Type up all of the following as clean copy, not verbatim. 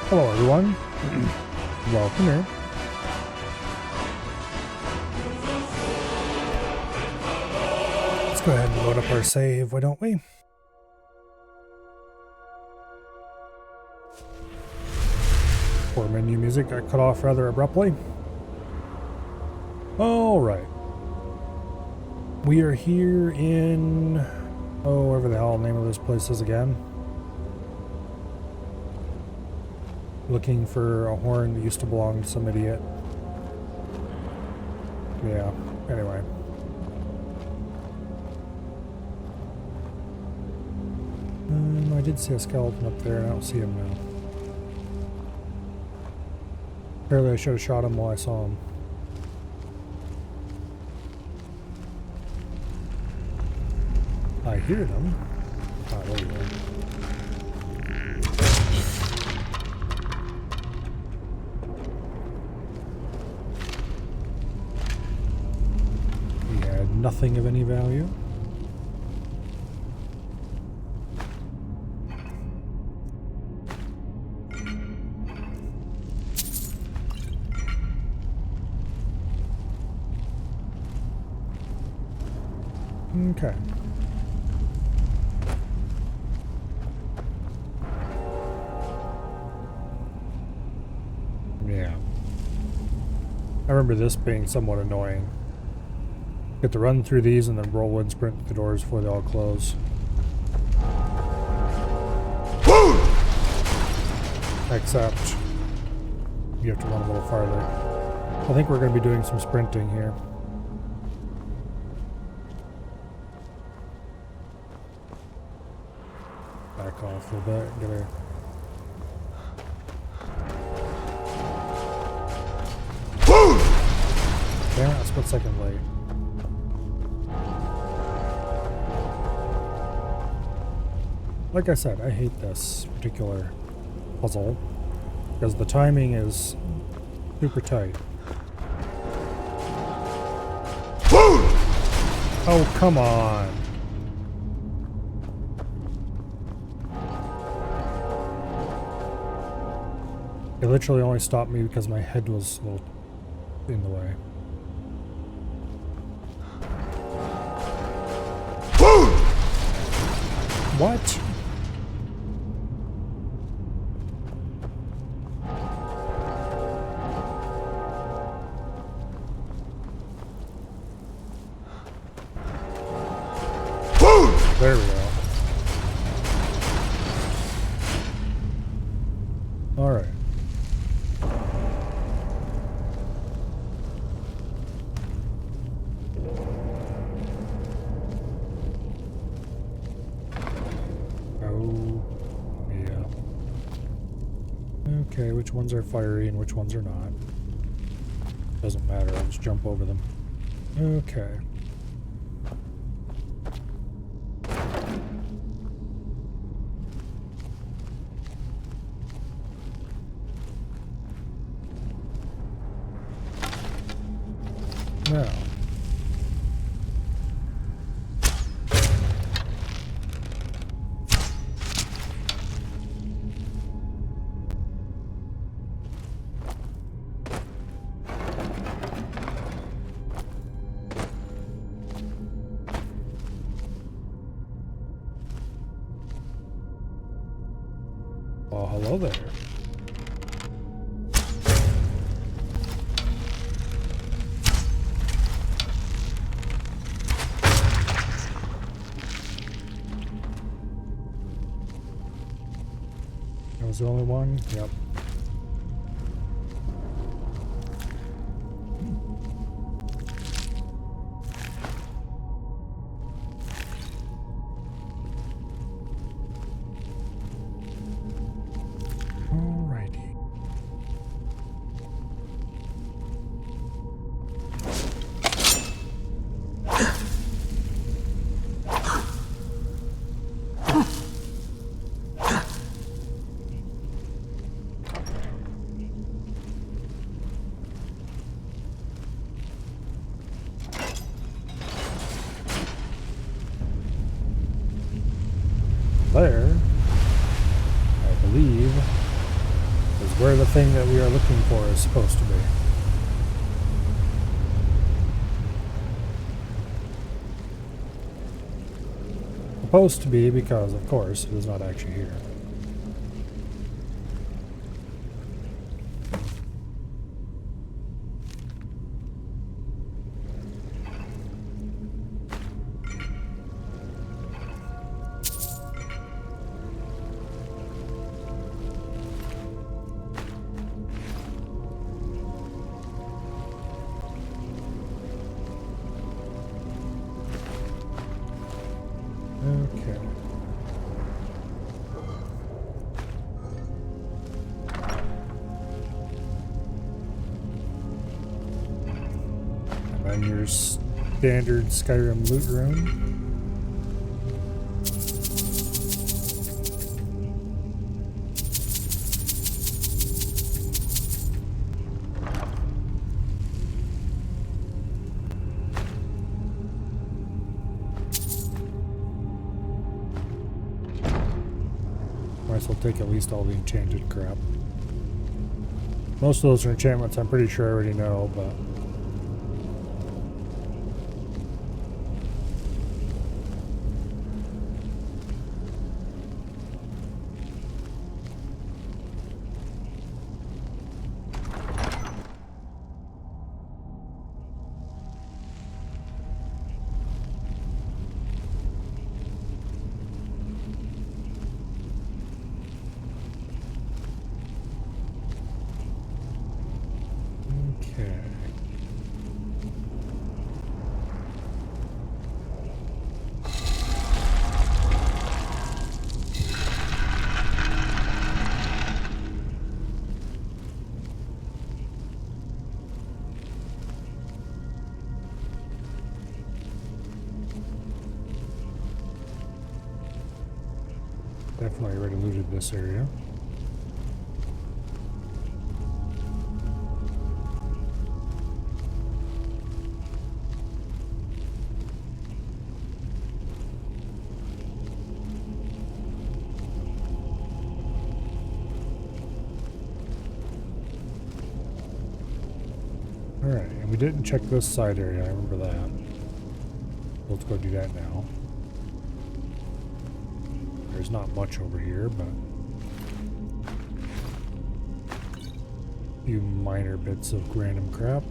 Hello everyone, welcome here. Let's go ahead and load up our save, why don't we? Poor menu music got cut off rather abruptly. Alright. We are here in... oh, whatever the hell the name of this place is again. Looking for a horn that used to belong to some idiot. Yeah, anyway. I did see a skeleton up there, and I don't see him now. Apparently I should have shot him while I saw him. I hear them. Ah, there you go. He had nothing of any value. Okay. Yeah. I remember this being somewhat annoying. You have to run through these and then roll and sprint to the doors before they all close. Except you have to run a little farther. I think we're going to be doing some sprinting here. Back off a little bit. Get her. Damn it, a split second late. Like I said, I hate this particular puzzle because the timing is super tight. Oh, come on. It literally only stopped me because my head was a little in the way. What? There we go. All right. Oh, yeah. Okay, which ones are fiery and which ones are not? Doesn't matter, I'll just jump over them. Okay. Now. Well, hello there. That was the only one? Yep. there, I believe, where the thing that we are looking for is supposed to be. Supposed to be because, of course, it is not actually here. Okay. And then your standard Skyrim loot room. Might as well take at least all the enchanted crap. Most of those are enchantments I'm pretty sure I already know, but... Okay. Definitely already looted this area. Alright, and we didn't check this side area, I remember that. Let's go do that now. There's not much over here, but a few minor bits of random crap.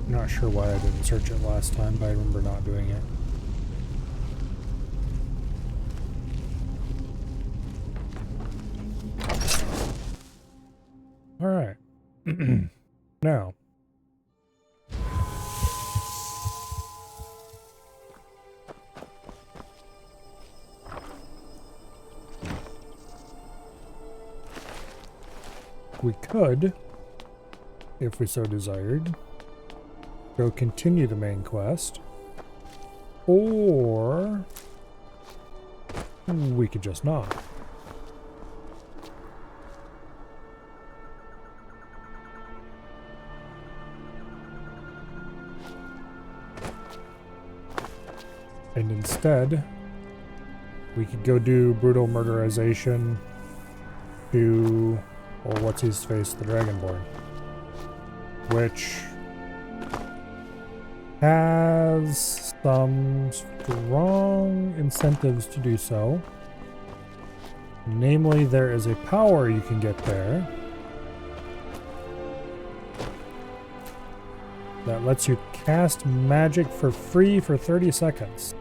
Not sure why I didn't search it last time, but I remember not doing it. Alright. Now. We could, if we so desired, go continue the main quest, or we could just not. And instead, we could go do brutal murderization to, or what's his face, the Dragonborn, which has some strong incentives to do so. Namely, there is a power you can get there that lets you cast magic for free for 30 seconds.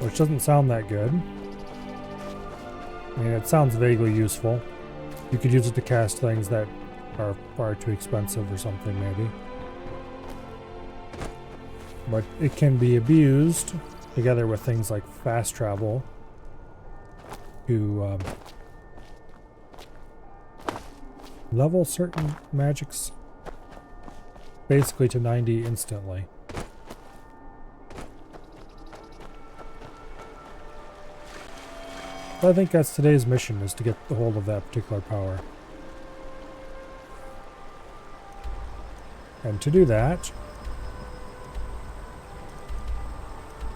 Which doesn't sound that good. I mean, it sounds vaguely useful. You could use it to cast things that are far too expensive or something, maybe. But it can be abused together with things like fast travel to level certain magics basically to 90 instantly. I think that's today's mission, is to get the hold of that particular power. And to do that,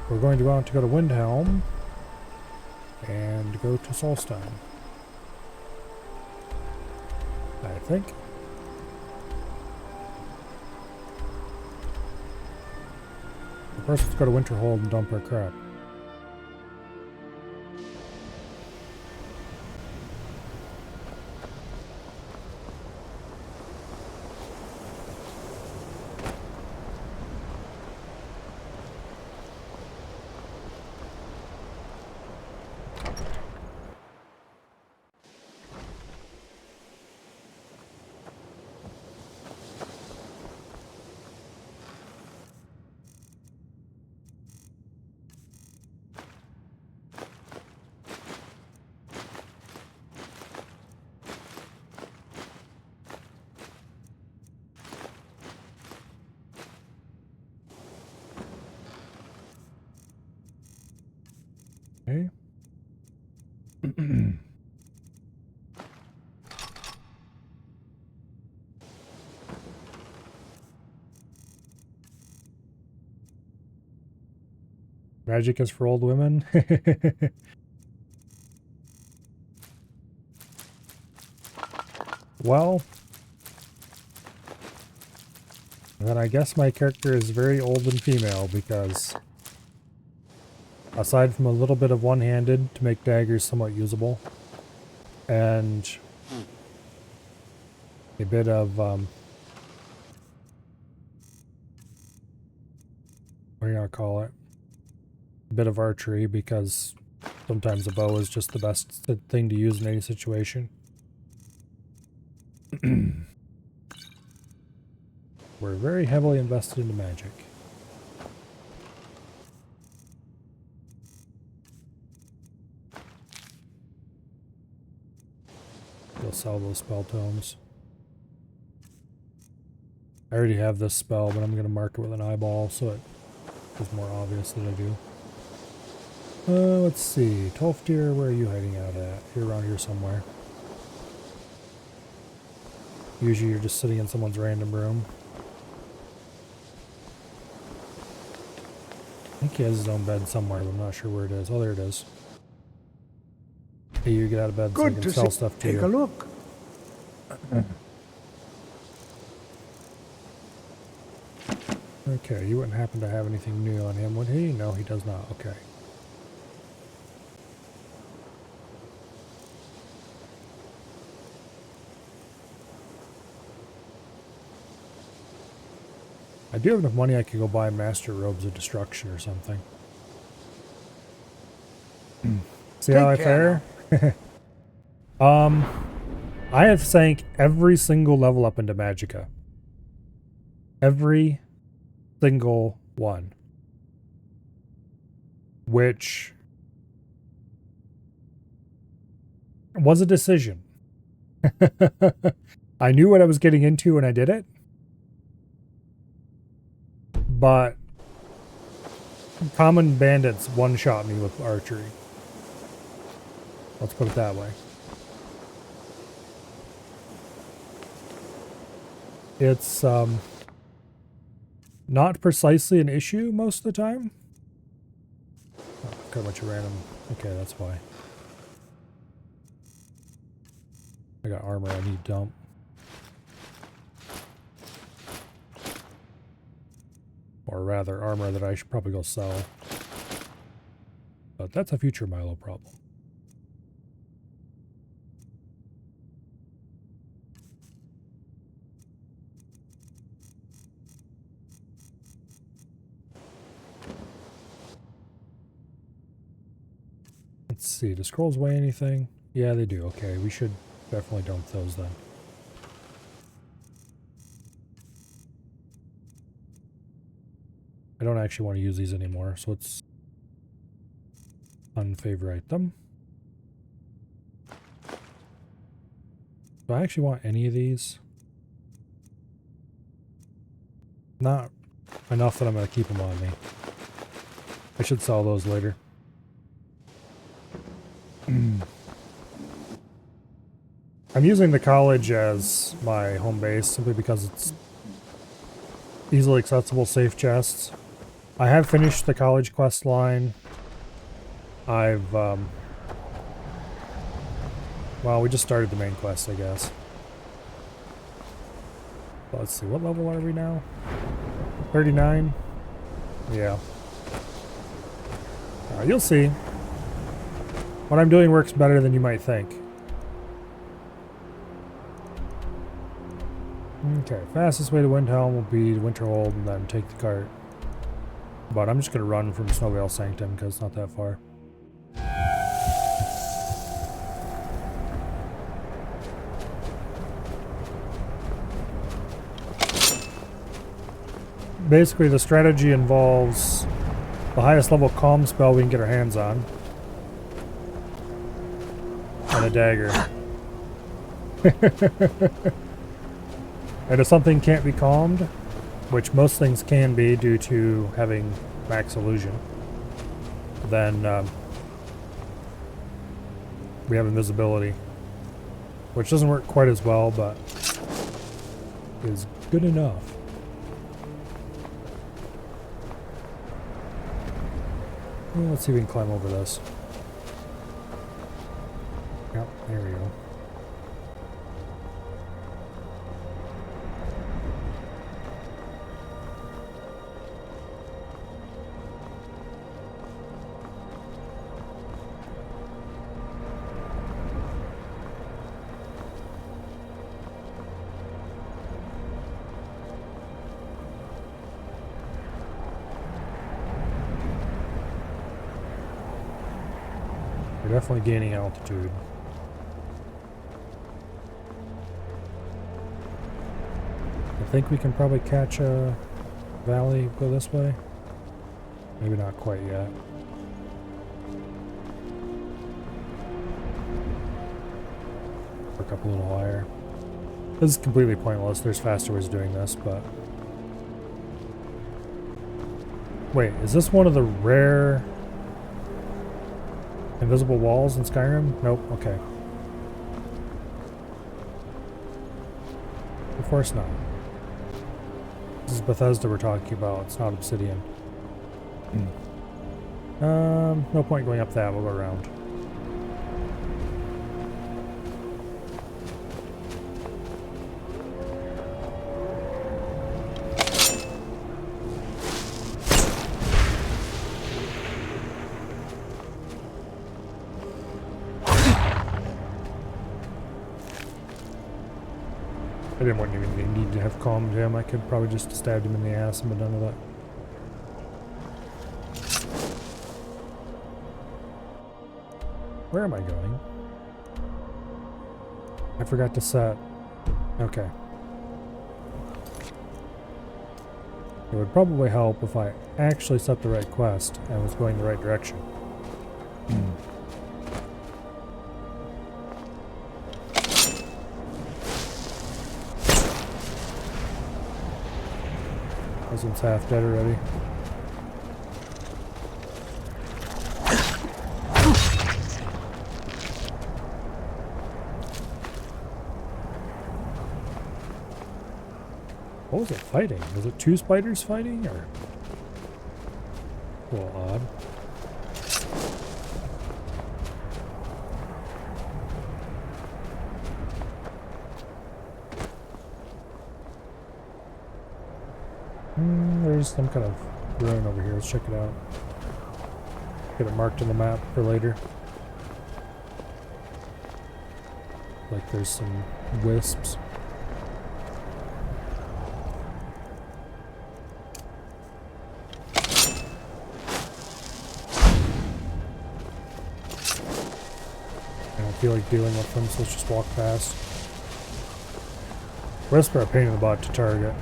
we're going to want to go to Windhelm and go to Solstein. I think. First, let's go to Winterhold and dump our crap. Okay. Magic is for old women. Well, then I guess my character is very old and female because aside from a little bit of one-handed to make daggers somewhat usable, and a bit of, what do you call it? A bit of archery, because sometimes a bow is just the best thing to use in any situation. We're very heavily invested into magic. We'll sell those spell tomes. I already have this spell, but I'm going to mark it with an eyeball so it is more obvious that I do. Let's see. Tolfdir, where are you hiding out at? You're around here somewhere. Usually you're just sitting in someone's random room. I think he has his own bed somewhere, but I'm not sure where it is. Oh, there it is. Hey, you get out of bed so I can sell stuff to you. Take a look. Okay, you wouldn't happen to have anything new on him, would he? No, he does not. Okay. I do have enough money I could go buy Master Robes of Destruction or something. See how I fare? I have sank every single level up into Magicka. Every single one. Which was a decision. I knew what I was getting into when I did it. But common bandits one-shot me with archery. Let's put it that way. It's not precisely an issue most of the time. Oh, got a bunch of random... Okay, that's why. I got armor I need to dump. Or rather, armor that I should probably go sell. But that's a future Milo problem. Let's see, do scrolls weigh anything? Yeah, they do. Okay, we should definitely dump those then. I don't actually want to use these anymore, so let's unfavorite them. Do I actually want any of these? Not enough that I'm going to keep them on me. I should sell those later. I'm using the college as my home base simply because it's easily accessible, safe chests. I have finished the college quest line. I've Well, we just started the main quest, I guess. But let's see, what level are we now? 39? Yeah. You'll see. What I'm doing works better than you might think. Okay, fastest way to Windhelm will be to Winterhold and then take the cart. But I'm just going to run from Snowveil Sanctum because it's not that far. Basically, the strategy involves the highest level calm spell we can get our hands on. And a dagger. And if something can't be calmed, which most things can be due to having max illusion, then we have invisibility, which doesn't work quite as well, but is good enough. Well, let's see if we can climb over this. Yep, there we go. We're definitely gaining altitude. I think we can probably catch a valley, go this way. Maybe not quite yet. Work up a little higher. This is completely pointless. There's faster ways of doing this, but... Wait, is this one of the rare invisible walls in Skyrim? Nope, okay. Of course not. This is Bethesda we're talking about, it's not Obsidian. No point going up that, we'll go around. I wouldn't even need to have calmed him. I could probably just stabbed him in the ass and been done with that. Where am I going? I forgot to set. Okay. It would probably help if I actually set the right quest and was going the right direction. This one's half dead already. What was it fighting? Was it two spiders fighting, or? A little odd. There's some kind of ruin over here. Let's check it out. Get it marked on the map for later. Like there's some wisps. I don't feel like dealing with them, so let's just walk past. Wisps are a pain in the butt to target.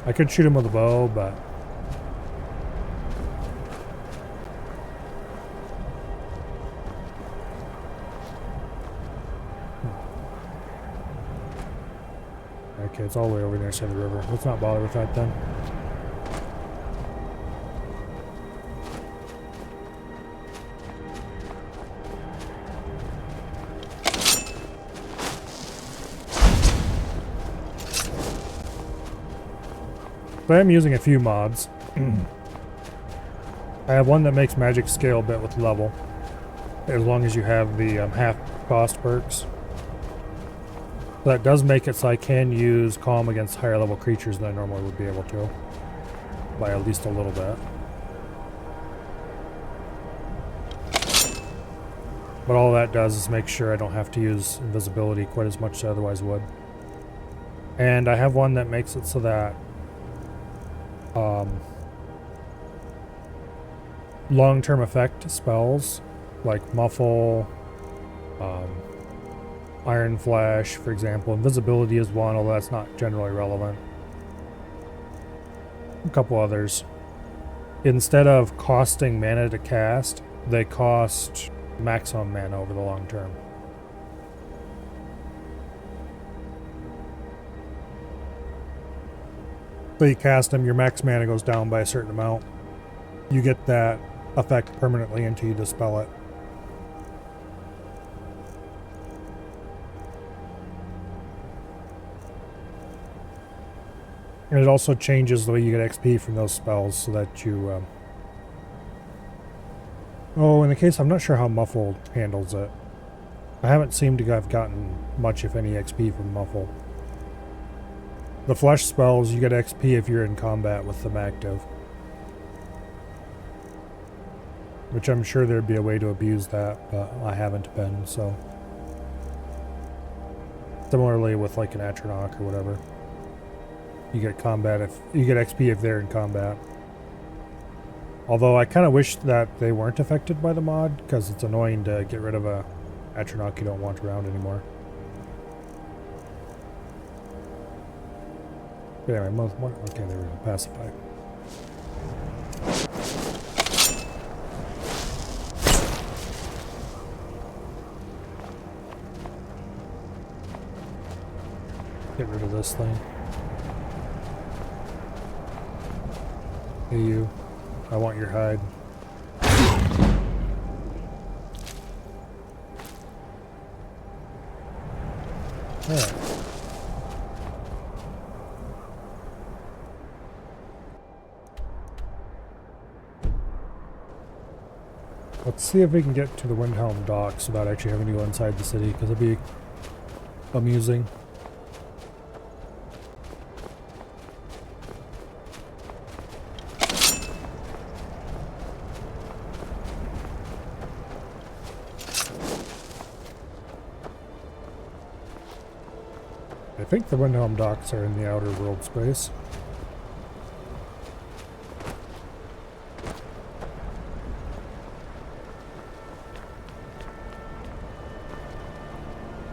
I could shoot him with a bow, but... Okay, it's all the way over there side of the river. Let's not bother with that then. So I am using a few mods. I have one that makes magic scale a bit with level, as long as you have the half cost perks. That does make it so I can use Calm against higher level creatures than I normally would be able to. By at least a little bit. But all that does is make sure I don't have to use invisibility quite as much as I otherwise would. And I have one that makes it so that long-term effect spells like Muffle, Iron Flash, for example. Invisibility is one, although that's not generally relevant. A couple others. Instead of costing mana to cast, they cost maximum mana over the long term. So you cast them, your max mana goes down by a certain amount. You get that effect permanently until you dispel it. And it also changes the way you get XP from those spells so that you... Oh, in the case, I'm not sure how Muffle handles it. I haven't seemed to have gotten much, if any, XP from Muffle. The flesh spells, you get XP if you're in combat with them active. Which I'm sure there'd be a way to abuse that, but I haven't been, so... Similarly with like an Atronach or whatever. You get combat if you get XP if they're in combat. Although I kind of wish that they weren't affected by the mod, because it's annoying to get rid of a Atronach you don't want around anymore. But anyway, okay, there we go. Pacify. Get rid of this thing. Hey you, I want your hide. Alright. Let's see if we can get to the Windhelm docks without actually having to go inside the city, because it'd be amusing. I think the Windhelm docks are in the outer world space.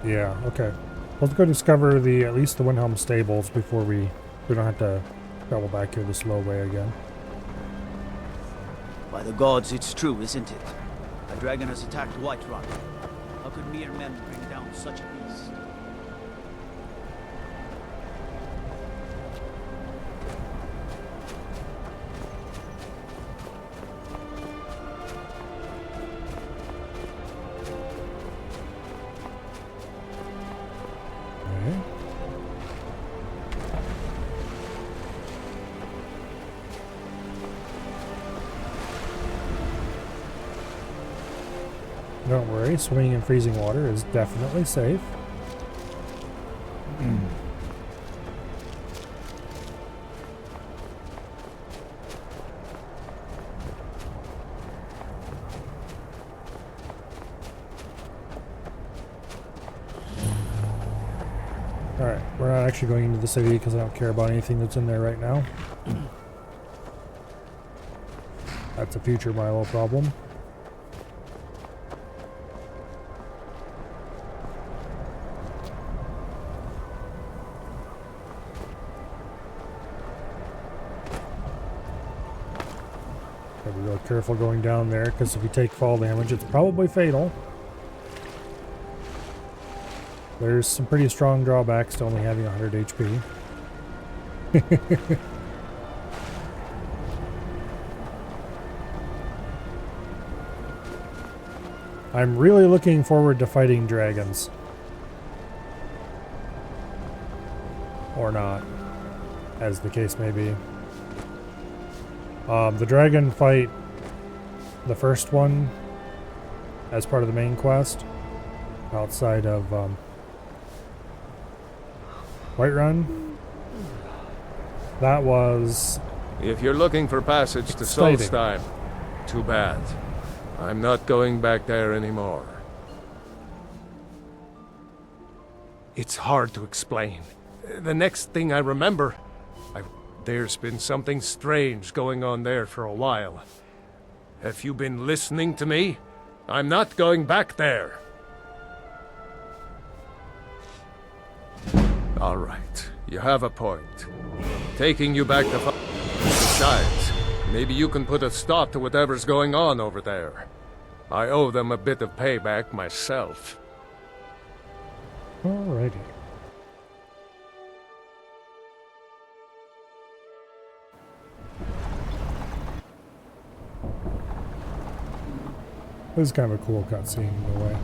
Yeah, okay. Let's go discover at least the Windhelm stables before we don't have to travel back here the slow way again. By the gods, it's true, isn't it? A dragon has attacked Whiterun. How could mere men bring down such a beast? Don't worry, swimming in freezing water is definitely safe. Alright, we're not actually going into the city because I don't care about anything that's in there right now. That's a future Milo problem. Gotta be real careful going down there, because if you take fall damage, it's probably fatal. There's some pretty strong drawbacks to only having 100 HP. I'm really looking forward to fighting dragons. Or not, as the case may be. The dragon fight, the first one, as part of the main quest, outside of Whiterun. That was If you're looking for passage to exciting. Solstheim, too bad. I'm not going back there anymore. It's hard to explain. The next thing I remember, there's been something strange going on there for a while. Have you been listening to me? I'm not going back there. All right, you have a point. Taking you back to... Besides, maybe you can put a stop to whatever's going on over there. I owe them a bit of payback myself. Alrighty. This is kind of a cool cutscene in a way.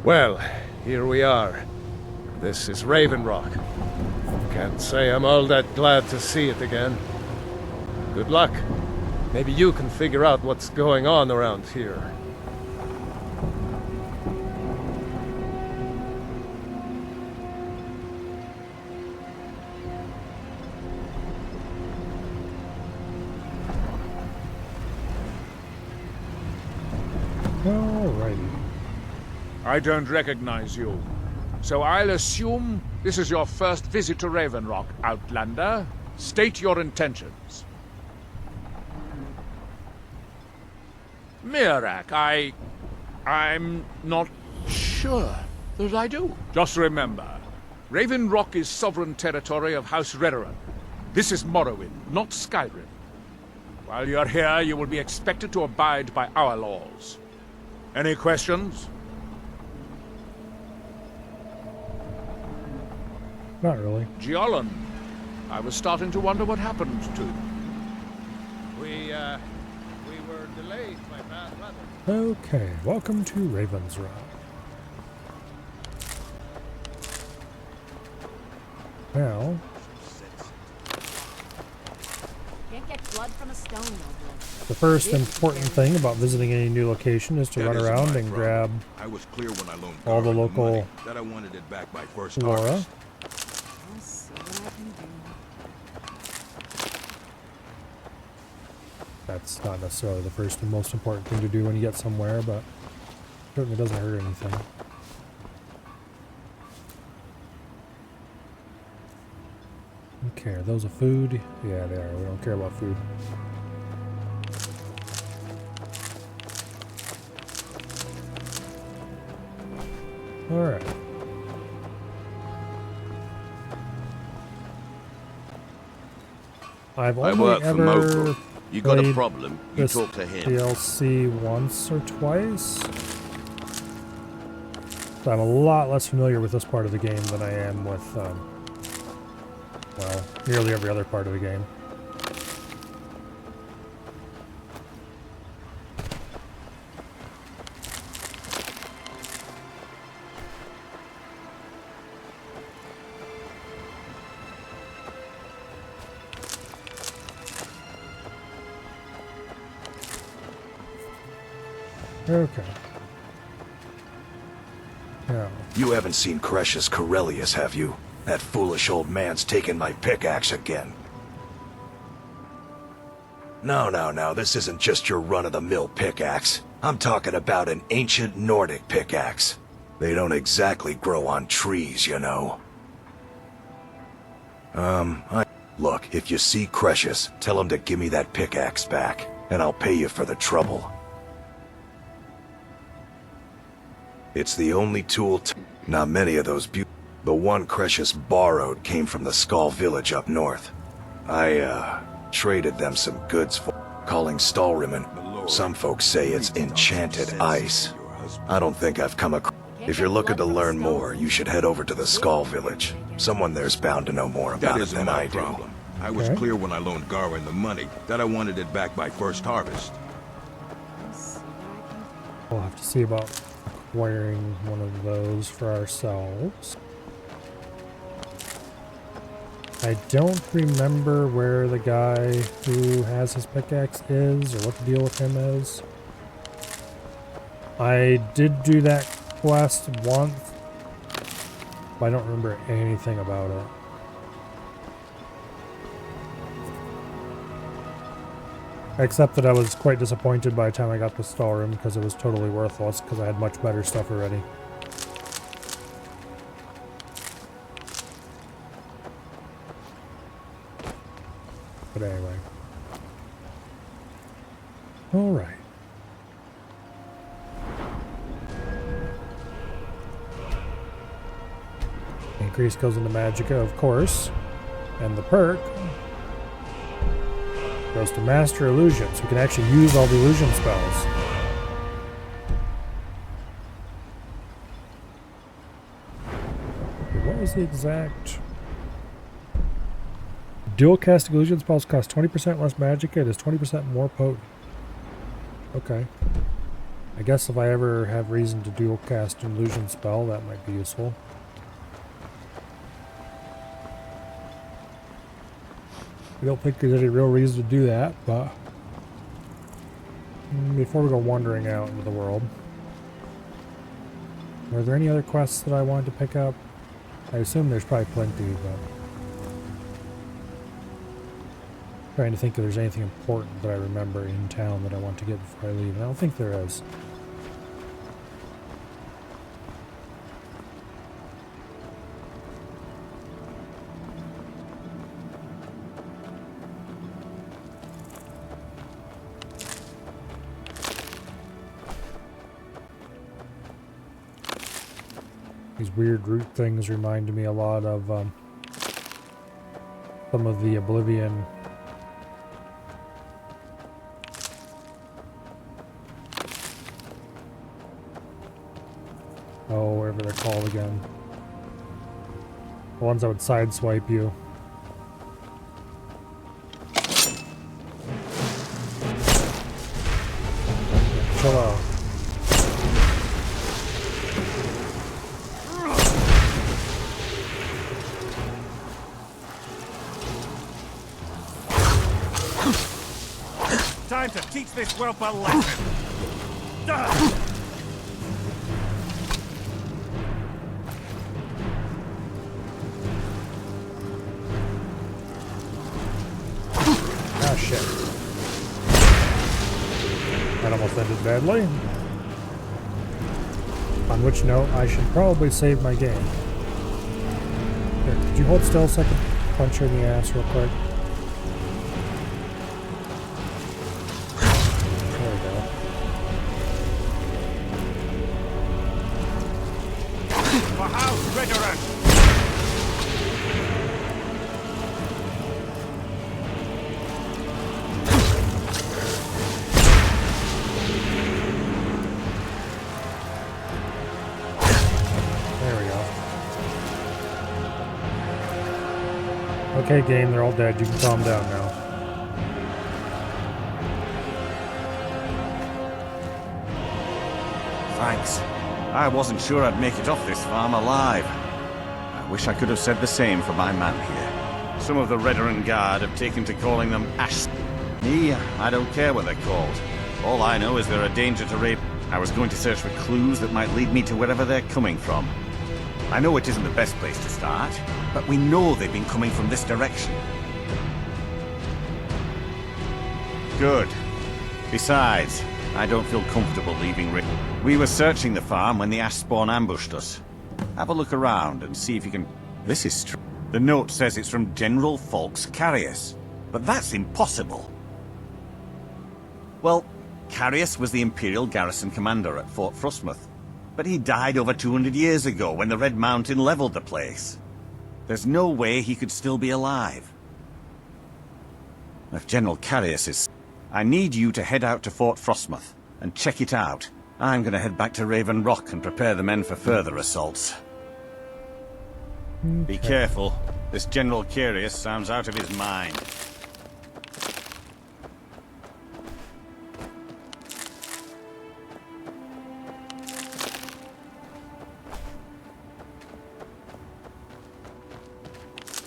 Well, here we are. This is Raven Rock. Can't say I'm all that glad to see it again. Good luck. Maybe you can figure out what's going on around here. Alrighty. I don't recognize you. So I'll assume this is your first visit to Raven Rock, Outlander. State your intentions. Mirak, I'm not sure that I do. Just remember, Raven Rock is sovereign territory of House Redoran. This is Morrowind, not Skyrim. While you're here, you will be expected to abide by our laws. Any questions? Not really. Giollan, I was starting to wonder what happened to you. We were delayed by bad weather. Okay, welcome to Raven's Rock. Now, Can't get blood from a stone, no blood. the first important thing about visiting any new location is to run around and grab I was clear when I loaned all the Garland local money that I wanted it back by first flora. harvest. I'll see what I can do. That's not necessarily the first and most important thing to do when you get somewhere, but certainly doesn't hurt anything. Okay, are those a food? Yeah, they are. We don't care about food. Alright. I've I only work for ever Mogul. You got a played problem, you this talk to him. DLC once or twice. So I'm a lot less familiar with this part of the game than I am with, well, nearly every other part of the game. Okay. Now, You haven't seen Cretius Corellius, have you? That foolish old man's taken my pickaxe again. No, this isn't just your run-of-the-mill pickaxe. I'm talking about an ancient Nordic pickaxe. They don't exactly grow on trees, you know. Look, if you see Cretius, tell him to give me that pickaxe back, and I'll pay you for the trouble. It's the only tool Not many of those The one Cretius borrowed came from the Skull village up north. I, traded them some goods for calling Stalriman. Some folks say it's enchanted ice. I don't think I've come across... If you're looking to learn more, you should head over to the Skull village. Someone there's bound to know more about That it isn't than my I do. problem. I was Okay. clear when I loaned Garwin the money that I wanted it back by first harvest. I'll see what I can do. we'll have to see about acquiring one of those for ourselves. I don't remember where the guy who has his pickaxe is, or what the deal with him is. I did do that quest once, but I don't remember anything about it. Except that I was quite disappointed by the time I got the stall room because it was totally worthless because I had much better stuff already. But anyway. Alright. Increase goes into Magicka, of course. And the perk goes to Master Illusion, so we can actually use all the illusion spells. What was the exact... Dual casting illusion spells cost 20% less Magicka, it is 20% more potent. Okay. I guess if I ever have reason to dual cast an illusion spell, that might be useful. I don't think there's any real reason to do that, but before we go wandering out into the world, are there any other quests that I wanted to pick up? I assume there's probably plenty, but trying to think if there's anything important that I remember in town that I want to get before I leave, and I don't think there is. These weird root things remind me a lot of some of the Oblivion whatever they're called again. The ones that would sideswipe you. Chill out. Time to teach this whelp a lesson. Ah, shit. That almost ended badly. On which note, I should probably save my game. Here, could you hold still so I can punch her in the ass real quick? There we go. For House Veteran! Okay, game, they're all dead. You can calm down now. Thanks. I wasn't sure I'd make it off this farm alive. I wish I could have said the same for my man here. Some of the Redoran Guard have taken to calling them Ash. Me, I don't care what they're called. All I know is they're a danger to rape. I was going to search for clues that might lead me to wherever they're coming from. I know it isn't the best place to start, but we know they've been coming from this direction. Good. Besides, I don't feel comfortable leaving Rick. We were searching the farm when the ash spawn ambushed us. Have a look around and see if you can... This is true. The note says it's from General Falks Carius, but that's impossible. Well, Carius was the Imperial garrison commander at Fort Frostmoth, but he died over 200 years ago when the Red Mountain leveled the place. There's no way he could still be alive. If General Carius is... I need you to head out to Fort Frostmoth and check it out. I'm gonna head back to Raven Rock and prepare the men for further assaults. Okay. Be careful. This General Carius sounds out of his mind.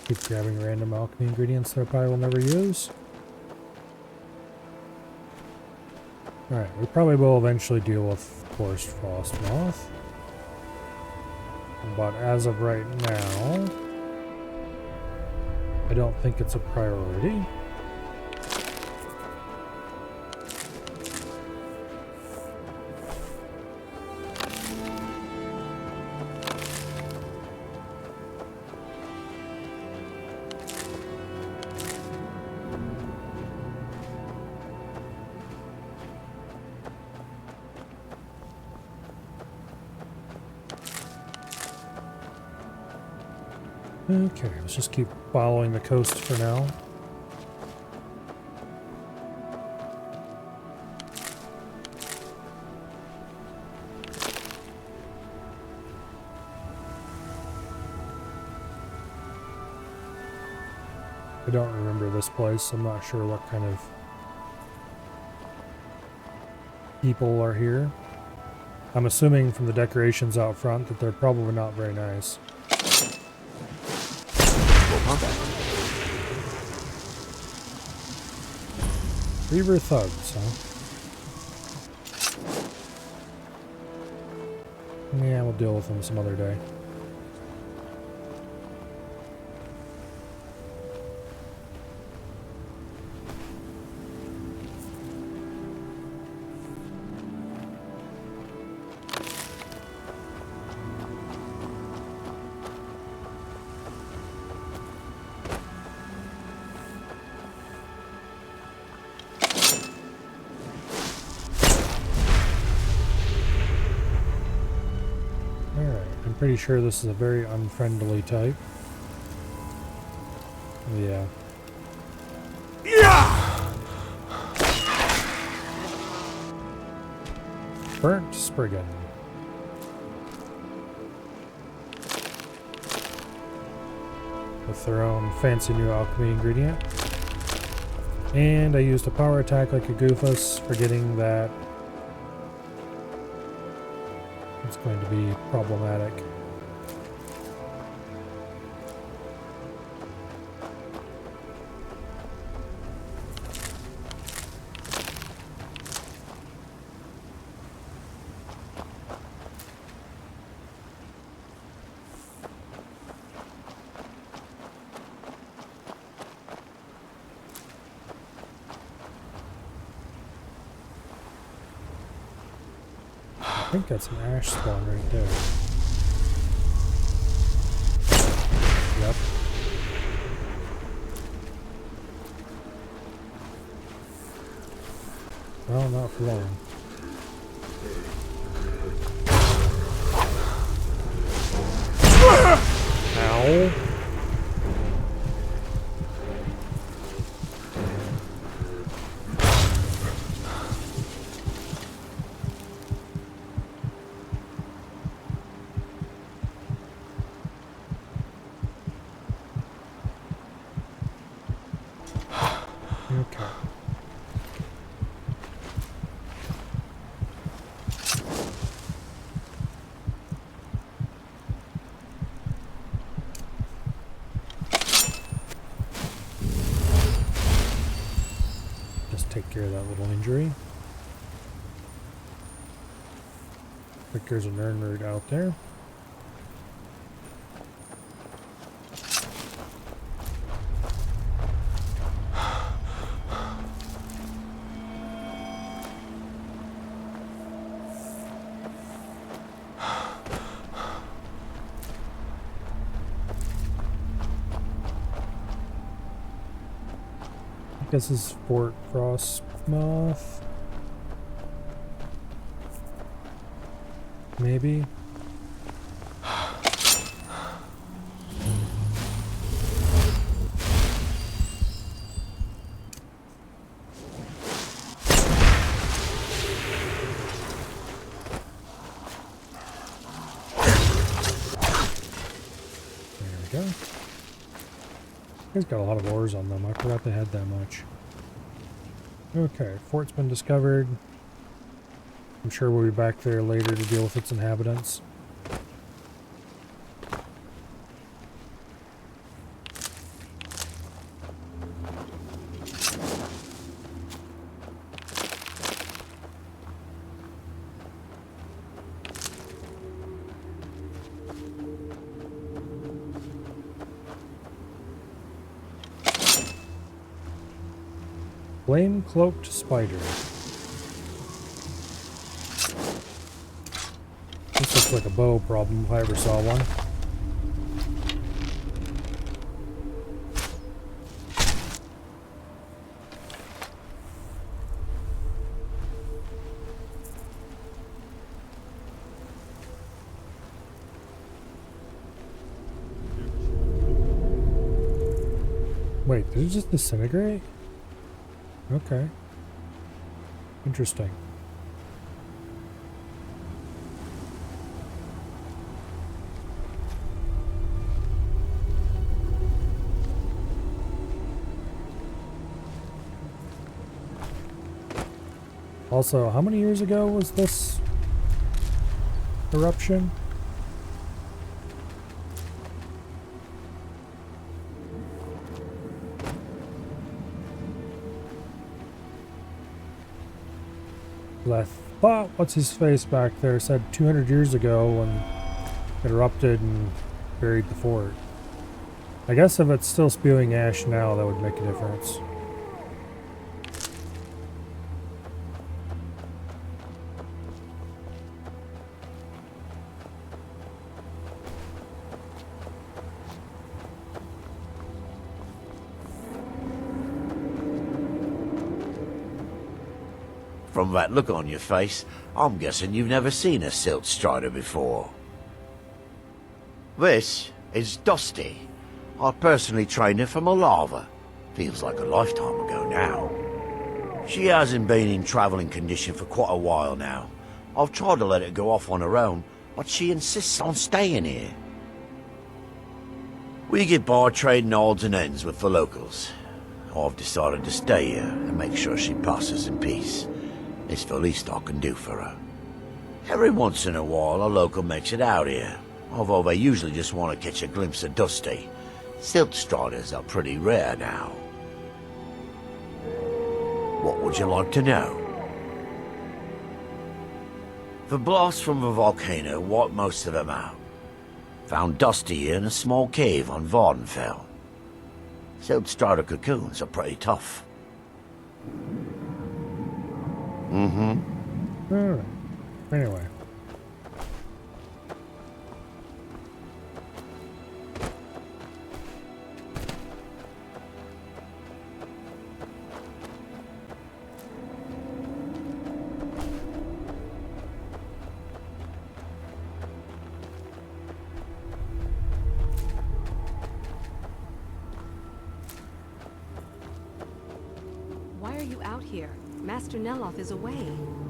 Keep grabbing random alchemy ingredients that I probably will never use. Alright, we probably will eventually deal with Forest Frostmoth. But as of right now, I don't think it's a priority. Okay, let's just keep following the coast for now. I don't remember this place. I'm not sure what kind of people are here. I'm assuming from the decorations out front that they're probably not very nice. Reaver thugs, huh? Yeah, we'll deal with them some other day. Pretty sure this is a very unfriendly type. Yeah. Burnt Spriggan. With their own fancy new alchemy ingredient. And I used a power attack like a goofus, forgetting that it's going to be problematic. I think that's an ash spawn right there. Yep. Well, not for long. Ow. Okay. Just take care of that little injury. I think there's a Nernroot out there. This is Fort Frostmoth. Maybe. There we go. He's got a lot of ores on them. I forgot they had that much. Okay, fort's been discovered. I'm sure we'll be back there later to deal with its inhabitants. Flame-cloaked spider. This looks like a bow problem if I ever saw one. Wait, did it just disintegrate? Okay. Interesting. Also, how many years ago was this eruption? I thought what's his face back there said 200 years ago when it erupted and buried the fort. I guess if it's still spewing ash now, that would make a difference. From that look on your face, I'm guessing you've never seen a silt strider before. This is Dusty. I personally trained her from a lava. Feels like a lifetime ago now. She hasn't been in traveling condition for quite a while now. I've tried to let her go off on her own, but she insists on staying here. We get by trading odds and ends with the locals. I've decided to stay here and make sure she passes in peace. It's the least I can do for her. Every once in a while, a local makes it out here, although they usually just want to catch a glimpse of Dusty. Silt striders are pretty rare now. What would you like to know? The blast from the volcano wiped most of them out. Found Dusty here in a small cave on Vardenfell. Silt strider cocoons are pretty tough. Alright. Anyway. Why are you out here? Master Neloth is away.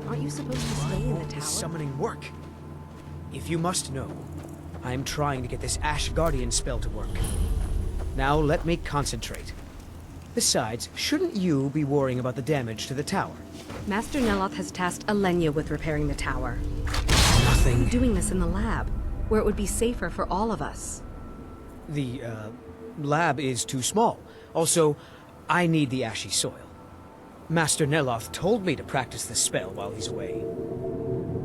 Aren't you supposed to stay in the tower? Summoning work. If you must know, I'm trying to get this Ash Guardian spell to work. Now let me concentrate. Besides, shouldn't you be worrying about the damage to the tower? Master Neloth has tasked Alenia with repairing the tower. Why are Nothing. you doing this in the lab, where it would be safer for all of us? The, lab is too small. Also, I need the ashy soil. Master Neloth told me to practice the spell while he's away.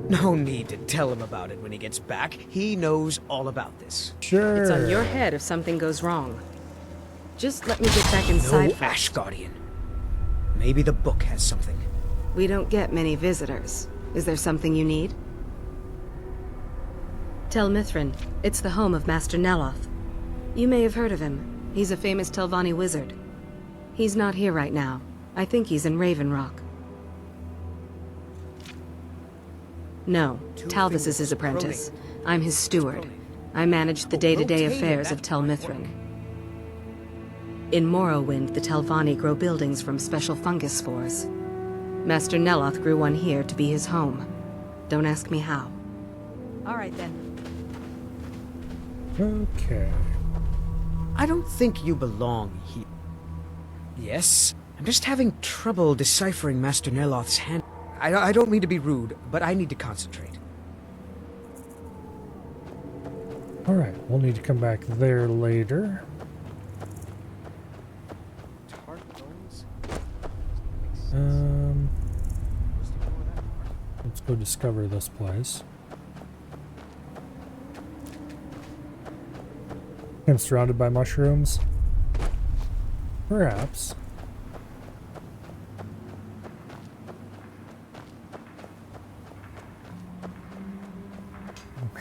No need to tell him about it when he gets back. He knows all about this. Sure. It's on your head if something goes wrong. Just let me get back inside No first. Ash Guardian. Maybe the book has something. We don't get many visitors. Is there something you need? Tel Mithrin. It's the home of Master Neloth. You may have heard of him. He's a famous Telvanni wizard. He's not here right now. I think he's in Raven Rock. No, Talvis is his apprentice. I'm his steward. I manage the day-to-day affairs of Tel Mithrin. In Morrowind, the Telvanni grow buildings from special fungus spores. Master Neloth grew one here to be his home. Don't ask me how. All right, then. Okay. I don't think you belong here. Yes? I'm just having trouble deciphering Master Neloth's hand. I don't mean to be rude, but I need to concentrate. Alright, we'll need to come back there later. Let's go discover this place. I'm surrounded by mushrooms. Perhaps.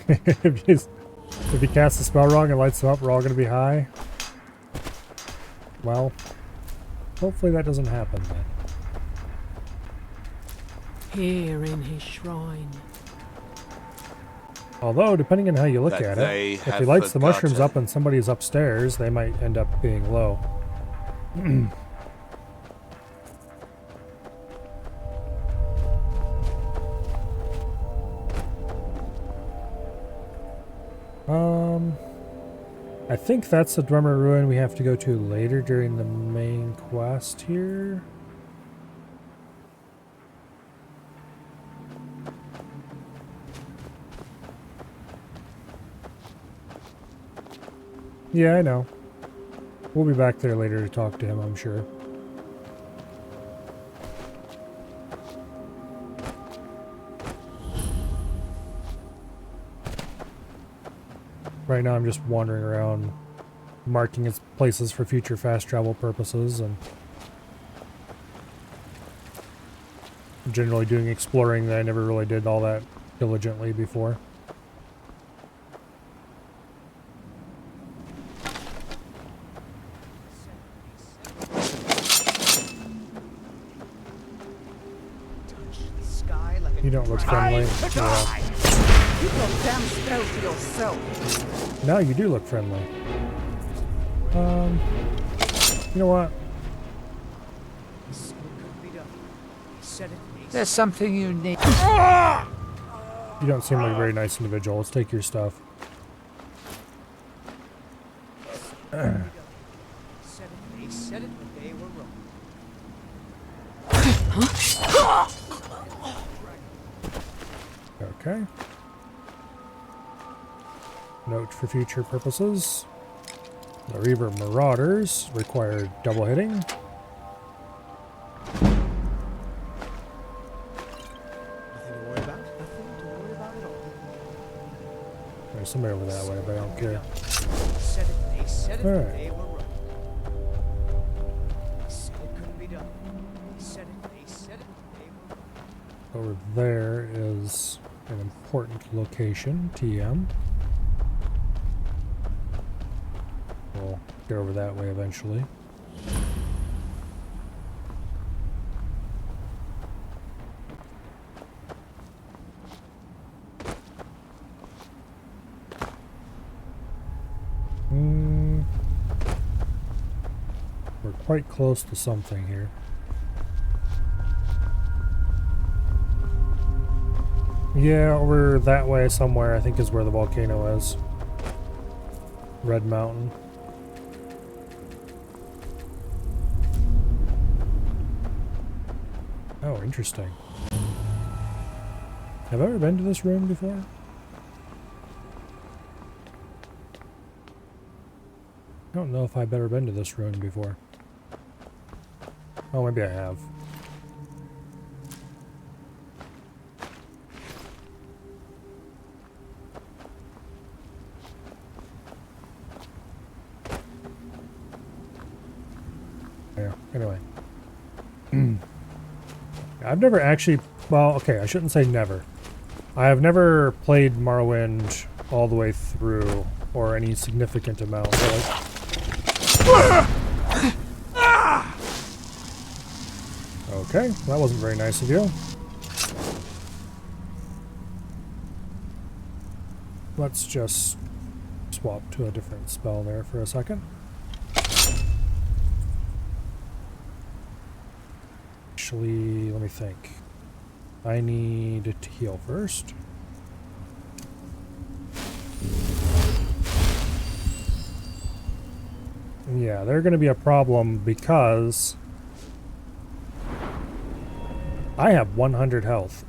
if you cast the spell wrong and lights them up, we're all going to be high. Well, hopefully that doesn't happen then. Here in his shrine. Although, depending on how you look That at they it, if have he lights the mushrooms forgotten. up and somebody's upstairs, they might end up being low. I think that's the Drummer Ruin we have to go to later during the main quest here. Yeah, I know. We'll be back there later to talk to him, I'm sure. Right now I'm just wandering around, marking its places for future fast travel purposes, and generally doing exploring that I never really did all that diligently before. You don't look friendly. Yeah. You go damn stealth yourself. Now you do look friendly. You know what? There's something you need. You don't seem like a very nice individual. Let's take your stuff. Okay. Note for future purposes. The Reaver Marauders require double hitting. Nothing to worry about. Nothing to worry about at all. There's somebody over that way, but I don't care. They said it, Alright. they were wrong. They said it couldn't be done. They said it, they were wrong. Over there is an important location, TM. We'll get over that way eventually. We're quite close to something here. Yeah, over that way somewhere, I think is where the volcano is. Red Mountain. Oh, interesting. Have I ever been to this room before? I don't know if I've ever been to this ruin before. Oh, maybe I have. Yeah, anyway. I've never actually... Well, okay, I shouldn't say never. I have never played Morrowind all the way through, or any significant amount. Okay, that wasn't very nice of you. Let's just swap to a different spell there for a second. Actually, let me think. I need to heal first. Yeah, they're going to be a problem because I have 100 health.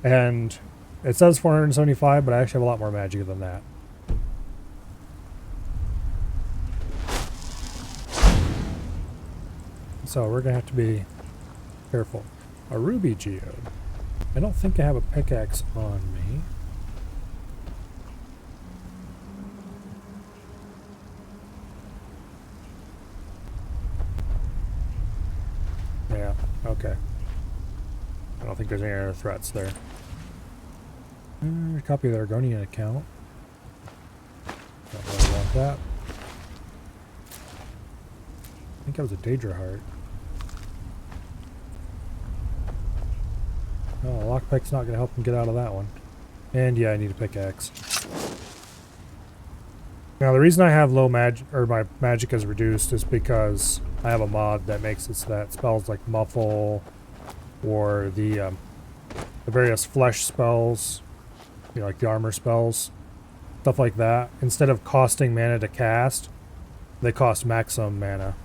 And it says 475, but I actually have a lot more magic than that. So we're going to have to be careful. A ruby geode. I don't think I have a pickaxe on me. Yeah, okay. I don't think there's any other threats there. Copy of the Argonian account. Don't really want that. I think that was a Daedra heart. Oh, a lockpick's not going to help him get out of that one. And yeah, I need a pickaxe. Now the reason I have low magic, or my magic is reduced, is because I have a mod that makes it so that spells like Muffle or the various flesh spells, you know, like the armor spells, stuff like that, instead of costing mana to cast, they cost maximum mana.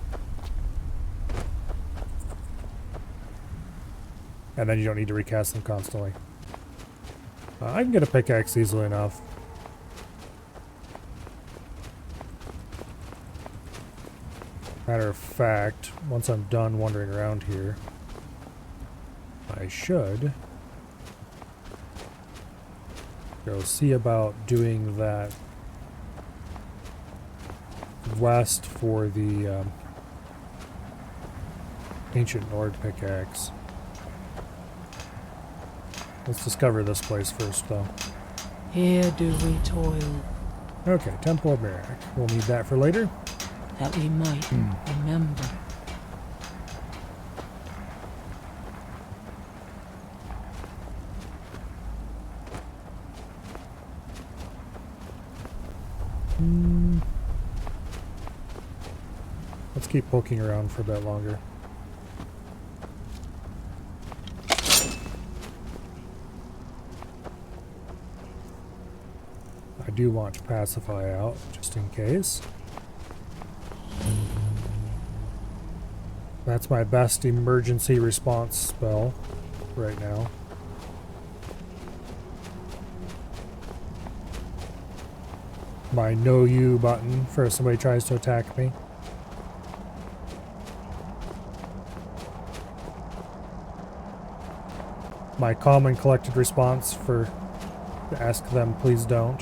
And then you don't need to recast them constantly. I can get a pickaxe easily enough. Matter of fact, once I'm done wandering around here, I should go see about doing that west for the ancient Nord pickaxe. Let's discover this place first, though. Here do we toil, Okay, Temple of Merak. We'll need that for later. that we might remember. Let's keep poking around for a bit longer. I do want to pacify out, just in case. That's my best emergency response spell right now. My know you button for if somebody tries to attack me. My calm and collected response for to ask them please don't.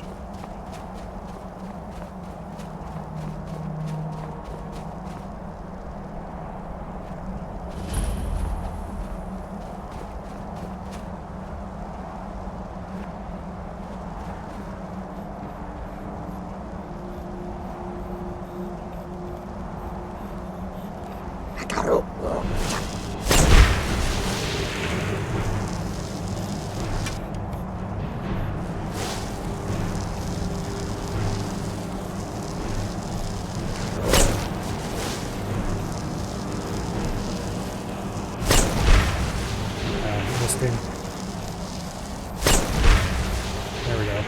There we go.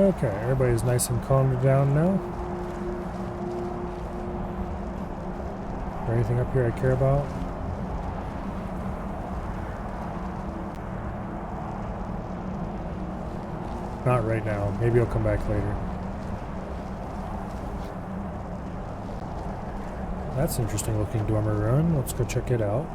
Okay, everybody's nice and calmed down now. Is there anything up here I care about? Not right now. Maybe I'll come back later. That's an interesting looking Dwemer ruin. Let's go check it out.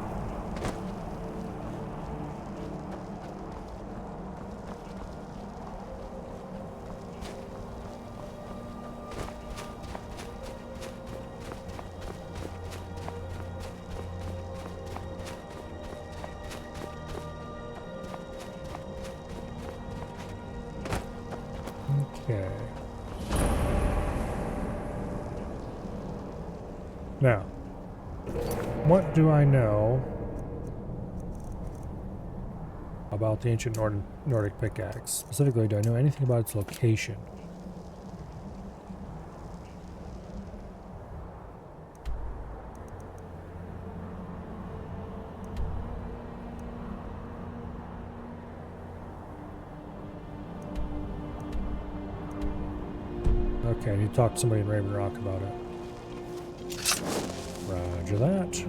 Okay. Now, what do I know about the ancient Nordic pickaxe? Specifically, do I know anything about its location? Okay, I need to talk to somebody in Raven Rock about it. Roger that.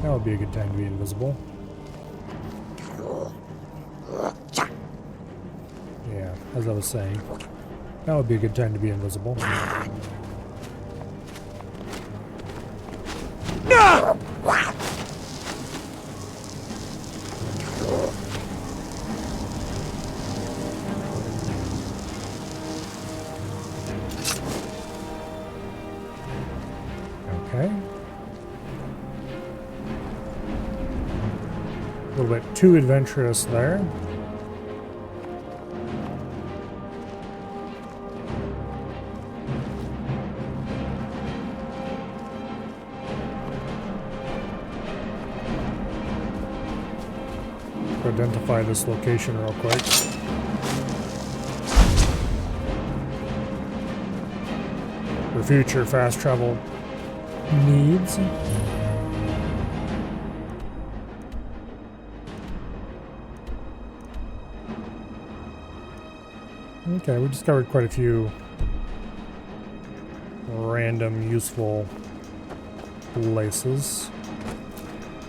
That would be a good time to be invisible. Yeah, as I was saying, that would be a good time to be invisible. bit too adventurous there. Identify this location real quick. For future fast travel needs. Okay, we discovered quite a few random useful places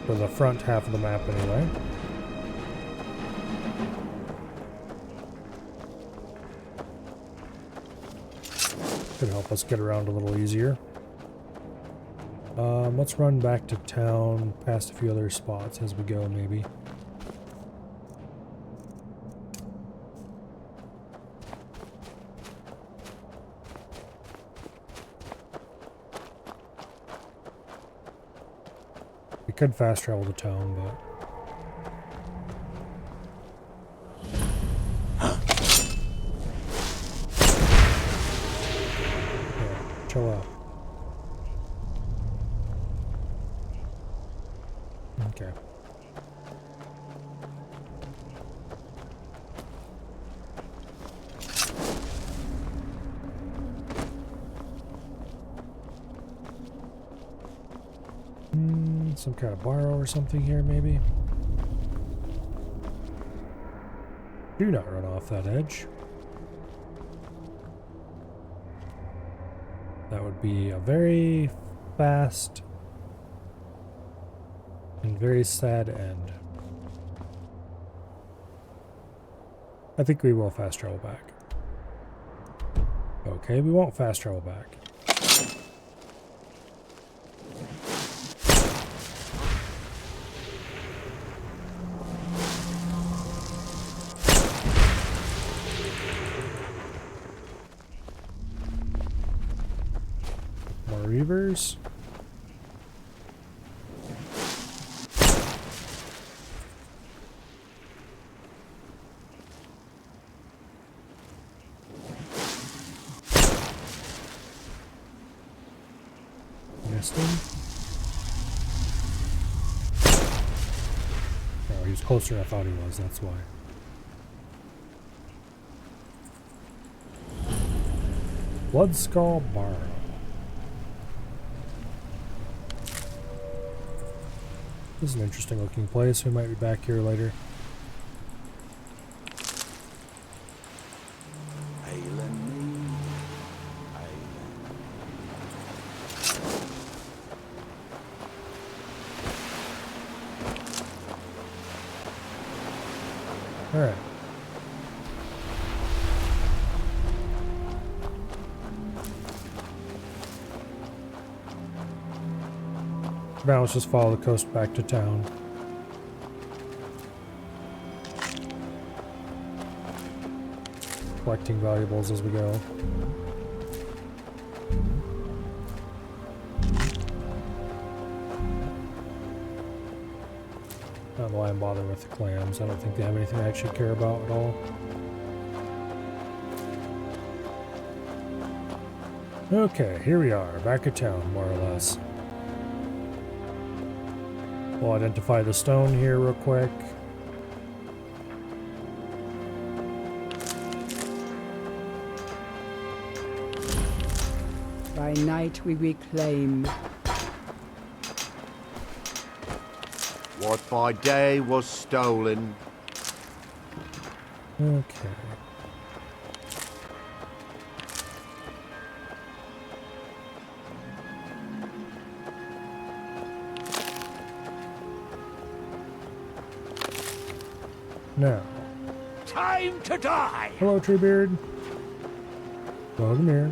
for the front half of the map anyway. Could help us get around a little easier. Let's run back to town, past a few other spots as we go, maybe. We could fast travel to town, but... chill out. Okay. Some kind of borrow or something here, maybe? Do not run off that edge. That would be a very fast and very sad end. I think we will fast travel back. Okay, we won't fast travel back. Reavers. Nesting. Oh, he was closer than I thought he was, that's why. Bloodskull Barrow. This is an interesting looking place. We might be back here later. All right. Now let's just follow the coast back to town. Collecting valuables as we go. I don't know why I'm bothering with the clams. I don't think they have anything I actually care about at all. Okay, here we are, back at town, more or less. We'll identify the stone here real quick. By night we reclaim. What by day was stolen. Okay. Now. Time to die! Hello, Treebeard. Welcome here.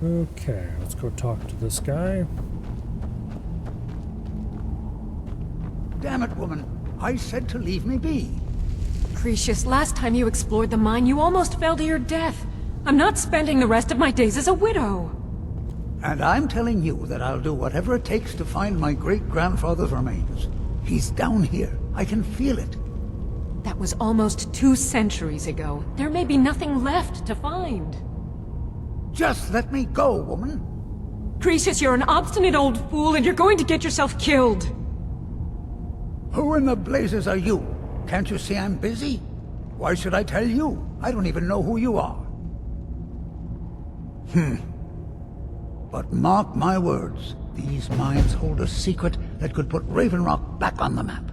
Okay, let's go talk to this guy. Damn it, woman. I said to leave me be. Cretius, last time you explored the mine, you almost fell to your death. I'm not spending the rest of my days as a widow. And I'm telling you that I'll do whatever it takes to find my great-grandfather's remains. He's down here. I can feel it. That was almost 2 centuries ago. There may be nothing left to find. Just let me go, woman. Cretius, you're an obstinate old fool, and you're going to get yourself killed. Who in the blazes are you? Can't you see I'm busy? Why should I tell you? I don't even know who you are. But mark my words, these mines hold a secret that could put Raven Rock back on the map.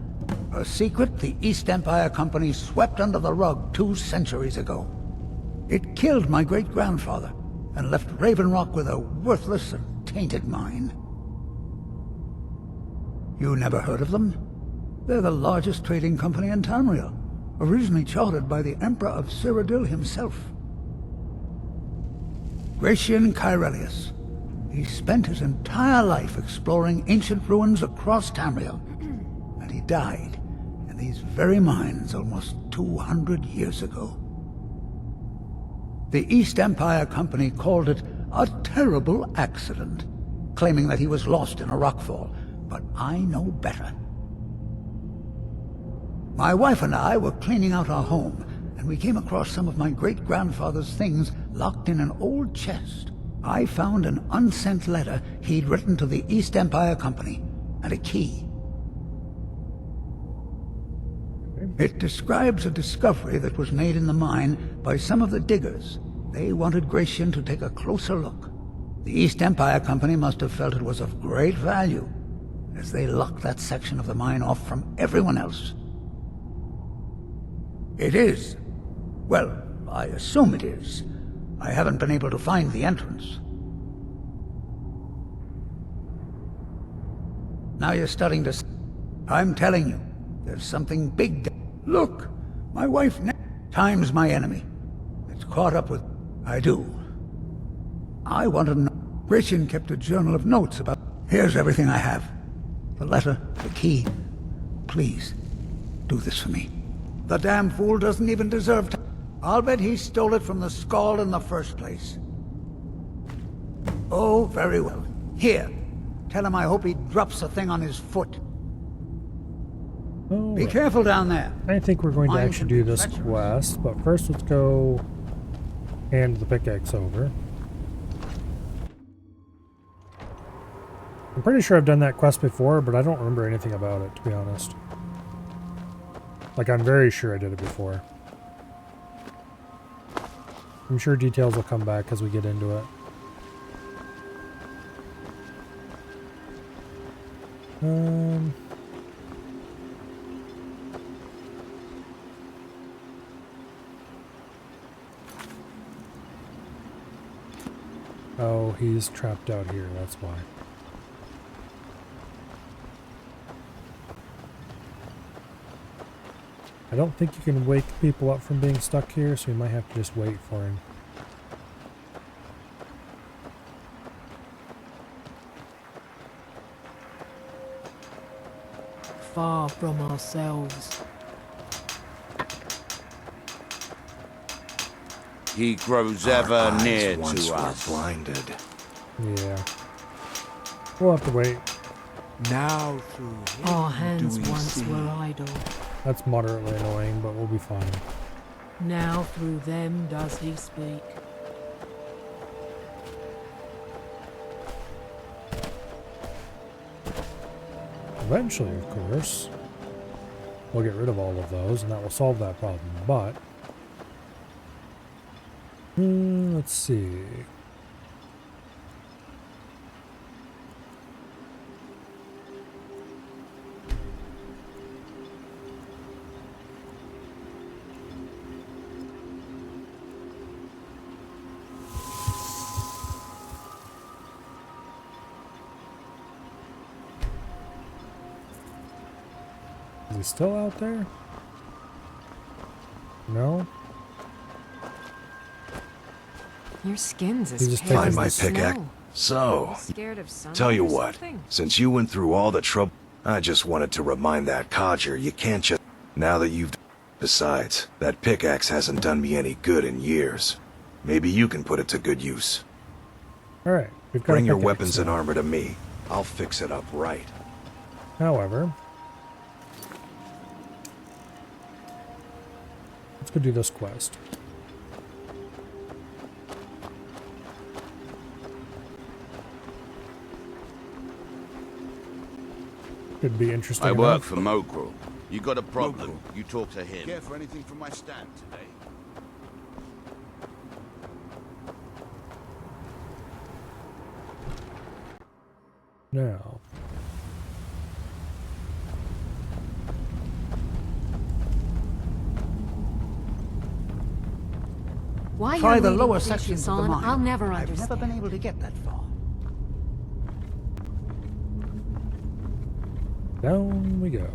A secret the East Empire Company swept under the rug 2 centuries ago. It killed my great-grandfather and left Raven Rock with a worthless and tainted mine. You never heard of them? They're the largest trading company in Tamriel, originally chartered by the Emperor of Cyrodiil himself. Gratian Kyrelius. He spent his entire life exploring ancient ruins across Tamriel, and he died in these very mines almost 200 years ago. The East Empire Company called it a terrible accident, claiming that he was lost in a rockfall, but I know better. My wife and I were cleaning out our home, and we came across some of my great-grandfather's things locked in an old chest. I found an unsent letter he'd written to the East Empire Company, and a key. It describes a discovery that was made in the mine by some of the diggers. They wanted Gratian to take a closer look. The East Empire Company must have felt it was of great value, as they locked that section of the mine off from everyone else. It is. Well, I assume it is. I haven't been able to find the entrance. Now you're starting to... I'm telling you, there's something big... Look! My wife... Time's my enemy. It's caught up with... I do. I want to know... Gratian kept a journal of notes about... Here's everything I have. The letter, the key. Please, do this for me. The damn fool doesn't even deserve to... I'll bet he stole it from the Skull in the first place. Oh, very well. Here. Tell him I hope he drops the thing on his foot. Be careful down there. I think we're going to actually do this quest, but first let's go hand the pickaxe over. I'm pretty sure I've done that quest before, but I don't remember anything about it, to be honest. Like, I'm very sure I did it before. I'm sure details will come back as we get into it. Oh, he's trapped out here, that's why. I don't think you can wake people up from being stuck here, so we might have to just wait for him. Far from ourselves. He grows ever near once to were us. blinded. Yeah. We'll have to wait. Now through him Our hands do we once see. were idle. That's moderately annoying, but we'll be fine. Now through them does he speak. Eventually, of course, we'll get rid of all of those, and that will solve that problem, but... let's see... Is he still out there? No? Your skin's He as just pale Find as my the pickaxe. snow. So, Scared of sunlight tell you or what, something? since you went through all the trouble, I just wanted to remind that codger you can't just... Now that you've... Besides, that pickaxe hasn't done me any good in years. Maybe you can put it to good use. Alright, we've got Bring a your pickaxe weapons and now. armor to me. I'll fix it up right. However, let's go do this quest. Could be interesting. I work enough. for Mogrel. You got a problem, you talk to him. Care for anything from my stand today? Now, Why Try you're the leading lower Lucius sections of the on, mine. I'll never I've understand. never been able to get that far. down we go.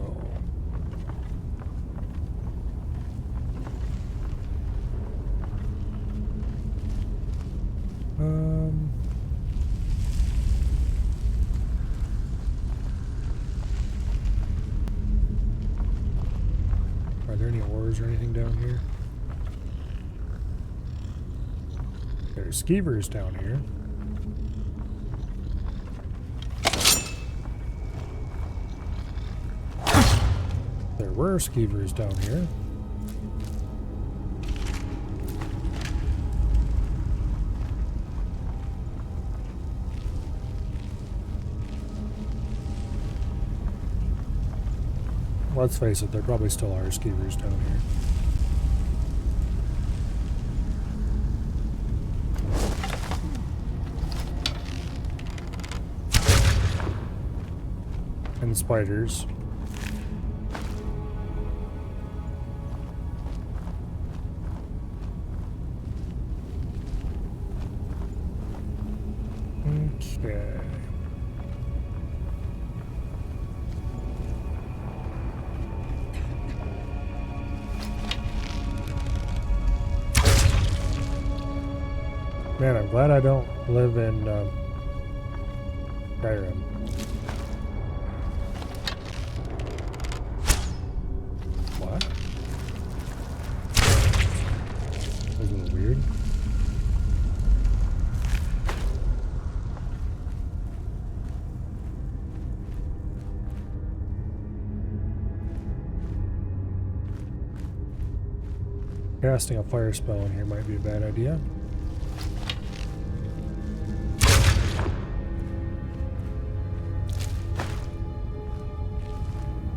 Are there any ores or anything down here? There's skeevers down here. There were skeevers down here. Let's face it, there probably still are skeevers down here. And spiders. Okay. Man, I'm glad I don't live in Skyrim. What? That was a little weird. Casting a fire spell in here might be a bad idea.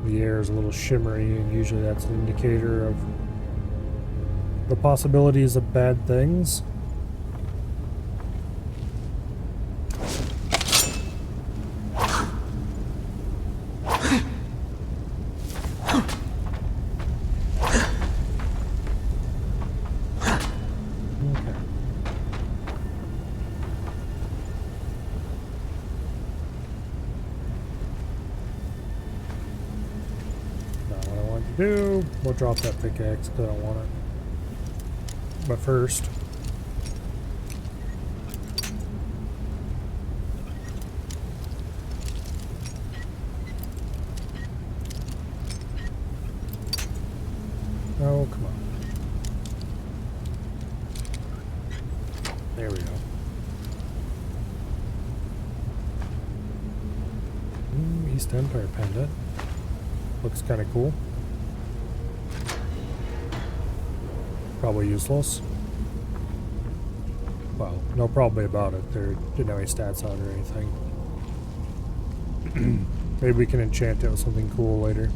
The air is a little shimmery, and usually that's an indicator of the possibilities of bad things. We'll drop that pickaxe because I don't want it. But first, oh, come on. There we go. East Empire pendant. Looks kind of cool. Probably useless. Well, no probably about it. There didn't have any stats on it or anything. Maybe we can enchant it with something cool later.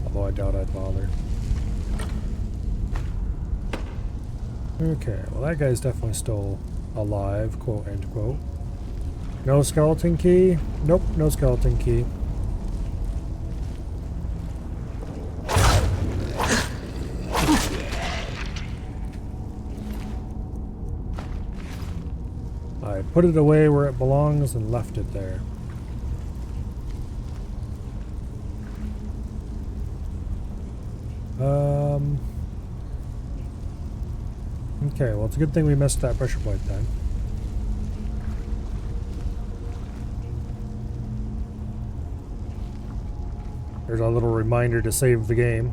Although I doubt I'd bother. Okay, well that guy's definitely still alive, quote end quote. No skeleton key? Nope, no skeleton key. I put it away where it belongs and left it there. Okay, well it's a good thing we missed that pressure plate then. There's a little reminder to save the game.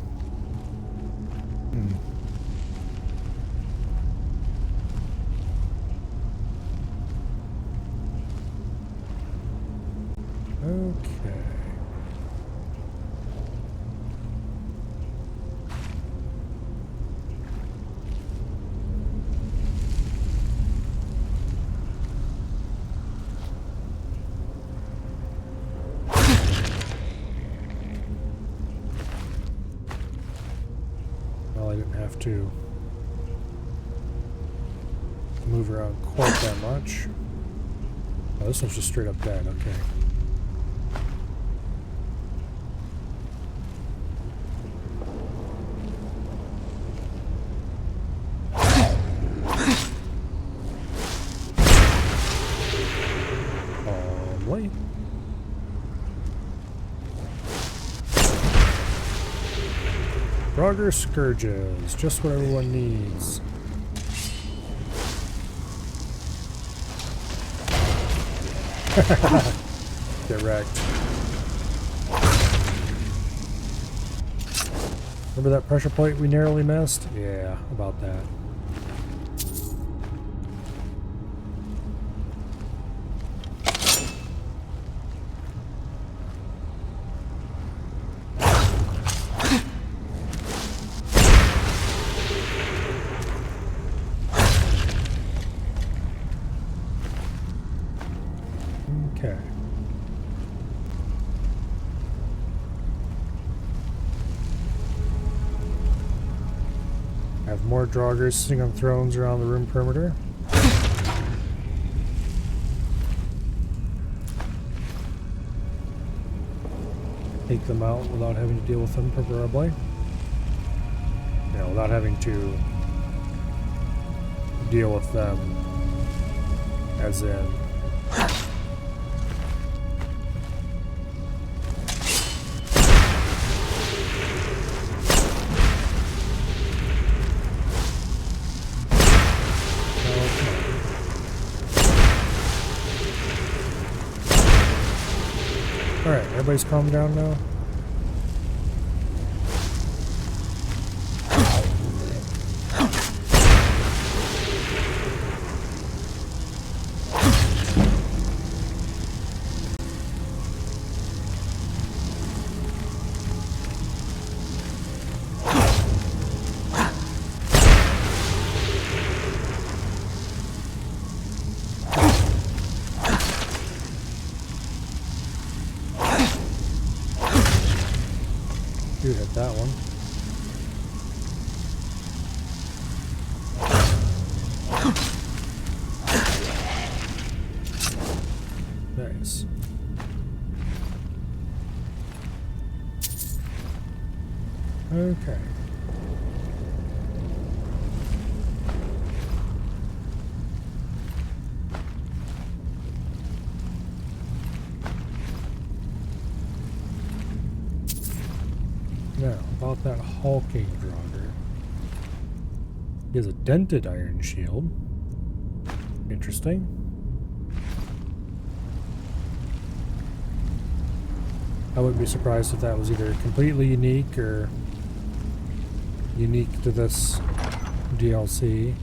Okay. Well, I didn't have to move around quite that much. Oh, this one's just straight up dead, okay. Frogger Scourges, just what everyone needs. Get wrecked. Remember that pressure plate we narrowly missed? Yeah, about that. Okay. Have more Draugrs sitting on thrones around the room perimeter. Take them out without having to deal with them, preferably. You know, without having to deal with them as in Alright, everybody's calmed down now? You hit that one. Nice. Okay. Now, about that hulking Draugr. He has a dented iron shield. Interesting. I wouldn't be surprised if that was either completely unique or unique to this DLC.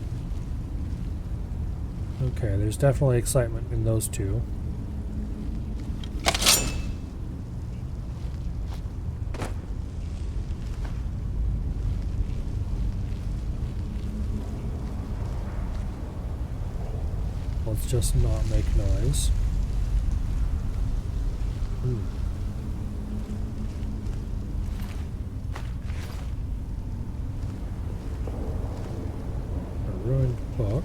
Okay, there's definitely excitement in those two. Let's just not make noise. A ruined book.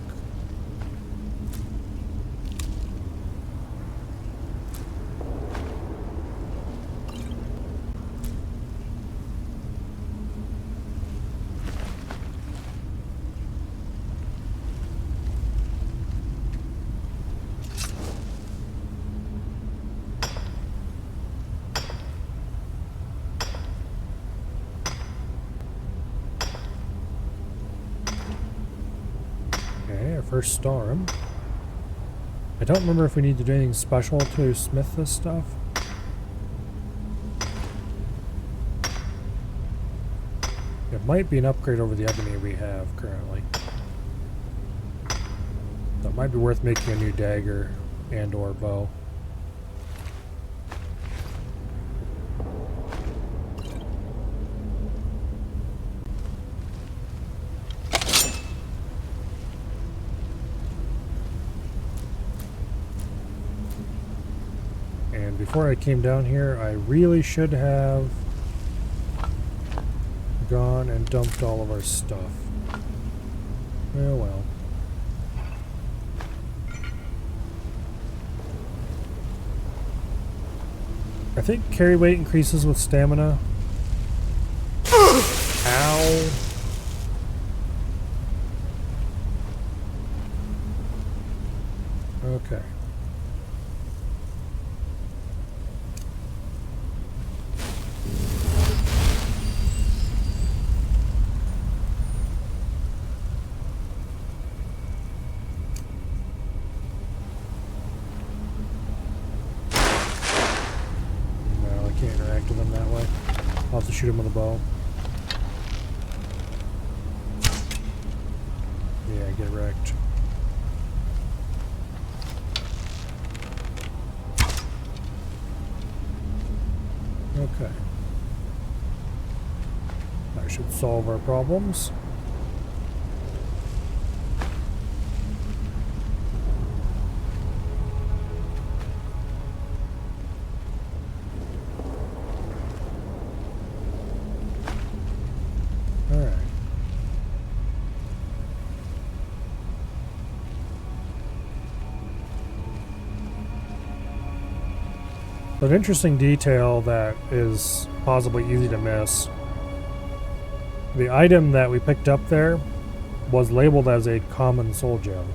Okay, our first storm. I don't remember if we need to do anything special to smith this stuff. might be an upgrade over the ebony we have currently. That might be worth making a new dagger and or bow. And before I came down here, I really should have gone and dumped all of our stuff. Oh well. I think carry weight increases with stamina. Ow. Okay. I'll have to shoot him with a bow. Yeah, get wrecked. Okay. That should solve our problems. An interesting detail that is possibly easy to miss. The item that we picked up there was labeled as a common soul gem.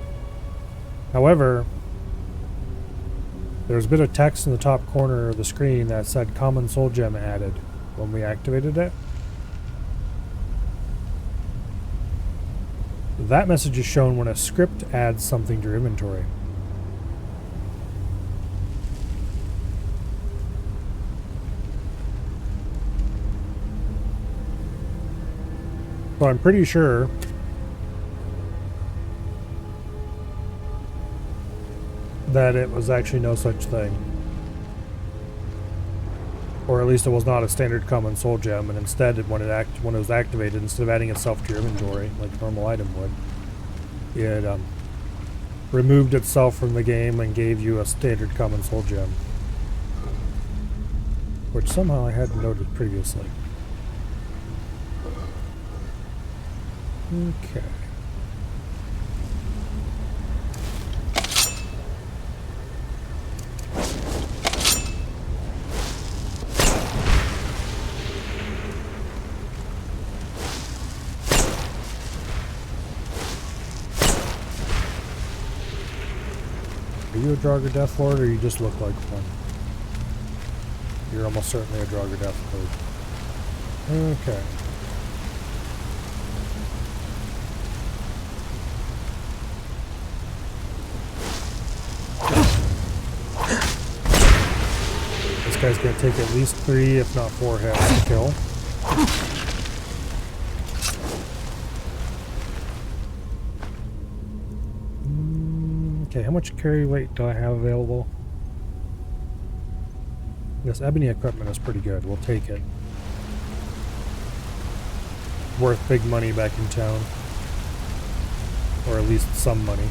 However, there's a bit of text in the top corner of the screen that said common soul gem added when we activated it. That message is shown when a script adds something to your inventory. So I'm pretty sure that it was actually no such thing. Or at least it was not a standard common soul gem, and instead when it was activated, instead of adding itself to your inventory like a normal item would, it removed itself from the game and gave you a standard common soul gem. Which somehow I hadn't noted previously. Okay. Are you a Draugr Deathlord, or you just look like one? You're almost certainly a Draugr Deathlord. Okay. This guy's going to take at least 3, if not 4 hits to kill. Okay, how much carry weight do I have available? This ebony equipment is pretty good. We'll take it. Worth big money back in town. Or at least some money.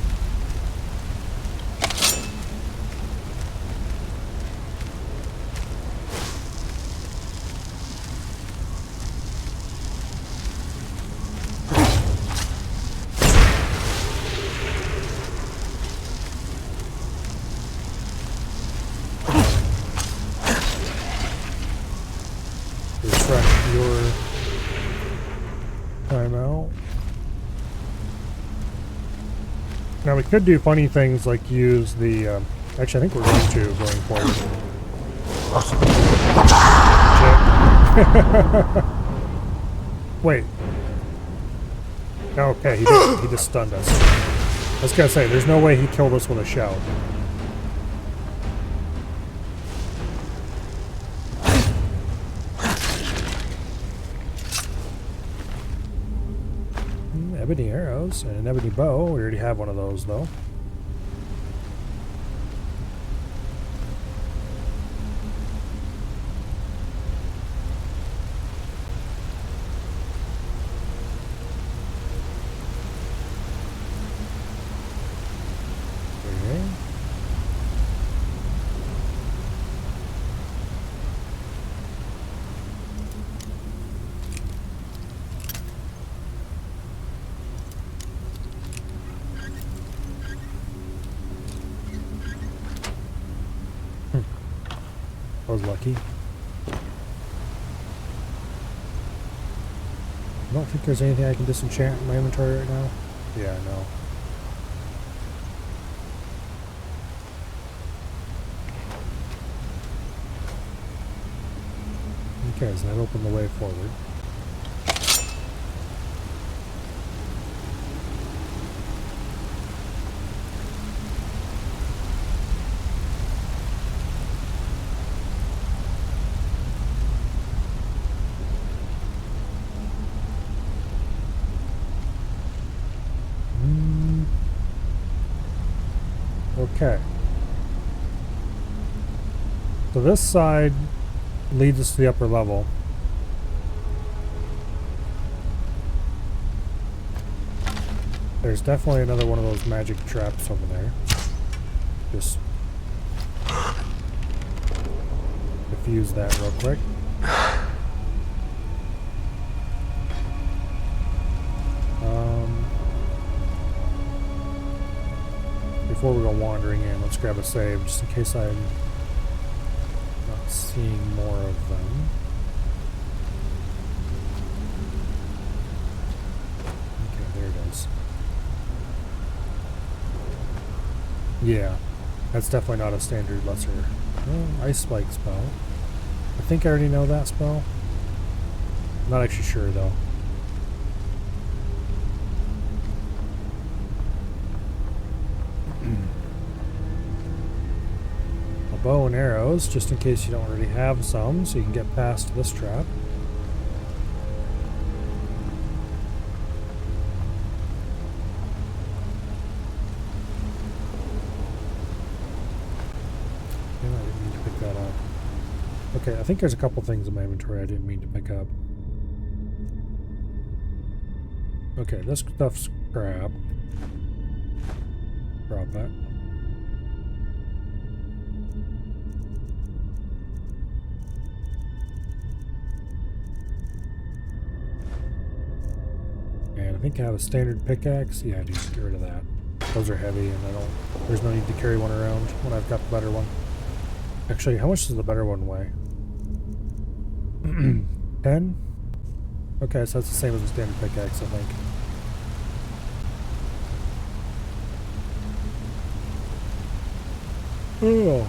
Now we could do funny things like use the, actually I think we're going to going forward. Wait. Okay, he just stunned us. I was gonna say, there's no way he killed us with a shout. Ebony arrows and an ebony bow. We already have one of those, though. I was lucky. I don't think there's anything I can disenchant in my inventory right now. Yeah, no. Okay, so that opened the way forward. Okay. So this side leads us to the upper level. There's definitely another one of those magic traps over there. Just diffuse that real quick. Before we go wandering in, let's grab a save just in case I'm not seeing more of them. Okay, there it is. Yeah, that's definitely not a standard lesser. Oh, ice spike spell. I think I already know that spell. I'm not actually sure though. Bow and arrows, just in case you don't already have some, so you can get past this trap. Yeah, I didn't mean to pick that up. Okay, I think there's a couple things in my inventory I didn't mean to pick up. Okay, this stuff's crap. Drop that. And I think I have a standard pickaxe. Yeah, I do. Get rid of that. Those are heavy, and there's no need to carry one around when I've got the better one. Actually, how much does the better one weigh? 10? Okay, so that's the same as the standard pickaxe, I think. Oh.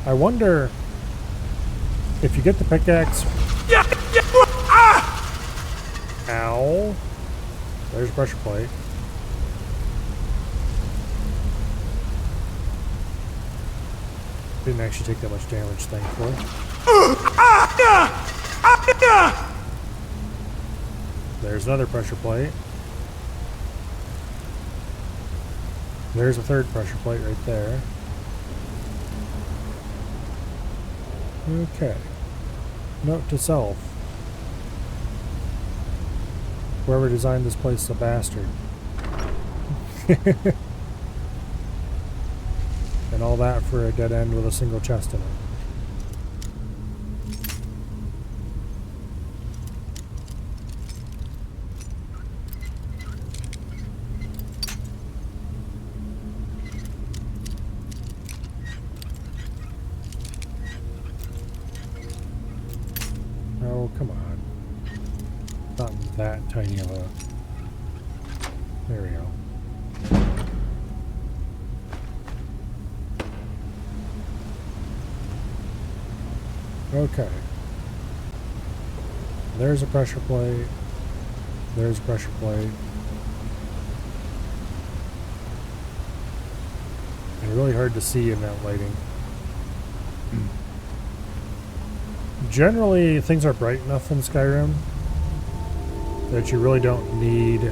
I wonder if you get the pickaxe. Ow. There's pressure plate. Didn't actually take that much damage, thankfully. There's another pressure plate. There's a third pressure plate right there. Okay. Note to self. Whoever designed this place is a bastard. And all that for a dead end with a single chest in it. Oh, come on. Not that tiny of a... There we go. Okay. There's a pressure plate. There's a pressure plate. And really hard to see in that lighting. Generally, things are bright enough in Skyrim that you really don't need.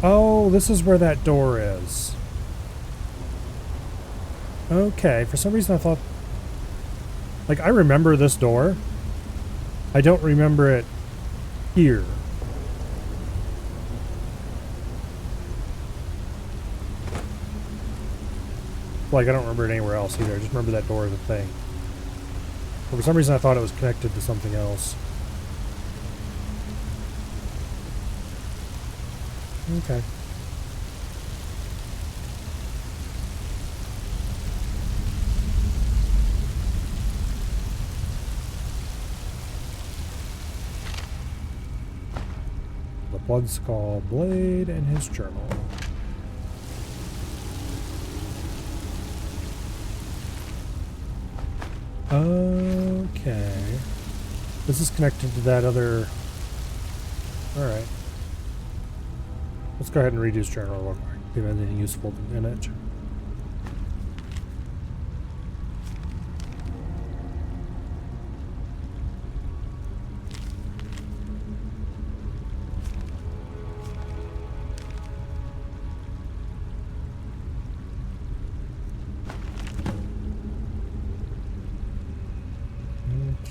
Oh, this is where that door is. Okay, for some reason I thought... Like, I remember this door. I don't remember it here. Like, I don't remember it anywhere else either. I just remember that door as a thing. But for some reason I thought it was connected to something else. Okay. The Bloodskull Blade and his journal. Okay. This is connected to that other... Alright. Let's go ahead and read his journal real quick. See if there's anything useful in it.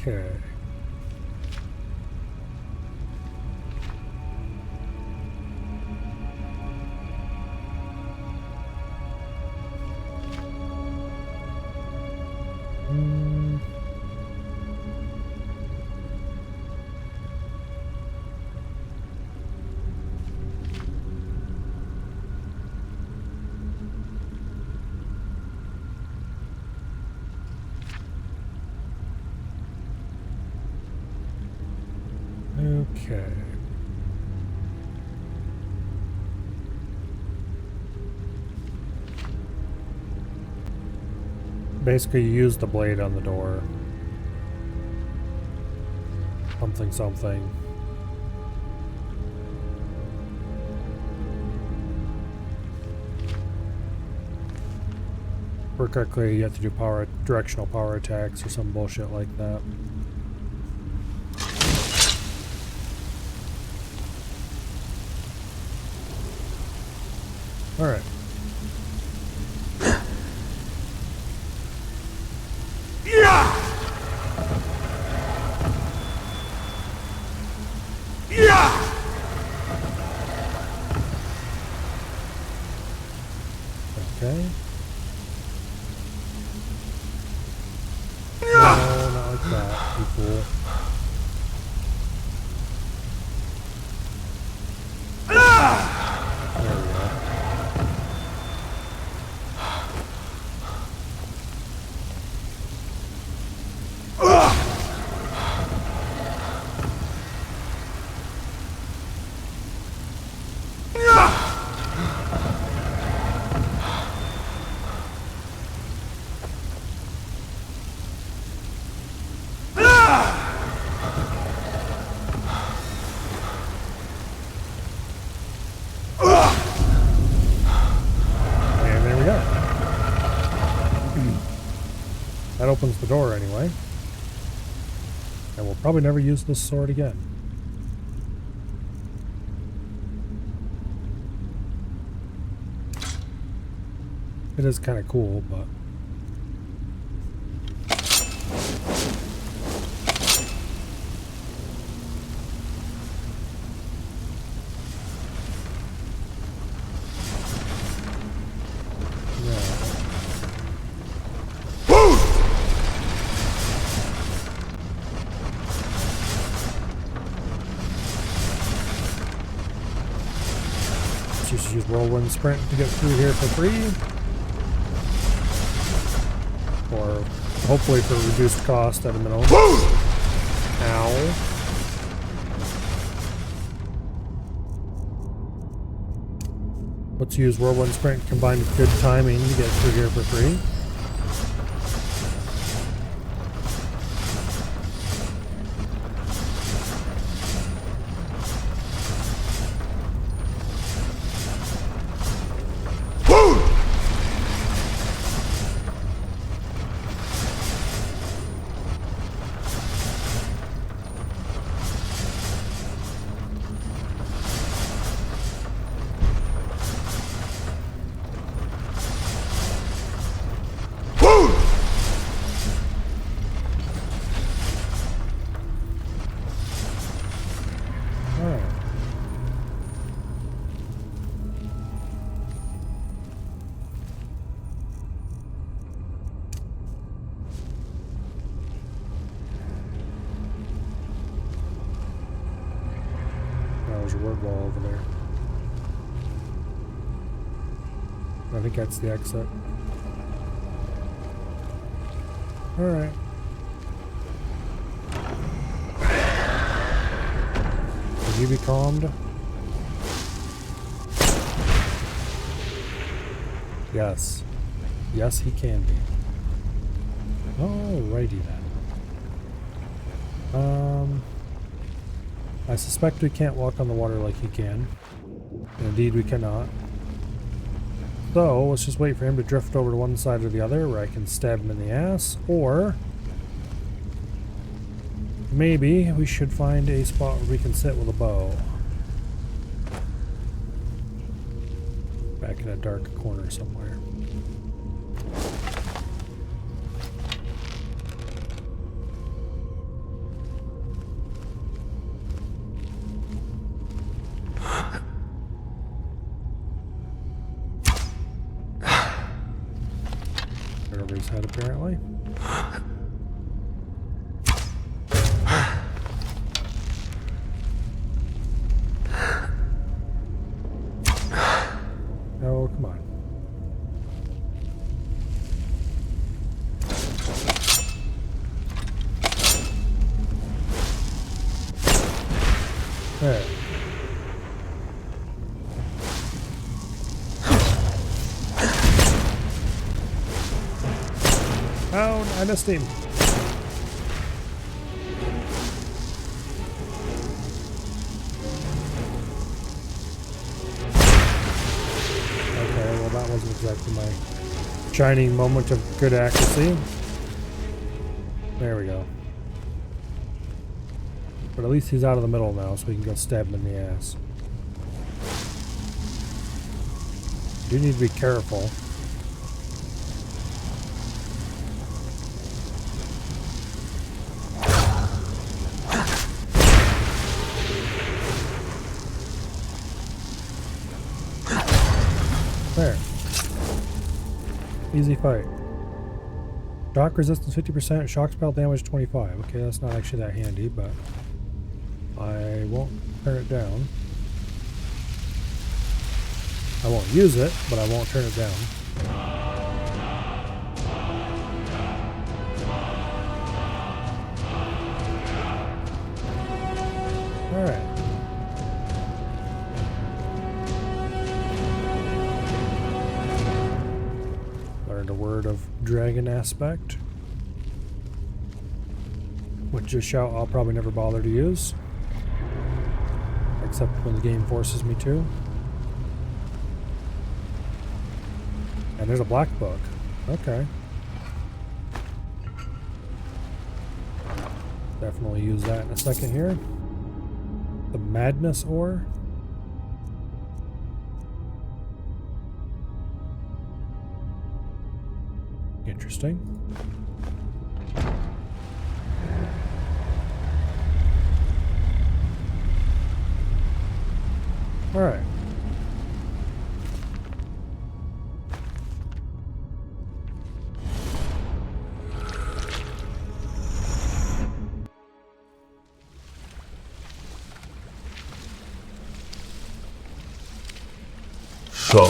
Okay. Okay. Basically, you use the blade on the door. Something, something. For correctly, you have to do directional power attacks or some bullshit like that. All right. Okay. No, not like that. Be cool. There we go. That opens the door anyway. And we'll probably never use this sword again. It is kind of cool, but... Just use whirlwind sprint to get through here for free, or hopefully for reduced cost at a minimum. Ow. Let's use whirlwind sprint combined with good timing to get through here for free. board wall over there. I think that's the exit. Alright. Can you be calmed? Yes. Yes, he can be. Alrighty then. I suspect we can't walk on the water like he can. Indeed, we cannot. So, let's just wait for him to drift over to one side or the other where I can stab him in the ass, or maybe we should find a spot where we can sit with a bow. Back in a dark corner somewhere. Over his head, apparently. Oh, come on. There. Oh, I missed him. Okay, well that wasn't exactly my shining moment of good accuracy. There we go. But at least he's out of the middle now, so we can go stab him in the ass. Do need to be careful. There. Easy fight. Shock resistance 50%, shock spell damage 25. Okay, that's not actually that handy, but I won't turn it down. I won't use it, but I won't turn it down. Alright. Learned a word of dragon aspect, which is a shout I'll probably never bother to use, except when the game forces me to. And there's a black book. Okay. Definitely use that in a second here. The Madness Ore. Interesting. All right. So,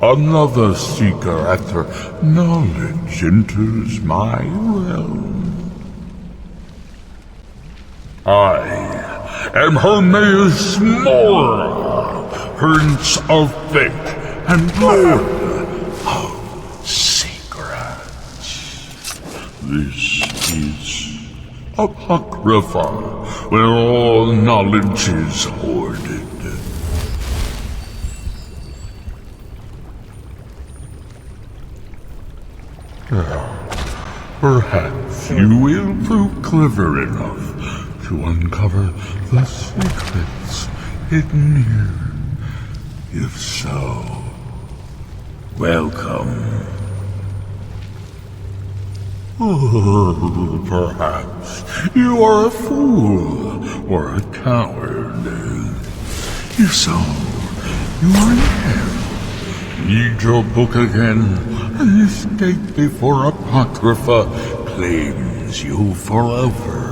another seeker after knowledge enters my realm. I am Hermaeus Mora, Prince of Fate and Lord of Secrets. This is Apocrypha, where all knowledge is hoarded. Perhaps you will prove clever enough to uncover the secrets hidden here. If so, welcome. Perhaps you are a fool or a coward. If so, you are in error. Read your book again and escape before Apocrypha claims you forever.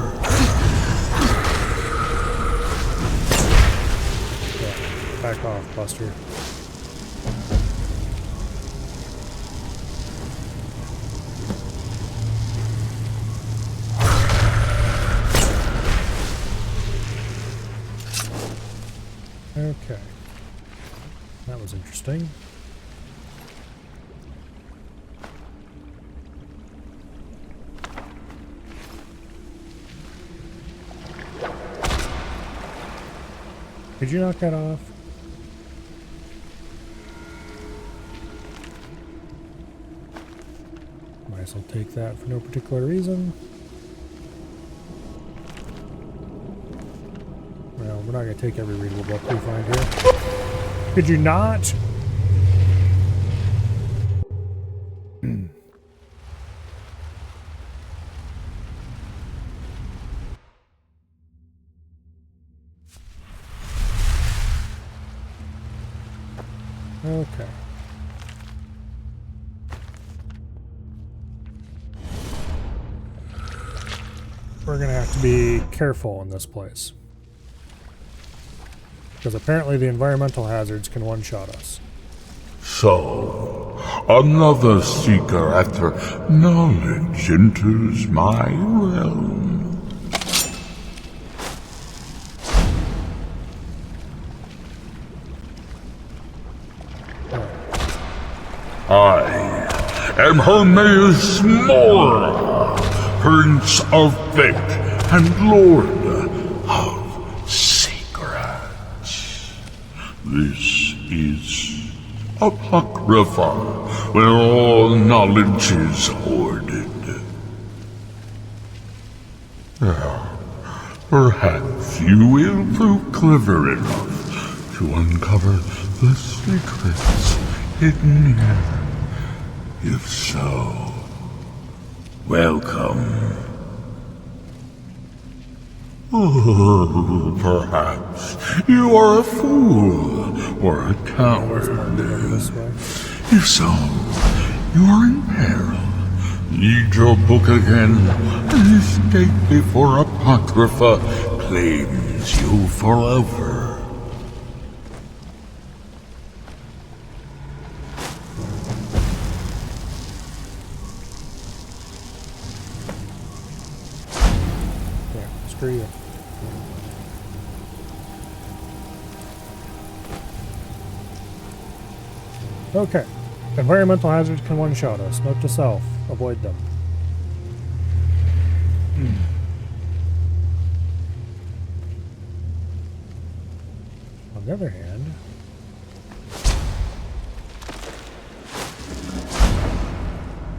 Back off, Buster. Okay. That was interesting. Could you knock that off? Might as well take that for no particular reason. Well, we're not going to take every readable book we find here. Could you not? Okay. We're going to have to be careful in this place. Because apparently the environmental hazards can one-shot us. So, another seeker after knowledge enters my realm. I am Hermaeus Mora, Prince of Fate and Lord of Secrets. This is Apocrypha, where all knowledge is hoarded. Perhaps you will prove clever enough to uncover the secrets hidden here. If so, welcome. Oh, perhaps you are a fool or a coward. If so, you are in peril. Read your book again and escape before Apocrypha claims you forever. For you. Okay. Environmental hazards can one-shot us. Note to self. Avoid them. On the other hand,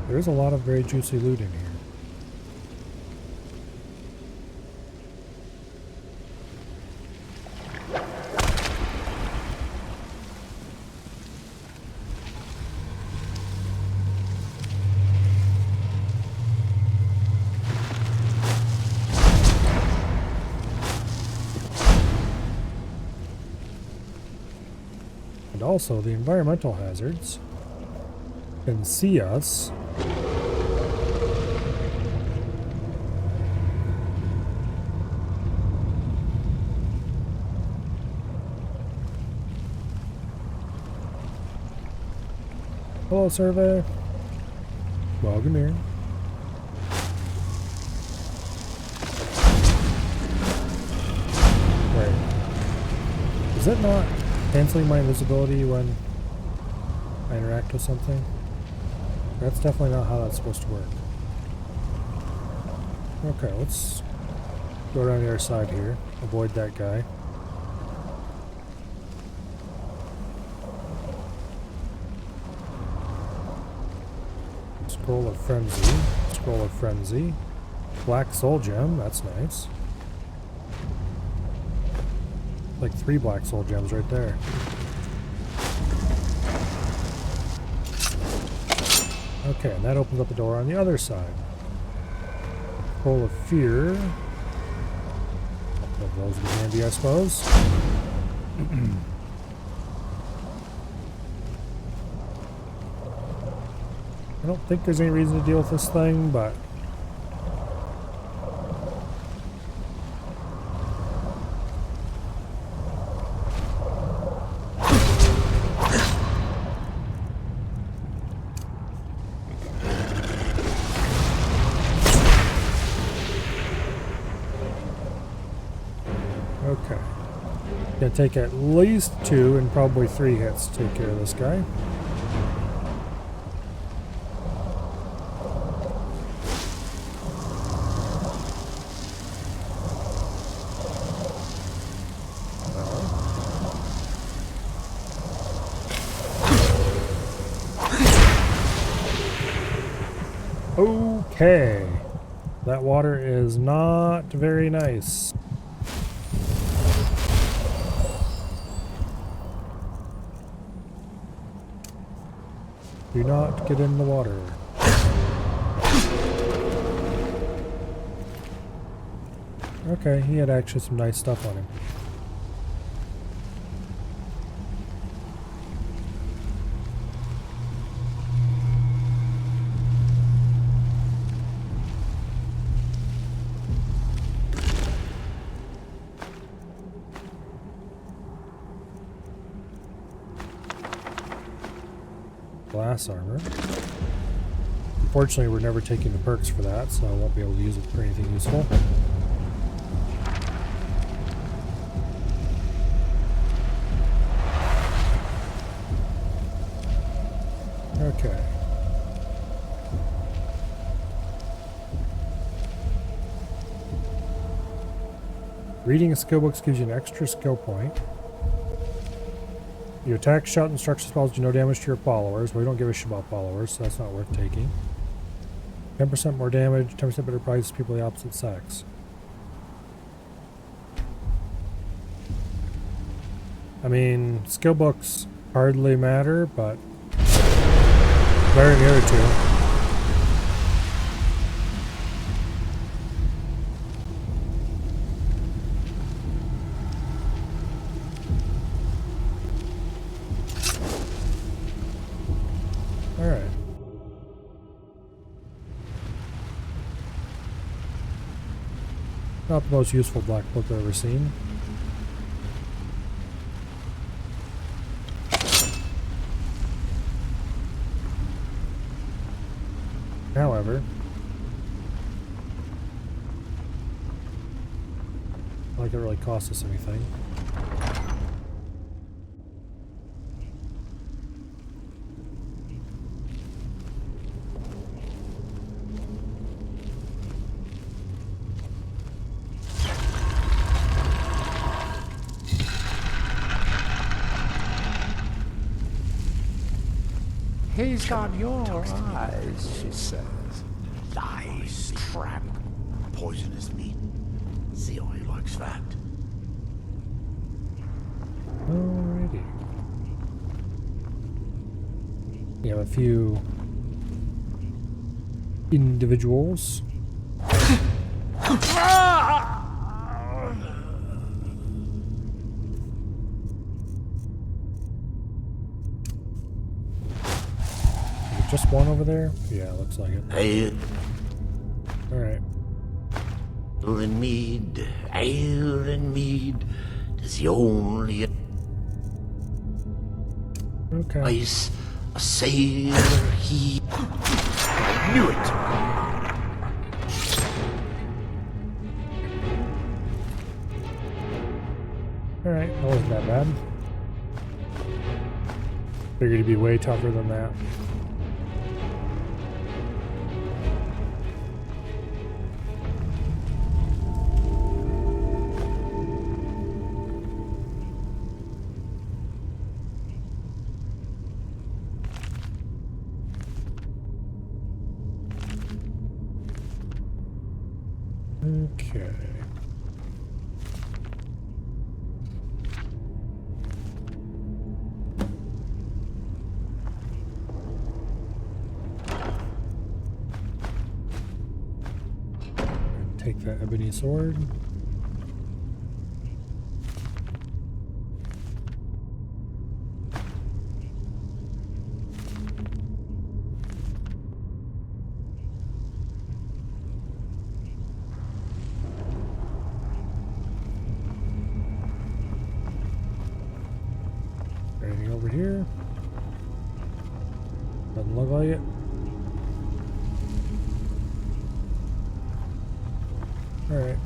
there is a lot of very juicy loot in here. And also, the environmental hazards can see us. Hello, survey. Welcome here. Wait. Is it not canceling my invisibility when I interact with something? That's definitely not how that's supposed to work. Okay, let's go around the other side here. Avoid that guy. Scroll of Frenzy. Scroll of Frenzy. Black Soul Gem, that's nice. Like 3 Black Soul Gems right there. Okay, and that opens up the door on the other side. Scroll of Fear. Of those would be handy, I suppose. I don't think there's any reason to deal with this thing, but going to take at least 2 and probably 3 hits to take care of this guy. Okay. That water is not very nice. Do not get in the water. Okay, he had actually some nice stuff on him. Glass armor. Unfortunately, we're never taking the perks for that, so I won't be able to use it for anything useful. Okay. Reading a skill book gives you an extra skill point. Your attack, shout, instruction spells do no damage to your followers. We don't give a shit about followers, so that's not worth taking. 10% more damage, 10% better price to people of the opposite sex. I mean, skill books hardly matter, but better than the other two. Alright. Not the most useful black book I've ever seen. However, not like it really cost us anything. He's got your eyes, she says. Lies, trap, poisonous meat. See how he likes that. Alrighty. We have a few individuals. Just one over there? Yeah, looks like it. Ale. Alright. Ale and mead is the only Okay. ice a sailor he. I knew it. Alright, that wasn't that bad. Figured it'd be way tougher than that. Okay. Take that ebony sword. Anything over here? Doesn't look like it. Alright.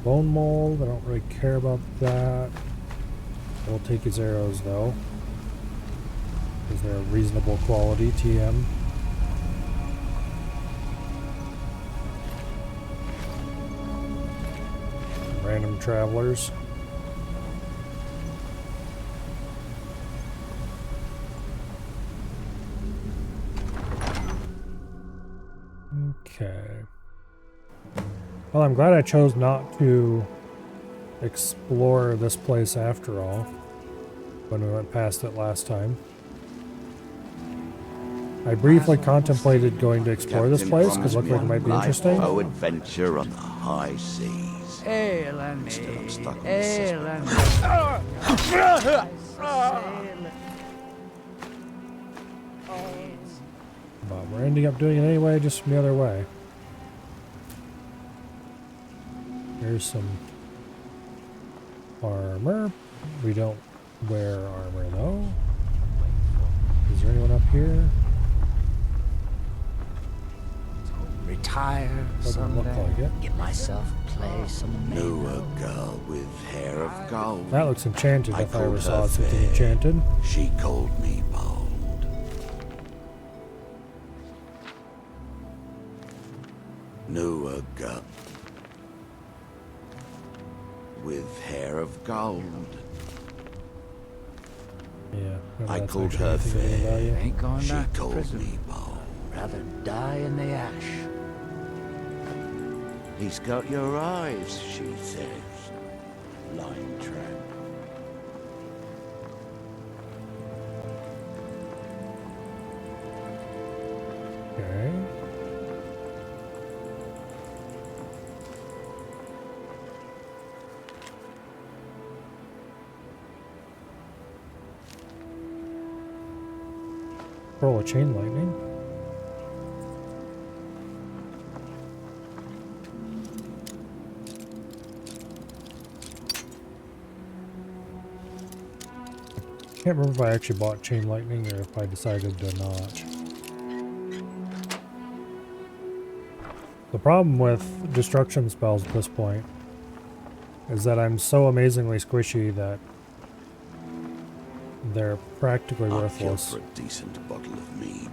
bone mold. I don't really care about that. We'll take his arrows though. Is there a reasonable quality TM? Random travelers. Okay. Well, I'm glad I chose not to explore this place after all when we went past it last time. I briefly contemplated going to explore this place because it looked like it might be interesting. Oh, adventure on the high seas. Ale and me. Still, I'm stuck on Ale and me. But we're ending up doing it anyway, just from the other way. Here's some armor. We don't wear armor though. Is there anyone up here? Retire Doesn't look like it. Get myself a place. Knew a girl with hair of gold. That looks enchanted if I ever called saw her something fair. enchanted. She called me bold. Knew a girl with hair of gold. Yeah. I that's called actually her anything of any fair. value. Ain't going She back to called prison. me bold. Rather die in the ash. He's got your eyes, she says. Line trap. Okay. Roll a chain lightning. Can't remember if I actually bought chain lightning or if I decided to not. The problem with destruction spells at this point is that I'm so amazingly squishy that they're practically I'd kill worthless. for a decent bottle of mead.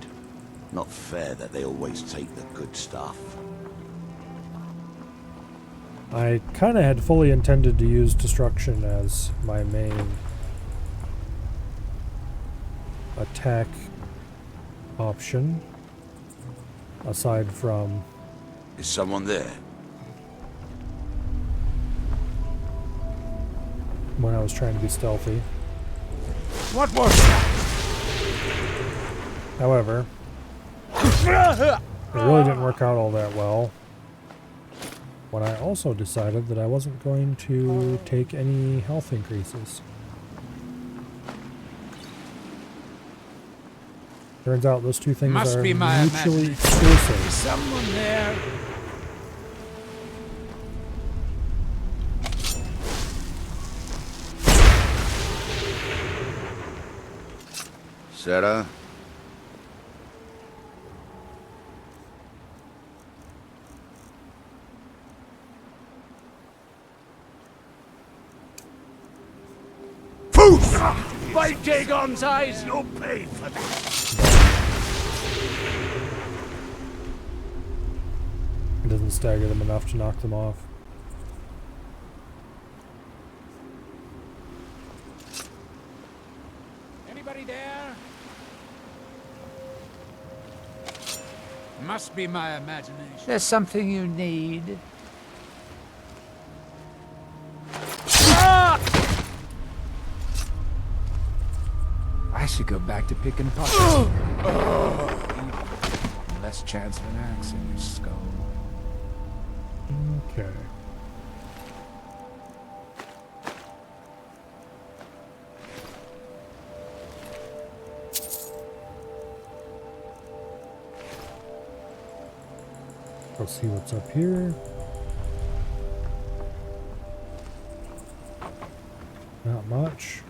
Not fair that they always take the good stuff. I kind of had fully intended to use destruction as my main attack option, aside from Is someone there? when I was trying to be stealthy. What was that? However, it really didn't work out all that well when I also decided that I wasn't going to take any health increases. Turns out those two things Must are be my mutually imagination. exclusive. Is someone there? Sarah? By Dagon's eyes, you'll pay for that. It doesn't stagger them enough to knock them off. Anybody there? Must be my imagination. There's something you need. I should go back to picking pockets. Less chance of an axe in your skull. Okay. Let's see what's up here. Not much.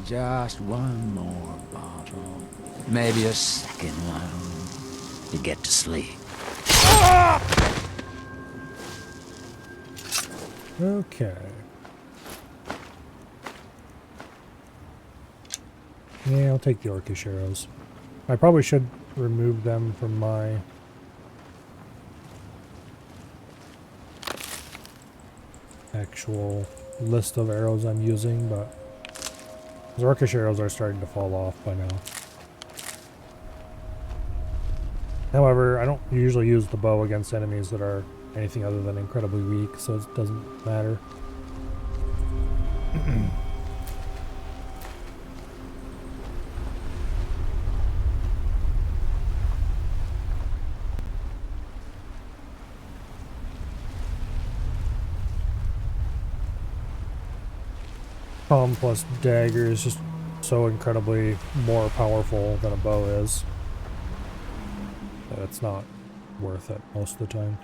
Just one more bottle. Maybe a second one. You get to sleep. Okay. Yeah, I'll take the orcish arrows. I probably should remove them from my actual list of arrows I'm using, but the orcish arrows are starting to fall off by now. However, I don't usually use the bow against enemies that are anything other than incredibly weak, so it doesn't matter. Palm plus dagger is just so incredibly more powerful than a bow is that it's not worth it most of the time.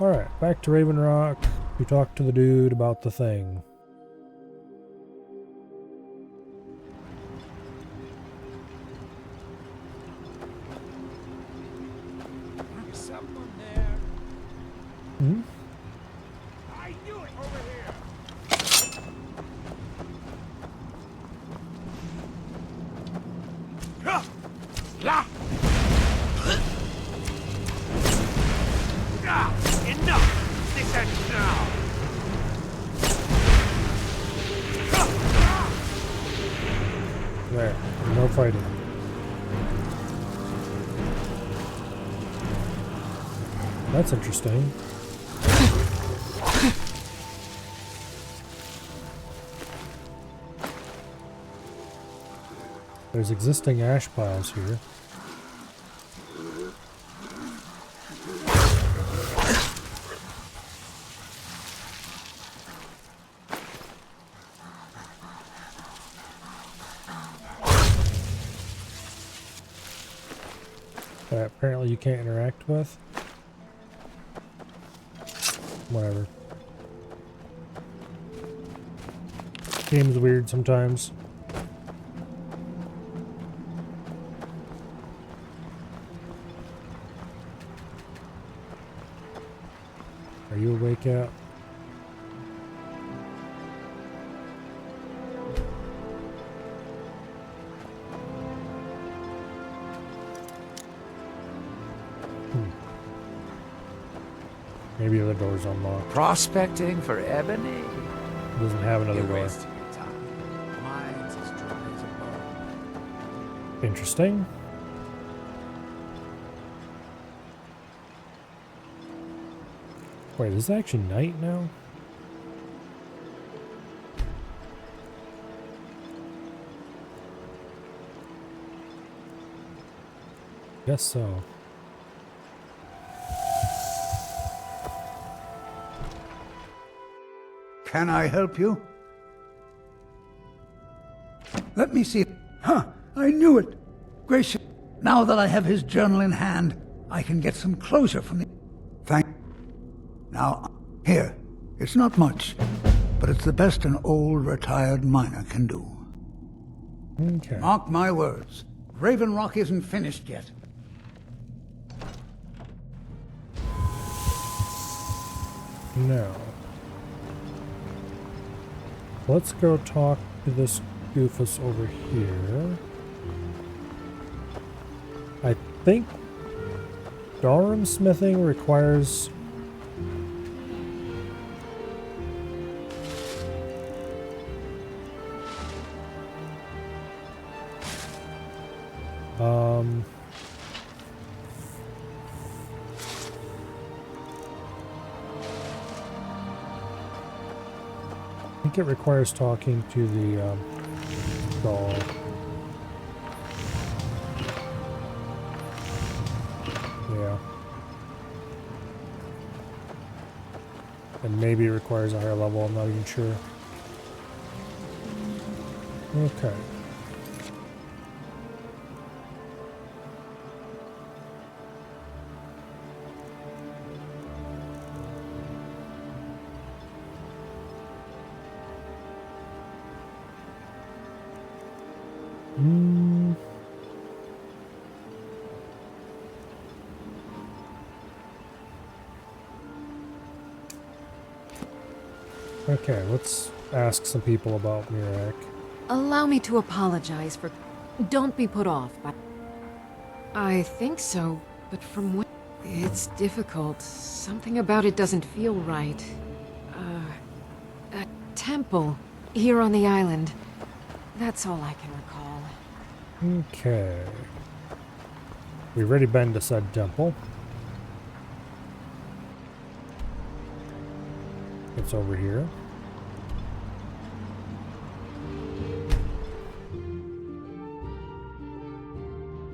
Alright, back to Raven Rock. We talked to the dude about the thing. Someone there. Hmm? I knew it over here. La! Enough! This ends now! There, no fighting. That's interesting. There's existing ash piles here. That apparently you can't interact with. Whatever. Game's weird sometimes. Are you awake yet? Maybe the other door's unlocked. Prospecting for ebony? It doesn't have another You're door. wasting your time. Mine's as dry as a bone. Interesting. Wait, is it actually night now? Guess so. Can I help you? Let me see. Huh, I knew it. Gracious. Now that I have his journal in hand, I can get some closure from the... Thank... Now, here. It's not much, but it's the best an old retired miner can do. Okay. Mark my words. Raven Rock isn't finished yet. No. Let's go talk to this doofus over here. I think Durham smithing requires I think it requires talking to the doll. Yeah. And maybe it requires a higher level, I'm not even sure. Okay. Okay, let's ask some people about Mirak. Allow me to apologize for... Don't be put off by... I think so, but from when... It's difficult. Something about it doesn't feel right. A temple here on the island. That's all I can recall. Okay. We've already been to said temple. It's over here.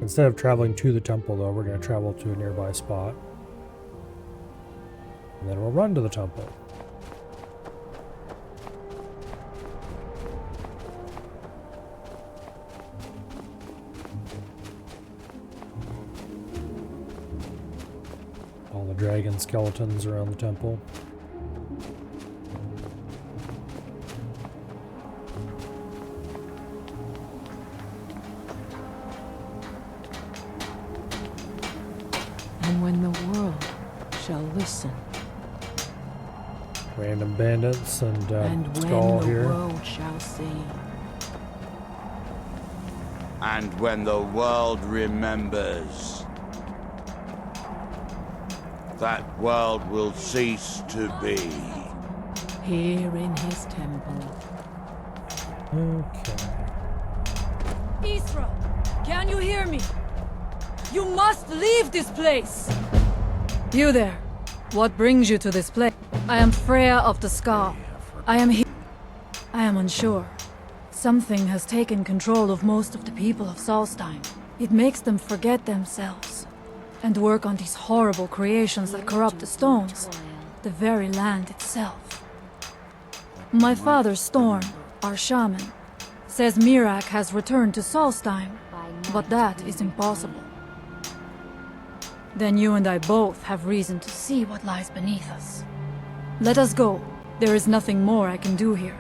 Instead of traveling to the temple, though, we're going to travel to a nearby spot. And then we'll run to the temple. All the dragon skeletons around the temple. And when the world shall listen. Random bandits and And skull when the here. world shall see. And when the world remembers, that world will cease to be. Here in his temple. Okay. Israel, can you hear me? You must leave this place! You there. What brings you to this place? I am Freya of the Skull. I am here. I am unsure. Something has taken control of most of the people of Solstheim. It makes them forget themselves and work on these horrible creations that corrupt the stones, the very land itself. My father, Storm, our shaman, says Mirak has returned to Solstheim, but that is impossible. Then you and I both have reason to see what lies beneath us. Let us go. There is nothing more I can do here.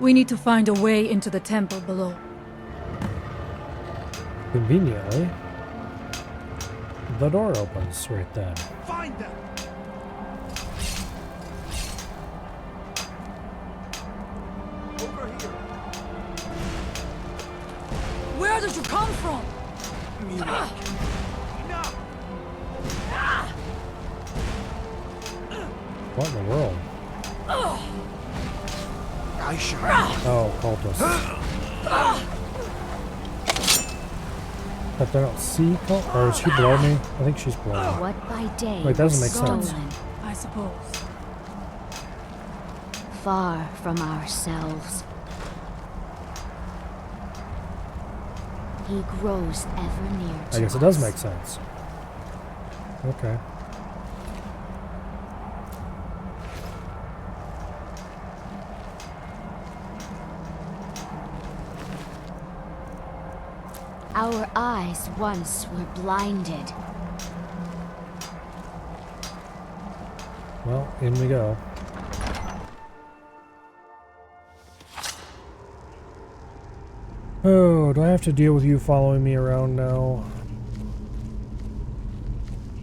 We need to find a way into the temple below. Conveniently, the door opens right then. Find them! Over here. Where did you come from? What in the world? Oh, cultists. But they don't see cult, or is she below me? I think she's below me. What by day Wait, that doesn't make was sense. stolen, I suppose. far from ourselves. He grows ever near to I guess it does make sense. Okay. Our eyes once were blinded. Well, in we go. Oh, do I have to deal with you following me around now?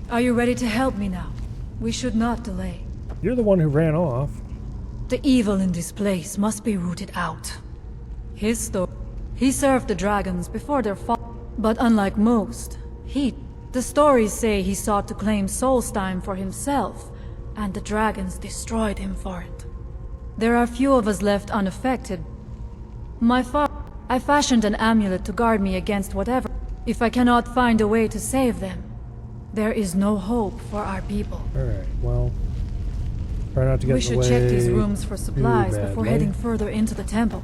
Are you ready to help me now? We should not delay. You're the one who ran off. The evil in this place must be rooted out. His story. He served the dragons before their fall. But unlike most, the stories say he sought to claim Solstheim for himself, and the dragons destroyed him for it. There are few of us left unaffected. I fashioned an amulet to guard me against whatever. If I cannot find a way to save them, there is no hope for our people. Alright, well, try not to get We in the should way check these rooms for supplies too before badly. heading further into the temple.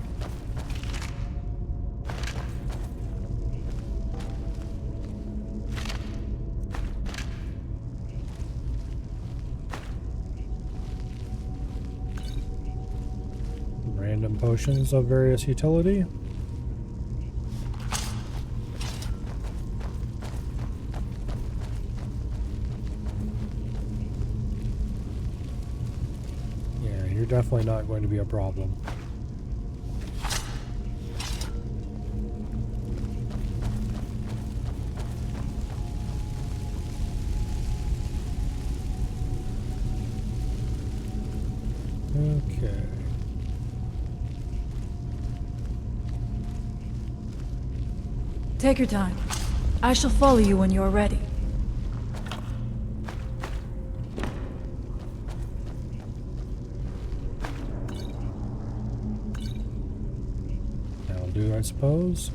Random potions of various utility. Yeah, you're definitely not going to be a problem. Okay. Take your time. I shall follow you when you are ready. That'll do, I suppose.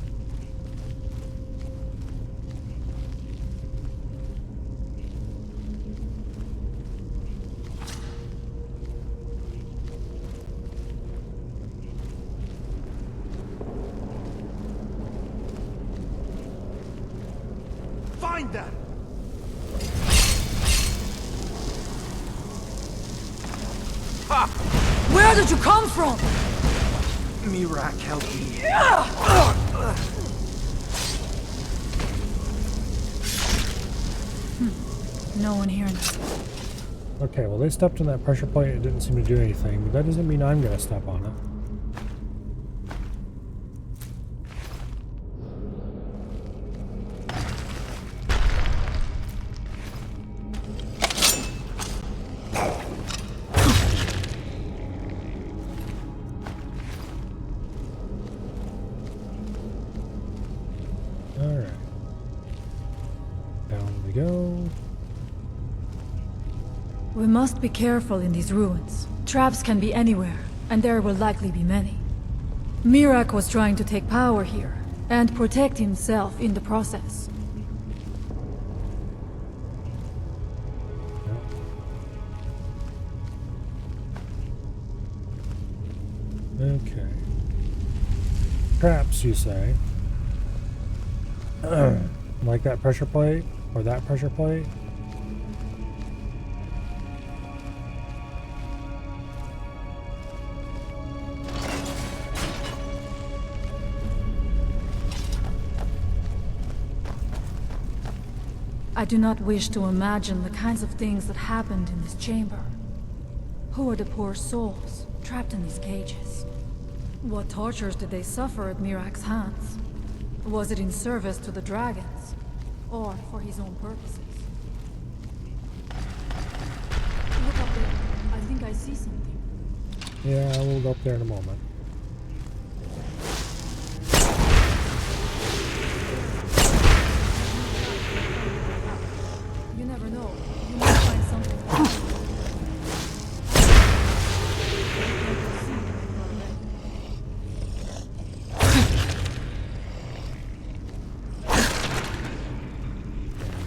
Find them! Ha! Where did you come from? Mirak, help me. No one here now. Okay, well they stepped on that pressure plate and it didn't seem to do anything, but that doesn't mean I'm gonna step on it. Alright. Down we go. We must be careful in these ruins. Traps can be anywhere, and there will likely be many. Mirak was trying to take power here, and protect himself in the process. Okay. Traps, you say? Like that pressure plate? Or that pressure plate? I do not wish to imagine the kinds of things that happened in this chamber. Who are the poor souls trapped in these cages? What tortures did they suffer at Mirak's hands? Was it in service to the dragons, or for his own purposes? Look up there. I think I see something. Yeah, we'll go up there in a moment. You never know. You might find something.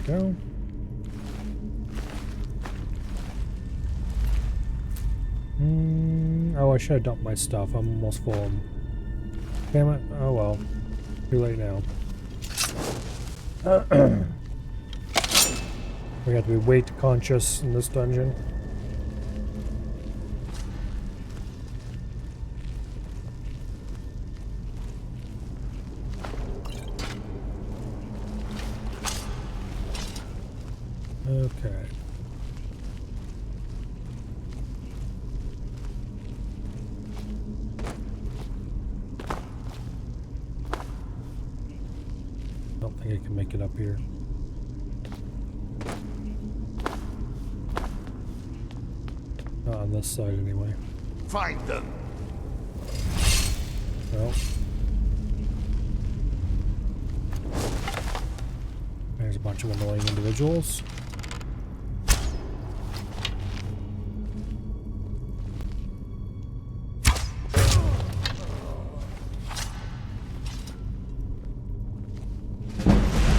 Go. Oh, I should have dumped my stuff. I'm almost full. Damn it. Oh well. Too late now. We have to be weight conscious in this dungeon. Okay. Don't think I can make it up here. Not on this side anyway. Find them! Well. There's a bunch of annoying individuals.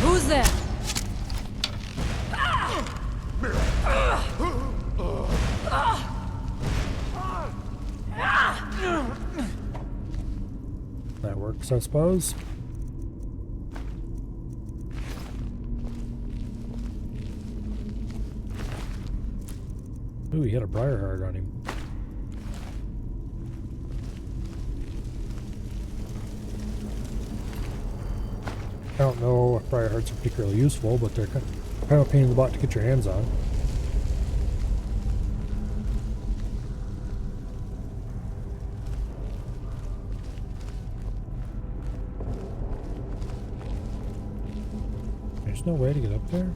Who's there? That works, I suppose. Ooh, he had a Briarheart on him. I don't know if Briarhearts are particularly useful, but they're kind of a pain in the butt to get your hands on. There's no way to get up there?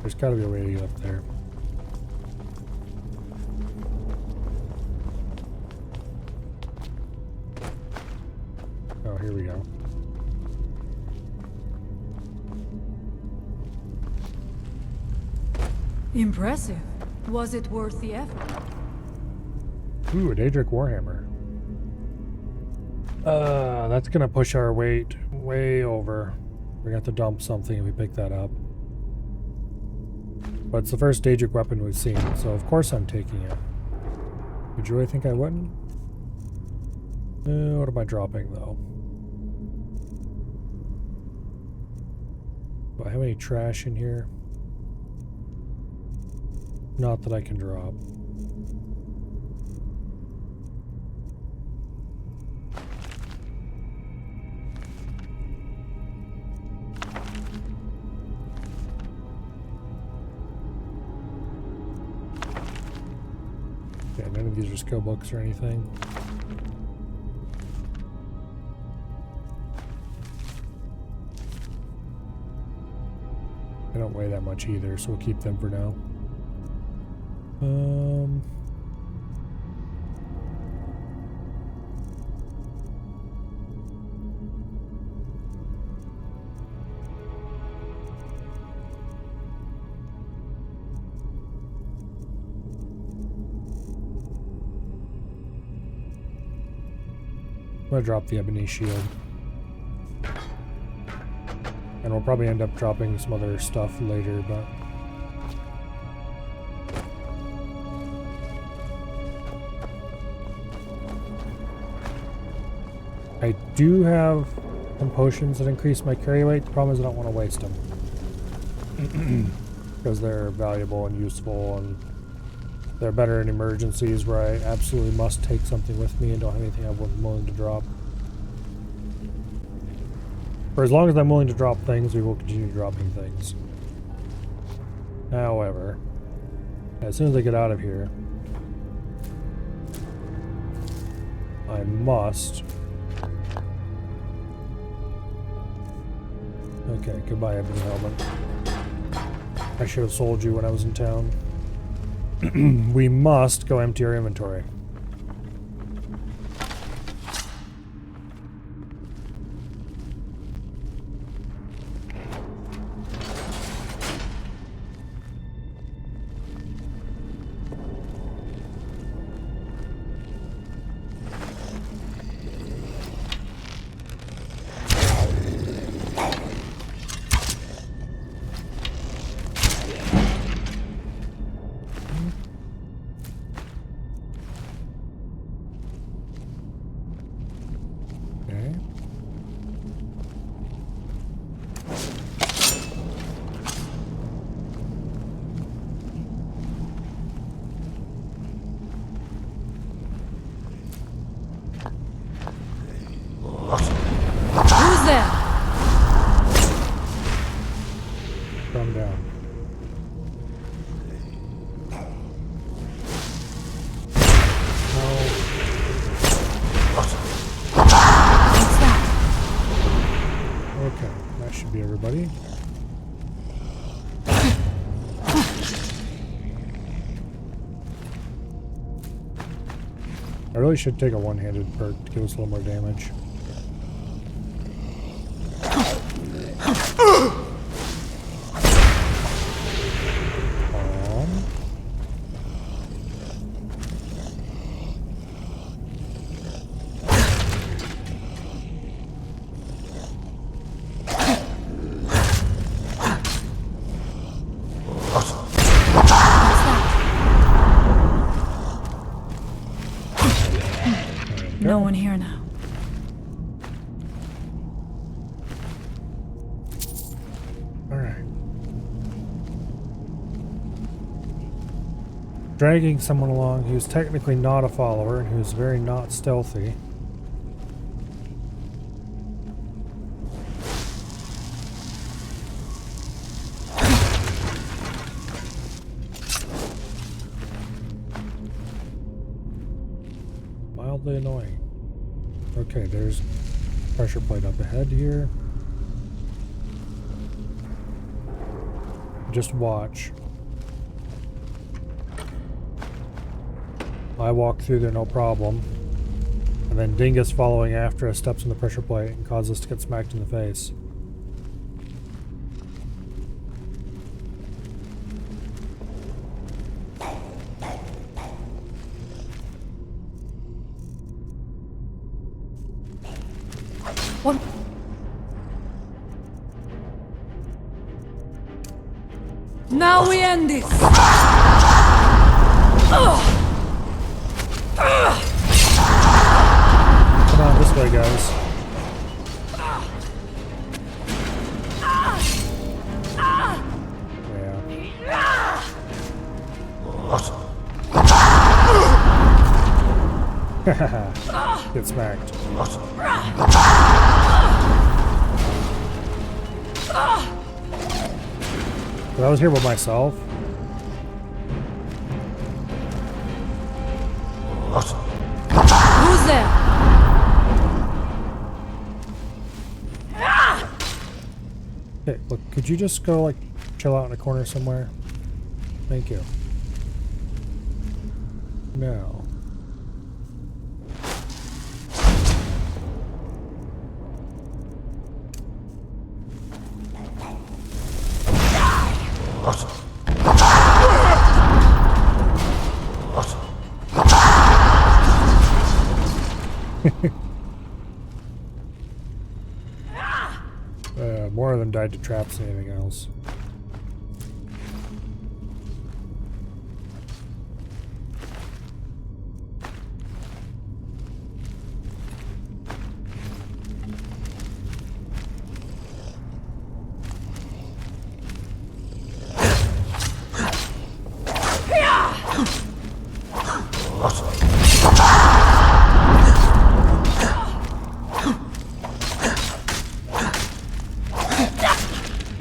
There's gotta be a way to get up there. Oh, here we go. Impressive. Was it worth the effort? Ooh, a Daedric Warhammer. That's gonna push our weight way over. We're gonna have to dump something if we pick that up. But it's the first Daedric weapon we've seen, so of course I'm taking it. Would you really think I wouldn't? What am I dropping, though? Do I have any trash in here? Not that I can drop. Okay, none of these are skill books or anything. They don't weigh that much either, so we'll keep them for now. I'm gonna drop the ebony shield. And we'll probably end up dropping some other stuff later, but... I do have some potions that increase my carry weight. The problem is I don't want to waste them. Because they're valuable and useful, and they're better in emergencies where I absolutely must take something with me and don't have anything I'm willing to drop. For as long as I'm willing to drop things, we will continue dropping things. However, as soon as I get out of here, I must... Okay, goodbye, Ebony Helmet. I should have sold you when I was in town. We must go empty our inventory. Who's there? Calm down. What's that? Okay, that should be everybody. I really should take a one-handed perk to give us a little more damage. No one here now. Alright. Dragging someone along who's technically not a follower and who's very not stealthy. Mildly annoying. Okay, there's pressure plate up ahead here. Just watch. I walk through there no problem. And then Dingus following after us steps on the pressure plate and causes us to get smacked in the face. What? Now we end this! Come on, this way, guys. Yeah. Get smacked. But I was here by myself. Who's there? Hey, look, could you just go, like, chill out in a corner somewhere? Thank you. No. More of them died to traps than anything else.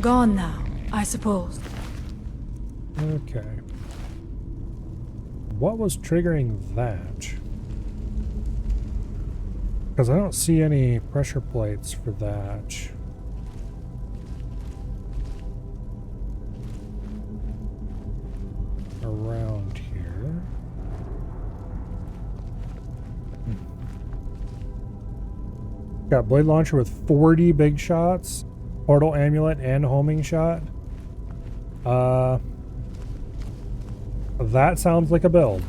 Gone now, I suppose. Okay. What was triggering that? Because I don't see any pressure plates for that. Around here. Got blade launcher with 40 big shots. Portal amulet and homing shot. That sounds like a build.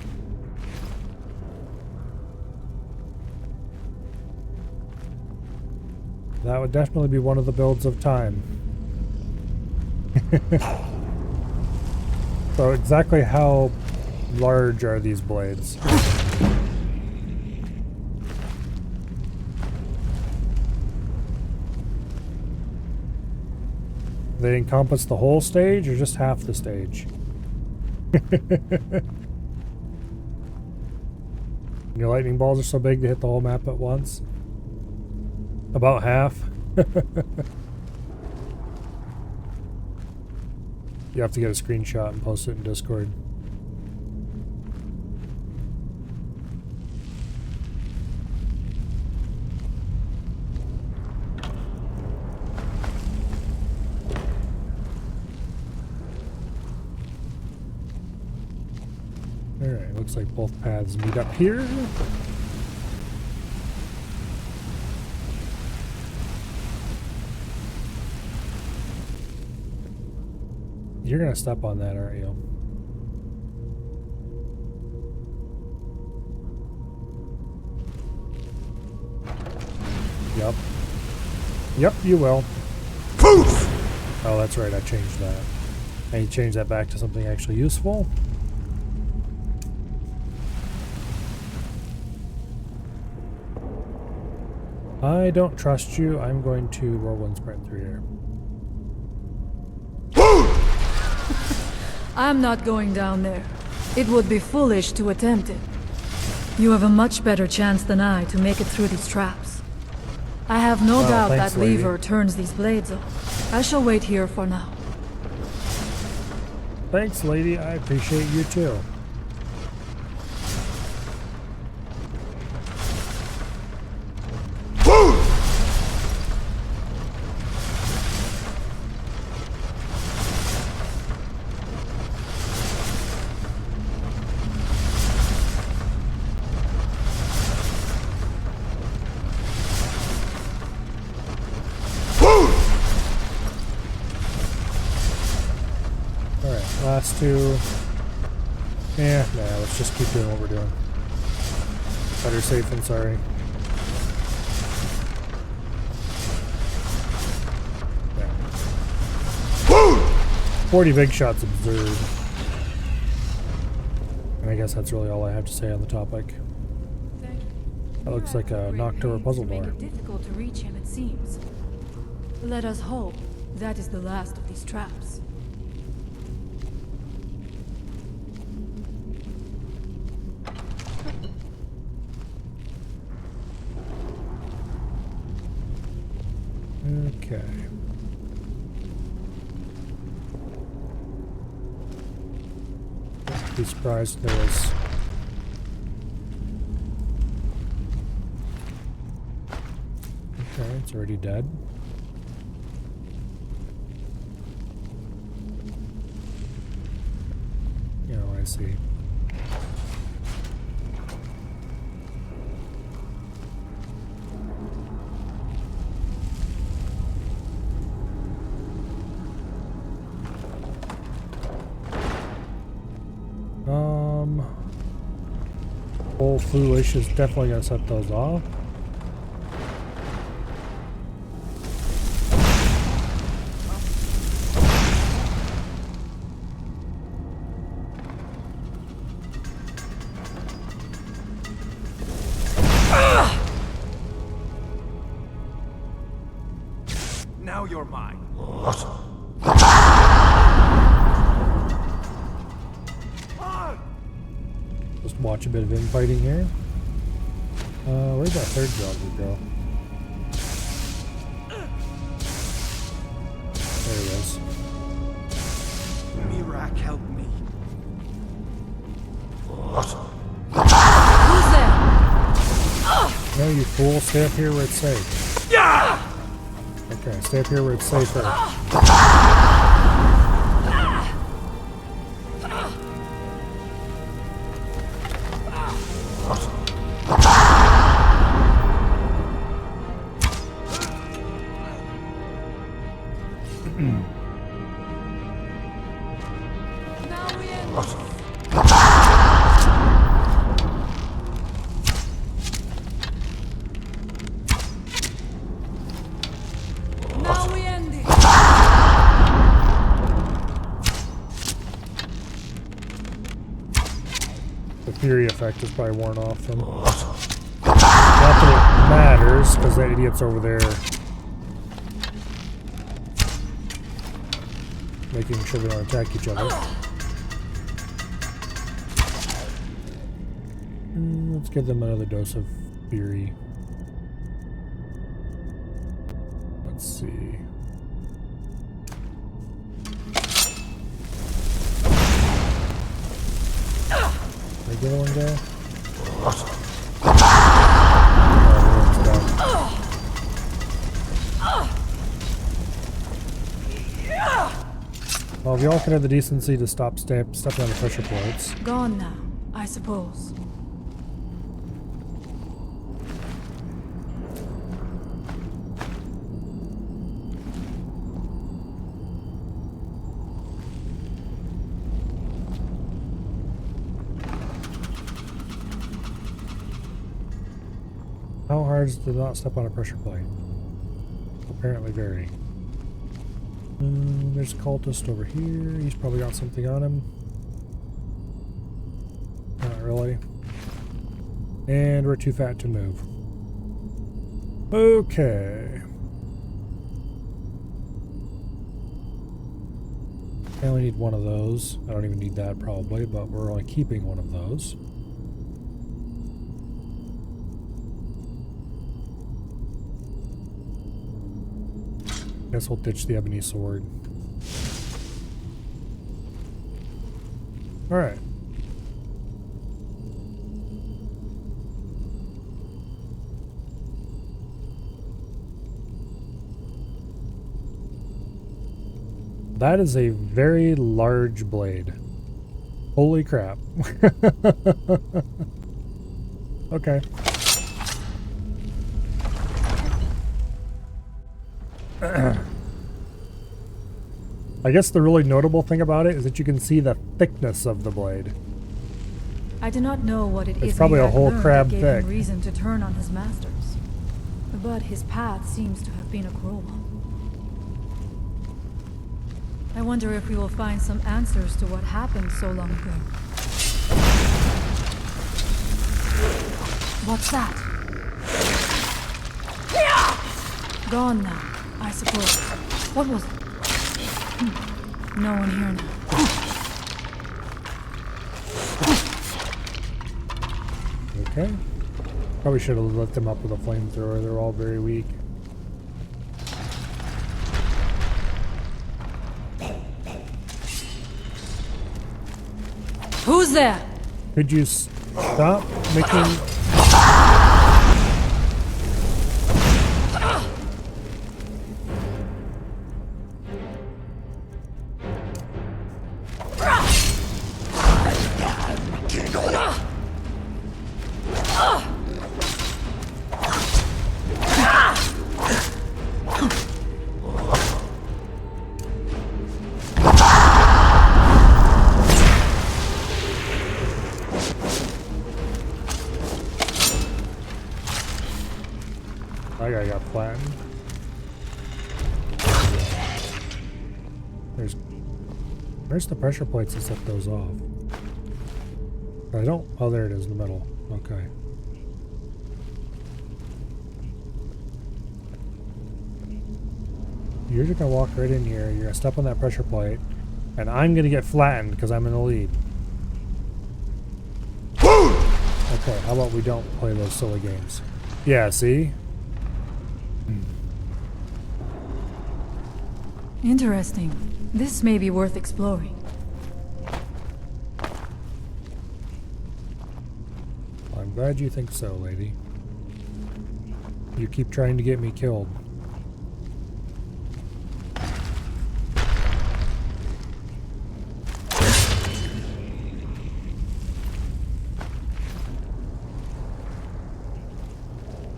That would definitely be one of the builds of time. So exactly how large are these blades? They encompass the whole stage or just half the stage? Your lightning balls are so big to hit the whole map at once? About half? You have to get a screenshot and post it in Discord. Alright, looks like both paths meet up here. You're gonna step on that, aren't you? Yep. Yep, you will. Poof! Oh, that's right, I changed that. And you change that back to something actually useful. I don't trust you. I'm going to whirlwind sprint through here. I'm not going down there. It would be foolish to attempt it. You have a much better chance than I to make it through these traps. I have no doubt thanks, that lever turns these blades off. I shall wait here for now. Thanks, lady. I appreciate you too. Last two. Yeah, nah, let's just keep doing what we're doing. Better safe than sorry. Yeah. 40 big shots observed. And I guess that's really all I have to say on the topic. That looks like a Nocturne puzzle bar. Make it difficult to reach him, it seems. Let us hope that is the last of these traps. Okay. Be surprised if there was. Okay, it's already dead. You know, I see. Old Foolish is definitely gonna set those off. Now you're mine. Just watch a bit of infighting here. Where'd that third dog go? There he is. Mirak, help me. Who's there? No, you fool. Stay up here where it's safe. Yeah! Okay, stay up here where it's safer. The fury effect is probably worn off them. Not that it matters, because that idiot's over there making sure they don't attack each other. Let's give them another dose of fury. Let's see. Did the other one go? Well, if y'all could have the decency to stop stepping on the pressure plates. Gone now, I suppose. How hard is it to not step on a pressure plate? Apparently very. There's a cultist over here. He's probably got something on him. Not really. And we're too fat to move. Okay. I only need one of those. I don't even need that probably, but we're only keeping one of those. Guess we'll ditch the ebony sword. Alright. That is a very large blade. Holy crap. Okay. I guess the really notable thing about it is that you can see the thickness of the blade. I do not know what it is. It's probably he a had whole learned crab that gave thick. him reason to turn on his masters. But his path seems to have been a cruel one. I wonder if we will find some answers to what happened so long ago. What's that? Gone now, I suppose. What was it? No one here now. Okay. Probably should have lit them up with a flamethrower. They're all very weak. Who's there? Could you stop making... That guy got flattened. Where's the pressure plates to set those off? I don't... Oh, there it is in the middle. Okay. You're just gonna walk right in here, you're gonna step on that pressure plate, and I'm gonna get flattened because I'm in the lead. Okay, how about we don't play those silly games? Yeah, see? Interesting. This may be worth exploring. I'm glad you think so, lady. You keep trying to get me killed.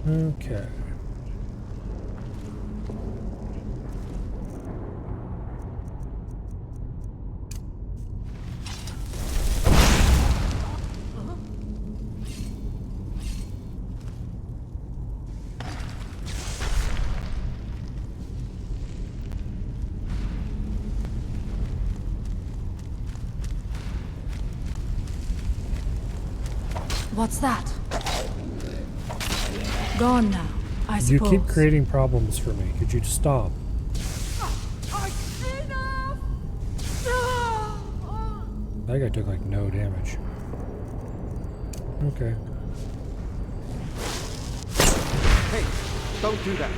Okay. What's that? Gone now, I suppose. You keep creating problems for me. Could you just stop? That guy took like no damage. Okay. Hey, don't do that.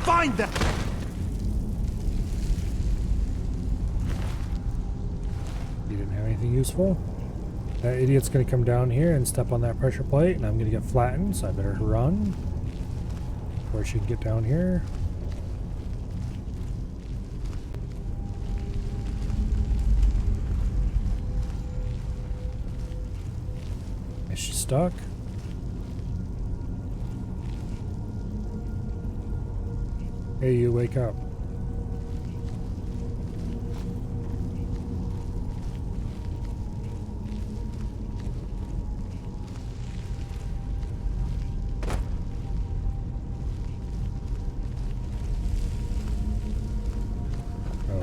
Find them! You didn't have anything useful? That idiot's gonna come down here and step on that pressure plate, and I'm gonna get flattened, so I better run. Before she can get down here. Is she stuck? Hey, you wake up.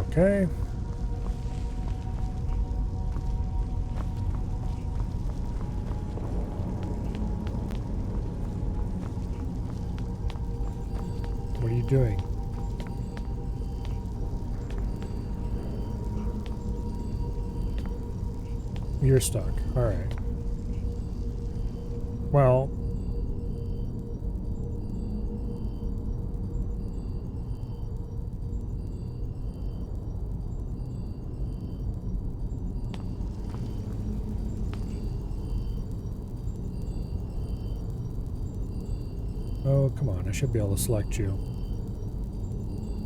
Okay. What are you doing? You're stuck. All right. Well, oh, come on. I should be able to select you.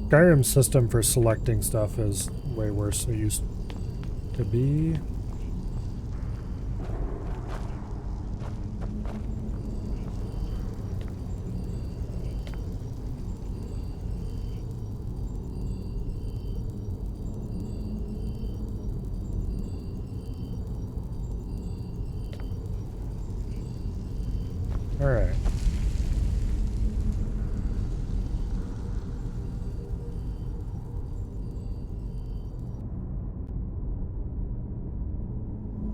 Skyrim's system for selecting stuff is way worse than it used to be. Alright.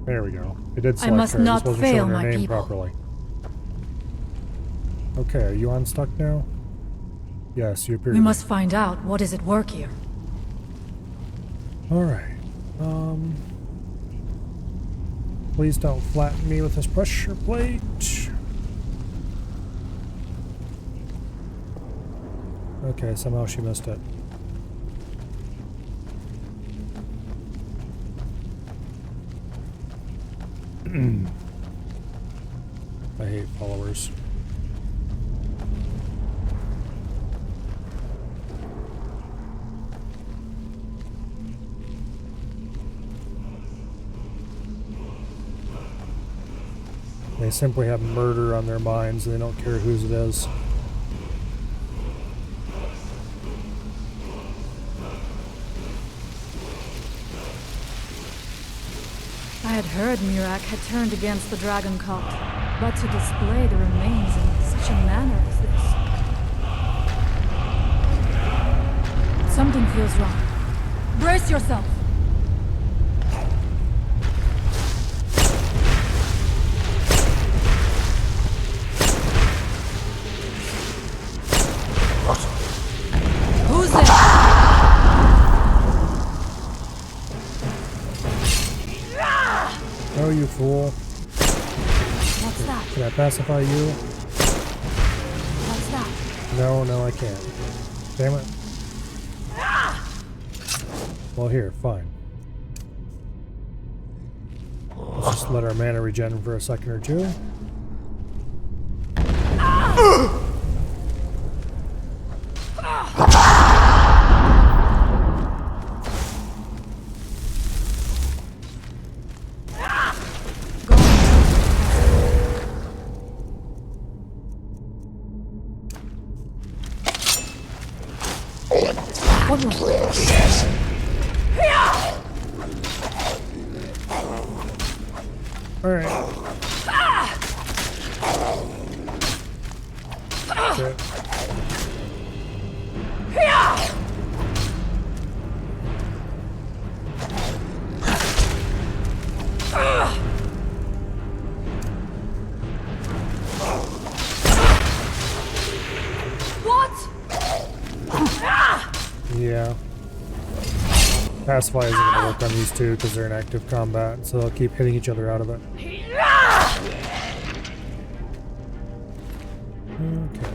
There we go. It did select I must her. It not wasn't fail showing her my name people. properly. Okay, are you unstuck now? Yes, you appear We to be. must find out what is at work here. Alright. Please don't flatten me with this pressure plate. Okay, somehow she missed it. I hate followers. They simply have murder on their minds and they don't care whose it is. I had heard Mirak had turned against the dragon cult, but to display the remains in such a manner as this... Something feels wrong. Brace yourself! Who's there? Oh, you fool. What's that? Can I pacify you? What's that? No, I can't. Damn it. Well, here, fine. Let's just let our mana regen for a second or two. Alright. Shit. What? Yeah. Pacify isn't going to work on these two because they're in active combat, so they'll keep hitting each other out of it. Okay.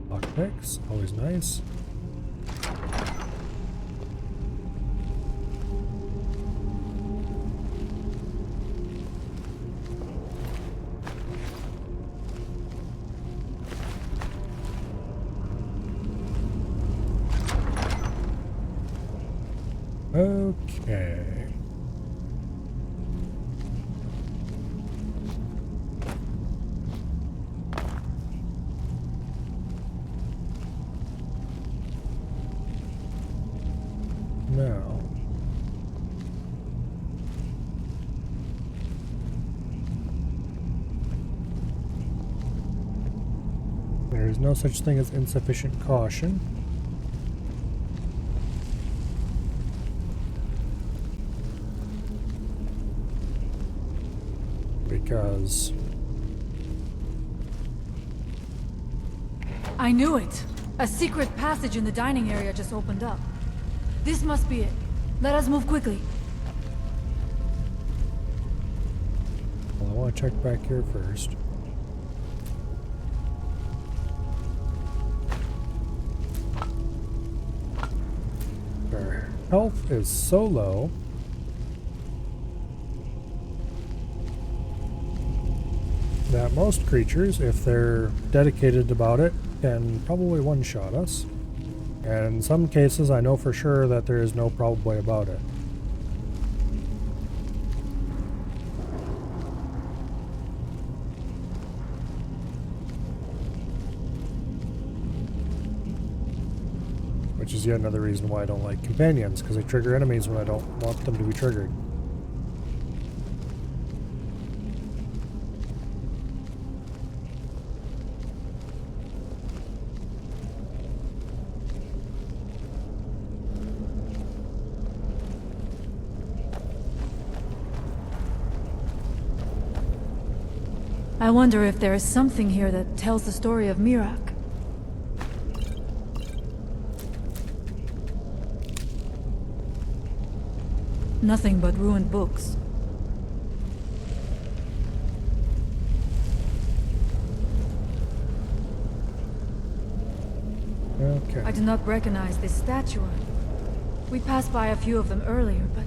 Lockpicks, always nice. Okay. Now. There is no such thing as insufficient caution. Because I knew it! A secret passage in the dining area just opened up. This must be it. Let us move quickly. well, I want to check back here first. Our health is so low. that most creatures, if they're dedicated about it, can probably one-shot us. And in some cases, I know for sure that there is no probable way about it. Which is yet another reason why I don't like companions, because they trigger enemies when I don't want them to be triggered. I wonder if there is something here that tells the story of Mirak. Nothing but ruined books. Okay. I do not recognize this statue. We passed by a few of them earlier, but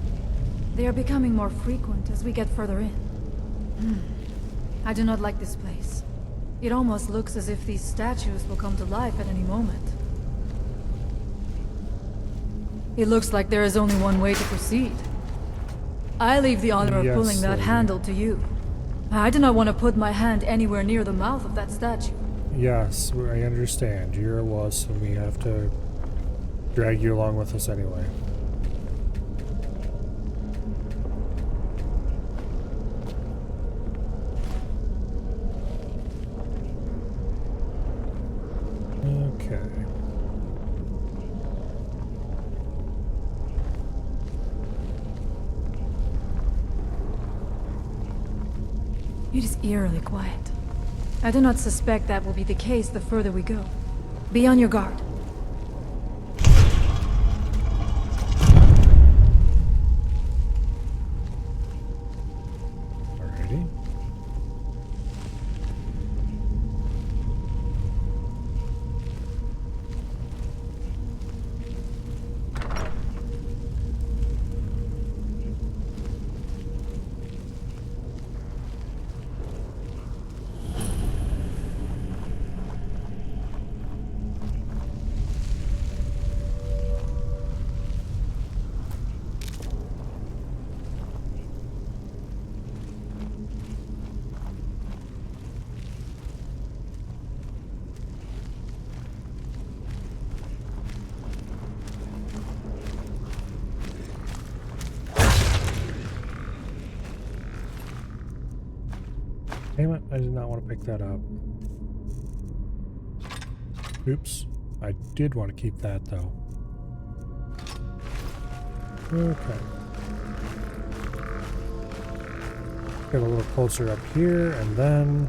they are becoming more frequent as we get further in. I do not like this place. It almost looks as if these statues will come to life at any moment. It looks like there is only one way to proceed. I leave the honor of pulling that handle to you. I do not want to put my hand anywhere near the mouth of that statue. Yes, I understand. You're a wuss, and we have to drag you along with us anyway. Okay. It is eerily quiet. I do not suspect that will be the case the further we go. Be on your guard. Alrighty. Damn it, I did not want to pick that up. Oops. I did want to keep that, though. Okay. Get a little closer up here, and then...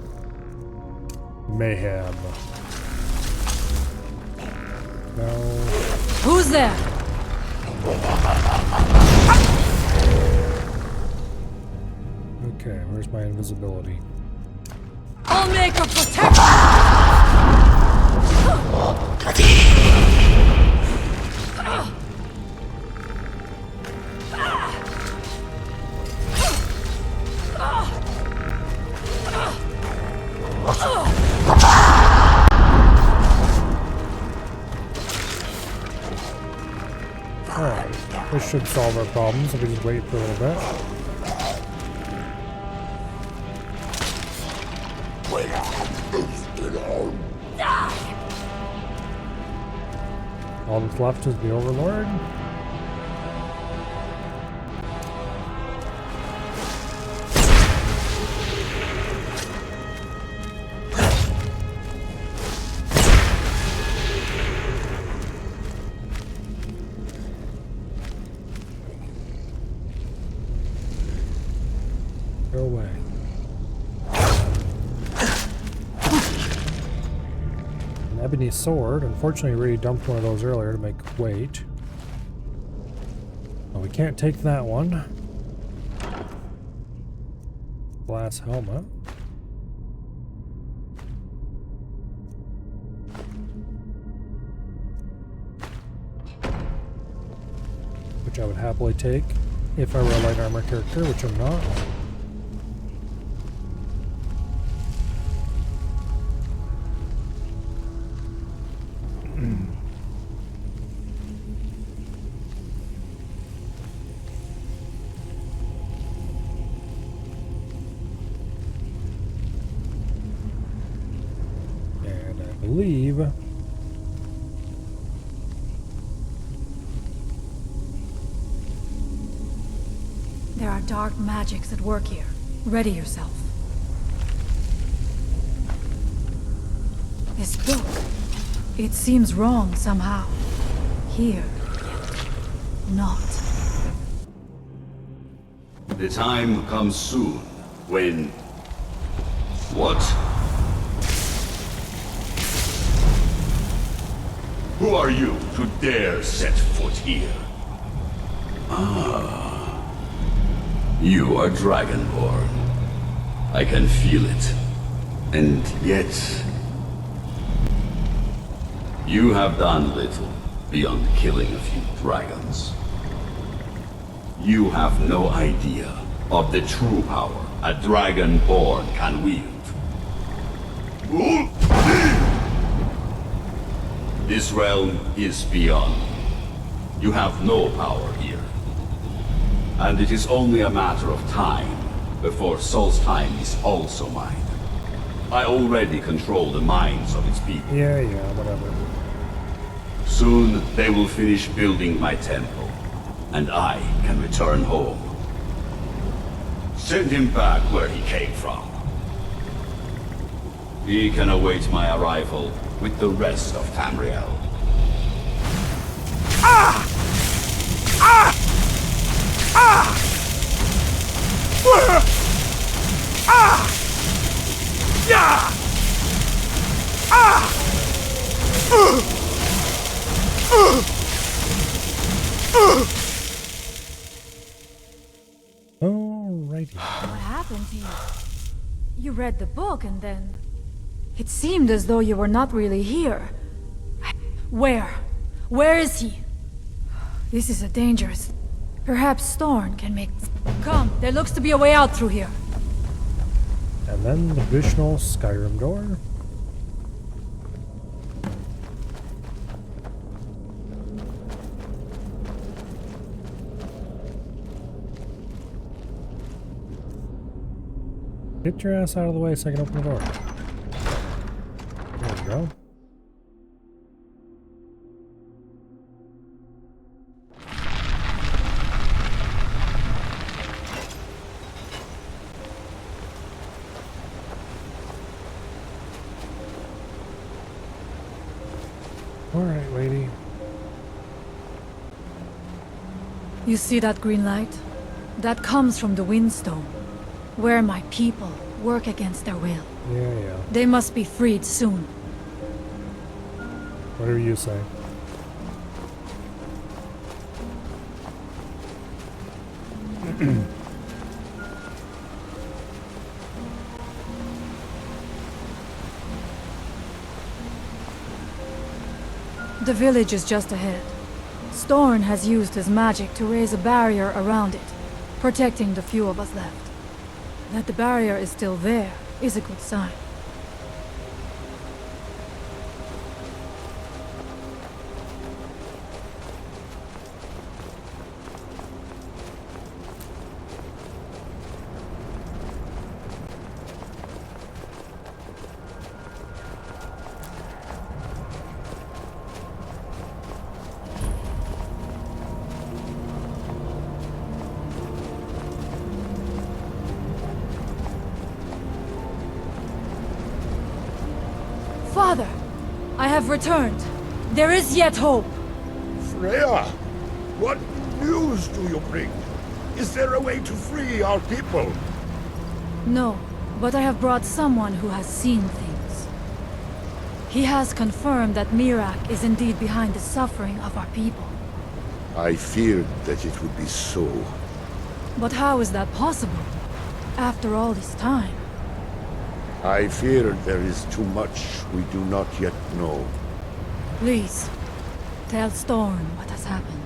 mayhem. No. Who's there? Okay, where's my invisibility? I'll make a protect. Alright, this should solve our problems if we just wait for a little bit. All that's left is the Overlord. Go away. Ebony sword. Unfortunately, we already dumped one of those earlier to make weight. Well, we can't take that one. Glass helmet. Which I would happily take if I were a light armor character, which I'm not. believe there are dark magics at work here. Ready yourself. This book, it seems wrong somehow. Here, yet not. The time comes soon when... What? Who are you to dare set foot here? Ah. You are Dragonborn. I can feel it. And yet... You have done little beyond killing a few dragons. You have no idea of the true power a Dragonborn can wield. This realm is beyond. You have no power here. And it is only a matter of time before Solstheim is also mine. I already control the minds of its people. Yeah, whatever. Soon they will finish building my temple, and I can return home. Send him back where he came from. He can await my arrival with the rest of Tamriel. Ah! Ah! Ah! Ah! Yeah! Ah! Alrighty. What happened to you? You read the book and then... It seemed as though you were not really here. Where? Where is he? This is a dangerous... Perhaps Thorn can make... Come, there looks to be a way out through here. And then the traditional Skyrim door. Get your ass out of the way so I can open the door. There we go. Alright, lady. You see that green light? That comes from the Windstone, where my people work against their will. Yeah. They must be freed soon. Whatever you say. The village is just ahead. Storn has used his magic to raise a barrier around it, protecting the few of us left. That the barrier is still there is a good sign. Father, I have returned. There is yet hope. Freya, what news do you bring? Is there a way to free our people? No, but I have brought someone who has seen things. He has confirmed that Miraak is indeed behind the suffering of our people. I feared that it would be so. But how is that possible? After all this time? I fear there is too much we do not yet know. Please, tell Storm what has happened.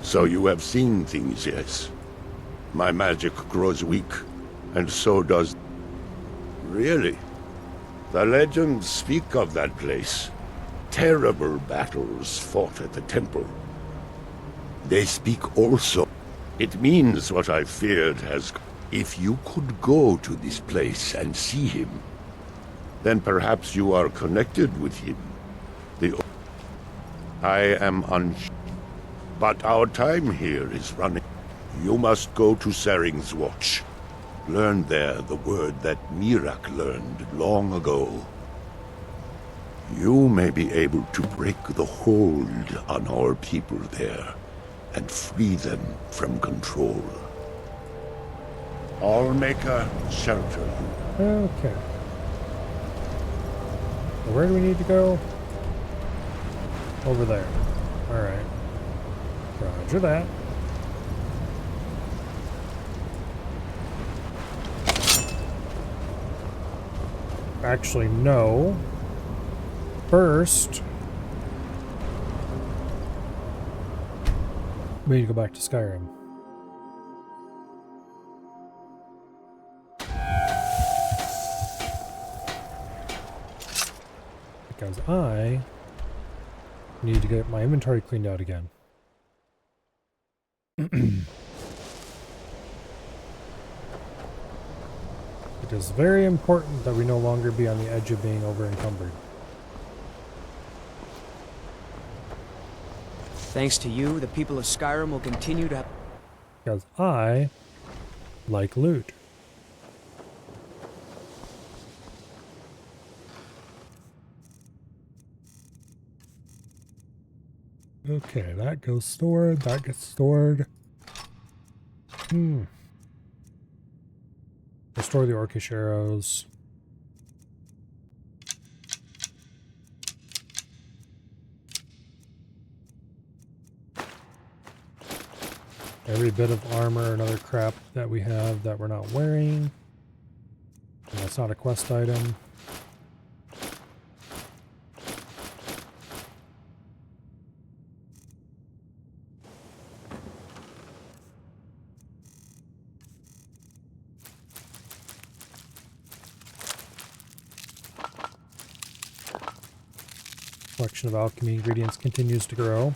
So you have seen things, yes? My magic grows weak, and so does... Really? The legends speak of that place. Terrible battles fought at the temple. They speak also. It means what I feared has... If you could go to this place and see him, Then perhaps you are connected with him. I am unsure. But our time here is running. You must go to Sering's Watch. Learn there the word that Mirak learned long ago. You may be able to break the hold on our people there and free them from control. Allmaker, shelter you. Okay. So where do we need to go? Over there. Alright. Roger that. Actually, no. First, we need to go back to Skyrim. Because I need to get my inventory cleaned out again. It is very important that we no longer be on the edge of being over encumbered. Thanks to you, the people of Skyrim will continue to... Because I like loot. Okay, that goes stored, that gets stored. Restore the orcish arrows. Every bit of armor and other crap that we have that we're not wearing. And that's not a quest item. Collection of alchemy ingredients continues to grow.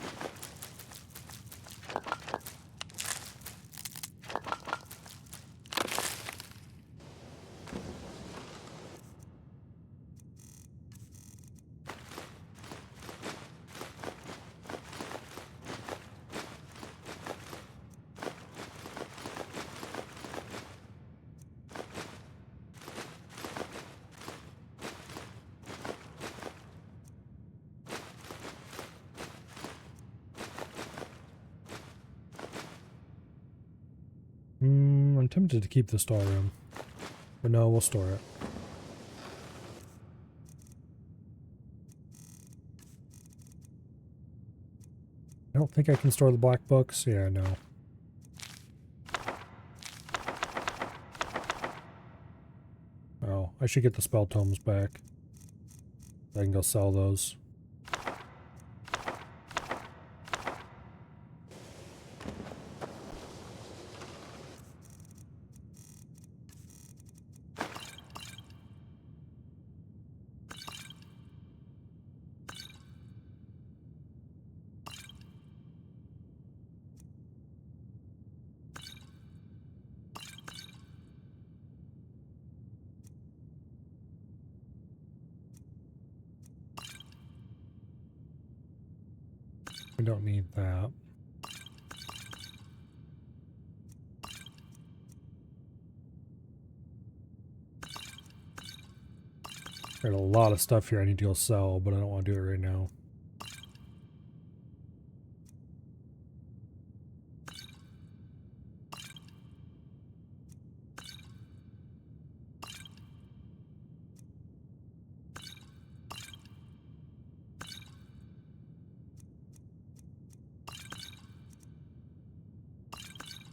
I'm tempted to keep the storeroom, but no, we'll store it. I don't think I can store the black books. Yeah, no. Oh, I should get the spell tomes back. I can go sell those. We don't need that. Got a lot of stuff here I need to go sell, but I don't want to do it right now.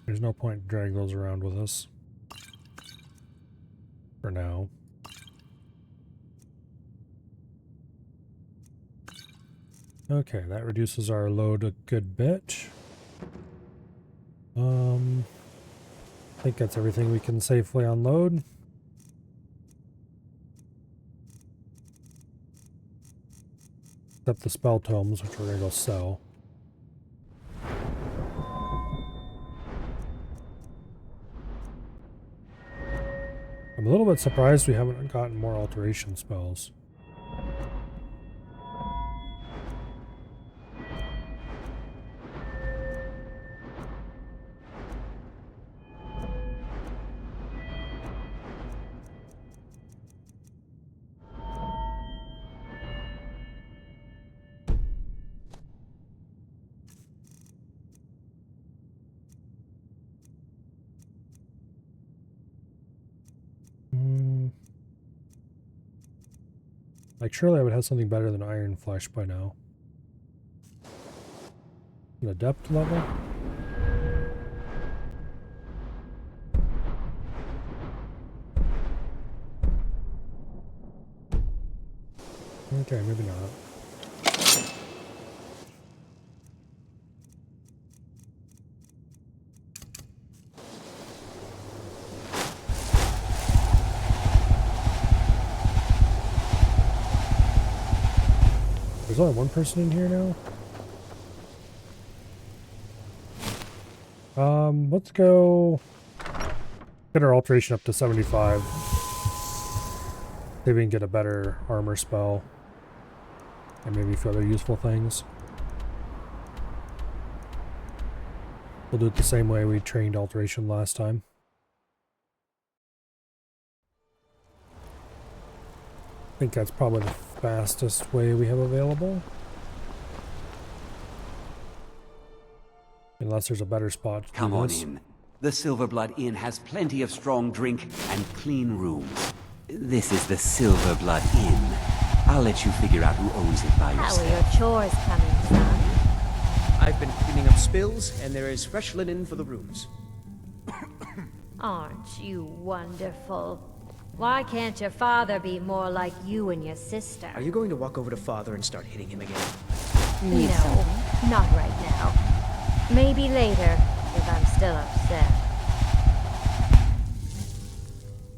There's no point dragging those around with us. For now. Okay, that reduces our load a good bit. I think that's everything we can safely unload. Except the spell tomes, which we're gonna go sell. I'm a little bit surprised we haven't gotten more alteration spells. Like, surely I would have something better than Iron Flesh by now. An Adept level? Okay, maybe not. There's only one person in here now? Let's go get our alteration up to 75. Maybe we can get a better armor spell. And maybe a few other useful things. We'll do it the same way we trained alteration last time. I think that's probably the fastest way we have available. Unless there's a better spot to Come do on this. in. The Silverblood Inn has plenty of strong drink and clean rooms. This is the Silverblood Inn. I'll let you figure out who owns it by How yourself. are your chores coming, son? I've been cleaning up spills, and there is fresh linen for the rooms. Aren't you wonderful? Why can't your father be more like you and your sister? Are you going to walk over to Father and start hitting him again? No, not right now. Maybe later, if I'm still upset.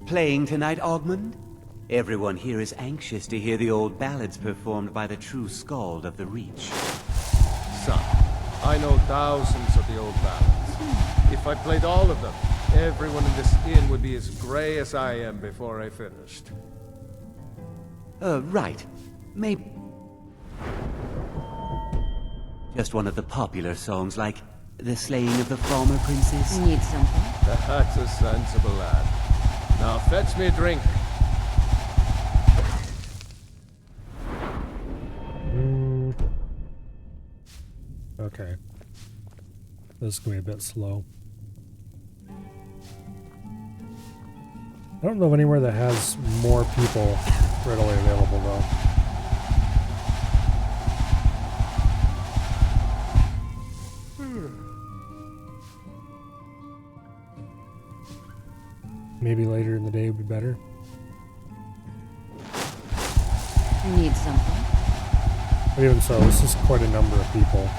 Playing tonight, Ogmund? Everyone here is anxious to hear the old ballads performed by the true Skald of the Reach. Son, I know thousands of the old ballads. If I played all of them, everyone in this inn would be as grey as I am before I finished. Right. Maybe... Just one of the popular songs like The Slaying of the Former Princess. Need something? That's a sensible lad. Now fetch me a drink. Okay. This is going to be a bit slow. I don't know of anywhere that has more people readily available though. Maybe later in the day would be better. Need something? But even so, this is quite a number of people.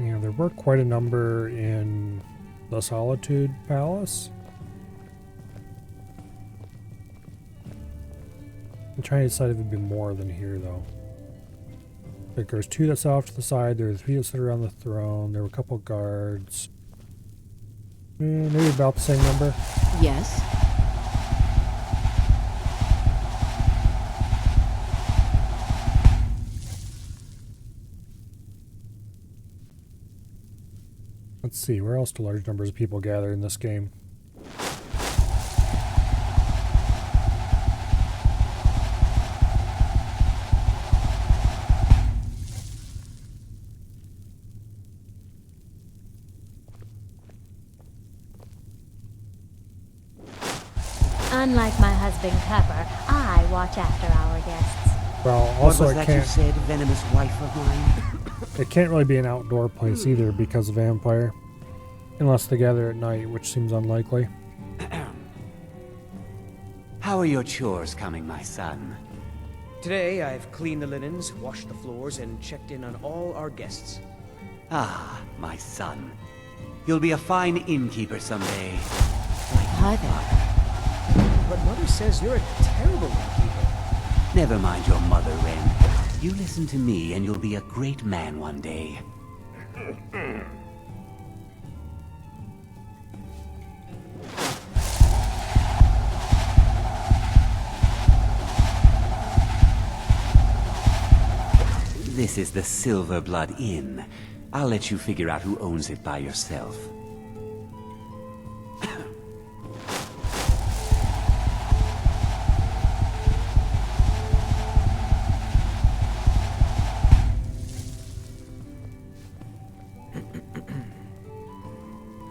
Yeah, there were quite a number in the Solitude Palace. I'm trying to decide if it'd be more than here, though. Like, there's two that's off to the side, there are three that sit around the throne, there were a couple guards. Maybe about the same number? Yes. Let's see, where else do large numbers of people gather in this game? Unlike my husband Cupper, I watch after our guests. Well, also what was that you said, venomous wife of mine? It can't really be an outdoor place either because of vampire. Unless they gather at night, which seems unlikely. How are your chores coming, my son? Today, I've cleaned the linens, washed the floors, and checked in on all our guests. Ah, my son. You'll be a fine innkeeper someday. Hi there. But Mother says you're a terrible innkeeper. Never mind your mother, Ren. You listen to me and you'll be a great man one day. This is the Silver Blood Inn. I'll let you figure out who owns it by yourself.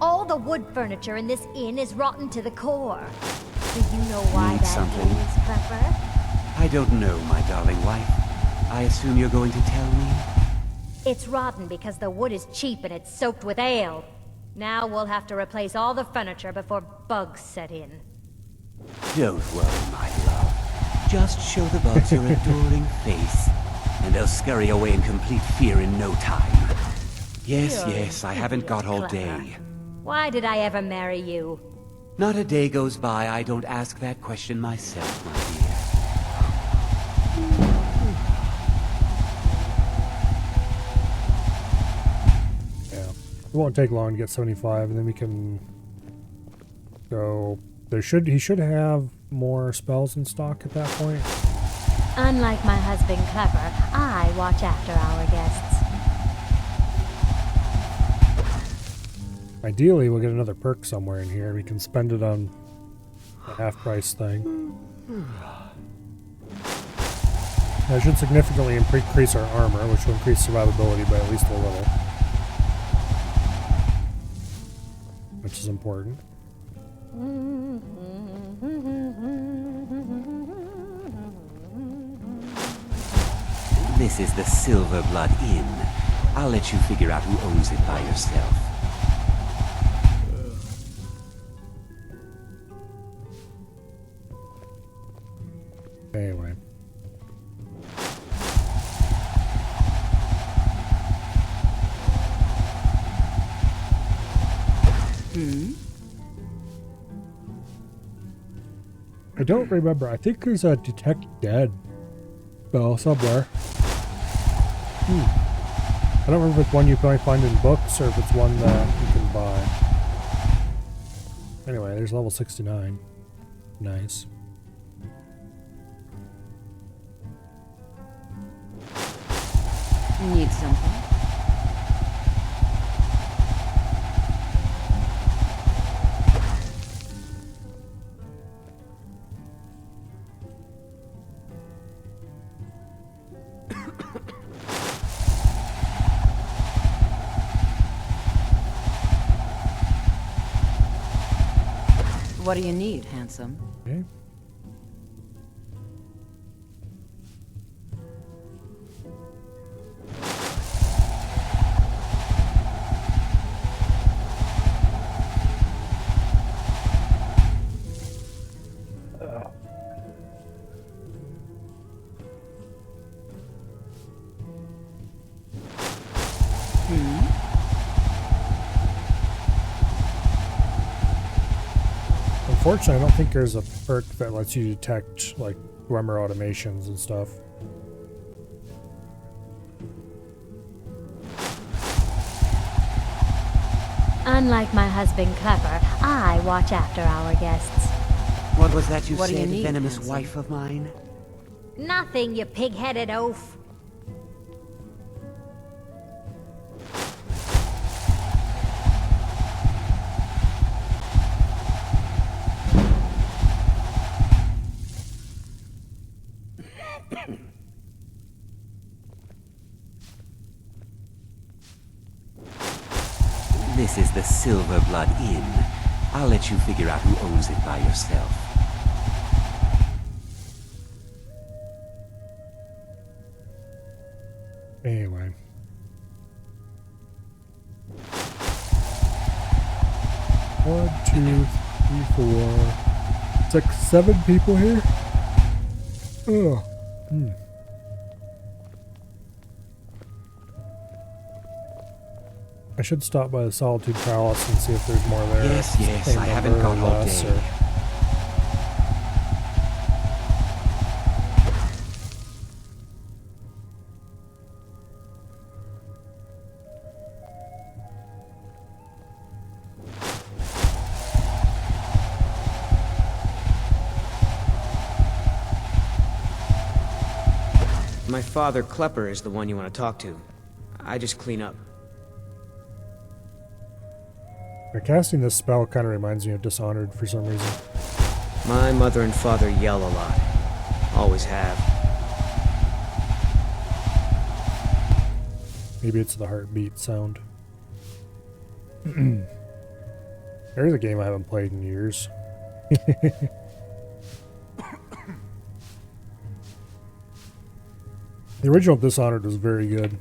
All the wood furniture in this inn is rotten to the core. Do you know why Need that something? is, Clever? I don't know, my darling wife. I assume you're going to tell me? It's rotten because the wood is cheap and it's soaked with ale. Now we'll have to replace all the furniture before bugs set in. Don't worry, my love. Just show the bugs your adoring face, and they'll scurry away in complete fear in no time. Yes, You're yes, I haven't got all Clever. day. Why did I ever marry you? Not a day goes by I don't ask that question myself, my dear. It won't take long to get 75, and then we can go. He should have more spells in stock at that point. Unlike my husband Clever, I watch after our guests. Ideally, we'll get another perk somewhere in here. We can spend it on the half-price thing. That should significantly increase our armor, which will increase survivability by at least a little. Which is important. This is the Silver Blood Inn. I'll let you figure out who owns it by yourself. Anyway. I don't remember. I think there's a detect dead spell somewhere. I don't remember if it's one you can only find in books or if it's one that you can buy. Anyway, there's level 69. Nice. Need something? What do you need, handsome? Okay. Unfortunately, I don't think there's a perk that lets you detect, like, Dwemer automations and stuff. Unlike my husband Clever, I watch after our guests. What was that you What do you said, need, venomous handsome? wife of mine? Nothing, you pig-headed oaf. This is the Silver Blood Inn. I'll let you figure out who owns it by yourself. Anyway. One, two, three, 4, 6, 7 people here. Oh. I should stop by the Solitude Palace and see if there's more there. Yes, I haven't got all day. My father, Klepper, is the one you want to talk to. I just clean up. Casting this spell kind of reminds me of Dishonored for some reason. My mother and father yell a lot. Always have. Maybe it's the heartbeat sound. There's a game I haven't played in years. The original Dishonored was very good.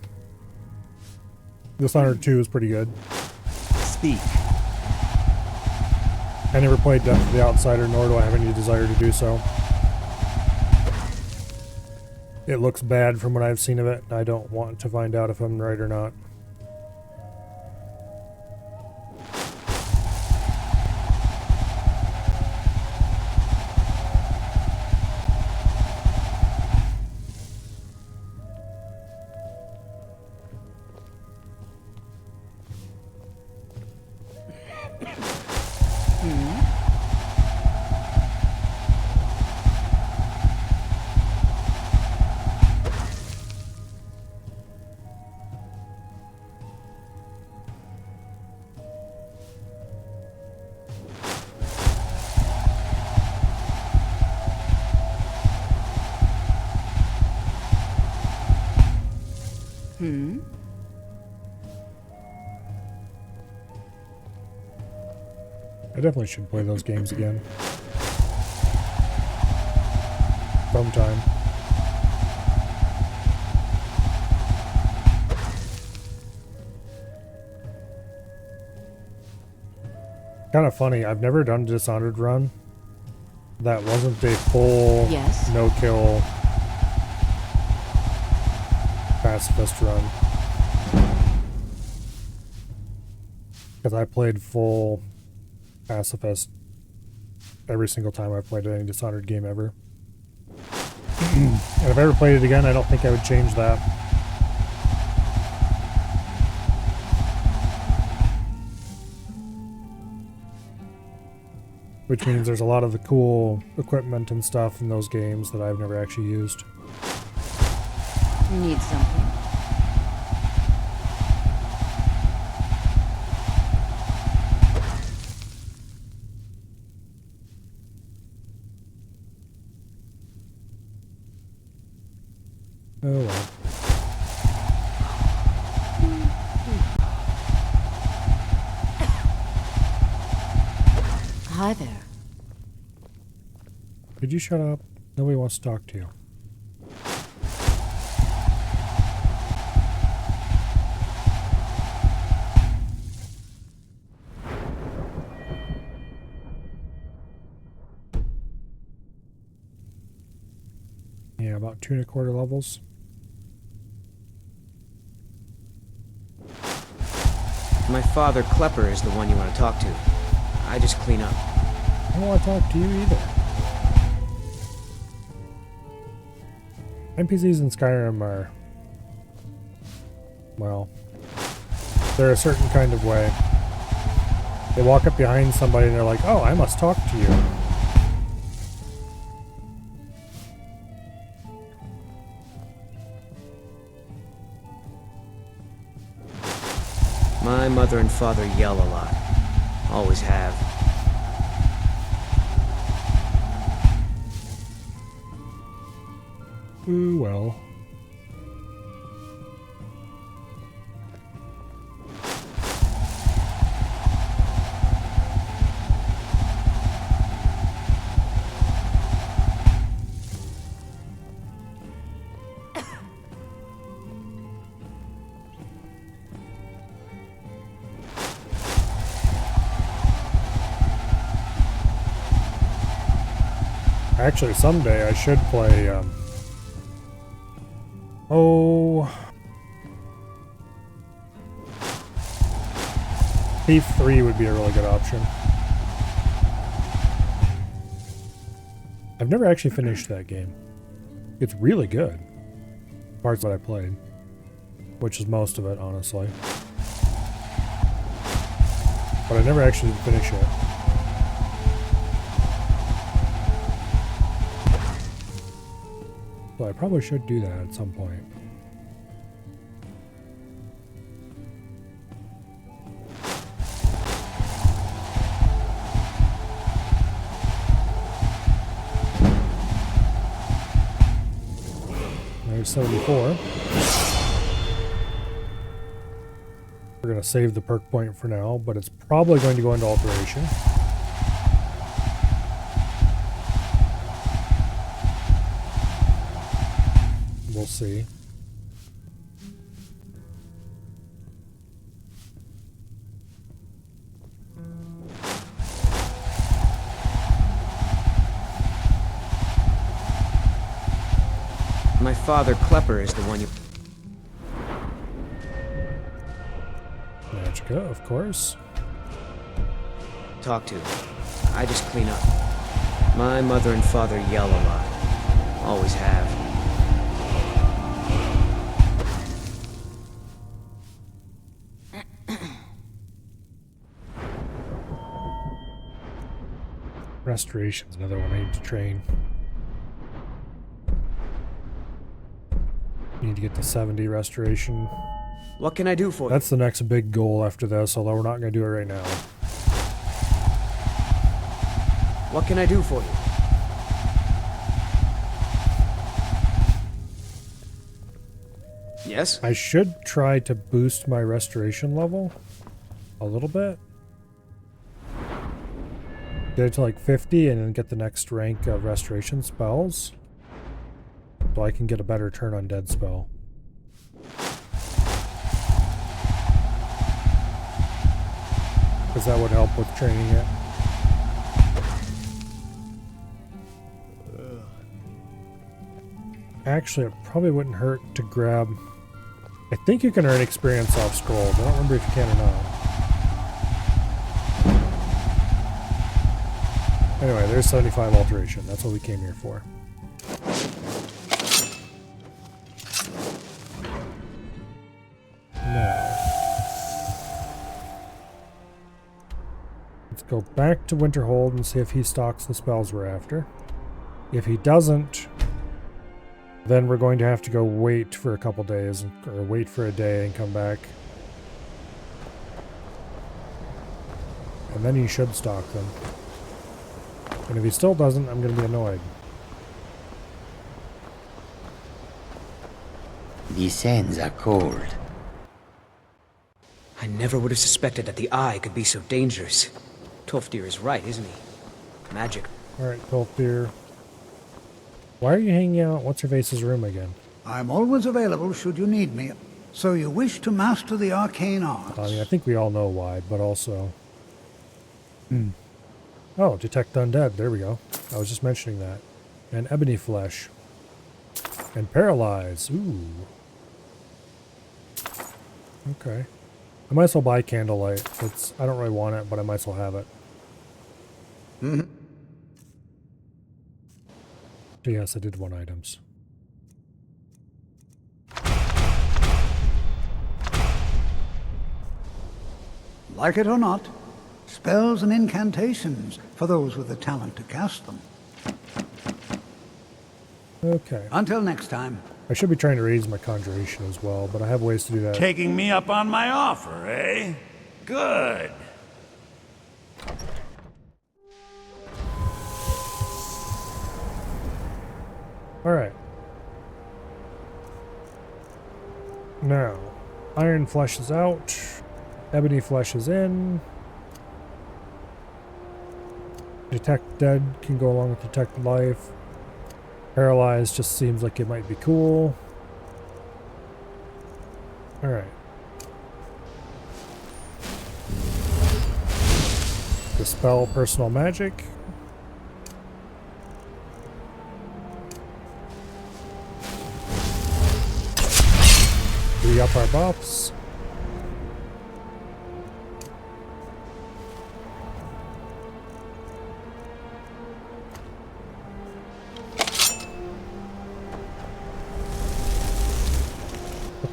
Dishonored 2 is pretty good. Speak. I never played Death of the Outsider, nor do I have any desire to do so. It looks bad from what I've seen of it, and I don't want to find out if I'm right or not. I definitely should play those games again. Sometime. Kind of funny, I've never done a Dishonored run that wasn't a full no-kill pacifist run. Because I played full pacifist every single time I've played any Dishonored game ever. And if I ever played it again, I don't think I would change that. Which means there's a lot of the cool equipment and stuff in those games that I've never actually used. Need something? Oh well. Hi there. Could you shut up? Nobody wants to talk to you. Yeah, about 2 1/4 levels. My father, Klepper, is the one you want to talk to. I just clean up. I don't want to talk to you either. NPCs in Skyrim are, well, they're a certain kind of way. They walk up behind somebody and they're like, oh, I must talk to you. My mother and father yell a lot. Always have. Ooh, well. Actually, someday I should play, Thief 3 would be a really good option. I've never actually finished that game. It's really good. Parts that I played. Which is most of it, honestly. But I never actually finished it. So I probably should do that at some point. There's 74. We're going to save the perk point for now, but it's probably going to go into alteration. We'll see. My father, Klepper, is the one you... Magicka, of course. talk to. I just clean up. My mother and father yell a lot. Always have. Restoration's another one I need to train. Need to get to 70 restoration. What can I do for you? That's the next big goal after this, although we're not going to do it right now. What can I do for you? Yes? I should try to boost my restoration level a little bit. Get it to like 50 and then get the next rank of restoration spells. So I can get a better turn on dead spell. Because that would help with training it. Actually, it probably wouldn't hurt to grab... I think you can earn experience off scroll, but I don't remember if you can or not. Anyway, there's 75 alteration. That's what we came here for. Now, let's go back to Winterhold and see if he stocks the spells we're after. If he doesn't, then we're going to have to go wait for a couple days, or wait for a day and come back. And then he should stock them. And if he still doesn't, I'm going to be annoyed. These sands are cold. I never would have suspected that the eye could be so dangerous. Tolfdir is right, isn't he? Magic. Alright, Tolfdir. Why are you hanging out What's-Her-Face's room again? I'm always available should you need me. So you wish to master the arcane arts? I mean, I think we all know why, but also... Oh, detect undead. There we go. I was just mentioning that. And ebony flesh. And paralyze. Ooh. Okay. I might as well buy candlelight. I don't really want it, but I might as well have it. Mm-hmm. Yes, I did want items. Like it or not, spells and incantations for those with the talent to cast them. Okay. Until next time. I should be trying to raise my conjuration as well, but I have ways to do that. Taking me up on my offer, eh? Good. Alright. Now, iron flesh is out. Ebony flesh is in. Detect dead can go along with detect life. Paralyzed just seems like it might be cool. Alright. Dispel personal magic. Up our buffs.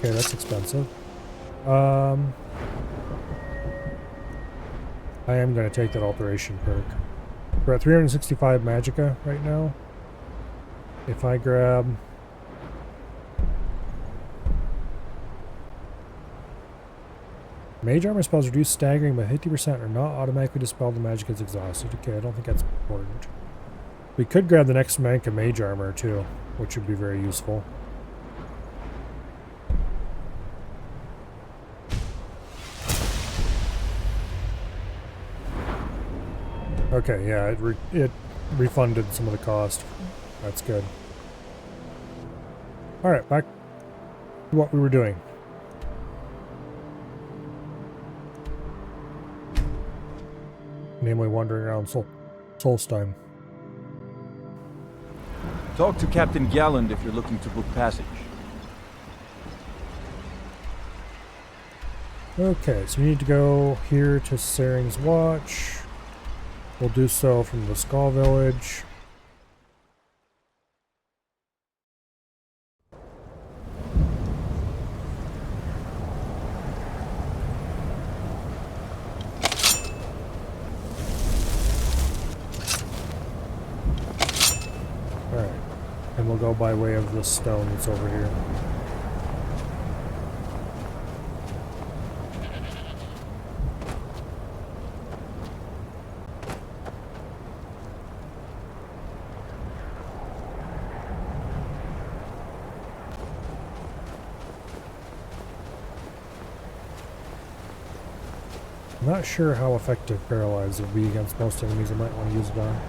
Okay, that's expensive. I am going to take that alteration perk. We're at 365 magicka right now. If I grab... Mage armor spells reduce staggering by 50% or not automatically dispel the magic is exhausted. Okay, I don't think that's important. We could grab the next rank of mage armor too, which would be very useful. Okay, yeah, it refunded some of the cost. That's good. Alright, back to what we were doing. Namely wandering around Solstheim. Talk to Captain Galland if you're looking to book passage. Okay, so we need to go here to Saring's Watch. We'll do so from the Skull Village. Alright, and we'll go by way of this stone that's over here. I'm not sure how effective Paralyze will be against most enemies. I might want to use it on.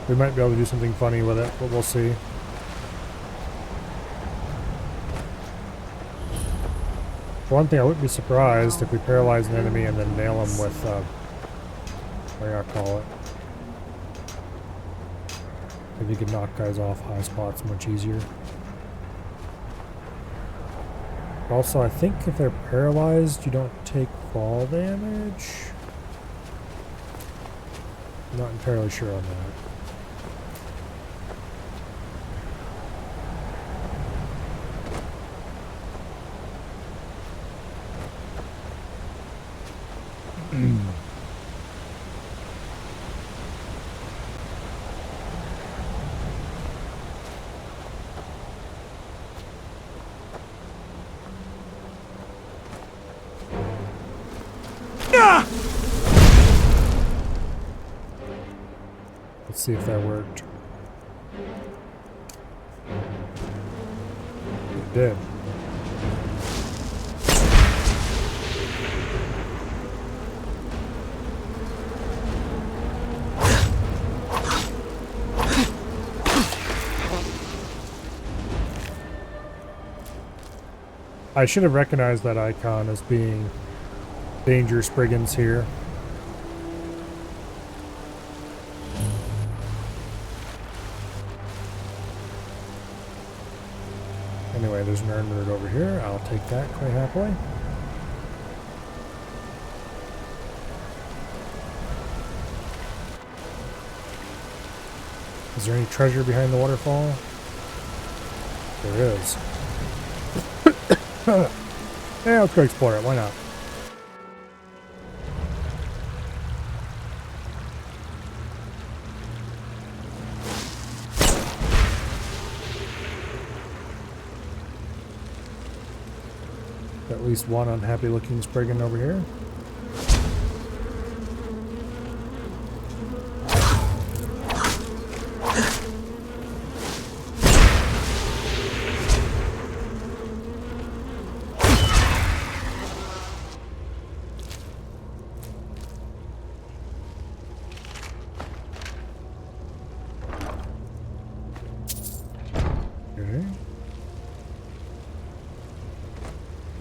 We might be able to do something funny with it, but we'll see. For one thing, I wouldn't be surprised if we paralyze an enemy and then nail him with, what do I call it? Maybe you could knock guys off high spots much easier. Also, I think if they're paralyzed, you don't take fall damage. I'm not entirely sure on that. Let's see if that worked. It did. I should have recognized that icon as being Danger Spriggans here. Anyway, there's an Ernward over here. I'll take that quite happily. Is there any treasure behind the waterfall? There is. Yeah, let's go explore it. Why not? At least one unhappy looking Spriggan over here.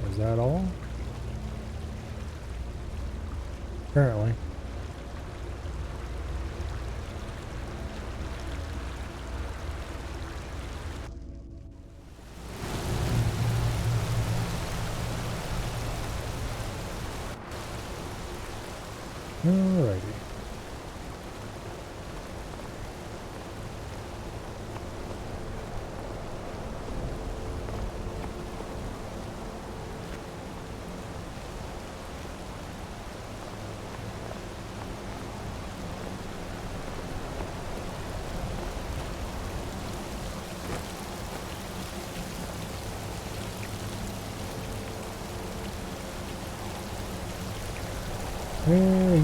Is that all? Apparently. Alrighty.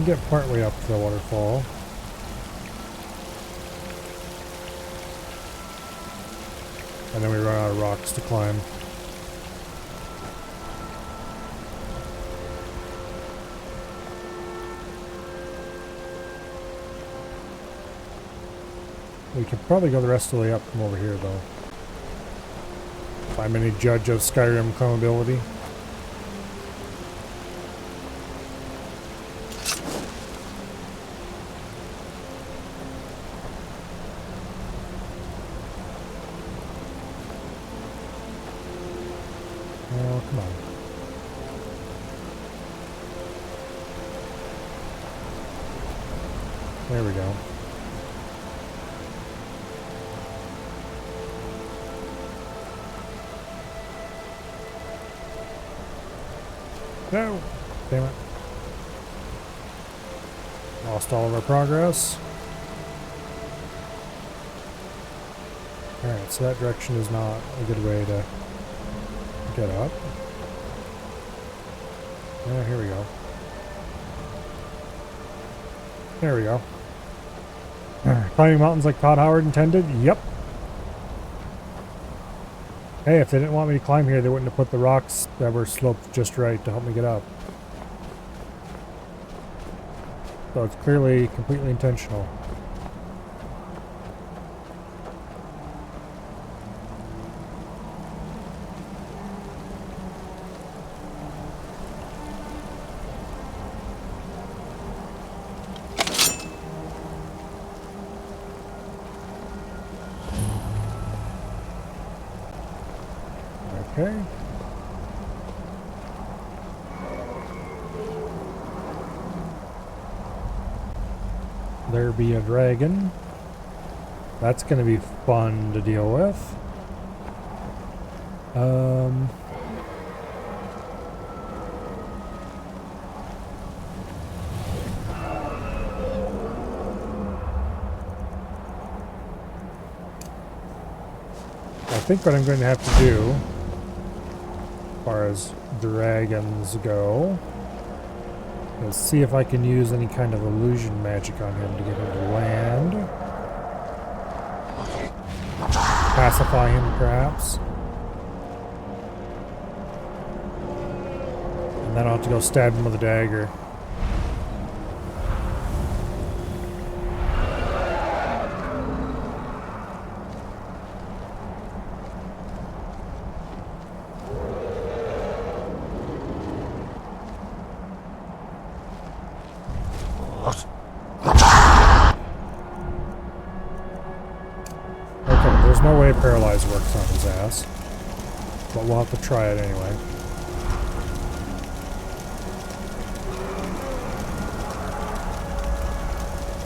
can get partway up the waterfall. And then we run out of rocks to climb. We could probably go the rest of the way up from over here, though. If I'm any judge of Skyrim climbability. Oh, come on. There we go. No! Damn it. Lost all of our progress. Alright, so that direction is not a good way to get up. Yeah, here we go. There we go. Climbing mountains like Todd Howard intended? Yep. Hey, if they didn't want me to climb here, they wouldn't have put the rocks that were sloped just right to help me get up. So it's clearly completely intentional. Okay. There be a dragon. That's going to be fun to deal with. I think what I'm going to have to do, as far as dragons go, is see if I can use any kind of illusion magic on him to get him to land. Pacify him, perhaps. And then I'll have to go stab him with a dagger. Okay, there's no way Paralyze works on his ass. But we'll have to try it anyway.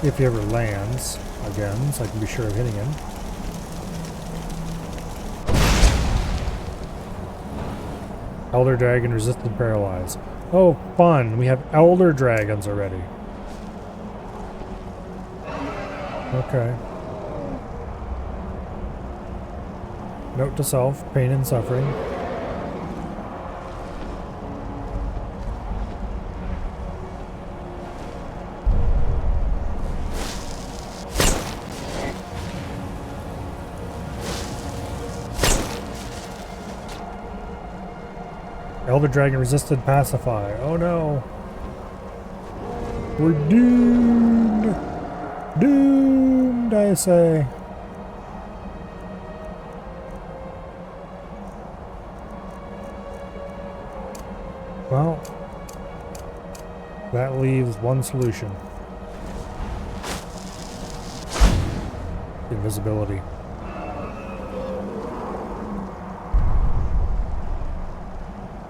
If he ever lands again, so I can be sure of hitting him. Elder Dragon resisted Paralyze. Oh, fun! We have Elder Dragons already. Okay. Note to self, pain and suffering. Elder Dragon resisted Pacify. Oh no. We're doomed. Doomed, I say. Well, that leaves one solution. Invisibility.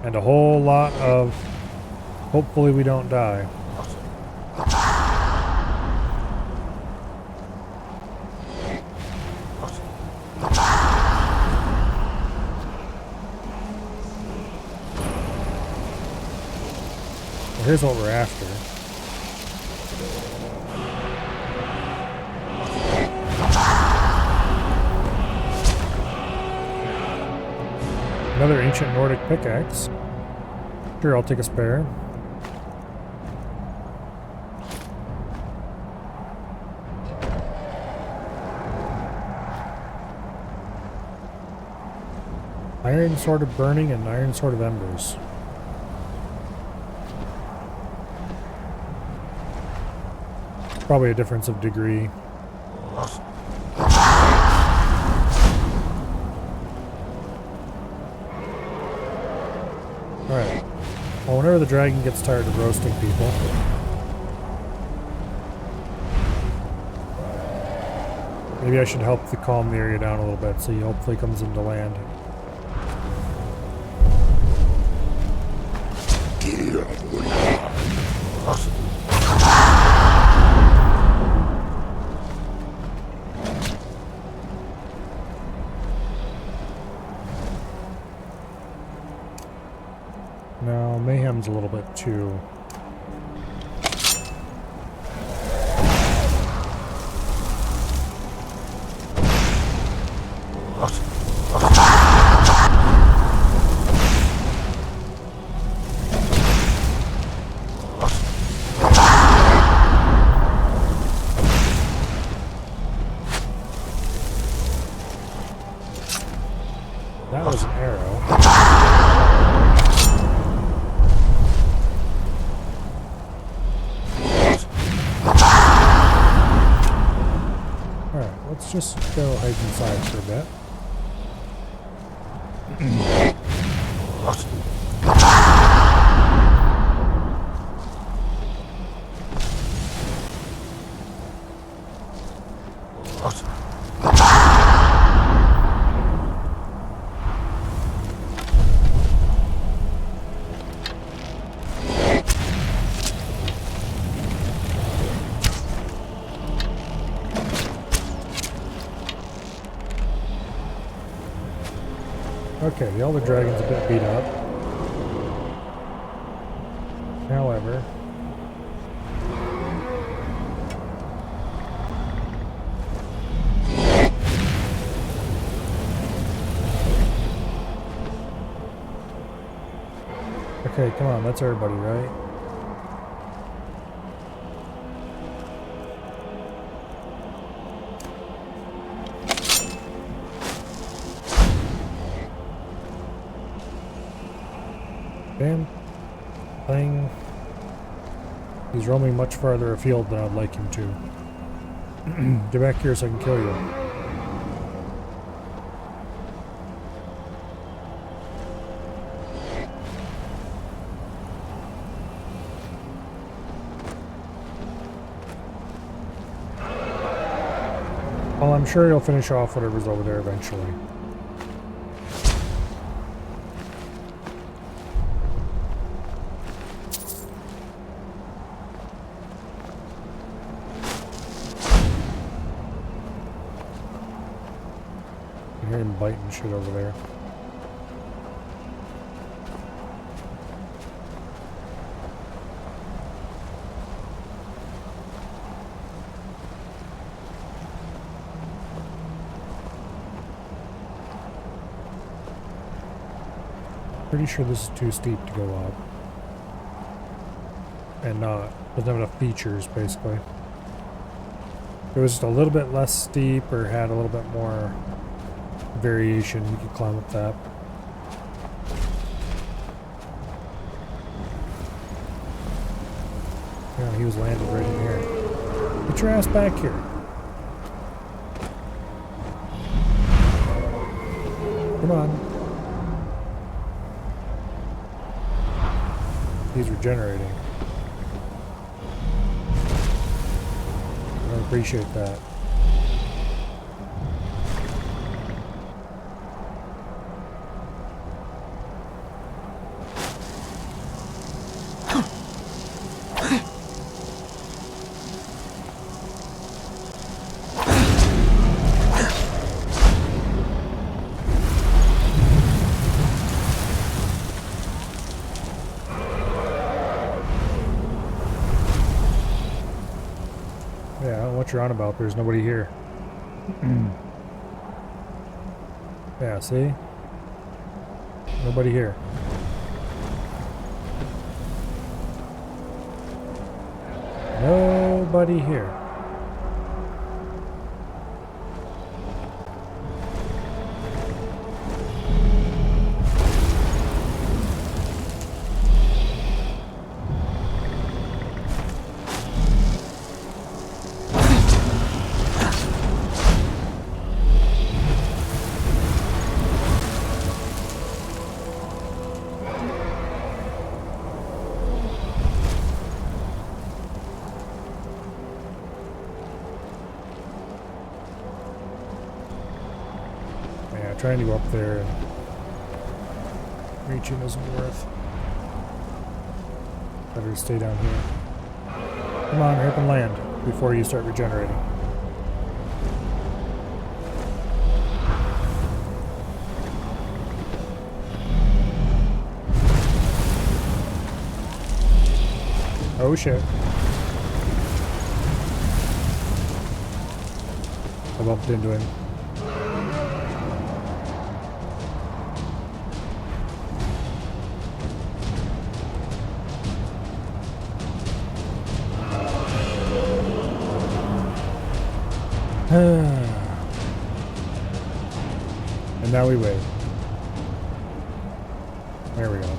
And a whole lot of hopefully we don't die. Here's what we're after. Another ancient Nordic pickaxe. Sure, I'll take a spare. Iron Sword of Burning and Iron Sword of Embers. Probably a difference of degree. Alright. Well, whenever the dragon gets tired of roasting people, maybe I should help to calm the area down a little bit so he hopefully comes into land. No, Mayhem's a little bit too... That was an arrow. Alright, let's just go hide inside for a bit. Okay, the Elder Dragon's a bit beat up. However, okay, come on, that's everybody, right? Damn thing. He's roaming much farther afield than I'd like him to. Get back here so I can kill you. Well, I'm sure he'll finish off whatever's over there eventually. I hear him biting shit over there. Pretty sure this is too steep to go up. And doesn't have enough features, basically. If it was just a little bit less steep or had a little bit more variation, you could climb up that. Yeah, he was landed right in here. Get your ass back here. Come on. He's regenerating. I don't appreciate that. Yeah, I don't know what you're on about. There's nobody here. Yeah, see? Nobody here. Nobody here. trying to go up there and reaching isn't worth. Better to stay down here. Come on, hurry up and land before you start regenerating. Oh shit. I bumped into him. And now we wait. There we go.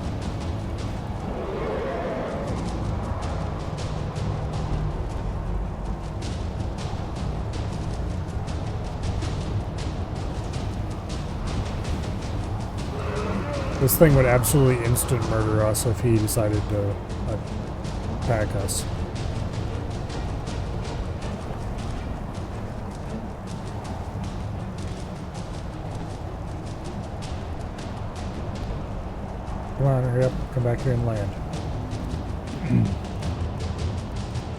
This thing would absolutely instant murder us if he decided to attack us. Come on, hurry up, come back here and land.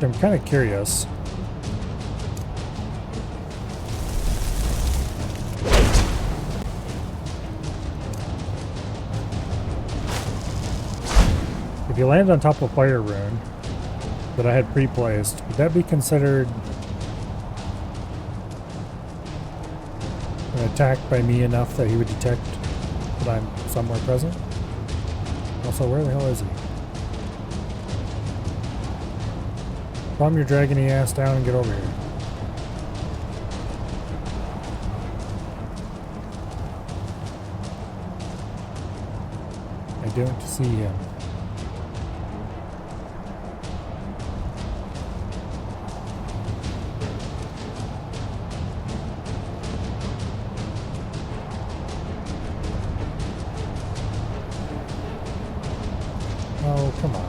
I'm kind of curious. If you land on top of a fire rune that I had pre-placed, would that be considered an attack by me enough that he would detect that I'm somewhere present? Also, where the hell is he? Calm your dragony ass down and get over here. I don't see him. Oh, come on.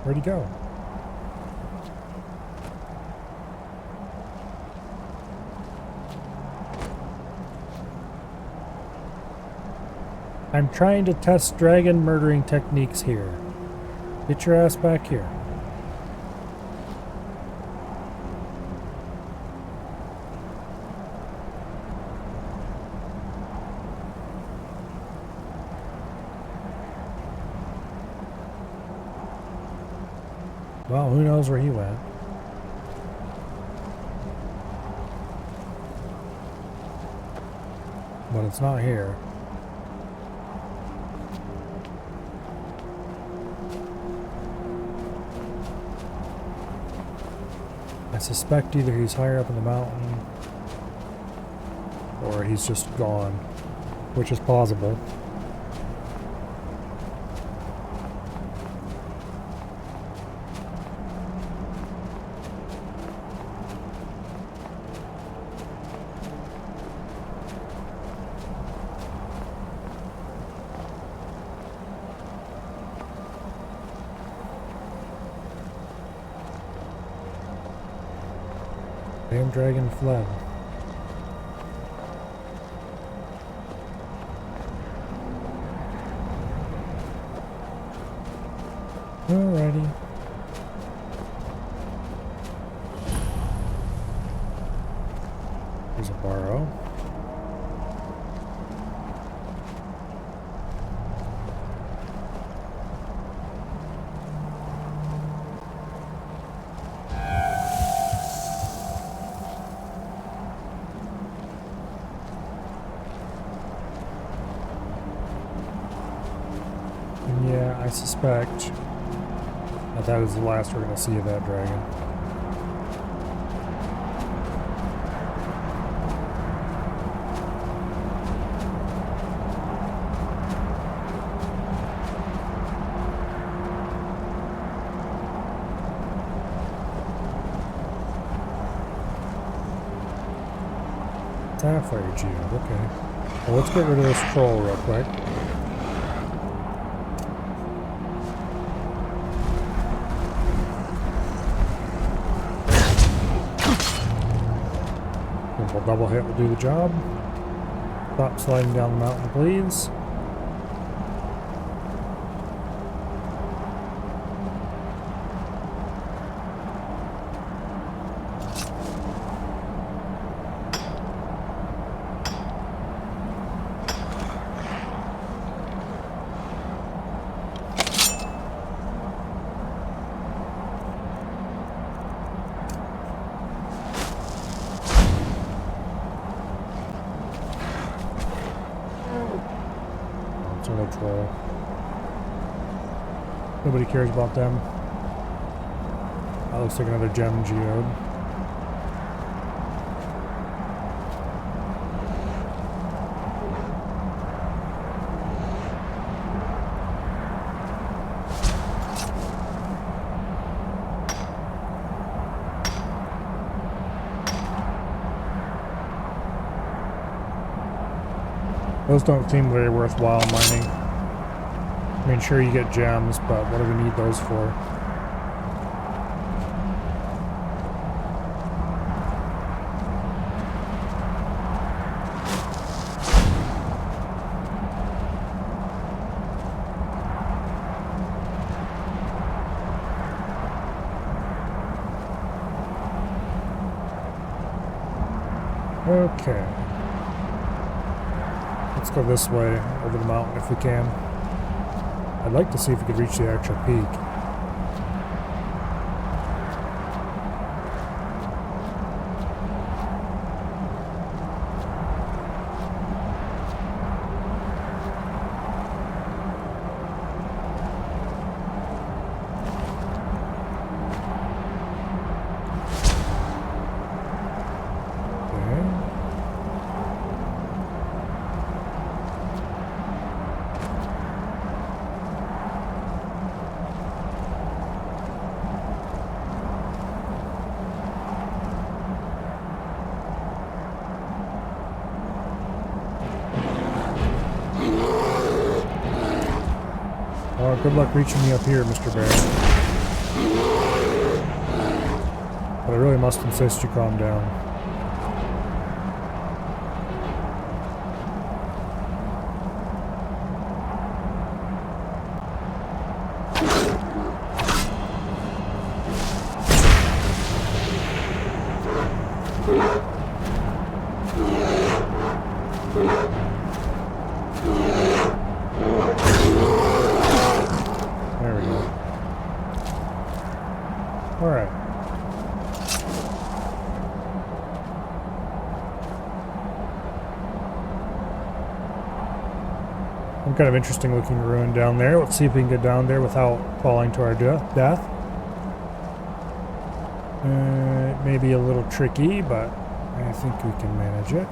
Where'd he go? I'm trying to test dragon murdering techniques here. Get your ass back here. Well, who knows where he went. But it's not here. I suspect either he's higher up in the mountain or he's just gone, which is plausible. Damn dragon fled. Alrighty. There's a burrow. Yeah, I suspect that is the last we're going to see of that dragon. Sapphire Geode, okay. Well, let's get rid of this troll real quick. double hit will do the job. Stop sliding down the mountain, please. Troll. Nobody cares about them. That looks like another gem geode. Those don't seem very worthwhile mining. I mean, sure you get gems, but what do we need those for? Okay. Let's go this way, over the mountain if we can. I'd like to see if we could reach the actual peak. Oh, good luck reaching me up here, Mr. Bear. But I really must insist you calm down. Kind of interesting looking ruin down there. Let's see if we can get down there without falling to our death. It may be a little tricky, but I think we can manage it.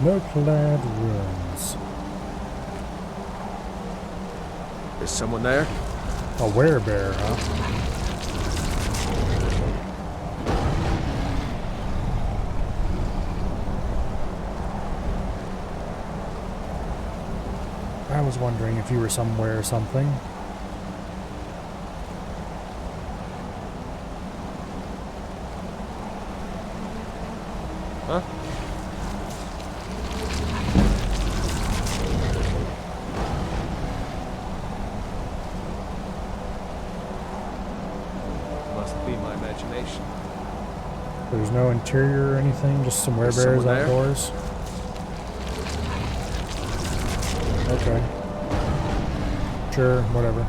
Snow-clad ruins. Is someone there? A werebear, huh? I was wondering if you were somewhere or something. Huh? There's no interior or anything, just some werebears outdoors. Okay. Sure, whatever.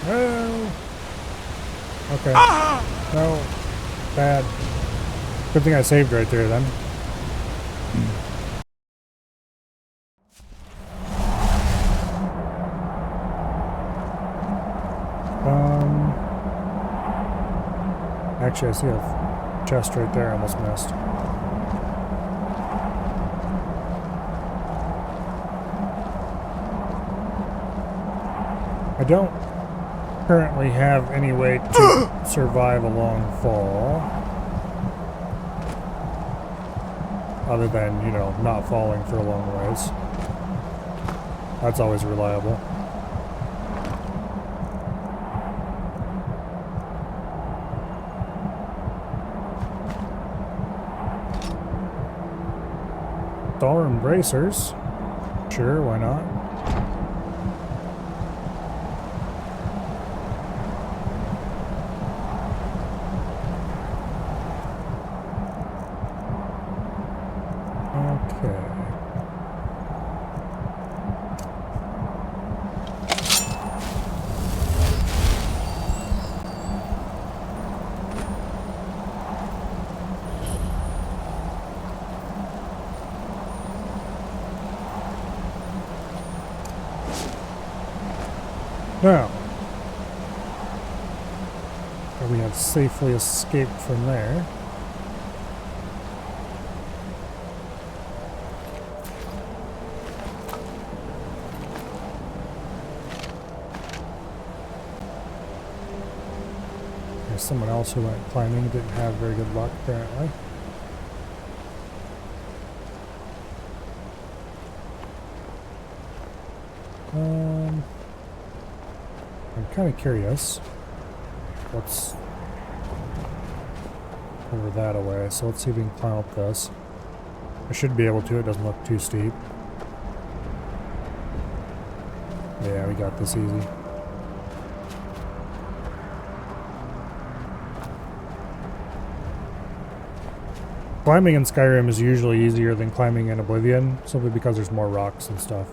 No. Okay. No. Bad. Good thing I saved right there then. Actually, I see a chest right there. I almost missed. I don't currently have any way to survive a long fall. Other than, you know, not falling for a long ways. That's always reliable. Dollar embracers. Sure, why not? Now, we have safely escaped from there. There's someone else who went climbing, didn't have very good luck apparently. I'm kind of curious what's over that away, so let's see if we can climb up this. I should be able to, it doesn't look too steep. Yeah, we got this easy. Climbing in Skyrim is usually easier than climbing in Oblivion, simply because there's more rocks and stuff.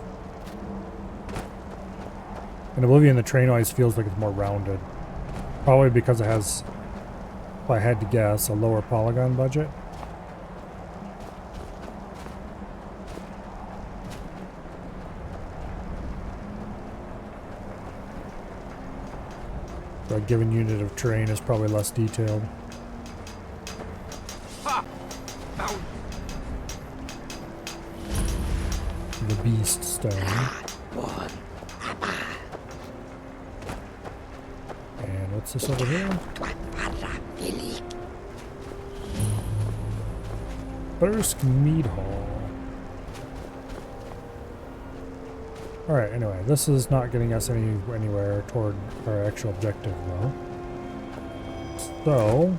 In Oblivion, the terrain always feels like it's more rounded. Probably because it has, if I had to guess, a lower polygon budget. So a given unit of terrain is probably less detailed. The beast stone. And what's this over here? Thirsk Mead Hall. Alright, anyway, this is not getting us anywhere toward our actual objective, though. So...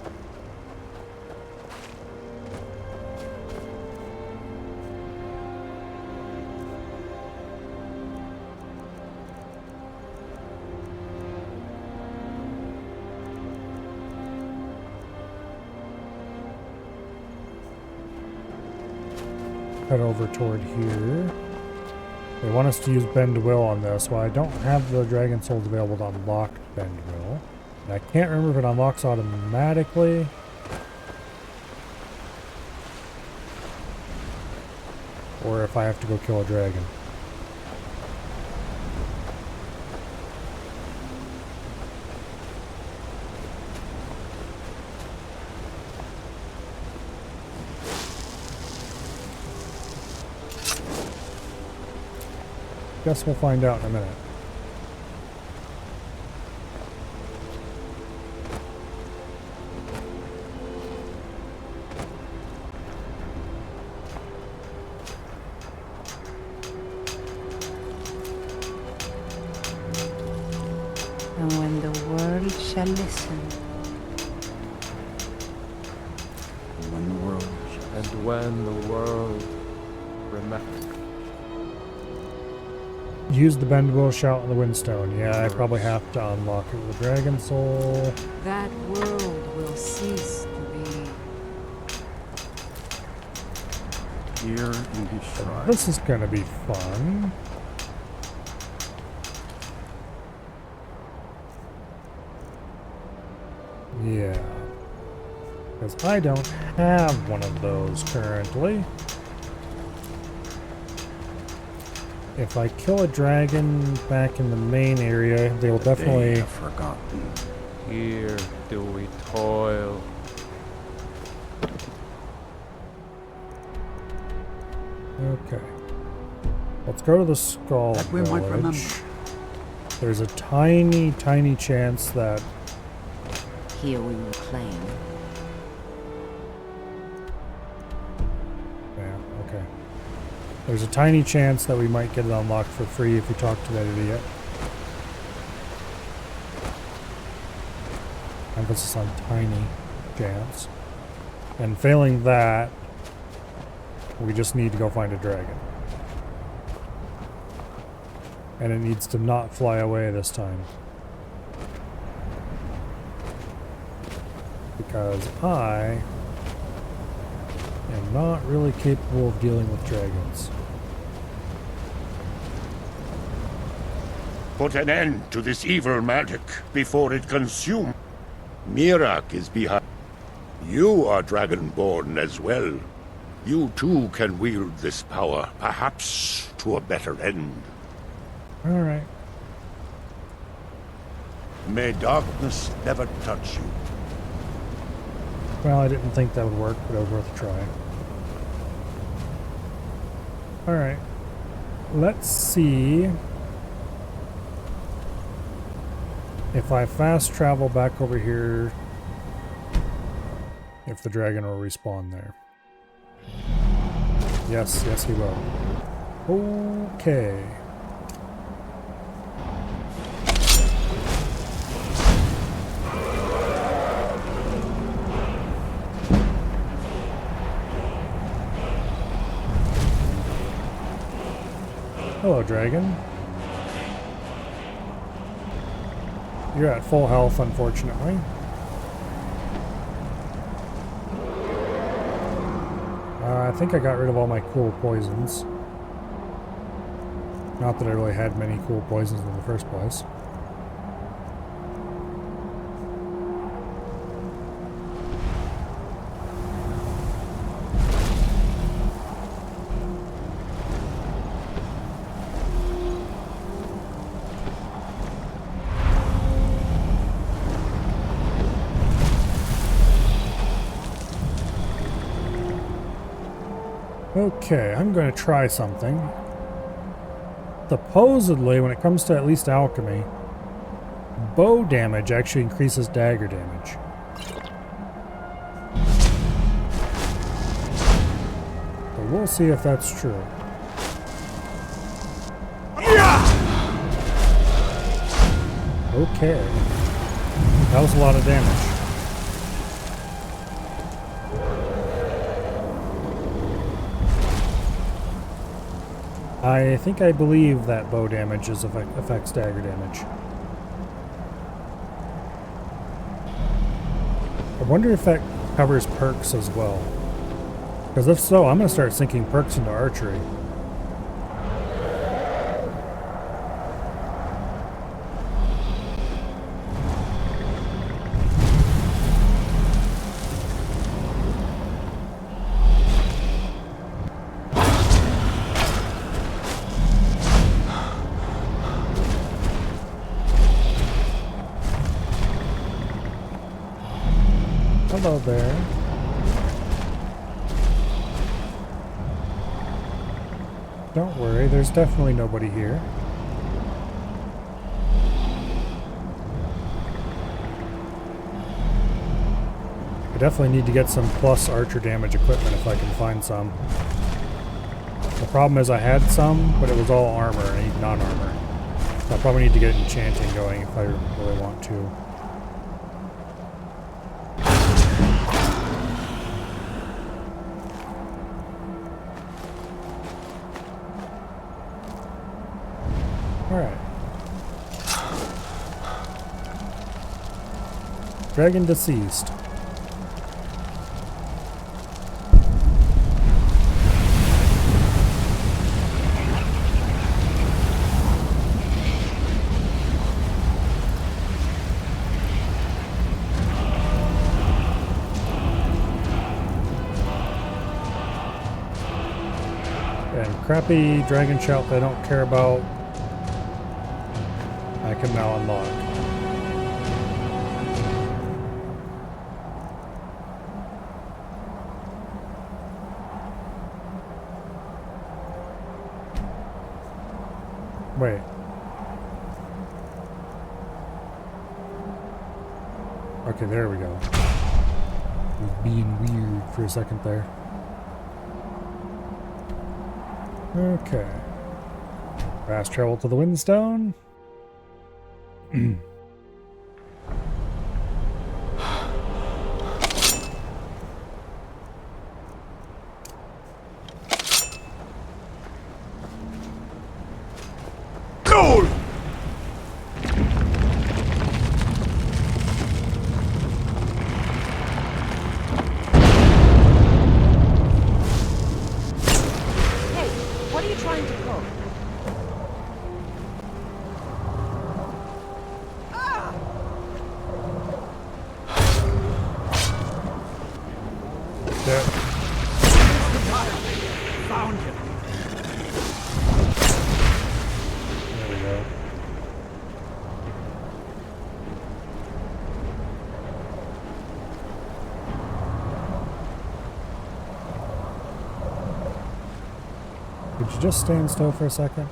head over toward here. They want us to use Bend Will on this. Well, I don't have the Dragon Souls available to unlock Bend Will. And I can't remember if it unlocks automatically. Or if I have to go kill a dragon. Guess we'll find out in a minute. And when the world shall listen. And when the world remembers. Use the Bend Will, shout on the Windstone. Yeah, I probably have to unlock it with the Dragon Soul. That world will cease to be. Here in his shrine. This is gonna be fun. Yeah. Because I don't have one of those currently. If I kill a dragon back in the main area, they will definitely... forgotten. Here do we toil. Okay. Let's go to the Skull That we might remember. Village. There's a tiny, tiny chance that... Here we will claim. Yeah, okay. There's a tiny chance that we might get it unlocked for free if we talk to that idiot. Emphasis on tiny chance. And failing that, we just need to go find a dragon. And it needs to not fly away this time. Because I am not really capable of dealing with dragons. Put an end to this evil magic before it consumes. Mirak is behind. You are dragonborn as well. You too can wield this power, perhaps to a better end. Alright. May darkness never touch you. Well, I didn't think that would work, but it was worth a try. Alright. Let's see if I fast travel back over here, if the dragon will respawn there. Yes, yes he will. Okay. Hello, dragon. You're at full health, unfortunately. I think I got rid of all my cool poisons. Not that I really had many cool poisons in the first place. Okay, I'm going to try something. Supposedly, when it comes to at least alchemy, bow damage actually increases dagger damage. So we'll see if that's true. Okay. That was a lot of damage. I think I believe that bow damage affects dagger damage. I wonder if that covers perks as well. Because if so, I'm going to start sinking perks into archery. Hello there. Don't worry, there's definitely nobody here. I definitely need to get some plus archer damage equipment if I can find some. The problem is I had some, but it was all armor and I need non-armor. So I probably need to get enchanting going if I really want to. Alright. Dragon deceased. crappy dragon shout that I don't care about, I can now unlock. Wait. Okay, there we go. I was being weird for a second there. Okay. Fast travel to the Windstone. Gold! Hey, what are you trying to pull? Found him. There we go. Would you just stand still for a second?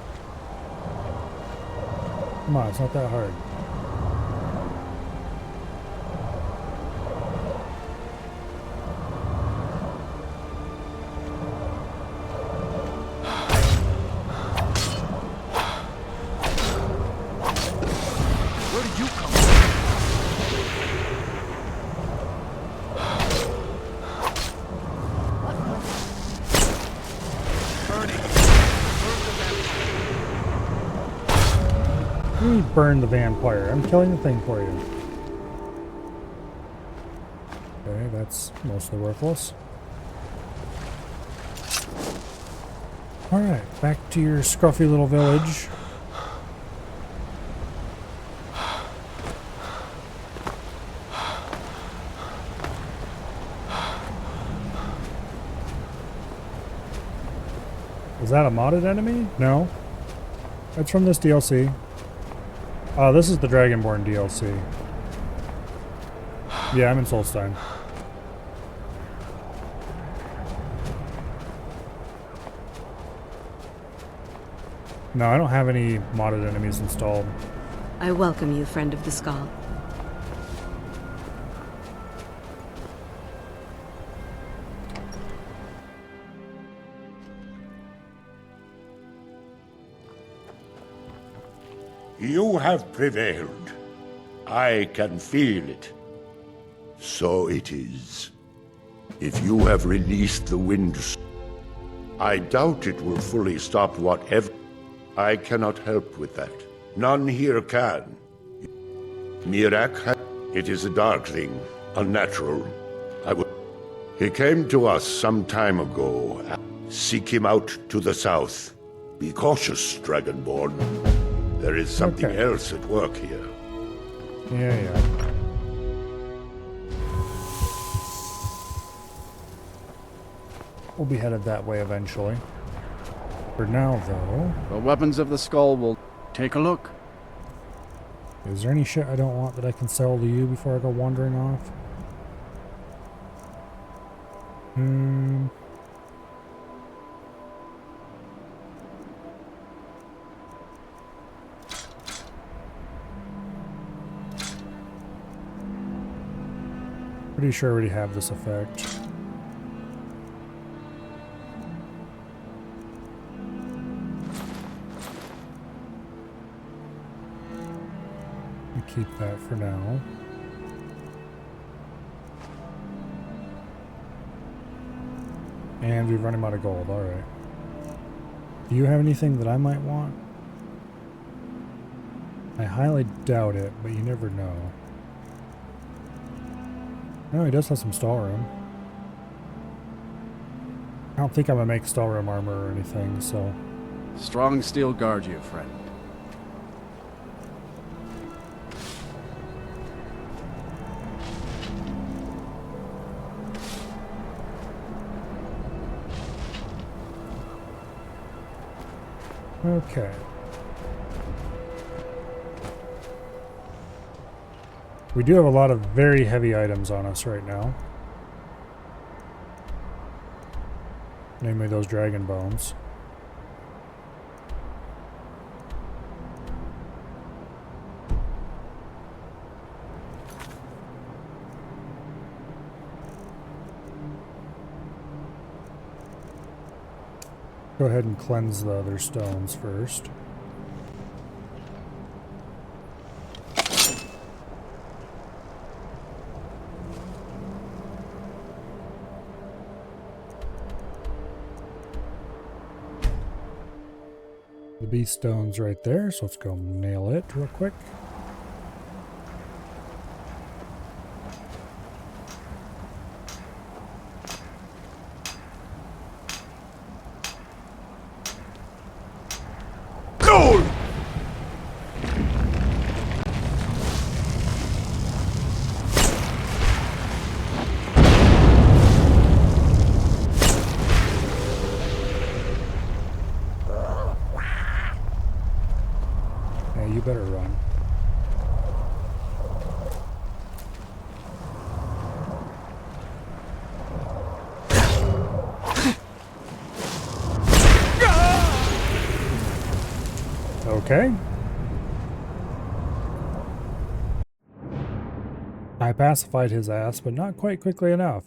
Come on, it's not that hard. Where did you come You burn the vampire. I'm killing the thing for you. Okay, that's mostly worthless. Alright, back to your scruffy little village. Is that a modded enemy? No. That's from this DLC. Oh, this is the Dragonborn DLC. Yeah, I'm in Solstein. No, I don't have any modded enemies installed. I welcome you, friend of the Skull. You have prevailed. I can feel it. So it is. If you have released the wind, I doubt it will fully stop whatever. I cannot help with that. None here can. Mirak, it is a dark thing, unnatural. He came to us some time ago. Seek him out to the south. Be cautious, Dragonborn. There is something else at work here. Yeah. We'll be headed that way eventually. For now, though... The weapons of the skull will take a look. Is there any shit I don't want that I can sell to you before I go wandering off? Pretty sure I already have this effect. Keep that for now. And we've run him out of gold, alright. Do you have anything that I might want? I highly doubt it, but you never know. Oh, he does have some Stahlroom. I don't think I'm gonna make Stahlroom armor or anything, so... Strong steel guard you, friend. Okay. We do have a lot of very heavy items on us right now. Namely those dragon bones. Go ahead and cleanse the other stones first. The beast stone's right there, so let's go nail it real quick. You better run. Okay. I pacified his ass, but not quite quickly enough.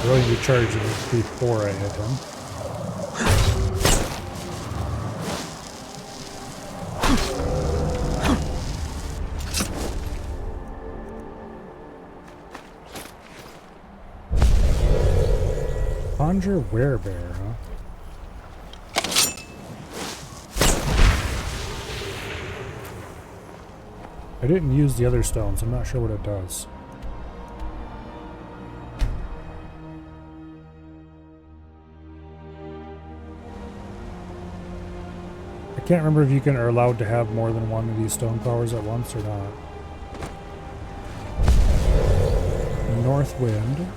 Really be charging before I hit him. Conjure werebear, huh? I didn't use the other stones. I'm not sure what it does. I can't remember if you can are allowed to have more than one of these stone powers at once or not. North wind.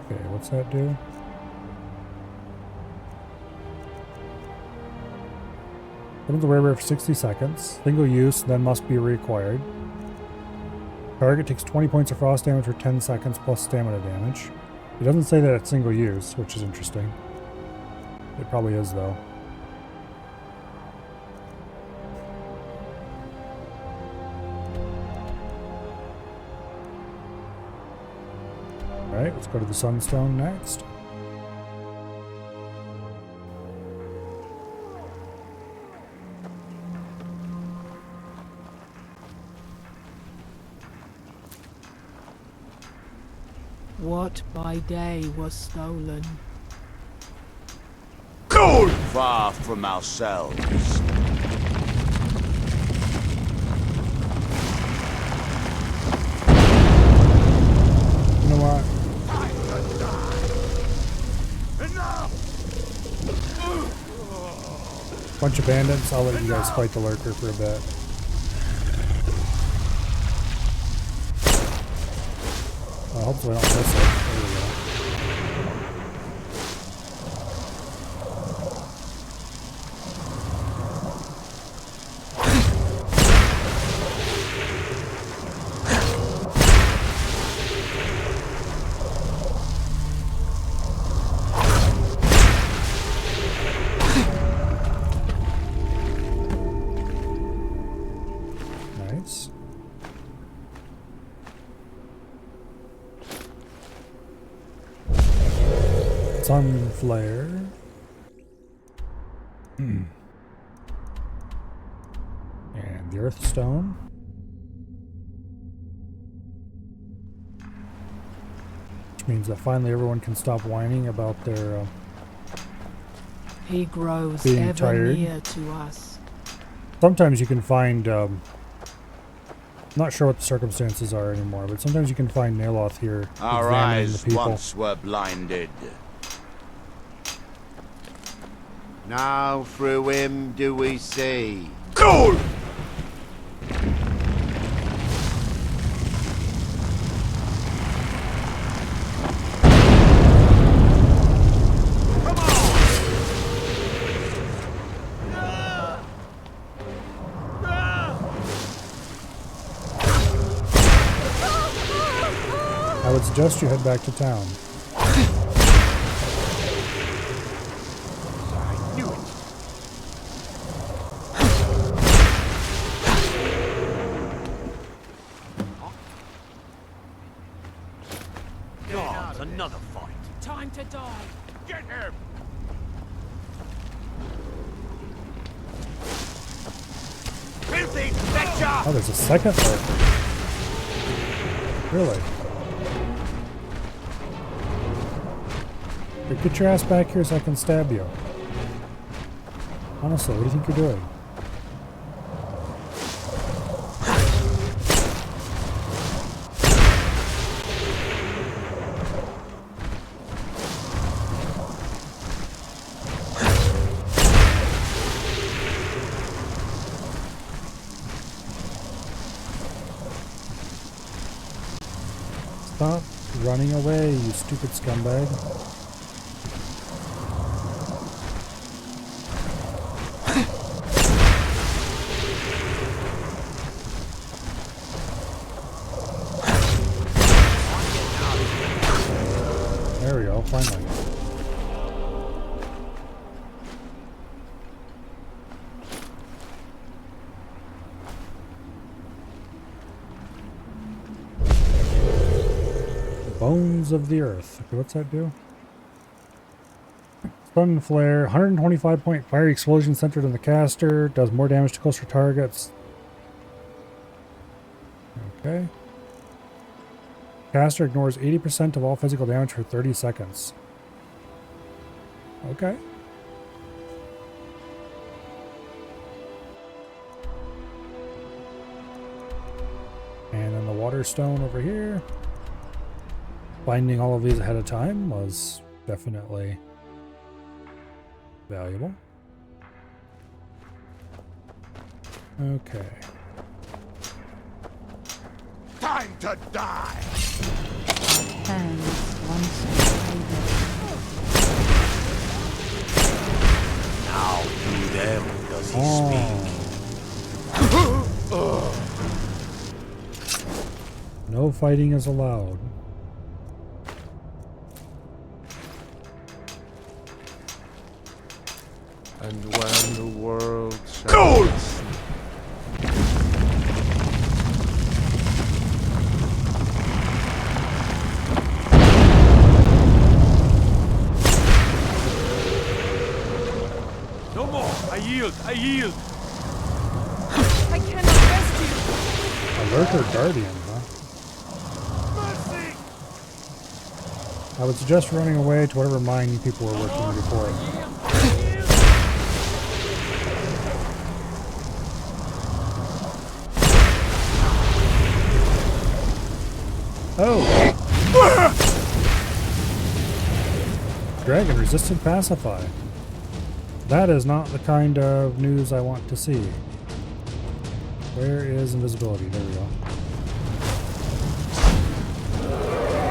Okay, what's that do? Summons the werebear for 60 seconds. Single use, then must be reacquired. Target takes 20 points of frost damage for 10 seconds plus stamina damage. It doesn't say that it's single use, which is interesting. It probably is, though. Alright, let's go to the Sunstone next. What by day was stolen? Gold! Far from ourselves. You know what? Bunch of bandits. I'll let you guys fight the lurker for a bit. Hopefully I don't miss it. There we go. flare. And the earth stone. Which means that finally everyone can stop whining about their He grows being ever tired. near to us. Sometimes you can find, not sure what the circumstances are anymore, but sometimes you can find Neloth here Our examining the eyes people. once were blinded. Now through him do we see. Gold! I would suggest you head back to town. God, another fight. Time to die. Get him! Filthy Fletcher! Oh, there's a second lurker. Really? Hey, get your ass back here so I can stab you. Honestly, what do you think you're doing? Stop running away, you stupid scumbag. There we go, finally. Bones of the Earth. Okay, what's that do? Stun flare, 125 point fiery explosion centered in the caster, does more damage to closer targets. Okay. Caster ignores 80% of all physical damage for 30 seconds. Okay. And then the water stone over here. Finding all of these ahead of time was definitely valuable. Okay. Time to die! Hands once faded. Now through them does he speak. No fighting is allowed. And when the world shall be seen. No more! I yield! I yield! I cannot rest you! A lurker guardian, huh? I would suggest running away to whatever mine you people were working before. Oh! Dragon resistant pacify. That is not the kind of news I want to see. Where is invisibility? There we go.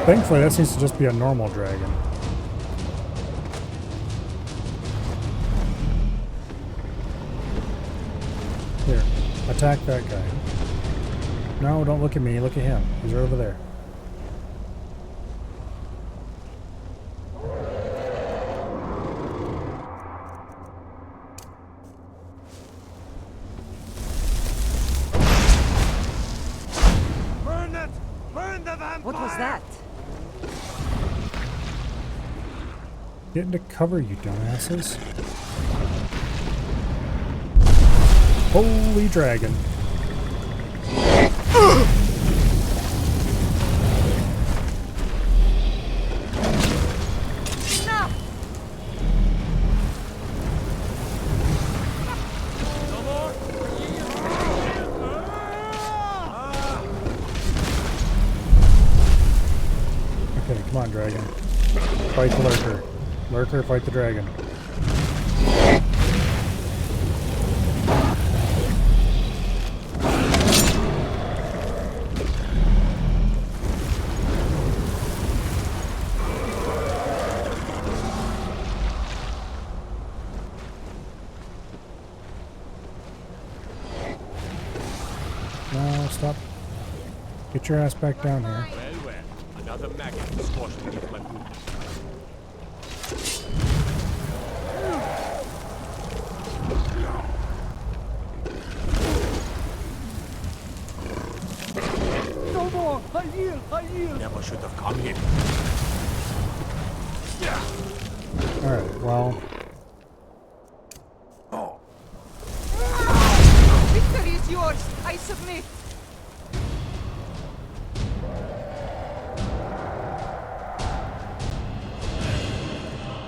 Thankfully, that seems to just be a normal dragon. Here, attack that guy. No, don't look at me, look at him. He's right over there. Burn it! Burn the vampire! What was that? Get into cover, you dumbasses. Holy dragon. Okay, come on, dragon. Fight the lurker. Lurker, fight the dragon. No, stop. Get your ass back down here. Well, well. Another maggot squashed beneath my boot. No more! I yield! I yield! Never should have come here. Alright, well. Victory is yours! I submit!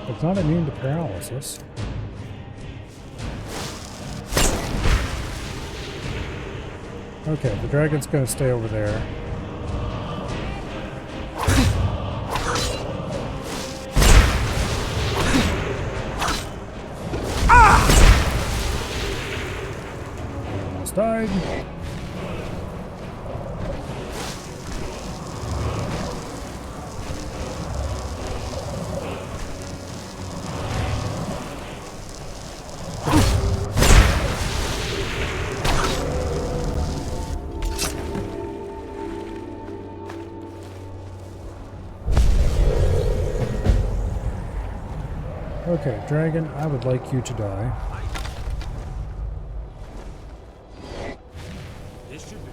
It's not immune to paralysis. Okay, the dragon's gonna stay over there. Almost died. Okay, dragon, I would like you to die. This should be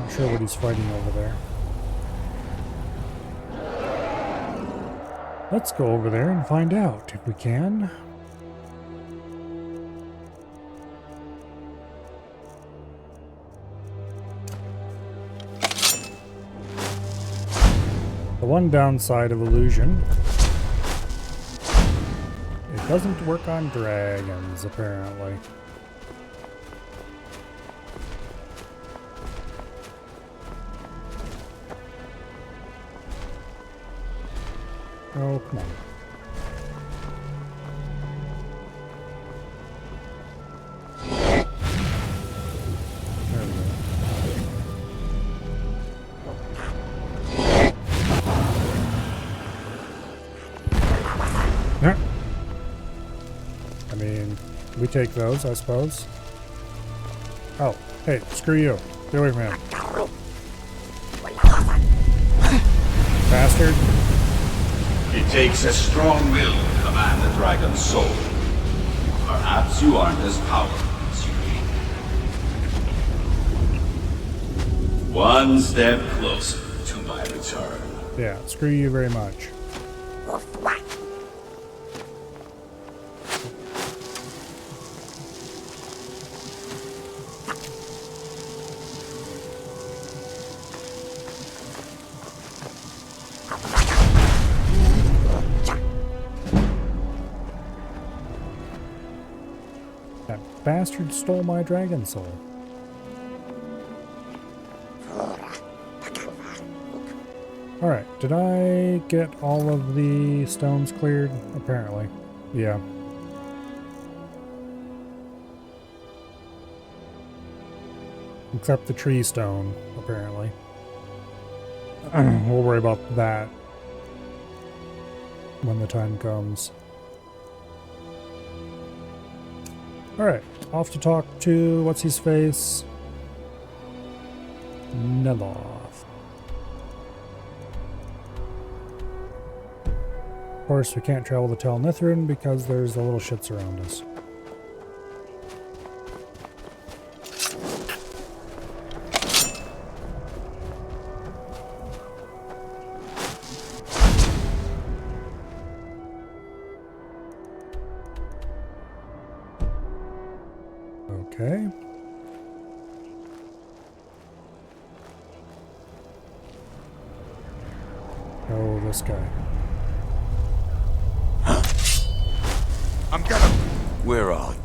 Not sure what he's fighting over there. Let's go over there and find out if we can. The one downside of illusion, it doesn't work on dragons, apparently. Oh, come on. There we go. Yeah. I mean, we take those, I suppose. Oh, hey, screw you. Get away from him. Bastard. It takes a strong will to command the dragon's soul. Perhaps you aren't as powerful as you think. One step closer to my return. Yeah, screw you very much. That bastard stole my dragon soul. Alright, did I get all of the stones cleared? Apparently. Yeah. Except the tree stone, apparently. We'll worry about that when the time comes. Alright, off to talk to what's-his-face. Neloth. Of course, we can't travel to Tel Mithrin because there's the little shits around us. Okay. Oh, this guy. I'm gonna... Where are you?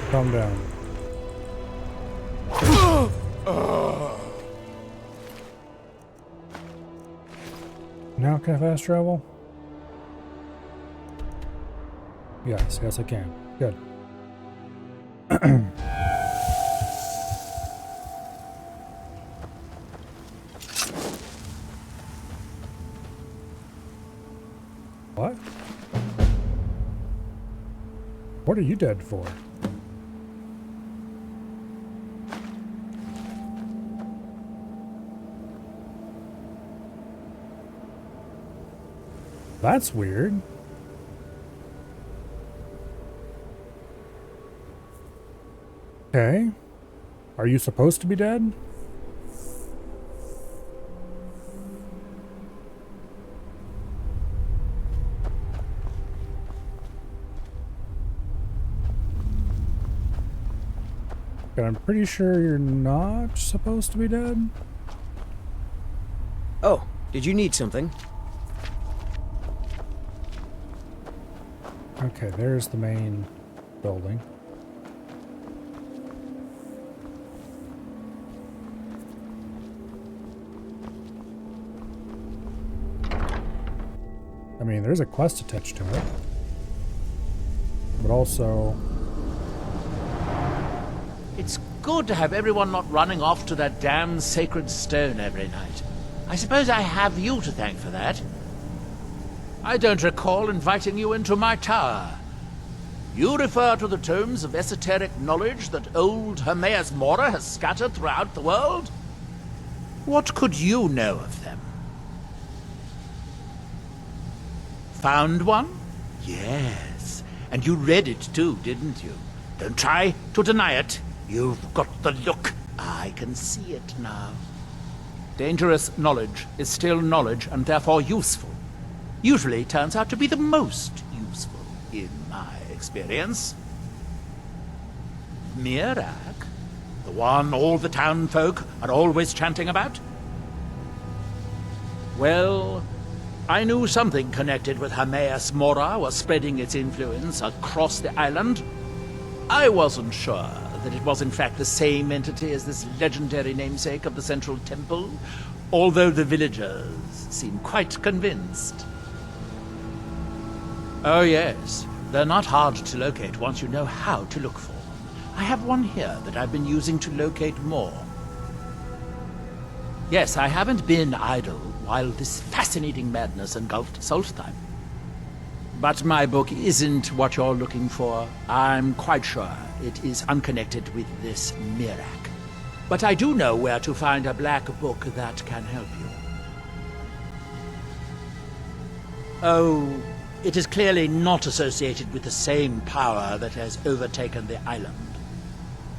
Calm down. Now can I fast travel? Yes, yes I can. Good. What? What are you dead for? That's weird. Okay. Are you supposed to be dead? But I'm pretty sure you're not supposed to be dead. Oh, did you need something? Okay, there's the main building. I mean, there's a quest attached to it. But also... It's good to have everyone not running off to that damn sacred stone every night. I suppose I have you to thank for that. I don't recall inviting you into my tower. You refer to the tomes of esoteric knowledge that old Hermaeus Mora has scattered throughout the world? What could you know of them? Found one? Yes. And you read it too, didn't you? Don't try to deny it. You've got the look. I can see it now. Dangerous knowledge is still knowledge and therefore useful. Usually turns out to be the most useful, in my experience. Mirak? The one all the town folk are always chanting about? Well, I knew something connected with Hermaeus Mora was spreading its influence across the island. I wasn't sure that it was in fact the same entity as this legendary namesake of the Central Temple, although the villagers seem quite convinced. Oh yes, they're not hard to locate once you know how to look for them. I have one here that I've been using to locate more. Yes, I haven't been idle while this fascinating madness engulfed Solstheim. But my book isn't what you're looking for. I'm quite sure it is unconnected with this Mirak. But I do know where to find a black book that can help you. Oh, it is clearly not associated with the same power that has overtaken the island.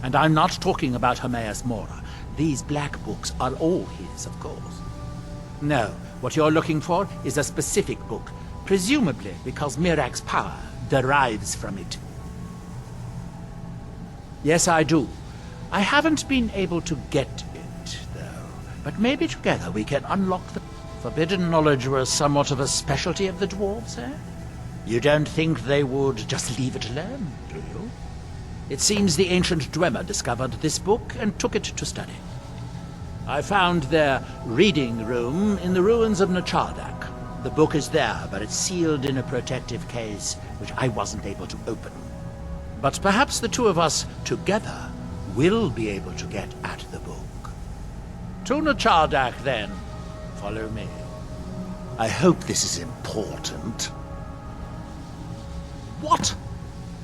And I'm not talking about Hermaeus Mora. These black books are all his, of course. No, what you're looking for is a specific book, presumably because Mirak's power derives from it. Yes, I do. I haven't been able to get it, though. But maybe together we can unlock the... Forbidden knowledge was somewhat of a specialty of the dwarves, eh? You don't think they would just leave it alone, do you? It seems the ancient Dwemer discovered this book and took it to study. I found their reading room in the ruins of Nachardak. The book is there, but it's sealed in a protective case, which I wasn't able to open. But perhaps the two of us together will be able to get at the book. To Nachardak, then. Follow me. I hope this is important. What?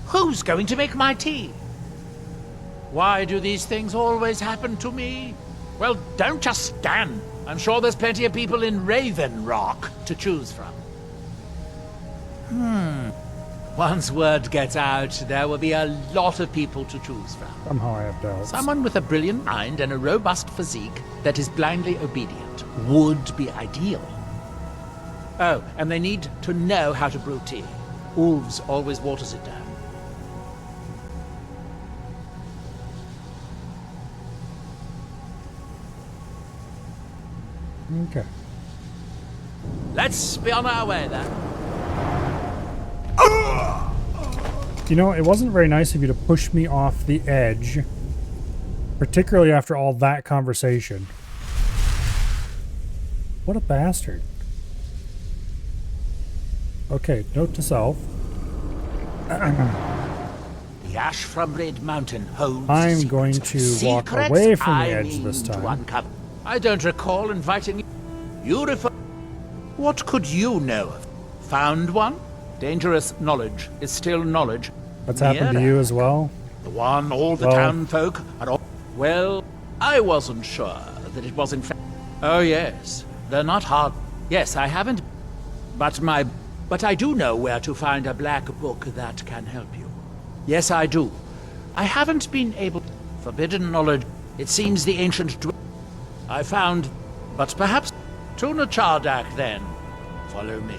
Who's going to make my tea? Why do these things always happen to me? Well, don't just stand. I'm sure there's plenty of people in Raven Rock to choose from. Once word gets out, there will be a lot of people to choose from. Somehow I have doubts. Someone with a brilliant mind and a robust physique that is blindly obedient would be ideal. Oh, and they need to know how to brew tea. Ulves always waters it down. Okay. Let's be on our way then. You know, it wasn't very nice of you to push me off the edge, particularly after all that conversation. What a bastard. Okay, note to self. The ash from Red Mountain holds I'm going to walk away from the edge this time. I don't recall inviting you. You refer. What could you know of? Found one? Dangerous knowledge is still knowledge. What's happened to you as well? The one all the town folk are all. Well, I wasn't sure that it was in fact. Oh yes, they're not hard. Yes, I haven't. But I do know where to find a black book that can help you. Yes, I do. I haven't been able. Forbidden knowledge. It seems the ancient. I found, but perhaps Tuna Chardak then. Follow me.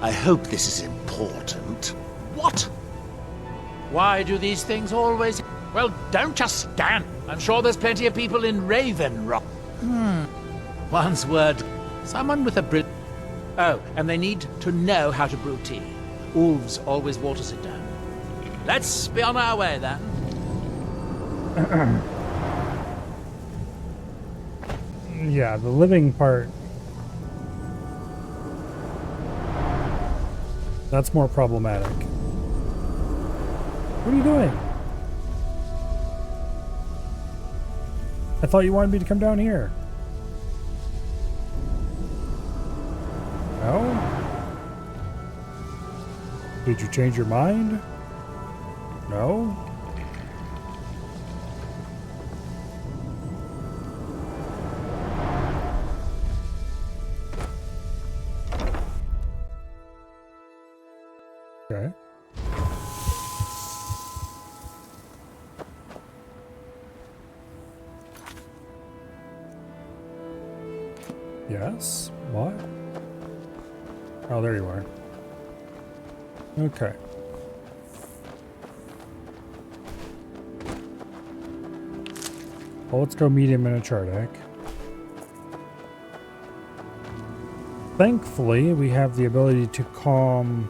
I hope this is important. What? Why do these things always... Well, don't just stand. I'm sure there's plenty of people in Raven Rock. Once word... Someone with a brilliant... Oh, and they need to know how to brew tea. Ulves always waters it down. Let's be on our way then. Yeah, the living part. That's more problematic. What are you doing? I thought you wanted me to come down here. No? Did you change your mind? No? Okay. Yes? What? Oh, there you are. Okay. Well, let's go meet him in a Chardak. Thankfully, we have the ability to calm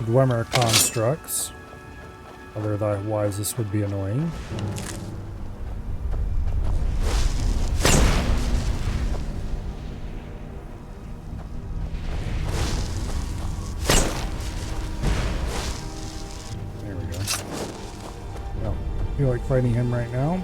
Dwemer constructs. Otherwise, this would be annoying. There we go. Well, I feel like fighting him right now.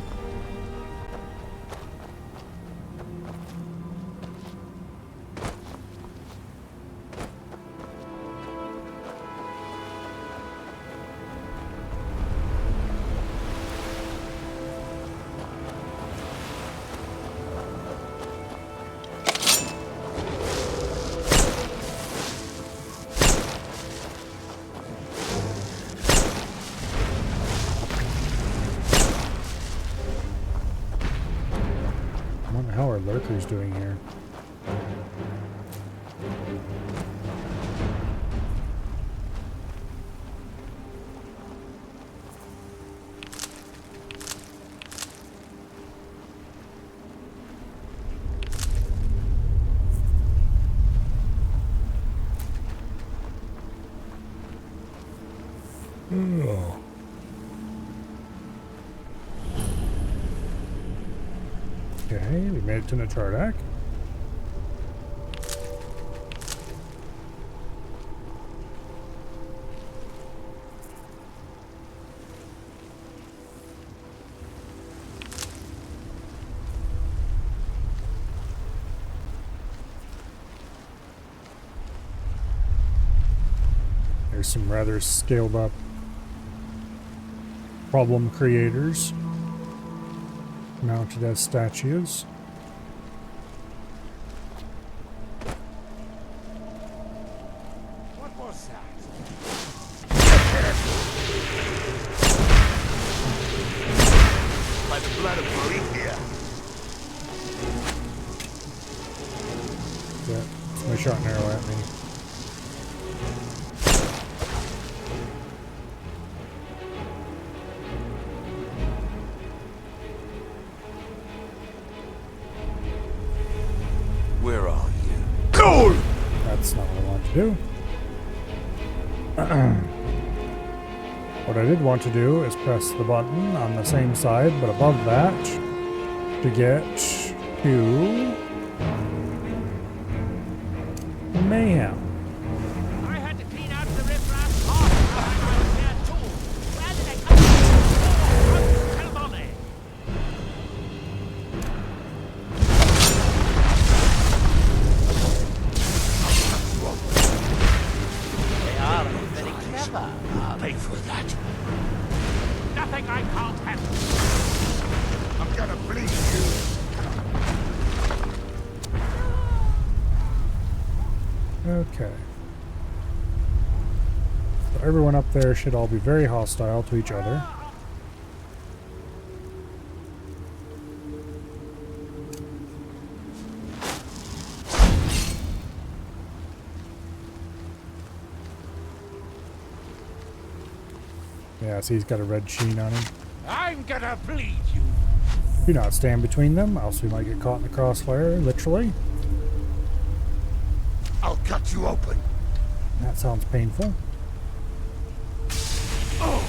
How are lurkers doing here? Oh. Okay, we made it to Nachardak. There's some rather scaled up problem creators mounted as statues. What was that? By the blood of Maria. Yeah, somebody shot an arrow at me. Where are you? Gold! That's not what I want to do. What I did want to do is press the button on the same side, but above that, to get to Mayhem. I had to clean out the riffraff behind my repair tool. Where did they come from? Tell Molly. They are very clever. Pay for that. Nothing I can't handle. I'm gonna bleed you. Okay. So everyone up there should all be very hostile to each other. Yeah, see, he's got a red sheen on him. I'm gonna bleed you. Do not stand between them, else we might get caught in the crossfire, literally. I'll cut you open. That sounds painful. Oh.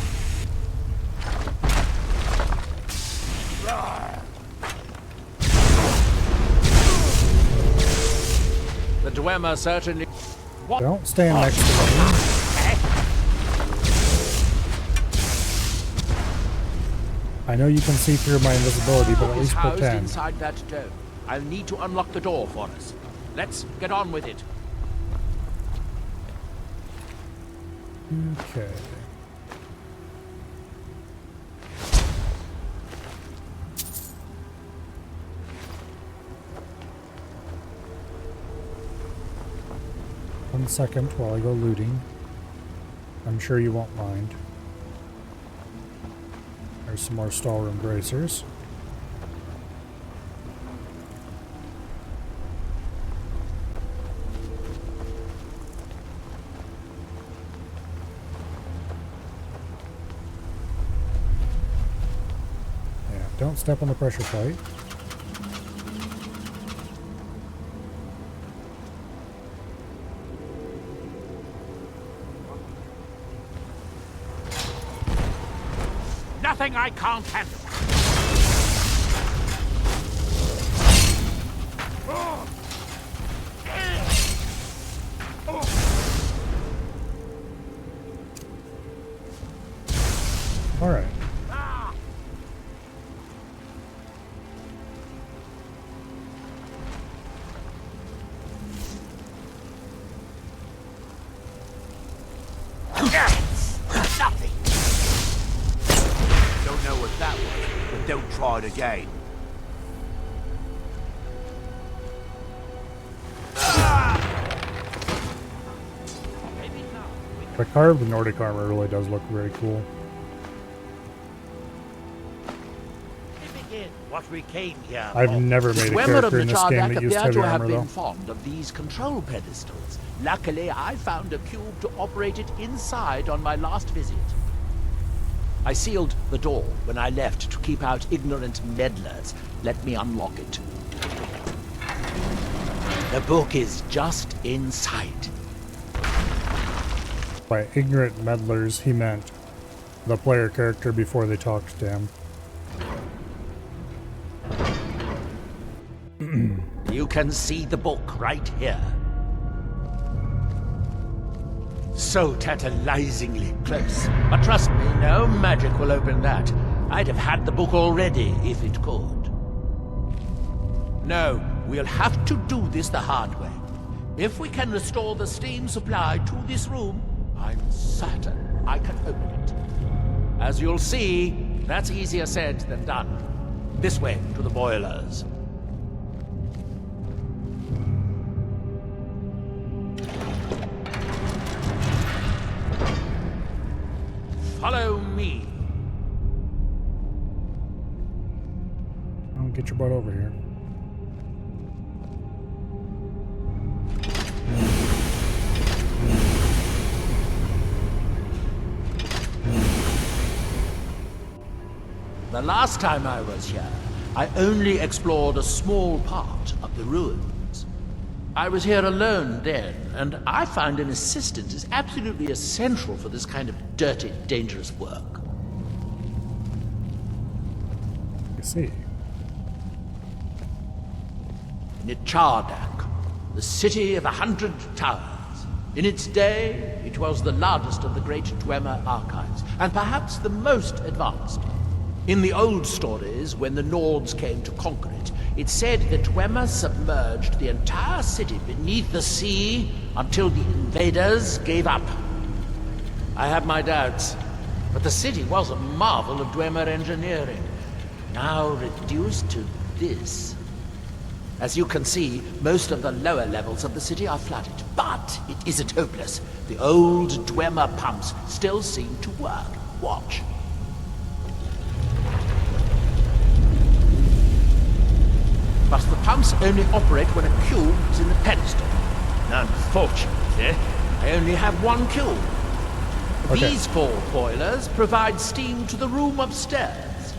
The Dwemer certainly... Don't stand next to me. I know you can see through my invisibility, but at least Housed pretend. inside that dome. I'll need to unlock the door for us. Let's get on with it. Okay. One second while I go looting. I'm sure you won't mind. There's some more stallroom bracers. Yeah, don't step on the pressure plate. Nothing I can't handle. All right. Nothing. Don't know what that was, but don't try it again. The carved Nordic armor really does look very cool. What we came here I've for. never made a Dwemer character and in the this game Chardak that used appear to heavy have armor, been though. fond of these control pedestals. Luckily, I found a cube to operate it inside on my last visit. I sealed the door when I left to keep out ignorant meddlers. Let me unlock it. The book is just inside. By ignorant meddlers, he meant the player character before they talked to him. You can see the book right here. So tantalizingly close. But trust me, no magic will open that. I'd have had the book already if it could. No, we'll have to do this the hard way. If we can restore the steam supply to this room, I'm certain I can open it. As you'll see, that's easier said than done. This way, to the boilers. Follow me. I'll get your butt over here. The last time I was here, I only explored a small part of the ruins. I was here alone then, and I find an assistant is absolutely essential for this kind of dirty, dangerous work. I see. Nichardak, the city of 100 towers. In its day, it was the largest of the great Dwemer archives, and perhaps the most advanced. In the old stories, when the Nords came to conquer it, it said that Dwemer submerged the entire city beneath the sea until the invaders gave up. I have my doubts, but the city was a marvel of Dwemer engineering, now reduced to this. As you can see, most of the lower levels of the city are flooded, but it isn't hopeless. The old Dwemer pumps still seem to work. Watch. But the pumps only operate when a cube is in the pedestal. Unfortunately, I only have one cube. Okay. These 4 boilers provide steam to the room upstairs.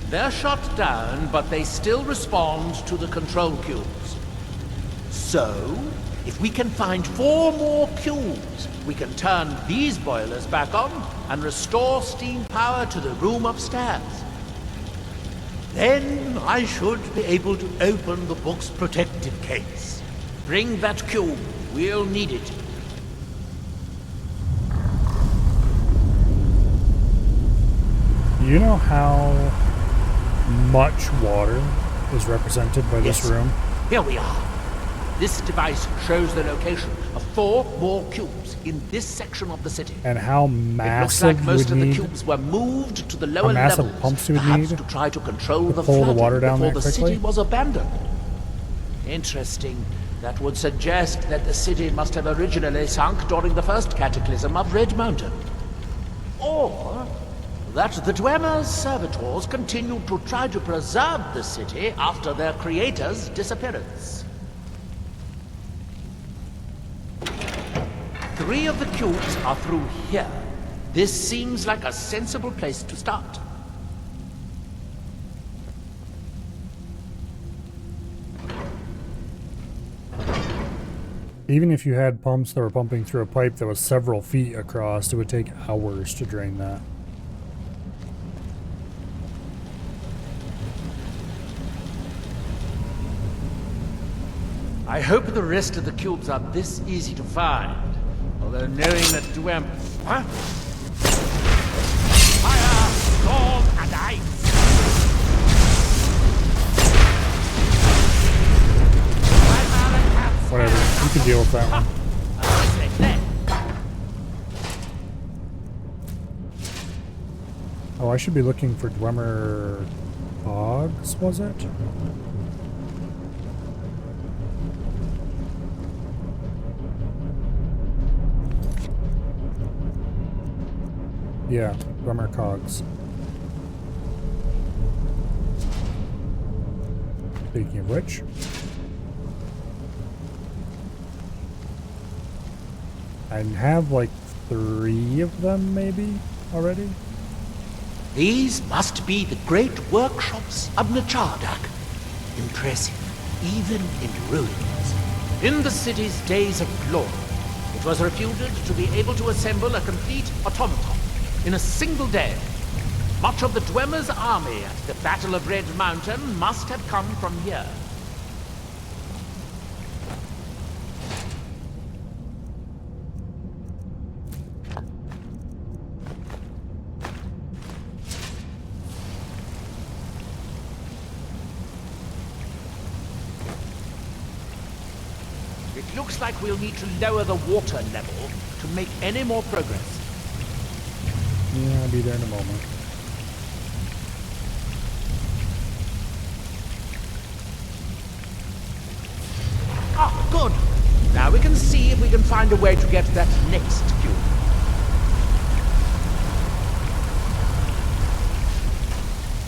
They're shut down, but they still respond to the control cubes. So, if we can find 4 more cubes, we can turn these boilers back on and restore steam power to the room upstairs. Then I should be able to open the book's protective case. Bring that cube. We'll need it. You know how much water is represented by this room? Here we are. This device shows the location of 4 more cubes in this section of the city. And how It looks massive like you most would of the need, cubes were moved to the how lower massive levels, pumps you would perhaps need to try to control to the pull the flooding water down before that the quickly? city was abandoned. Interesting. That would suggest that the city must have originally sunk during the first cataclysm of Red Mountain. Or that the Dwemer's servitors continued to try to preserve the city after their creator's disappearance. 3 of the cubes are through here. This seems like a sensible place to start. Even if you had pumps that were pumping through a pipe that was several feet across, it would take hours to drain that. I hope the rest of the cubes are this easy to find. Although knowing that Dwemer... Huh? Fire, sword, and ice! Whatever, you can deal with that one. Oh, I should be looking for Dwemer cogs, was it? Yeah, Dwemer cogs. Speaking of which, I have like 3 of them maybe already. These must be the great workshops of Nichardak. Impressive, even in ruins. In the city's days of glory, it was reputed to be able to assemble a complete automaton in a single day. Much of the Dwemer's army at the Battle of Red Mountain must have come from here. It looks like we'll need to lower the water level to make any more progress. Yeah, I'll be there in a moment. Ah, good. Now we can see if we can find a way to get to that next cube.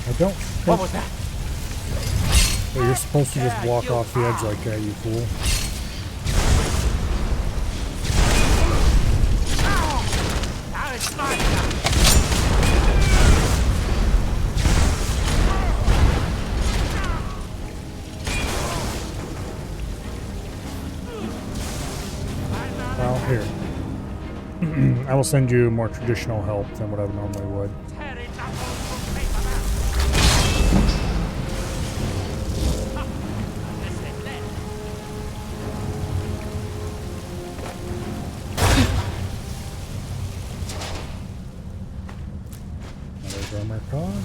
I don't What think... was that? Oh, you're supposed to just walk off the edge like that, you fool. Now it's mine now. Well, here. I will send you more traditional help than what I normally would. Another drummer cog.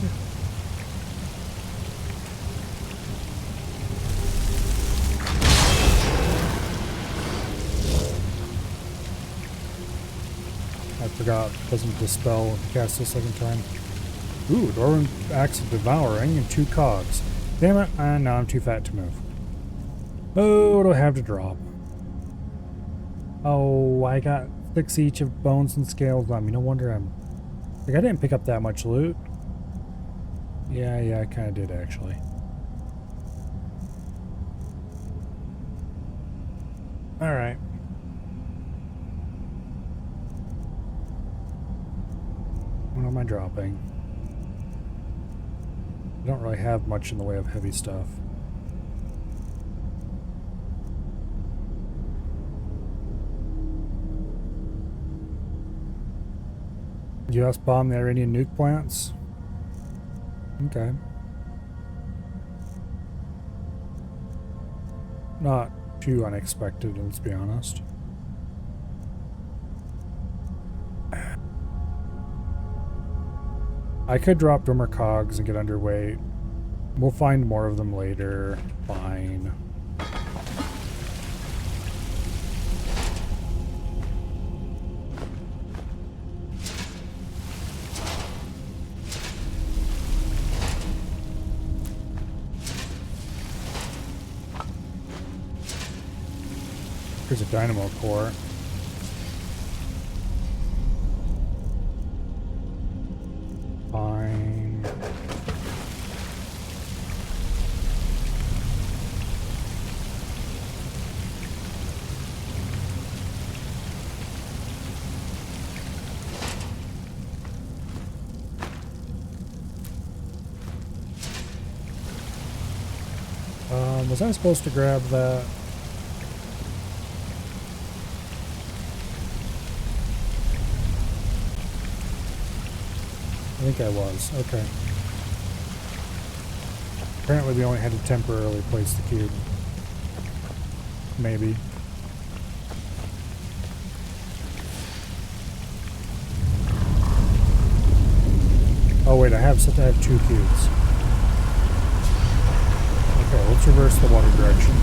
I forgot, it doesn't dispel if you cast the second time. Ooh, Dwarven Axe of Devouring and 2 cogs. Damn it, and now I'm too fat to move. Oh, what do I have to drop? Oh, I got 6 each of bones and scales on me. No wonder I'm... Like, I didn't pick up that much loot. Yeah, I kind of did, actually. Alright. What am I dropping? I don't really have much in the way of heavy stuff. US bomb the Iranian nuke plants? Okay. Not too unexpected, let's be honest. I could drop drummer cogs and get underweight. We'll find more of them later. Fine. Here's a dynamo core. Fine. Was I supposed to grab that? I think I was. Okay. Apparently we only had to temporarily place the cube. Maybe. Oh wait, I have 2 cubes. Okay, let's reverse the water direction.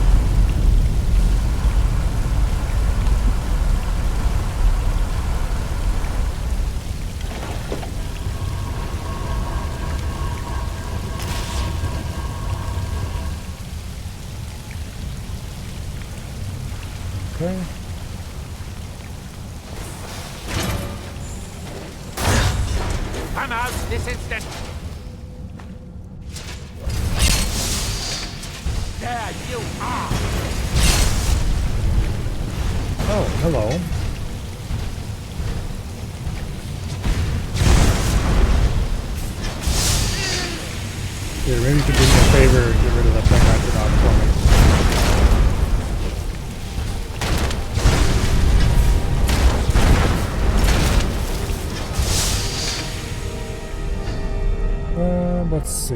Okay. Come out this instant! There you are! Oh, hello. Here, maybe you could do me a favor and get rid of that thing after not for me. Let's see.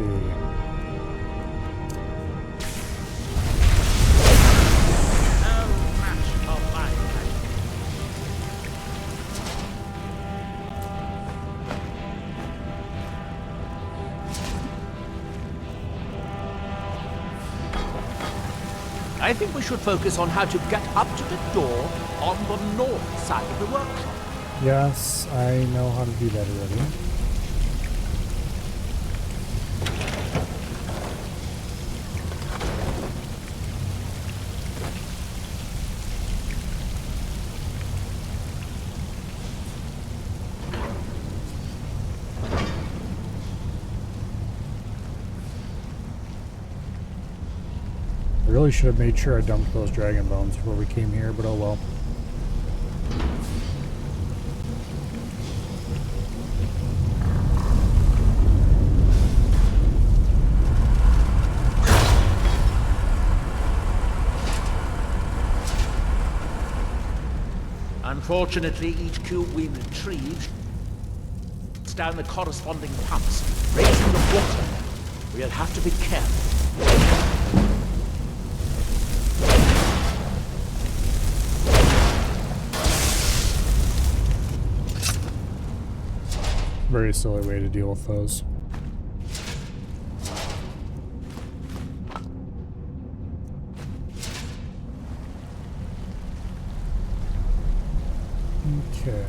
I think we should focus on how to get up to the door on the north side of the workshop. Yes, I know how to do that already. I really should have made sure I dumped those dragon bones before we came here, but oh well. Unfortunately, each cube we retrieve down the corresponding pumps, raising the water. We'll have to be careful. Very silly way to deal with those. Okay.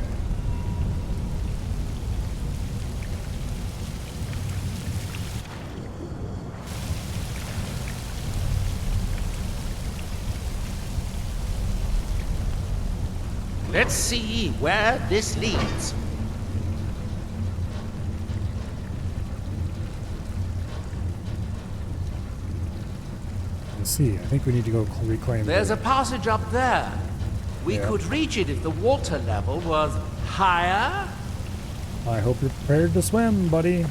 Let's see where this leads. Let's see. I think we need to go reclaim. There's a passage up there. We Yeah. could reach it if the water level was higher. I hope you're prepared to swim, buddy.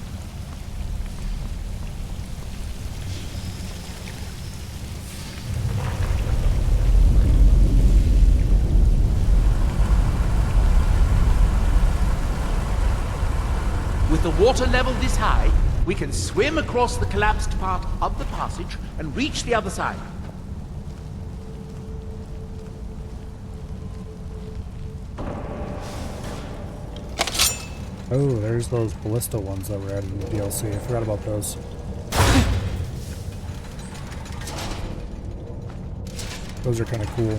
With the water level this high, we can swim across the collapsed part of the passage and reach the other side. Oh, there's those ballista ones that were added in the DLC. I forgot about those. Those are kind of cool.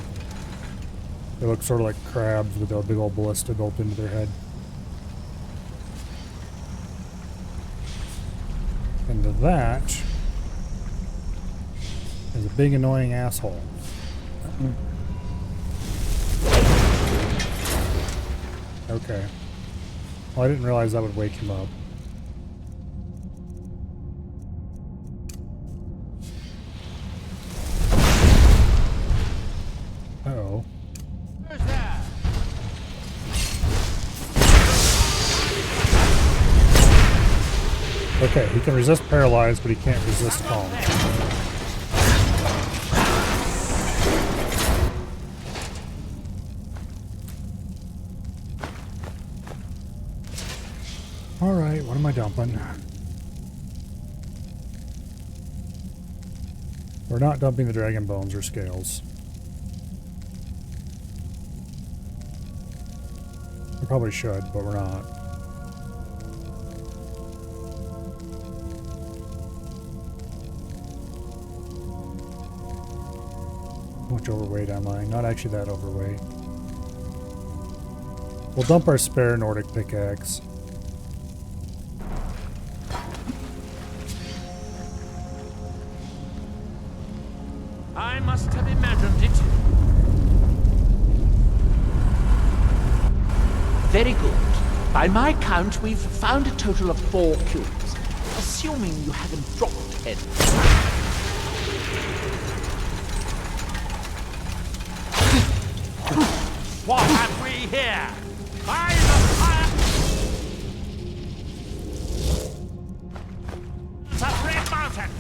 They look sort of like crabs with a big old ballista built into their head. And that is a big annoying asshole. Okay. Well, I didn't realize that would wake him up. Uh-oh. Who's there? Okay, he can resist paralyzed, but he can't resist calm. Alright, what am I dumping? We're not dumping the dragon bones or scales. We probably should, but we're not. How much overweight am I? Not actually that overweight. We'll dump our spare Nordic pickaxe. I must have imagined it. Very good. By my count, we've found a total of 4 cubes. Assuming you haven't dropped any. What have we here? By the fire! It's a red mountain!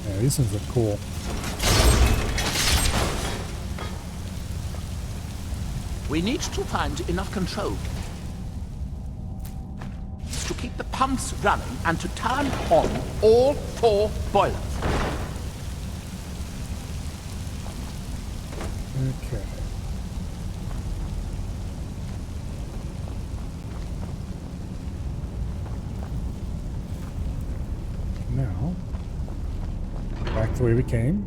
Yeah, these things look cool. We need to find enough control to keep the pumps running and to turn on all 4 boilers. Okay. Now, the way we came.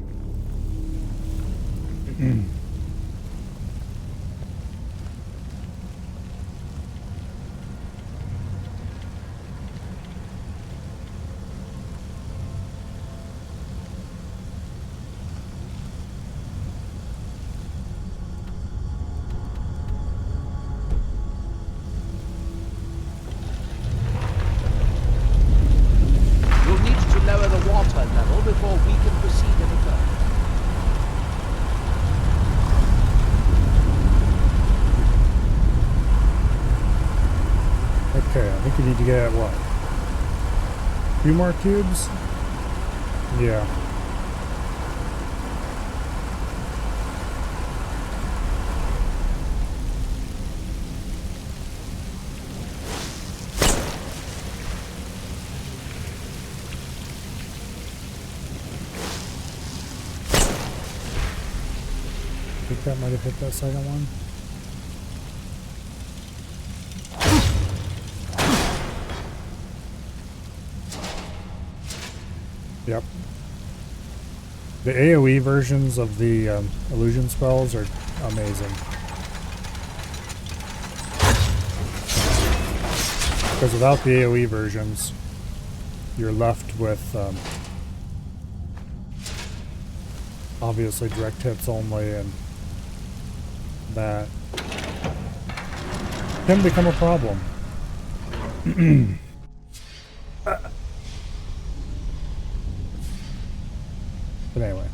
You'll need to lower the water level before we can proceed any further. Okay, I think we need to get what? A few more cubes? Yeah. I think that might have hit that second one. Yep. The AoE versions of the illusion spells are amazing. Because without the AoE versions, you're left with obviously direct hits only, and that can become a problem. But anyway.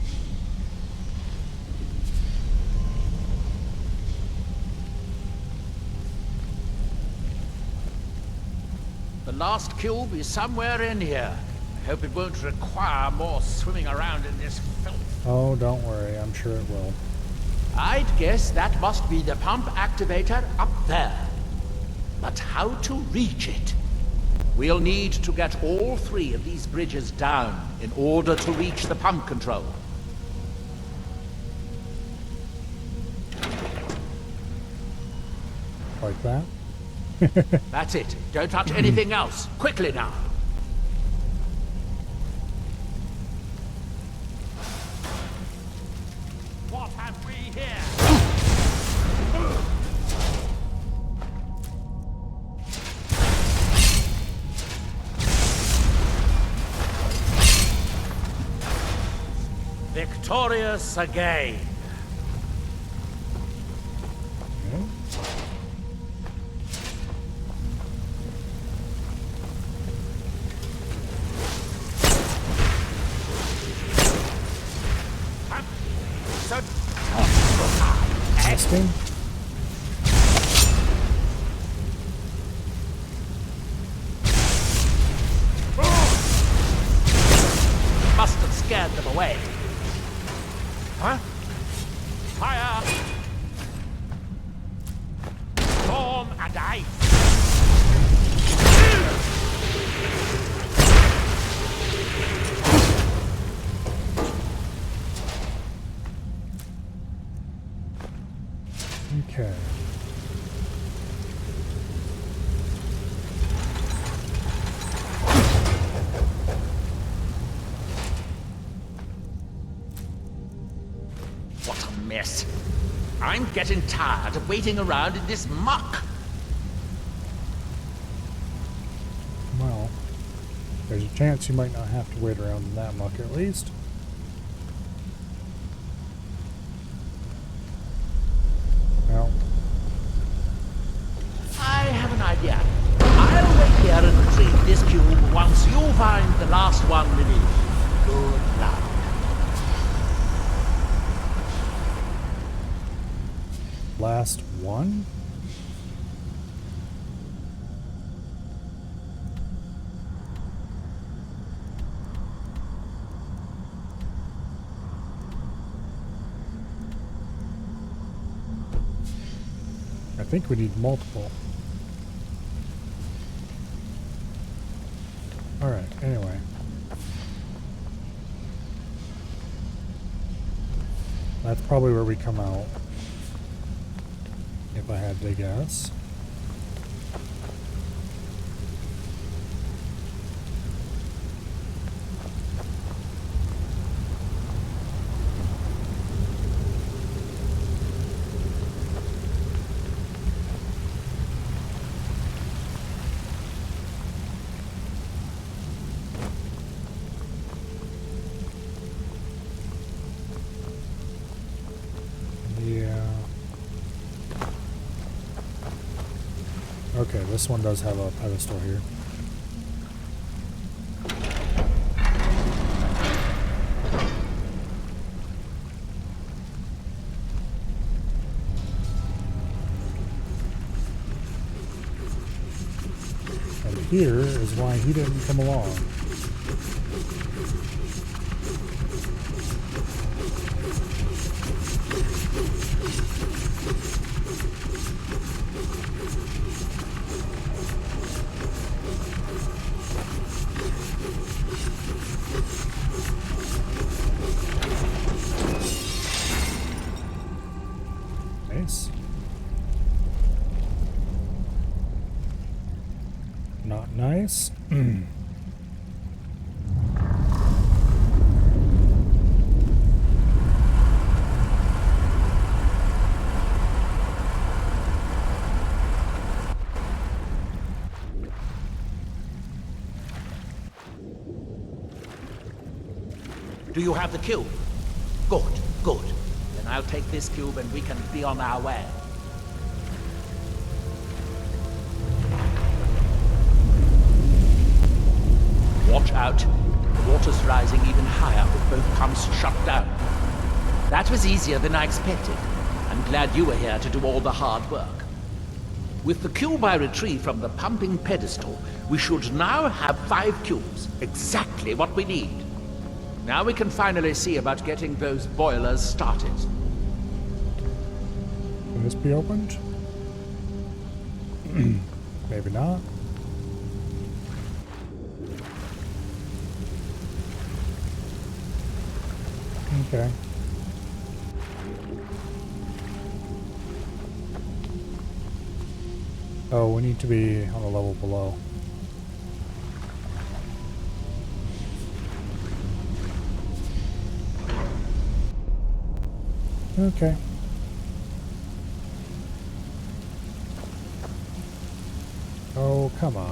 The last cube is somewhere in here. I hope it won't require more swimming around in this filth. Oh, don't worry. I'm sure it will. I'd guess that must be the pump activator up there. But how to reach it? We'll need to get all 3 of these bridges down in order to reach the pump control. Like that? That's it. Don't touch anything else. Quickly now. What have we here? Victorious again. Testing? Must have scared them away. Huh? Fire! Storm and ice! Okay. What a mess. I'm getting tired of waiting around in this muck. Well, there's a chance you might not have to wait around in that muck at least. Well, I have an idea. I'll wait here and retrieve this cube once you find the last one within. Good luck. last one? I think we need multiple. Alright, anyway. That's probably where we come out. If I had to guess. Okay, this one does have a pedestal here. And here is why he didn't come along. Nice. Not nice. Do you have the cube? Good, good. Then I'll take this cube and we can be on our way. Watch out. The water's rising even higher with both pumps shut down. That was easier than I expected. I'm glad you were here to do all the hard work. With the cube I retrieved from the pumping pedestal, we should now have 5 cubes. Exactly what we need. Now we can finally see about getting those boilers started. Can this be opened? Maybe not. Okay. Oh, we need to be on a level below. Okay. Oh, come on.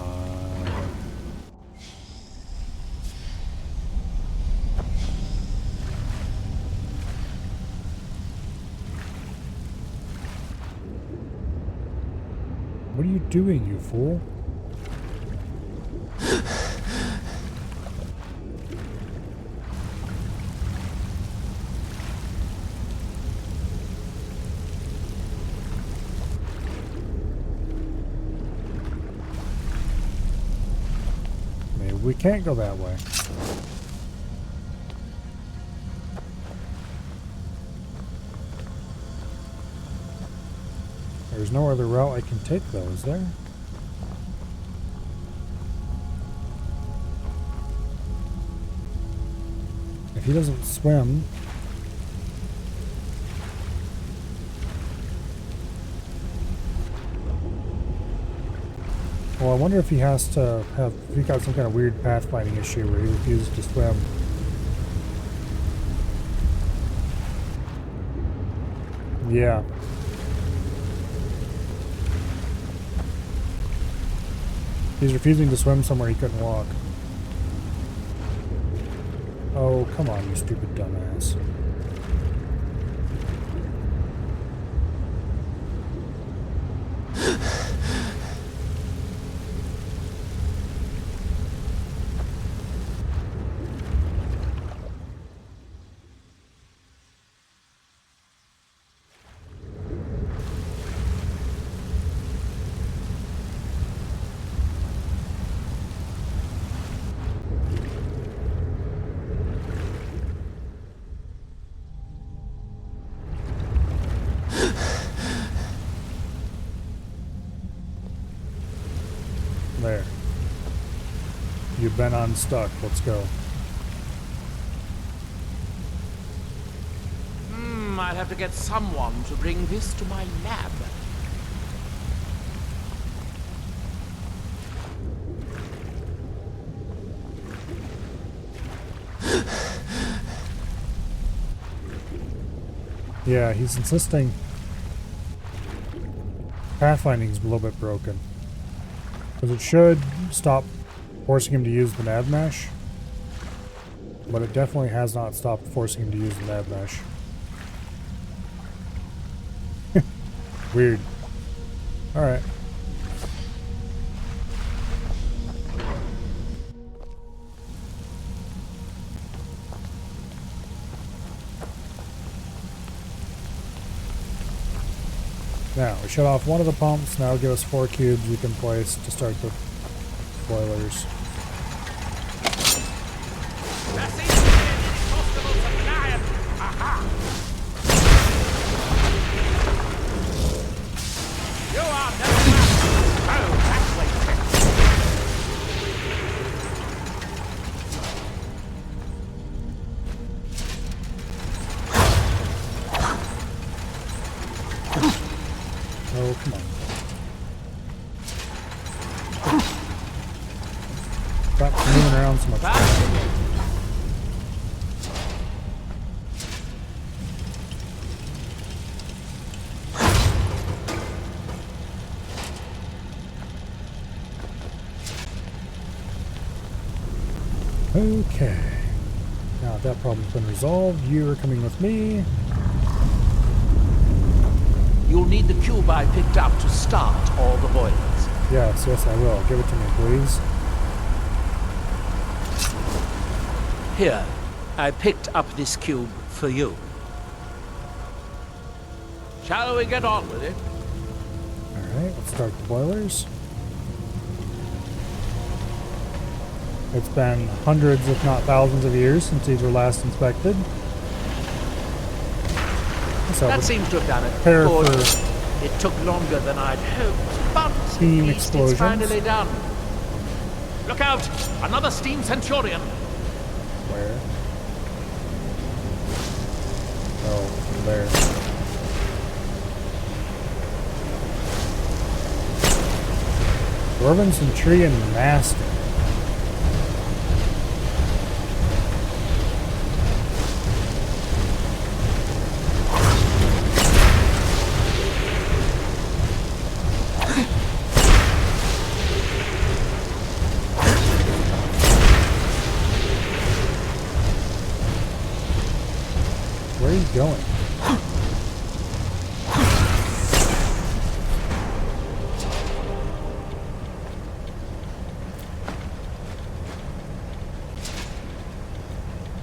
What are you doing, you fool? We can't go that way. There's no other route I can take though, is there? If he doesn't swim... Well, I wonder if he has to have, if he got some kind of weird pathfinding issue where he refuses to swim. Yeah. He's refusing to swim somewhere he couldn't walk. Oh, come on, you stupid dumbass. There. You've been unstuck. Let's go. I'll have to get someone to bring this to my lab. Yeah, he's insisting. Pathfinding's a little bit broken. Because it should stop forcing him to use the nav mesh. But it definitely has not stopped forcing him to use the nav mesh. Weird. Alright. Now, we shut off one of the pumps. Now give us 4 cubes we can place to start the boilers. You are never oh, that's wasted. Oh, come on. Stop moving around so much. Okay. Now that problem's been resolved. You're coming with me. You'll need the cube I picked up to start all the boilers. Yes, yes, I will. Give it to me, please. Here, I picked up this cube for you. Shall we get on with it? Alright, let's start the boilers. It's been hundreds, if not thousands of years since these were last inspected. So that seems to have done it. Prepare for it took longer than I'd hoped, but steam at least explosions. It's finally done. Look out! Another steam centurion! Where? Oh, there. Dwarven Centurion Master. Where are you going?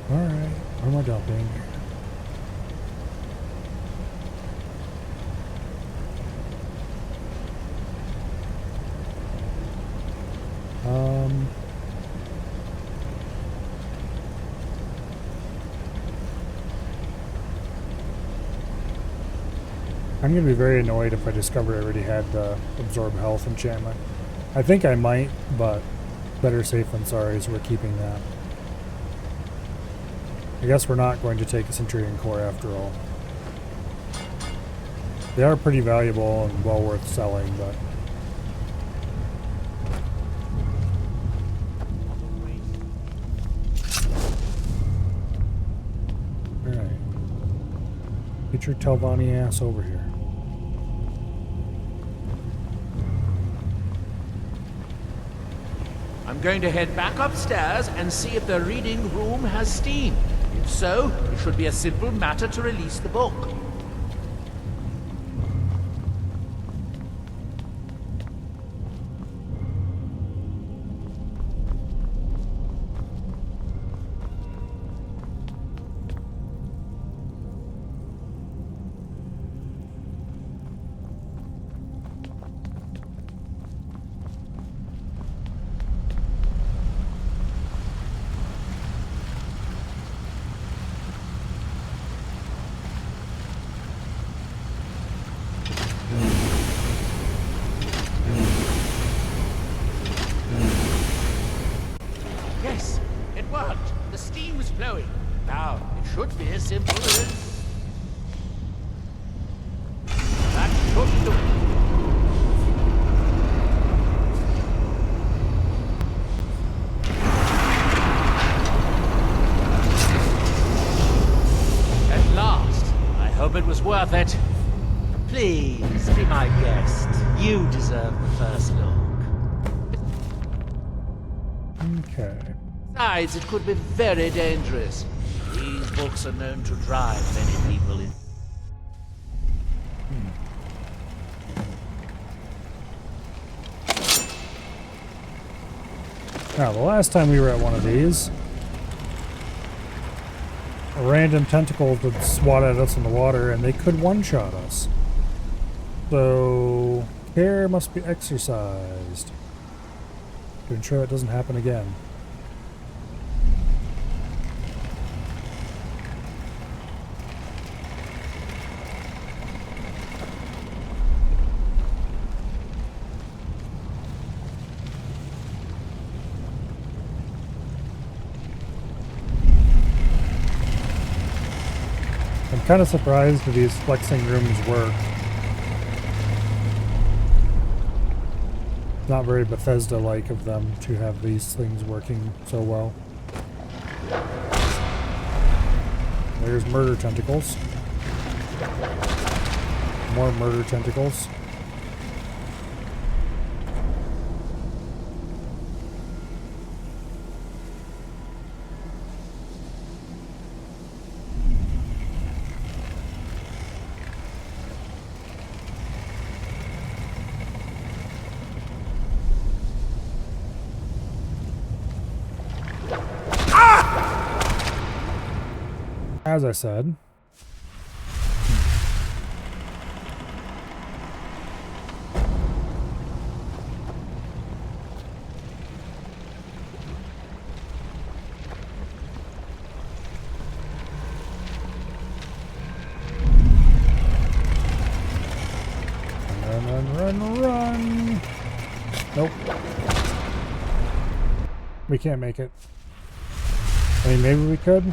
Alright, where am I dumping? I'm going to be very annoyed if I discover I already had the absorb health enchantment. I think I might, but better safe than sorry, so we're keeping that. I guess we're not going to take a Centurion Core after all. They are pretty valuable and well worth selling, but... Alright. Get your Telvanni ass over here. I'm going to head back upstairs and see if the reading room has steam. If so, it should be a simple matter to release the book. Yes, it worked. The steam was flowing. Now, it should be as simple as... That should do it. At last. I hope it was worth it. Please, be my guest. You deserve the first look. Okay. Besides, it could be very dangerous. These books are known to drive many people in. Now, the last time we were at one of these, a random tentacle would swat at us in the water and they could one-shot us. So, care must be exercised to ensure that doesn't happen again. I'm kind of surprised that these flexing rooms work. Not very Bethesda-like of them to have these things working so well. There's murder tentacles. More murder tentacles. As I said. Run. Nope. We can't make it. I mean, maybe we could.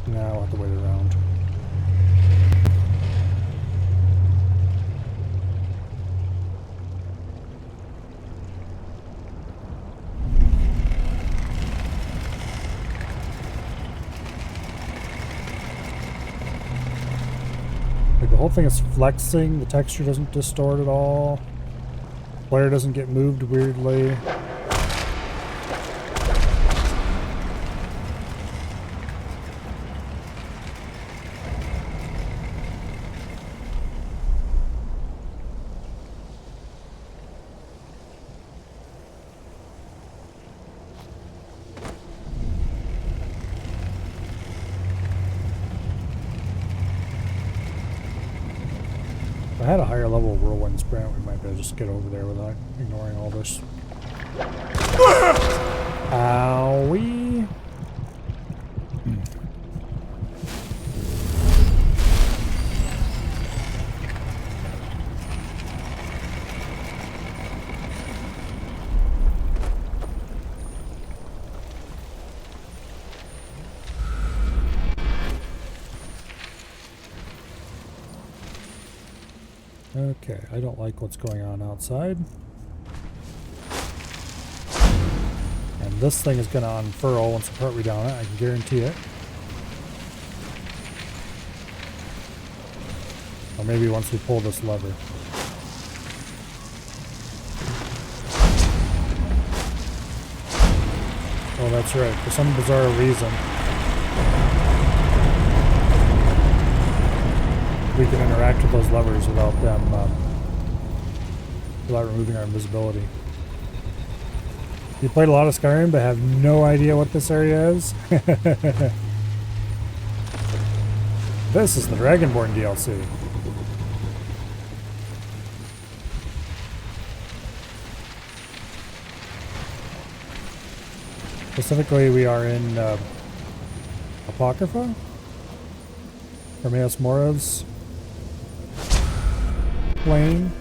No, I'll have to wait around. Like, the whole thing is flexing, the texture doesn't distort at all. Player doesn't get moved weirdly. If I had a higher level whirlwind sprint, we might be able to just get over there without ignoring all this. Owie. Okay, I don't like what's going on outside. And this thing is going to unfurl once the part we down it, I can guarantee it. Or maybe once we pull this lever. Oh, that's right. For some bizarre reason, we can interact with those levers without them, without removing our invisibility. You played a lot of Skyrim but have no idea what this area is? This is the Dragonborn DLC. Specifically, we are in Apocrypha? Hermaeus Mora's plane.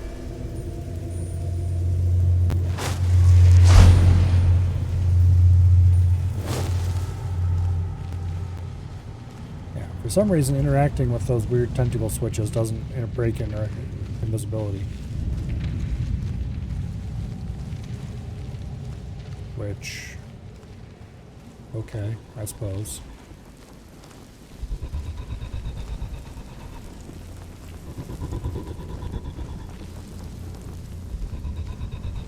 Yeah, for some reason interacting with those weird tentacle switches doesn't break in our invisibility. Which, okay, I suppose.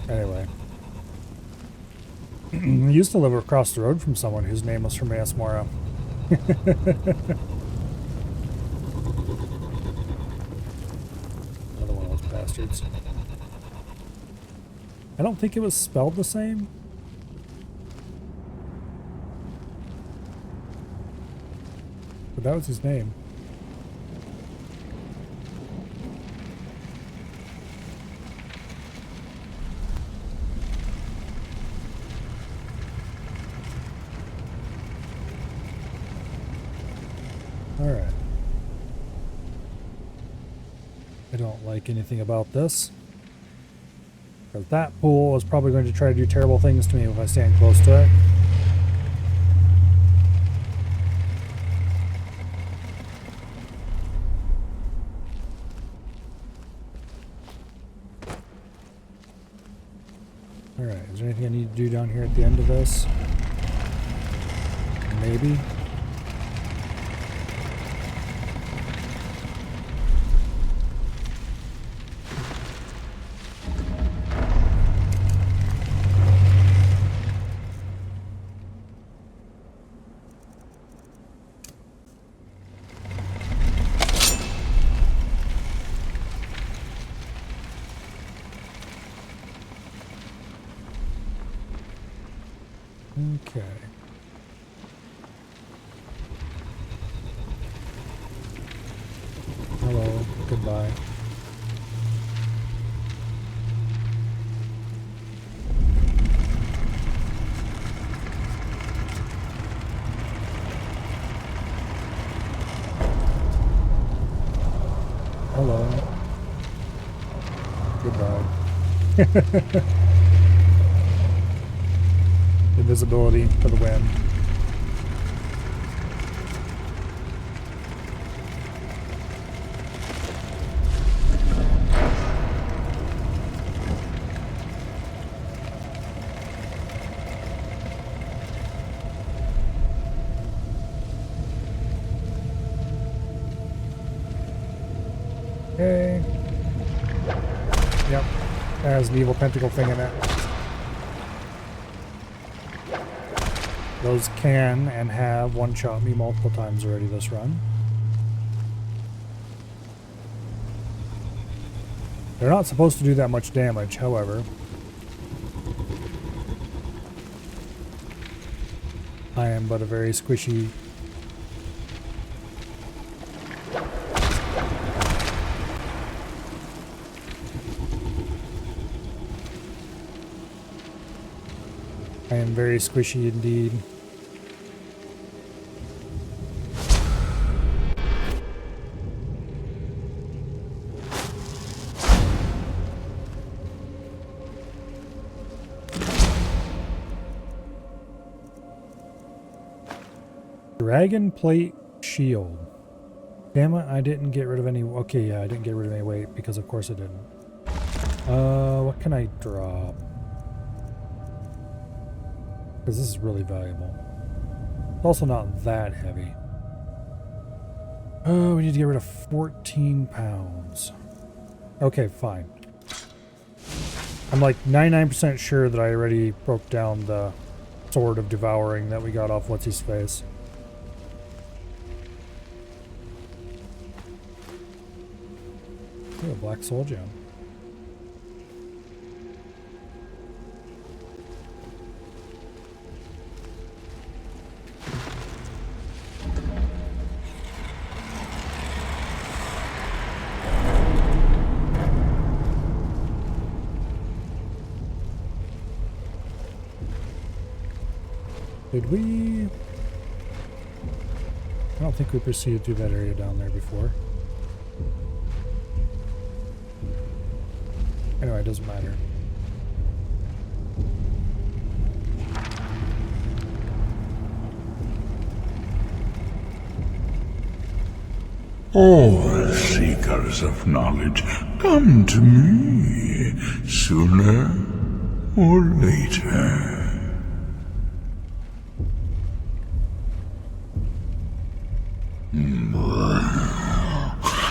Anyway. I used to live across the road from someone whose name was Hermaeus Mora. Another one of those bastards. I don't think it was spelled the same. But that was his name. Alright. I don't like anything about this. Because that pool is probably going to try to do terrible things to me if I stand close to it. Alright, is there anything I need to do down here at the end of this? Maybe. Okay. Hello, goodbye. Hello. Goodbye. Invisibility for the win. Okay. Yep. That has an evil pentacle thing in it. Those can and have one-shot me multiple times already this run. They're not supposed to do that much damage, however. I am but a very squishy... I am very squishy indeed. Dragon plate shield. Damn it, I didn't get rid of any... Okay, yeah, I didn't get rid of any weight because of course I didn't. What can I drop? Because this is really valuable. It's also not that heavy. Oh, we need to get rid of 14 pounds. Okay, fine. I'm like 99% sure that I already broke down the sword of devouring that we got off What's-His Face. Ooh, a black soul gem. Did we... I don't think we proceeded through that area down there before. Anyway, it doesn't matter. All seekers of knowledge, come to me, sooner or later.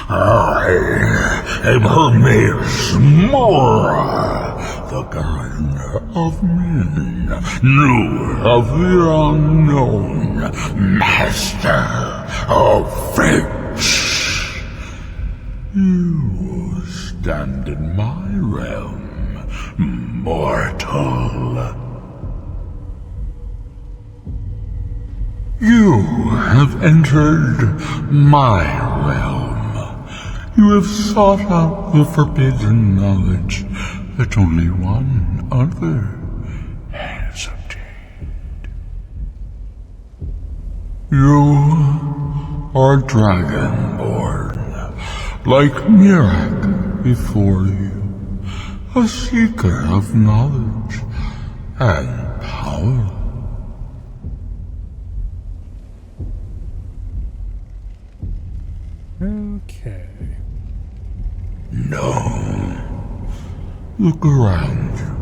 I am Hermes Mora, the guardian of men, knower of the unknown, master of fates. You stand in my realm, mortal. You have entered my realm. You have sought out the forbidden knowledge that only one other has obtained. You are dragonborn, like Mirak before you, a seeker of knowledge and power. Okay. No. Look around you.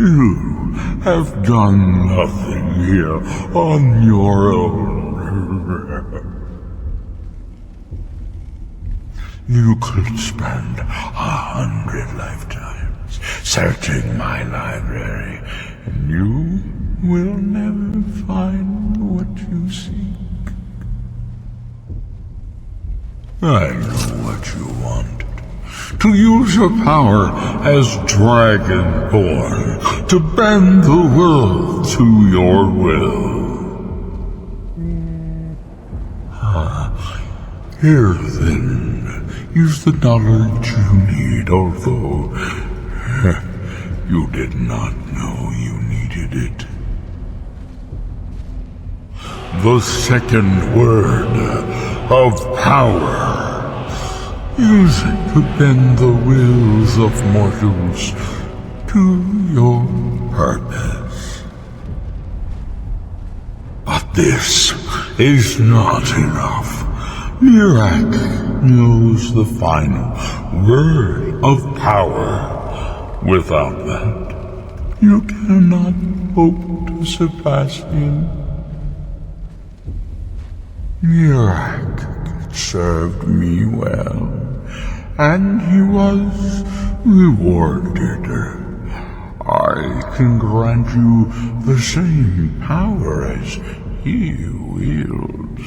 You have done nothing here on your own. You could spend 100 lifetimes searching my library, and you will never find what you seek. I know what you wanted. To use your power as Dragonborn, to bend the world to your will. Here then is the knowledge you need, although you did not know you needed it. The second word of power. Use it to bend the wills of mortals to your purpose. But this is not enough. Mirak knows the final word of power. Without that, you cannot hope to surpass him. Mirak served me well, and he was rewarded. I can grant you the same power as he wields,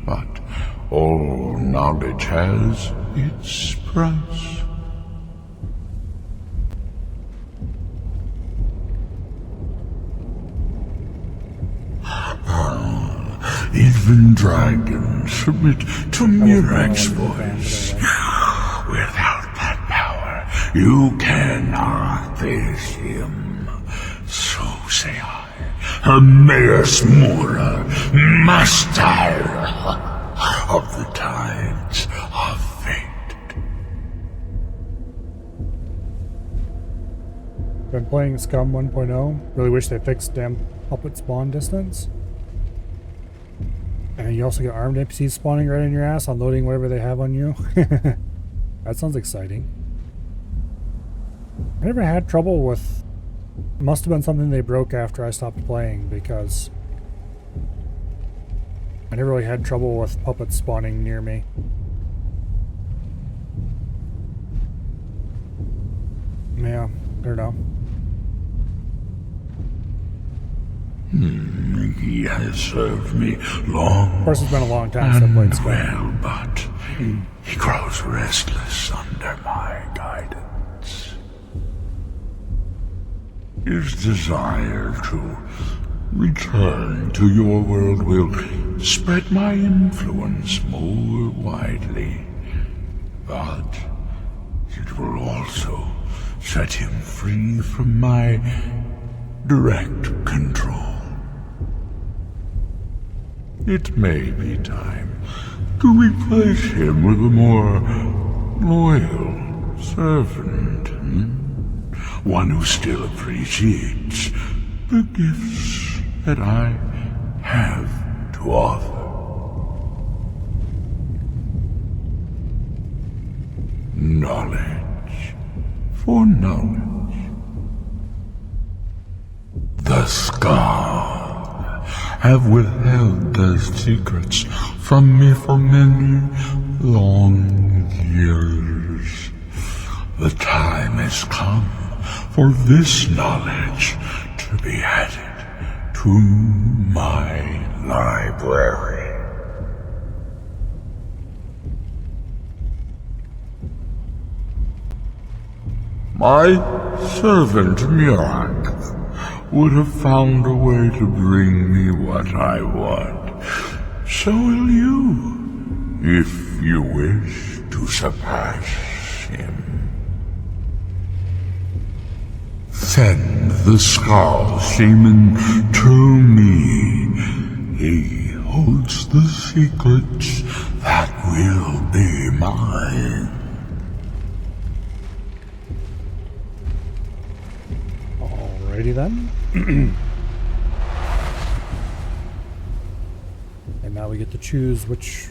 but all knowledge has its price. Even dragons submit to Mirak's voice. Without that power, you cannot face him. So say I, Hermaeus Mora, master of the tides of fate. Been playing Scum 1.0. Really wish they fixed damn puppet spawn distance. And you also get armed NPCs spawning right in your ass, unloading whatever they have on you. That sounds exciting. I never had trouble with... Must have been something they broke after I stopped playing, because I never really had trouble with puppets spawning near me. Yeah, I don't know. He has served me long. Of course, it's been a long time since I played Skyrim. Well, but he grows restless under my guidance. His desire to return to your world will spread my influence more widely, but it will also set him free from my direct control. It may be time to replace him with a more loyal servant. One who still appreciates the gifts that I have to offer. Knowledge for knowledge. The Scar have withheld their secrets from me for many long years. The time has come for this knowledge to be added to my library. My servant Mirak would have found a way to bring me what I want. So will you, if you wish to surpass him. Send the Skull Shaman to me. He holds the secrets that will be mine. Alrighty then. And now we get to choose which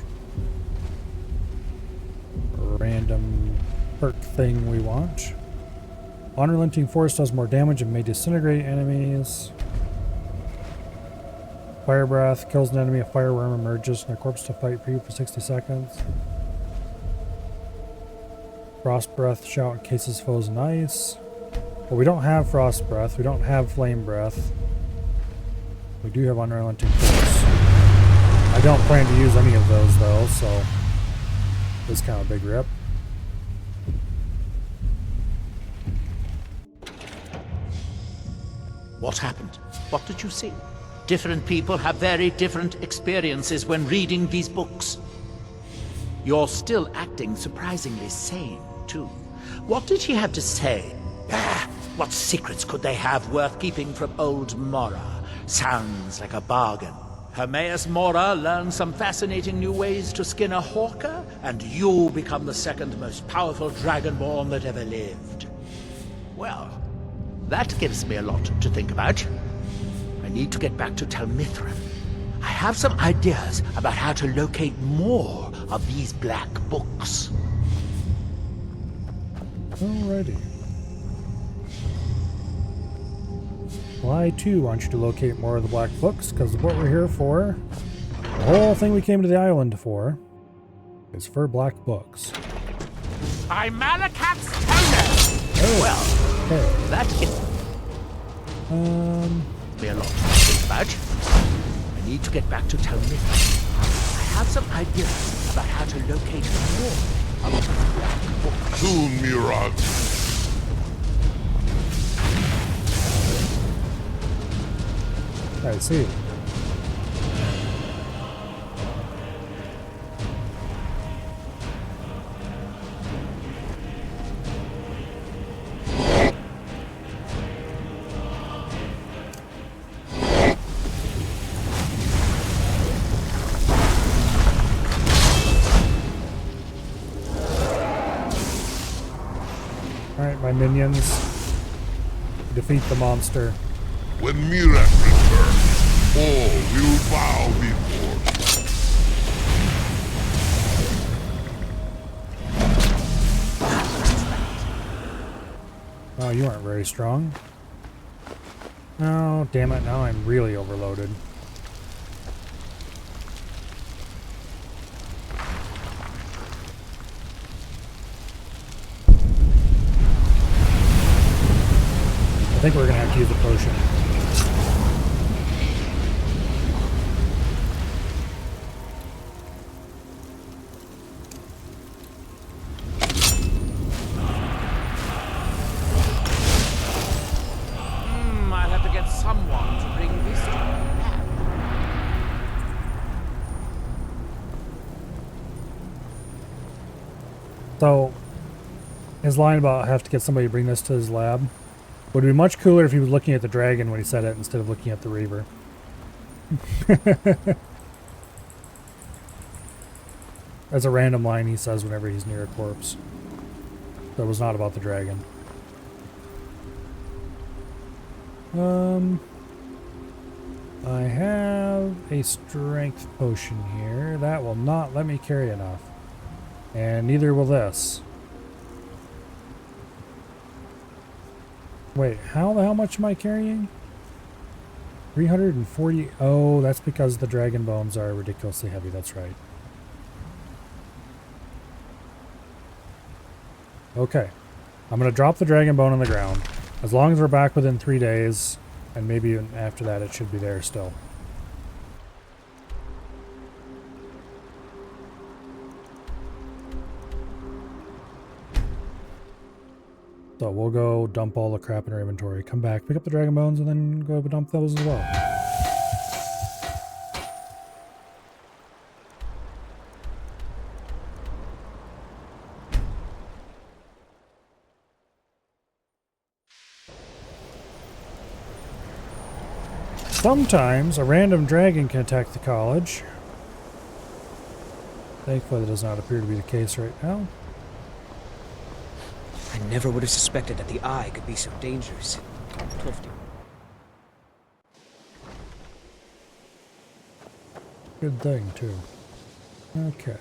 random perk thing we want. Unrelenting Force does more damage and may disintegrate enemies. Fire Breath kills an enemy. A fireworm emerges from their corpse to fight for you for 60 seconds. Frost Breath shout encases foes in ice. But we don't have Frost Breath. We don't have Flame Breath. We do have Unrelenting Force. I don't plan to use any of those though, so it's kind of a big rip. What happened? What did you see? Different people have very different experiences when reading these books. You're still acting surprisingly sane, too. What did he have to say? What secrets could they have worth keeping from old Mora? Sounds like a bargain. Hermaeus Mora learned some fascinating new ways to skin a hawker, and you become the second most powerful dragonborn that ever lived. Well, that gives me a lot to think about. I need to get back to Tel Mithryn. I have some ideas about how to locate more of these black books. Alrighty. Well, I too want you to locate more of the black books, because what we're here for, the whole thing we came to the island for, is for black books. I'm Malakat's toner! Oh, well, okay. That is... be a lot to think about. I need to get back to Tel Mithryn. I have some ideas about how to locate more of these black books. Soon, Mirage. I see. Alright, my minions. Defeat the monster. When Mirak returns, all will bow before Oh, you aren't very strong. Oh, damn it, now I'm really overloaded. I think we're gonna have to use a potion. I'll have to get someone to bring this to me back. So, his line about I have to get somebody to bring this to his lab would be much cooler if he was looking at the dragon when he said it instead of looking at the Reaver. That's a random line he says whenever he's near a corpse. That was not about the dragon. I have a strength potion here. That will not let me carry enough. And neither will this. Wait, how much am I carrying? 340. Oh, that's because the dragon bones are ridiculously heavy. That's right. Okay. I'm going to drop the dragon bone on the ground. As long as we're back within 3 days, and maybe even after that, it should be there still. So we'll go dump all the crap in our inventory, come back, pick up the dragon bones, and then go dump those as well. Sometimes a random dragon can attack the college, Thankfully, that does not appear to be the case right now. I never would have suspected that the eye could be so dangerous. 12. Good thing, too. Okay.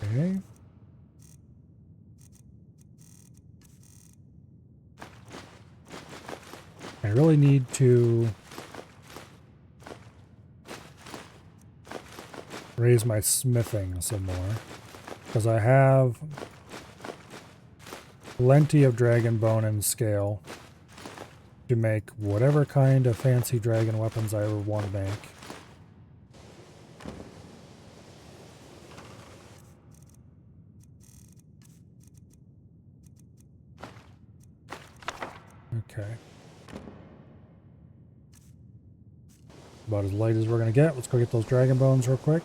Okay. I really need to raise my smithing some more, because I have plenty of dragon bone and scale to make whatever kind of fancy dragon weapons I ever want to make. Okay. About as light as we're gonna get. Let's go get those dragon bones real quick.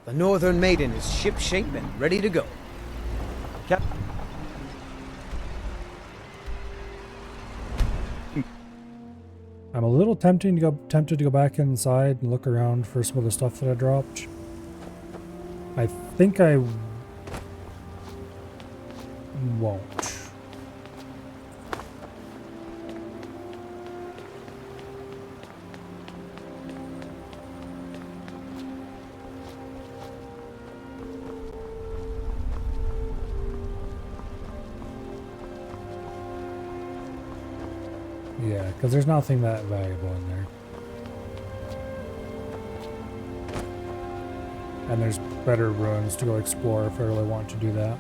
The Northern Maiden is shipshape and ready to go. I'm a little tempted to go back inside and look around for some of the stuff that I dropped. I think I won't. Yeah, because there's nothing that valuable in there. And there's better ruins to go explore if I really want to do that.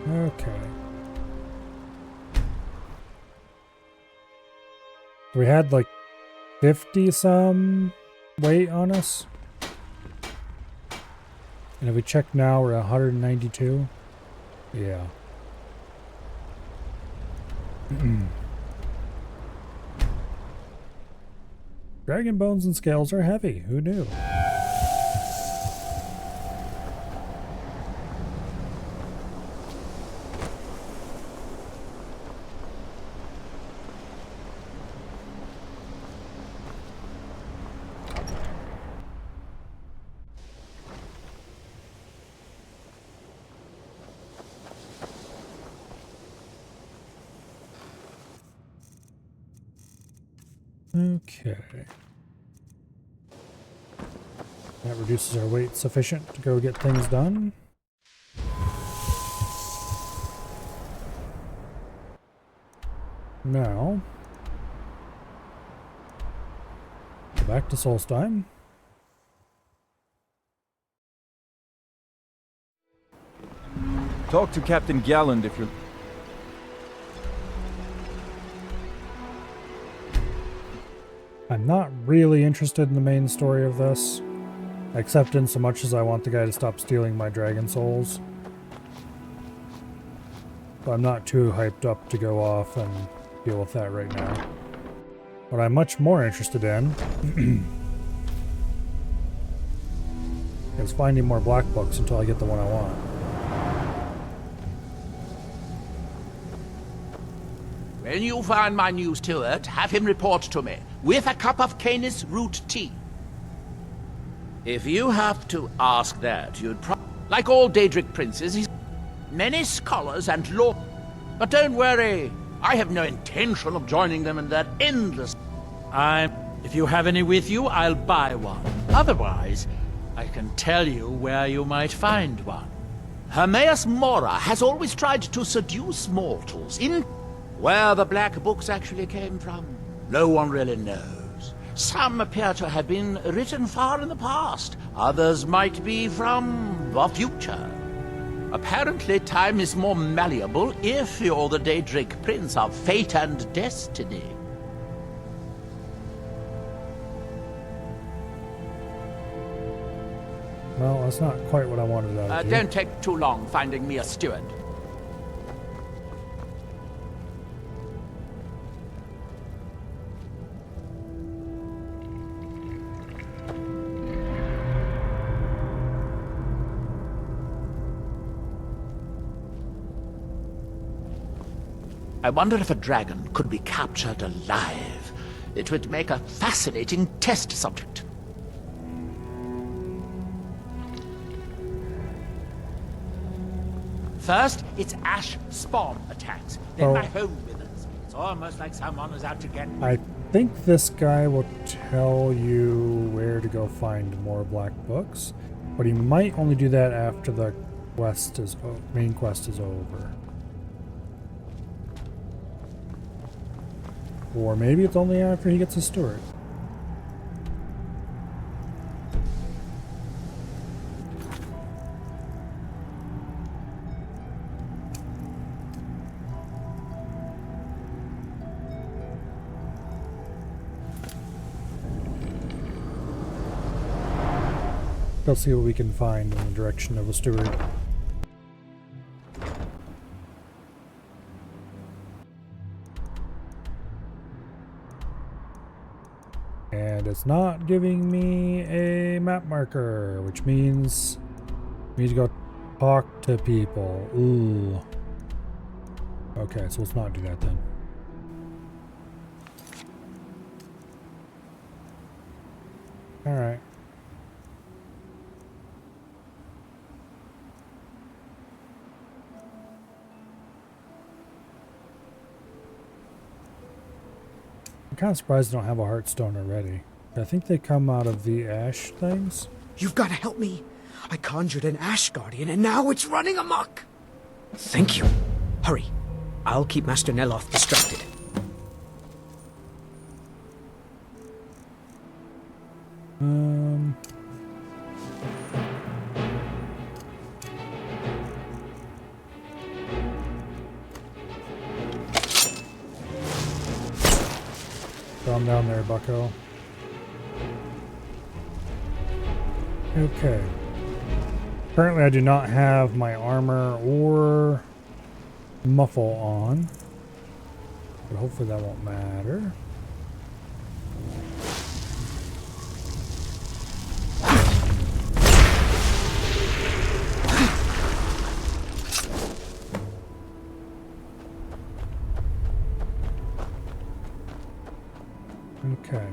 Okay. We had like 50 some weight on us. And if we check now, we're at 192. Yeah. Dragon bones and scales are heavy. Who knew? Okay. That reduces our weight sufficient to go get things done. Now, go back to Solstheim. Talk to Captain Galland if you're... I'm not really interested in the main story of this, except in so much as I want the guy to stop stealing my dragon souls. But I'm not too hyped up to go off and deal with that right now. What I'm much more interested in is finding more black books until I get the one I want. When you find my new steward, have him report to me, with a cup of Canis root tea. If you have to ask that, you'd like all Daedric princes, he's many scholars and law. But don't worry, I have no intention of joining them in that endless... If you have any with you, I'll buy one. Otherwise, I can tell you where you might find one. Hermaeus Mora has always tried to seduce mortals in where the black books actually came from. No one really knows. Some appear to have been written far in the past. Others might be from the future. Apparently, time is more malleable if you're the Daedric Prince of Fate and Destiny. Well, that's not quite what I wanted out of you. Don't take too long finding me a steward. I wonder if a dragon could be captured alive. It would make a fascinating test subject. First, it's ash spawn attacks. Then my home withers. It's almost like someone is out to get me. I think this guy will tell you where to go find more black books, but he might only do that after the quest is main quest is over. Or maybe it's only after he gets a steward. Let's see what we can find in the direction of a steward. And it's not giving me a map marker, which means we need to go talk to people. Ooh. Okay, so let's not do that then. Alright. I'm kind of surprised I don't have a heartstone already. I think they come out of the ash things. You've got to help me. I conjured an Ash Guardian and now it's running amok. Thank you. Hurry. I'll keep Master Neloth distracted. Calm down there, bucko. Okay. Currently I do not have my armor or muffle on, but hopefully that won't matter. Okay.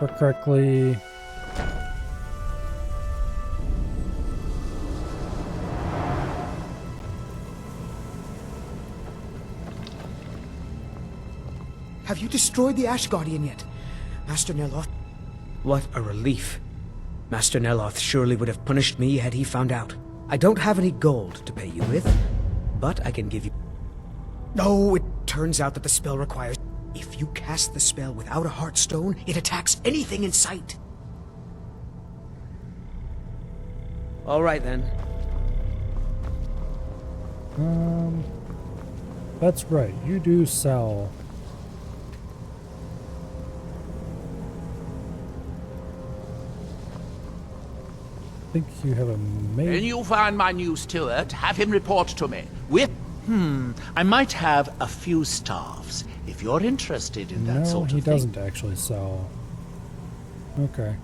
Work correctly. Have you destroyed the Ash Guardian yet, Master Neloth? What a relief. Master Neloth surely would have punished me had he found out. I don't have any gold to pay you with, but I can give you... Oh, it turns out that the spell requires... If you cast the spell without a Heartstone, it attacks anything in sight. All right, then. That's right. You do sell... I think you have a maid. When you find my new steward, have him report to me. With... I might have a few staffs, if you're interested in that sort of thing. No, he doesn't actually sell. Okay.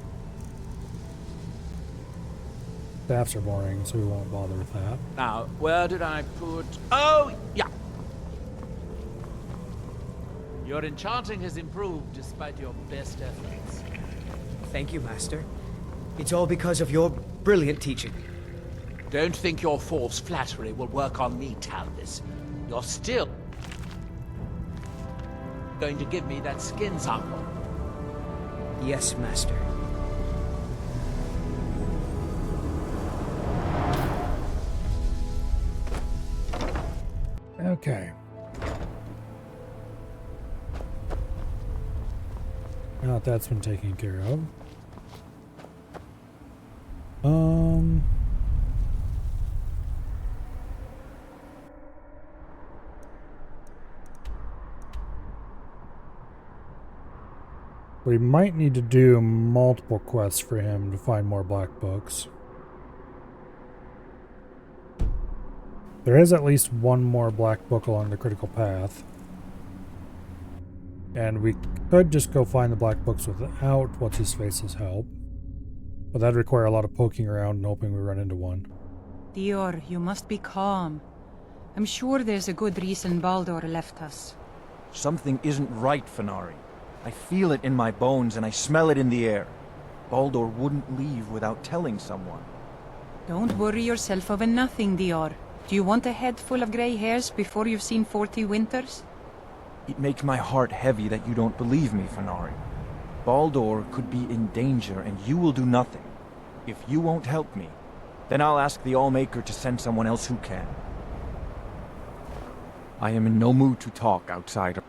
Staffs are boring, so we won't bother with that. Now, where did I put... Oh, yeah. Your enchanting has improved despite your best efforts. Thank you, Master. It's all because of your brilliant teaching. Don't think your false flattery will work on me, Talvis. You're still going to give me that skin sample. Yes, Master. Okay. Now that that's been taken care of. We might need to do multiple quests for him to find more black books. There is at least one more black book along the critical path. And we could just go find the black books without What's-His-Face's help. But that'd require a lot of poking around and hoping we run into one. Dior, you must be calm. I'm sure there's a good reason Baldur left us. Something isn't right, Fenari. I feel it in my bones and I smell it in the air. Baldur wouldn't leave without telling someone. Don't worry yourself over nothing, Dior. Do you want a head full of grey hairs before you've seen 40 winters? It makes my heart heavy that you don't believe me, Fenari. Baldur could be in danger and you will do nothing. If you won't help me, then I'll ask the Allmaker to send someone else who can. I am in no mood to talk outside.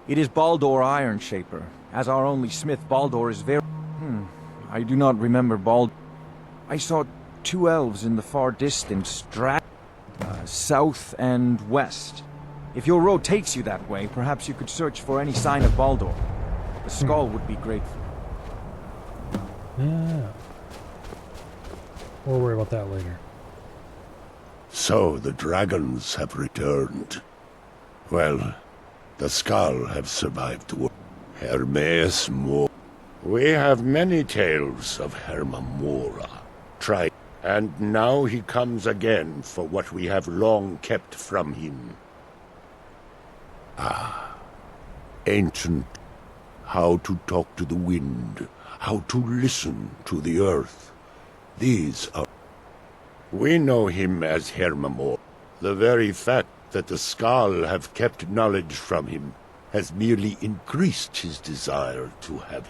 It is Baldur Ironshaper. As our only smith, Baldur is very... I do not remember Baldur. I saw 2 elves in the far distance, south and west. If your road takes you that way, perhaps you could search for any sign of Baldur. The skull would be grateful. Yeah. We'll worry about that later. So the dragons have returned. Well, the Skull have survived the war. Hermaeus Mora. We have many tales of Hermamora. Try, and now he comes again for what we have long kept from him. Ah, ancient. How to talk to the wind, how to listen to the earth. These are... We know him as Hermamora. The very fact that the Skull have kept knowledge from him has merely increased his desire to have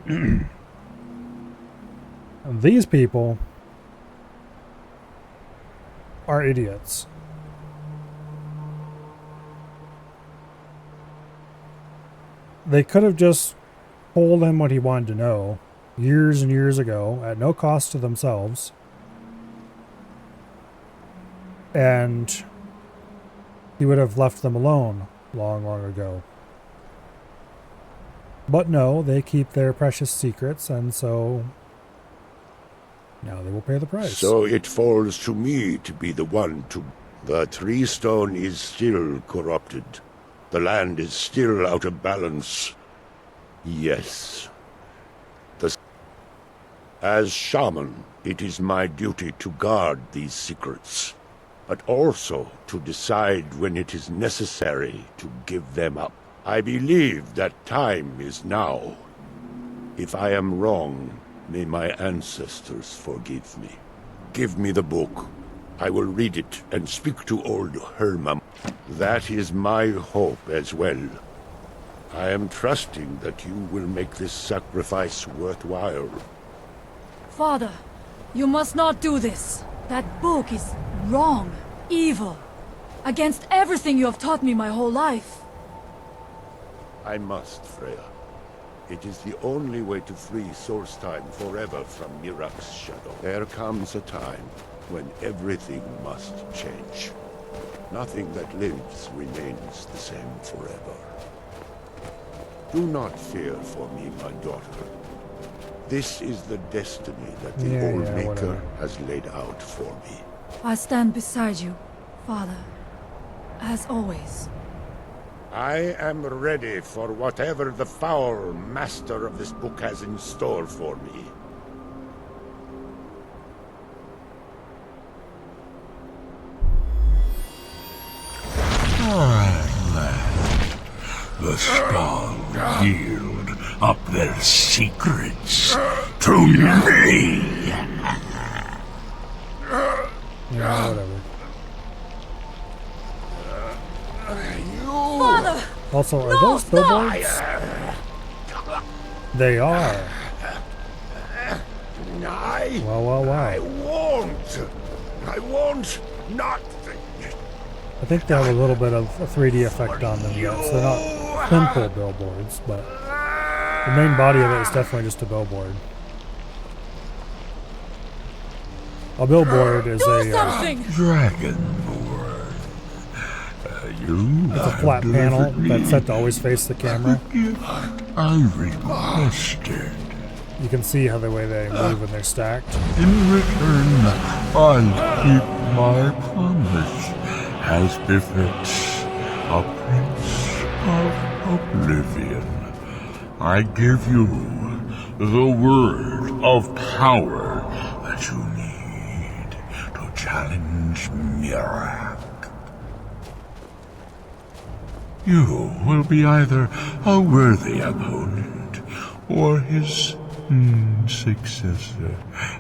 it. These people are idiots. They could have just told him what he wanted to know years and years ago at no cost to themselves. And he would have left them alone long, long ago. But no, they keep their precious secrets, and so now they will pay the price. So it falls to me to be the one to... The Tree Stone is still corrupted. The land is still out of balance. Yes. As shaman, it is my duty to guard these secrets, but also to decide when it is necessary to give them up. I believe that time is now. If I am wrong, may my ancestors forgive me. Give me the book. I will read it and speak to old Hermam. That is my hope as well. I am trusting that you will make this sacrifice worthwhile. Father, you must not do this. That book is wrong, evil, against everything you have taught me my whole life. I must, Freya. It is the only way to free Solstheim forever from Mirak's shadow. There comes a time when everything must change. Nothing that lives remains the same forever. Do not fear for me, my daughter. This is the destiny that the Allmaker has laid out for me. I stand beside you, Father, as always. I am ready for whatever the foul master of this book has in store for me. The Skull yield up their secrets to me. Yeah, whatever. Father! Also, are those billboards? They are. I won't not. I think they have a little bit of a 3D effect on them yet, so they're not simple billboards, but the main body of it is definitely just a billboard. A billboard is a Dragonborn. It's a flat panel that's set to always face the camera. I requested. You can see how the way they move when they're stacked. In return, I'll keep my promise, as befits a prince of oblivion. I give you the word of power that you need to challenge Mirak. You will be either a worthy opponent or his successor,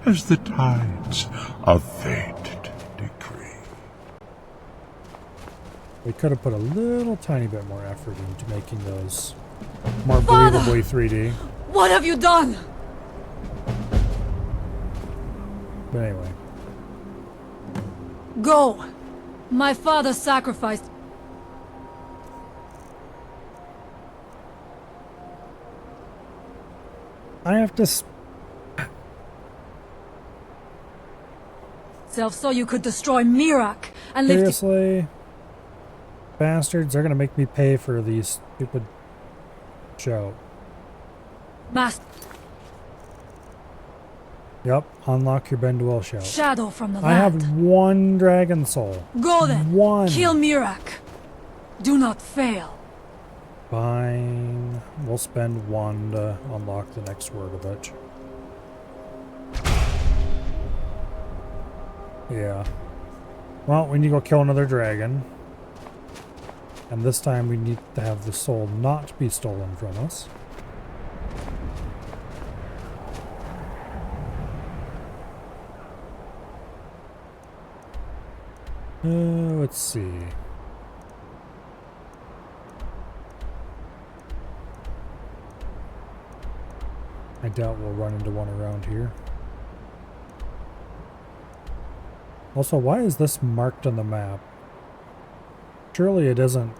as the tides of fate decree. We could have put a little tiny bit more effort into making those more Father! believably 3D. What have you done? But anyway. Go. My father sacrificed. I have to... Self so you could destroy Mirak and live. Seriously? Bastards, they're gonna make me pay for these stupid show. Master. Yep, unlock your Benduel shell. Shadow from the I land. have one dragon soul. Go then. One. Kill Mirak. Do not fail. Fine. We'll spend one to unlock the next word of it. Yeah. Well, we need to go kill another dragon. And this time we need to have the soul not be stolen from us. Let's see. I doubt we'll run into one around here. Also, why is this marked on the map? Surely it isn't.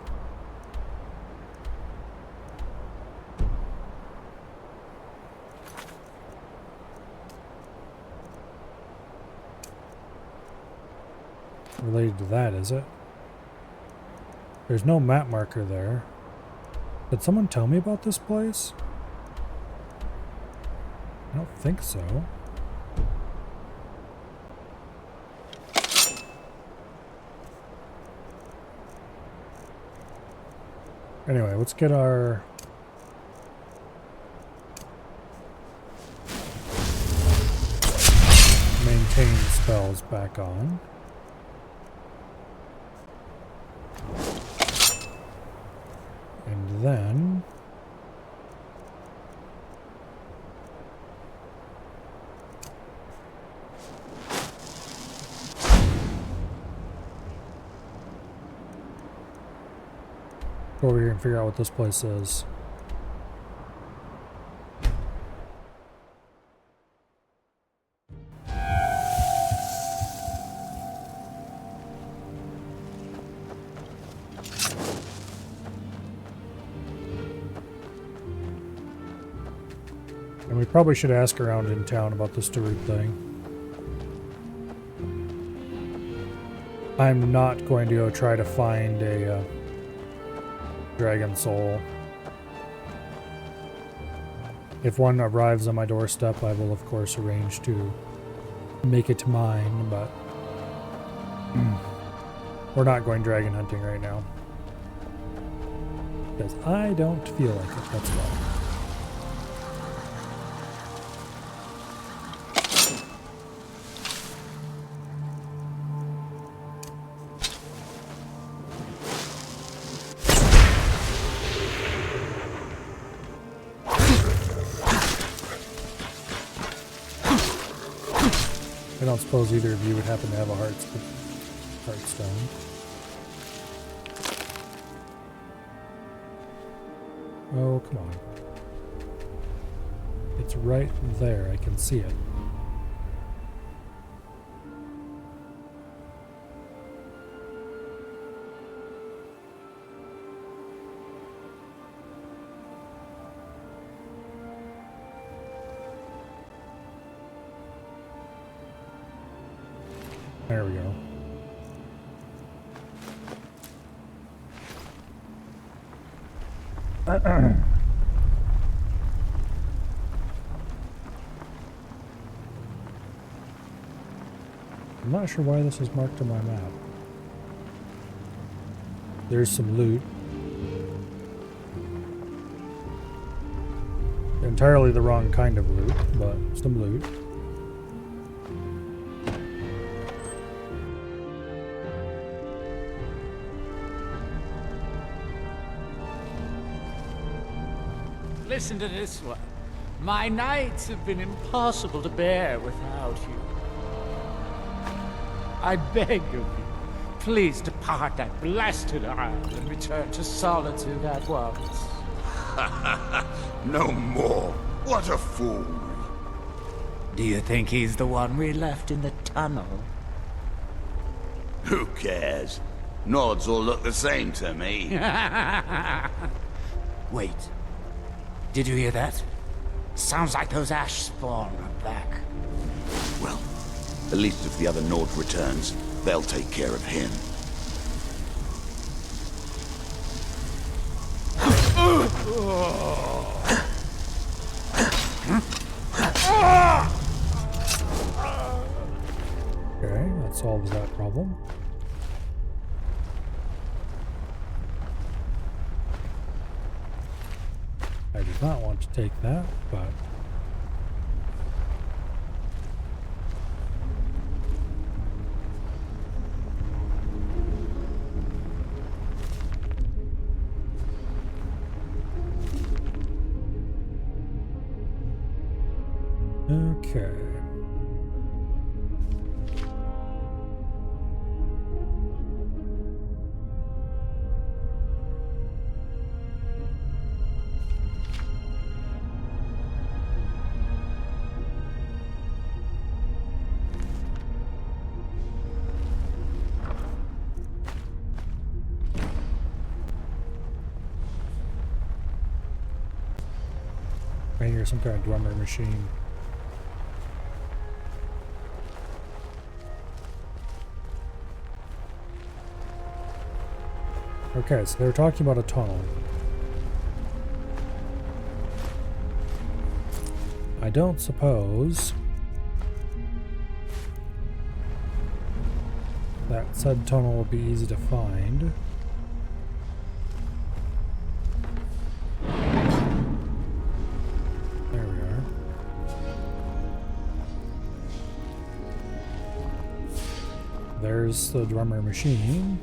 Related to that, is it? There's no map marker there. Did someone tell me about this place? I don't think so. Anyway, let's get our maintain spells back on. And then go over here and figure out what this place is. And we probably should ask around in town about the steward thing. I'm not going to go try to find a dragon soul. If one arrives on my doorstep, I will of course arrange to make it mine, but we're not going dragon hunting right now. Because I don't feel like it, that's why. I don't suppose either of you would happen to have a heartstone. Oh, come on. It's right there. I can see it. There we go. I'm not sure why this is marked on my map. There's some loot. Entirely the wrong kind of loot, but some loot. Listen to this one. My nights have been impossible to bear without you. I beg of you, please depart that blasted isle and return to solitude at once. No more. What a fool. Do you think he's the one we left in the tunnel? Who cares? Nods all look the same to me. Wait. Did you hear that? Sounds like those ash spawn are back. Well, at least if the other Nord returns, they'll take care of him. Okay, that solves that problem. I did not want to take that, but... Okay. I hear some kind of drummer machine. Okay, so they were talking about a tunnel. I don't suppose that said tunnel will be easy to find. There we are. There's the drummer machine.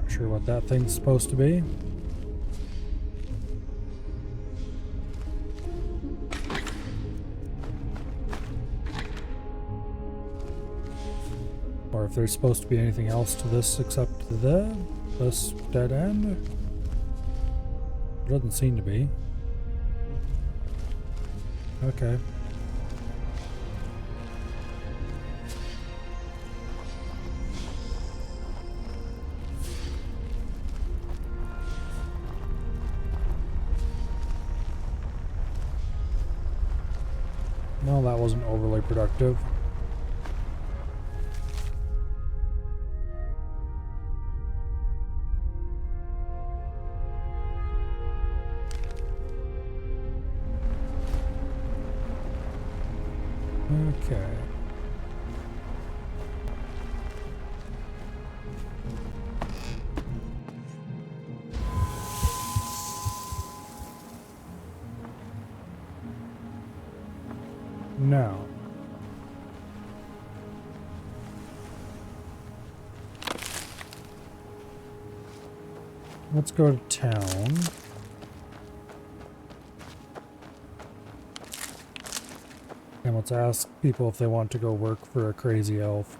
Sure what that thing's supposed to be. Or if there's supposed to be anything else to this except this dead end. It doesn't seem to be. Okay. No, that wasn't overly productive. Okay. Now, let's go to town. And let's ask people if they want to go work for a crazy elf.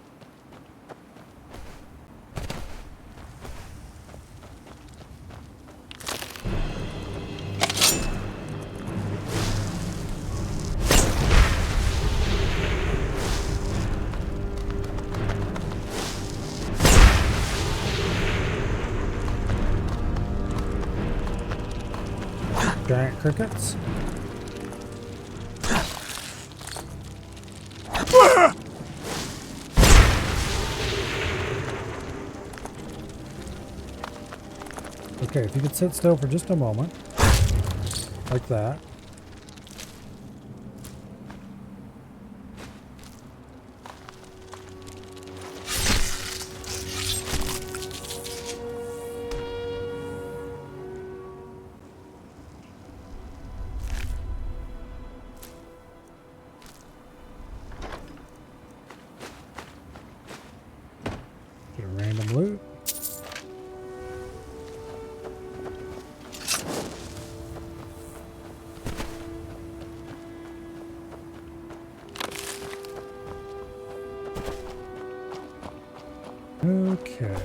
Giant crickets. Okay, if you could sit still for just a moment, like that. Get a random loot. Okay.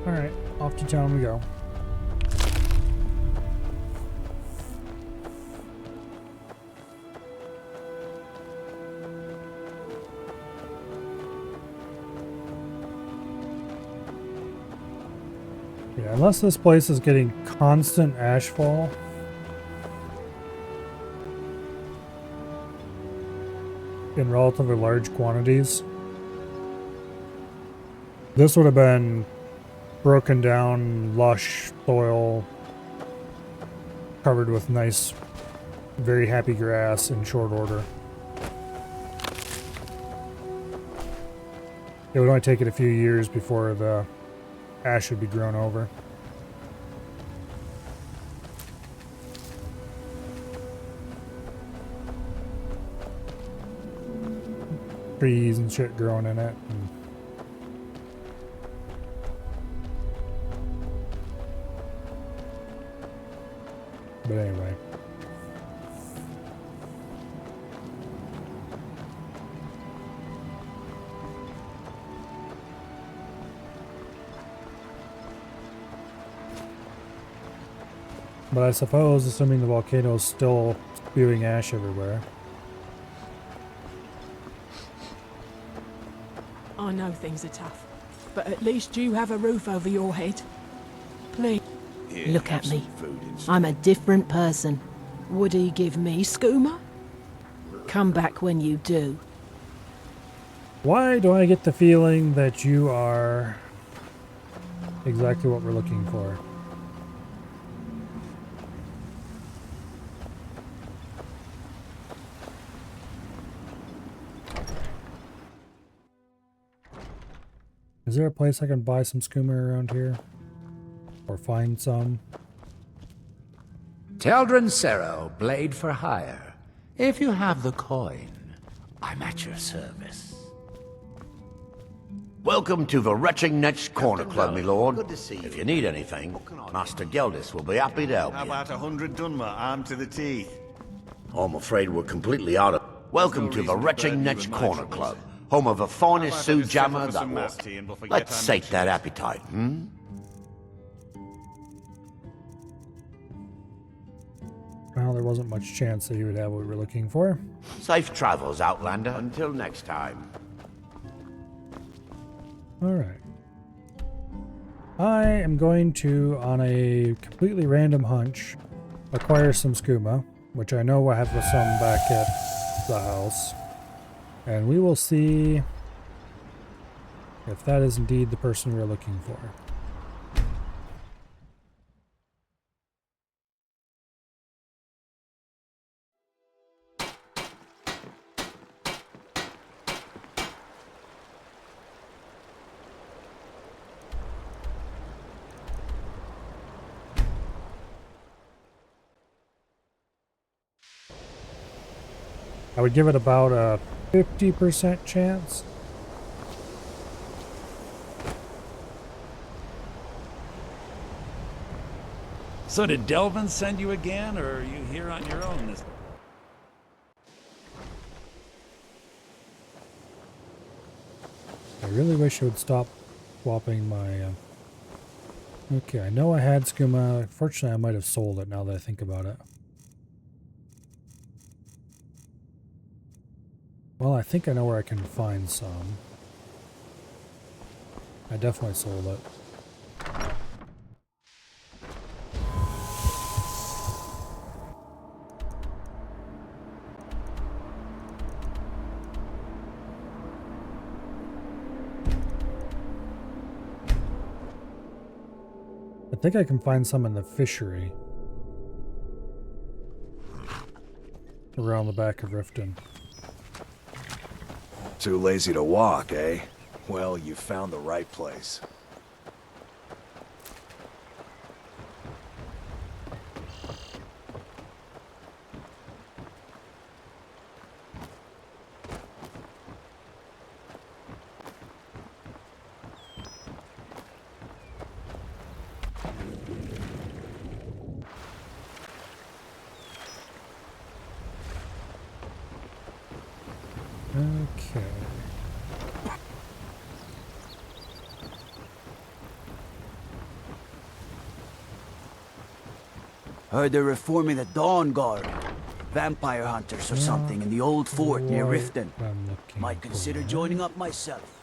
All right, off to town we go. Yeah, unless this place is getting constant ashfall. In relatively large quantities. This would have been broken down, lush soil, covered with nice, very happy grass in short order. It would only take it a few years before the ash would be grown over. Trees and shit growing in it. But anyway. But I suppose, assuming the volcano is still spewing ash everywhere. I know things are tough, but at least you have a roof over your head. Please. Look at me. I'm a different person. Would he give me skooma? Come back when you do. Why do I get the feeling that you are exactly what we're looking for? Is there a place I can buy some skooma around here? Or find some? Teldrin Sero, blade for hire. If you have the coin, I'm at your service. Welcome to the Retching Corner Club, my lord. Good to see you. If you need anything, Master Geldis will be happy to help you. How about 100 Dunmer, armed to the teeth? I'm afraid we're completely out of... Welcome to the Retching Corner Club, home of the finest Sioux jammer that was. Let's sate that appetite, hmm? Well, there wasn't much chance that he would have what we were looking for. Safe travels, Outlander. Until next time. Alright. I am going to, on a completely random hunch, acquire some skooma, which I know I have some back at the house. And we will see if that is indeed the person we're looking for. I would give it about a 50% chance. So did Delvin send you again, or are you here on your own this... I really wish I would stop swapping my... Okay, I know I had skooma. Fortunately, I might have sold it now that I think about it. Well, I think I know where I can find some. I definitely sold it. I think I can find some in the fishery. Around the back of Riften. Too lazy to walk, eh? Well, you found the right place. Okay. Heard they're reforming the Dawn Guard. Vampire hunters or something in the old fort near Riften. Might consider joining up myself.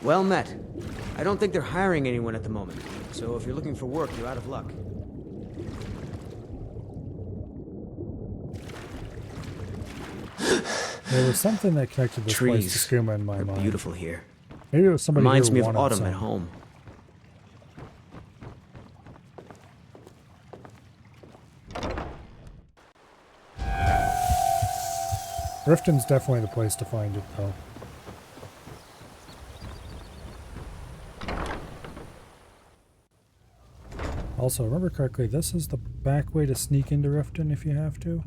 Well met. I don't think they're hiring anyone at the moment, so if you're looking for work, you're out of luck. There was something that connected this place to skooma in my mind. Beautiful here. Maybe it was somebody Reminds who me of wanted autumn some. at home. Riften's definitely the place to find it, though. Also, remember correctly, this is the back way to sneak into Riften if you have to.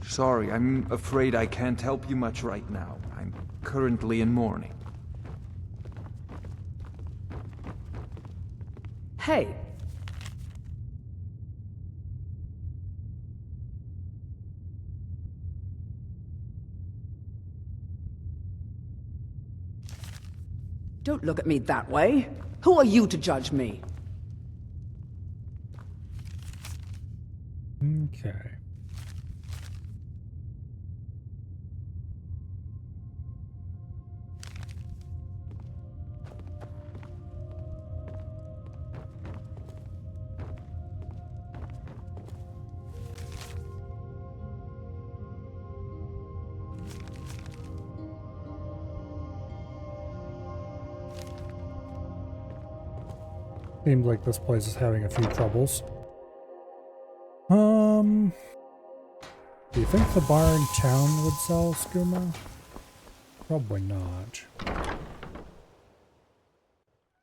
Sorry, I'm afraid I can't help you much right now. I'm currently in mourning. Hey. Don't look at me that way. Who are you to judge me? Okay. Seems like this place is having a few troubles. Do you think the bar in town would sell skooma? Probably not.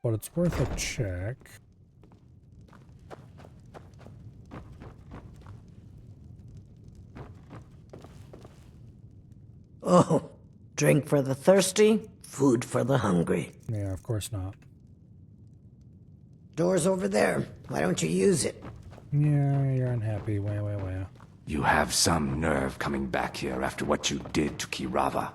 But it's worth a check. Oh, drink for the thirsty, food for the hungry. Yeah, of course not. Door's over there. Why don't you use it? Yeah, you're unhappy. Wah. You have some nerve coming back here after what you did to Kirava.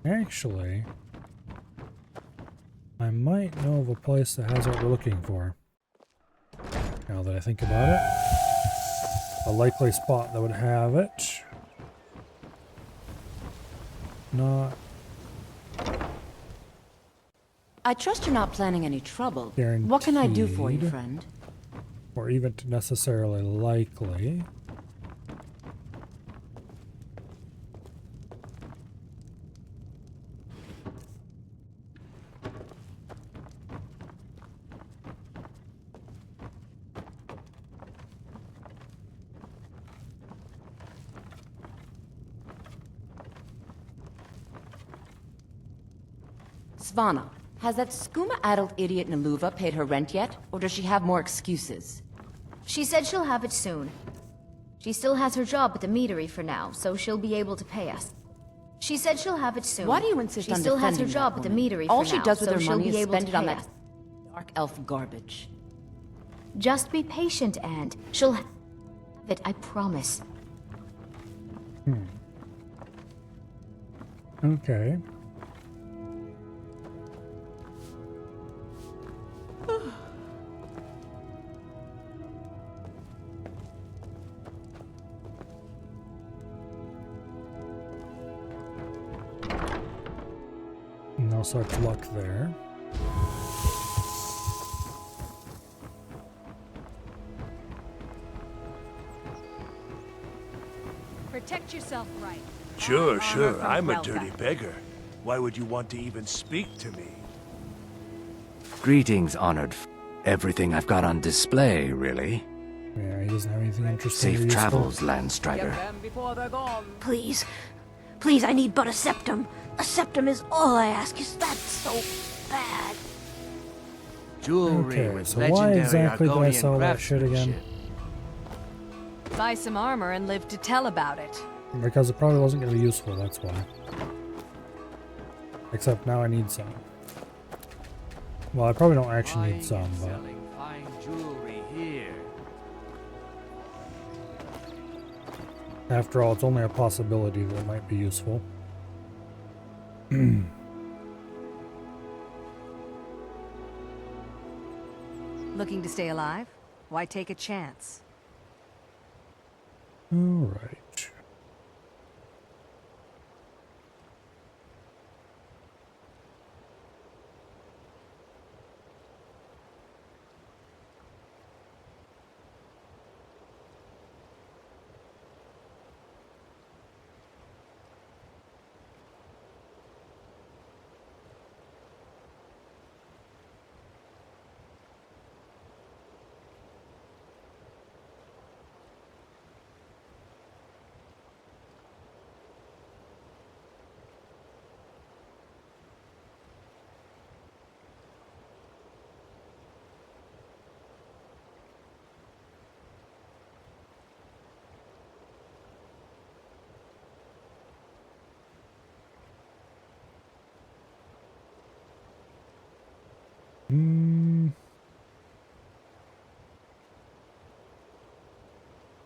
Actually, I might know of a place that has what we're looking for. Now that I think about it. A likely spot that would have it. not I trust you're not planning any trouble. What can I do for you, guaranteed, friend? or even necessarily likely. Svana, has that skooma-addled idiot Naluva paid her rent yet? Or does she have more excuses? She said she'll have it soon. She still has her job at the meadery for now, so she'll be able to pay us. She said she'll have it soon. Why do you insist she on still has her defending job that at the woman? meadery All for she now, does with so her she'll money be is able spend to it on pay that us. dark elf garbage. Just be patient, Aunt. She'll have it, I promise. Okay. No such luck there. Protect yourself right. Sure, Honor from I'm a Relka. dirty beggar. Why would you want to even speak to me? Greetings, honored. Everything I've got on display, really. Yeah, he doesn't have anything interesting. Safe or useful. travels, Landstrider. Please. Please, I need but a septum. A septum is all I ask. Is that so bad? Jewelry Okay, with so why legendary exactly did I Argonian sell that shit again? Buy some armor and live to tell about it. Because it probably wasn't going to be useful, that's why. Except now I need some. Well, I probably don't actually need some, but... Fine jewelry here. After all, it's only a possibility that it might be useful. Looking to stay alive? Why take a chance? Alright.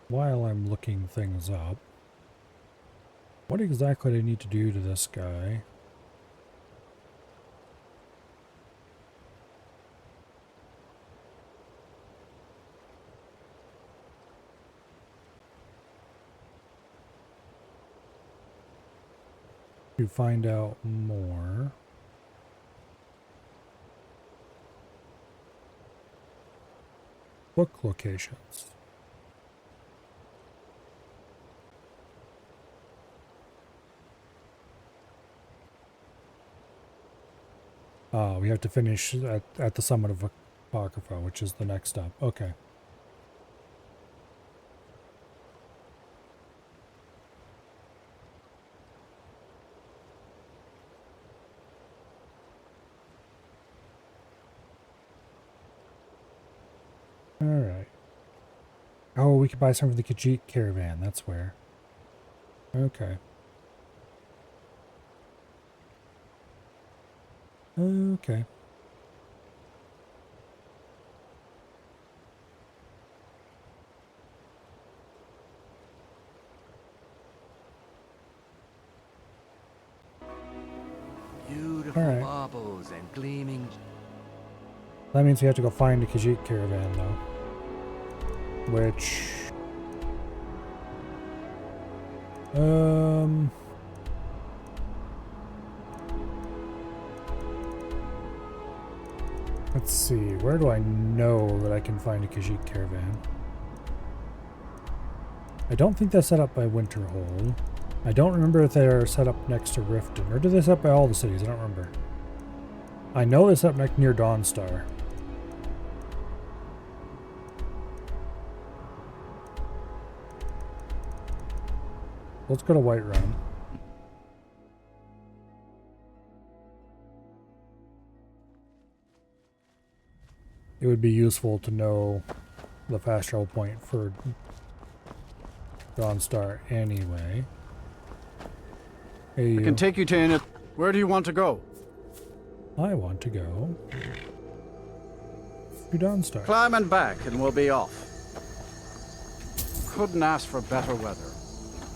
While I'm looking things up, what exactly do I need to do to this guy? To find out more. Book locations. We have to finish at the summit of Apocrypha, which is the next step. Okay. Alright. Oh, we could buy some from the Khajiit caravan. That's where. Okay. Okay. Beautiful All right. baubles and gleaming. That means we have to go find a Khajiit caravan, though. Which... Let's see, where do I know that I can find a Khajiit caravan? I don't think they're set up by Winterhold. I don't remember if they're set up next to Riften, or do they set up by all the cities? I don't remember. I know they're set up near Dawnstar. Let's go to Whiterun. It would be useful to know the fast travel point for Dawnstar anyway. Hey, you. I can take you to Innet. Where do you want to go? I want to go to Dawnstar. Climb and back and we'll be off. Couldn't ask for better weather.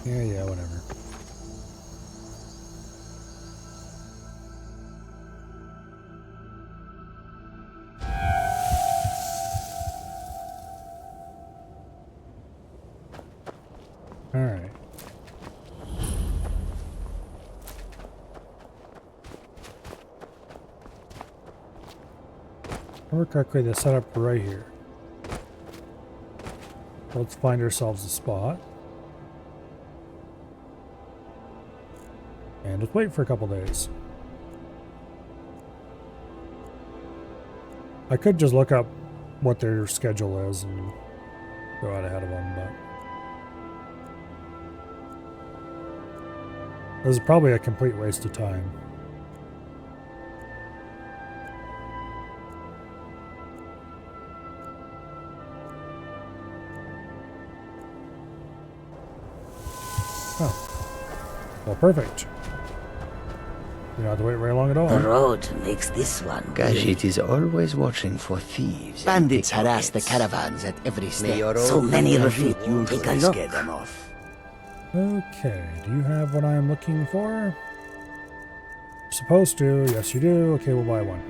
Yeah, whatever. Alright. Remember correctly, they set up right here. Let's find ourselves a spot. And let's wait for a couple days. I could just look up what their schedule is and go out ahead of them, but this is probably a complete waste of time. Oh. Well, perfect. You don't have to wait very long at all. The road makes this one. Khajiit is always watching for thieves. Bandits harass the caravans at every step. So many refuse. Take a look. Get them off. Okay, do you have what I'm looking for? Supposed to. Yes, you do. Okay, we'll buy one.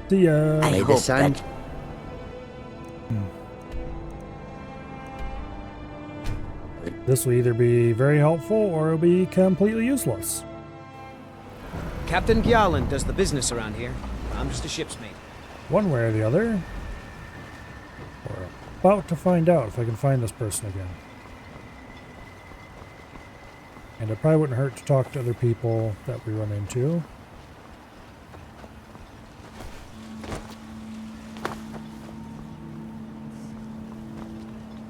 See ya. I hope that... This will either be very helpful or it'll be completely useless. Captain Gjallan does the business around here. I'm just a ship's mate. One way or the other. We're about to find out if I can find this person again. And it probably wouldn't hurt to talk to other people that we run into.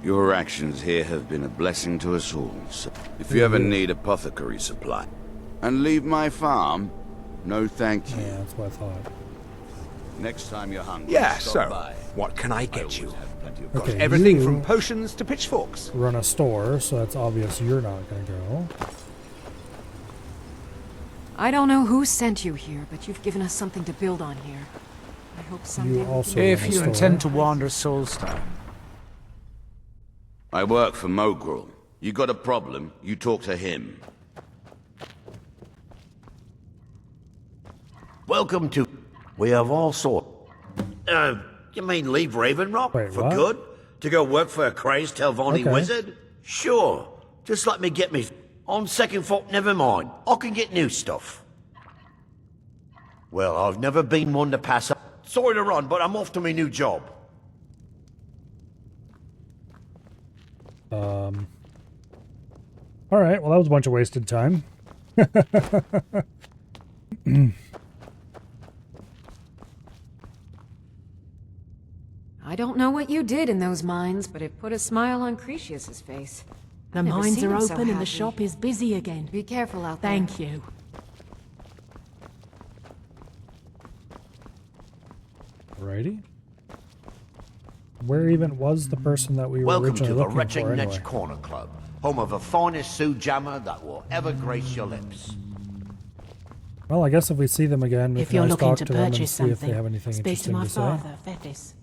Your actions here have been a blessing to us all. So if you ever need apothecary supply, and leave my farm, no thank you. Yeah, that's what I thought. Next time you're hungry, Yeah, stop so, by. what can I get you? Got Okay, everything you from potions to pitchforks. run a store, so that's obvious you're not going to go. I don't know who sent you here, but you've given us something to build on here. I hope someday You also If run a you store. intend to wander Soulstone. I work for Mogrel. You got a problem, you talk to him. Welcome to... We have all sorts. You mean leave Raven Rock? Wait, for what? good? To go work for a crazed Telvanni Okay. wizard? Sure. Just let me get me... On second thought, never mind. I can get new stuff. Well, I've never been one to pass up. Sorry to run, but I'm off to my new job. Alright, well that was a bunch of wasted time. I don't know what you did in those mines, but it put a smile on Cretius's face. The I've never mines seen are him so open and the happy. shop is busy again. Be careful out there. Thank you. Alrighty. Where even was the person that we were Welcome originally to the looking Retching for Netch anyway? Corner Club, home of the finest Sioux jammer that will ever grace your lips. Well, I guess if we see them again, we If can you're always looking talk to to them and purchase see if they something, have anything speak to interesting my to say. father, Thetis.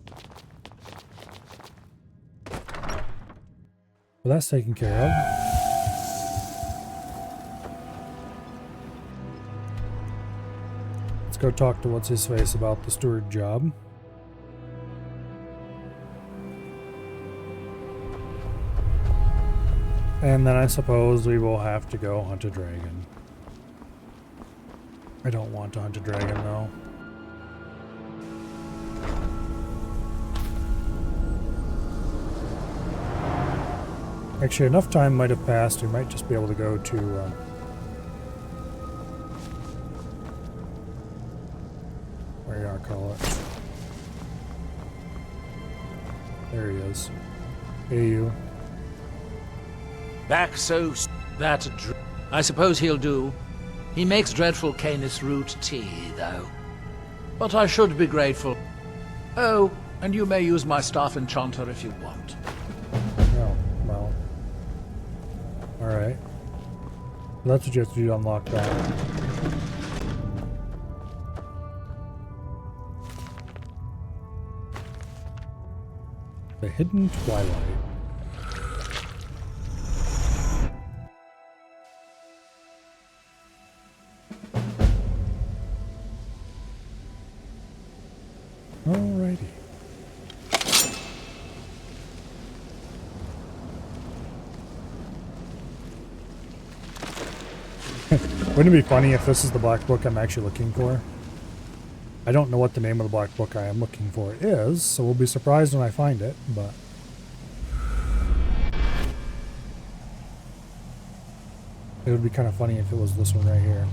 Well, that's taken care of. Let's go talk to what's-his-face about the steward job. And then I suppose we will have to go hunt a dragon. I don't want to hunt a dragon, though. Actually, enough time might have passed. We might just be able to go to... where do I call it? There he is. Hey, you. Back so... That's I suppose he'll do. He makes dreadful Canis root tea, though. But I should be grateful. Oh, and you may use my staff enchanter if you want. Oh, well. Alright. That's what you have to do to unlock that. The Hidden Twilight. Alrighty. Wouldn't it be funny if this is the black book I'm actually looking for? I don't know what the name of the black book I am looking for is, so we'll be surprised when I find it, but... it would be kind of funny if it was this one right here.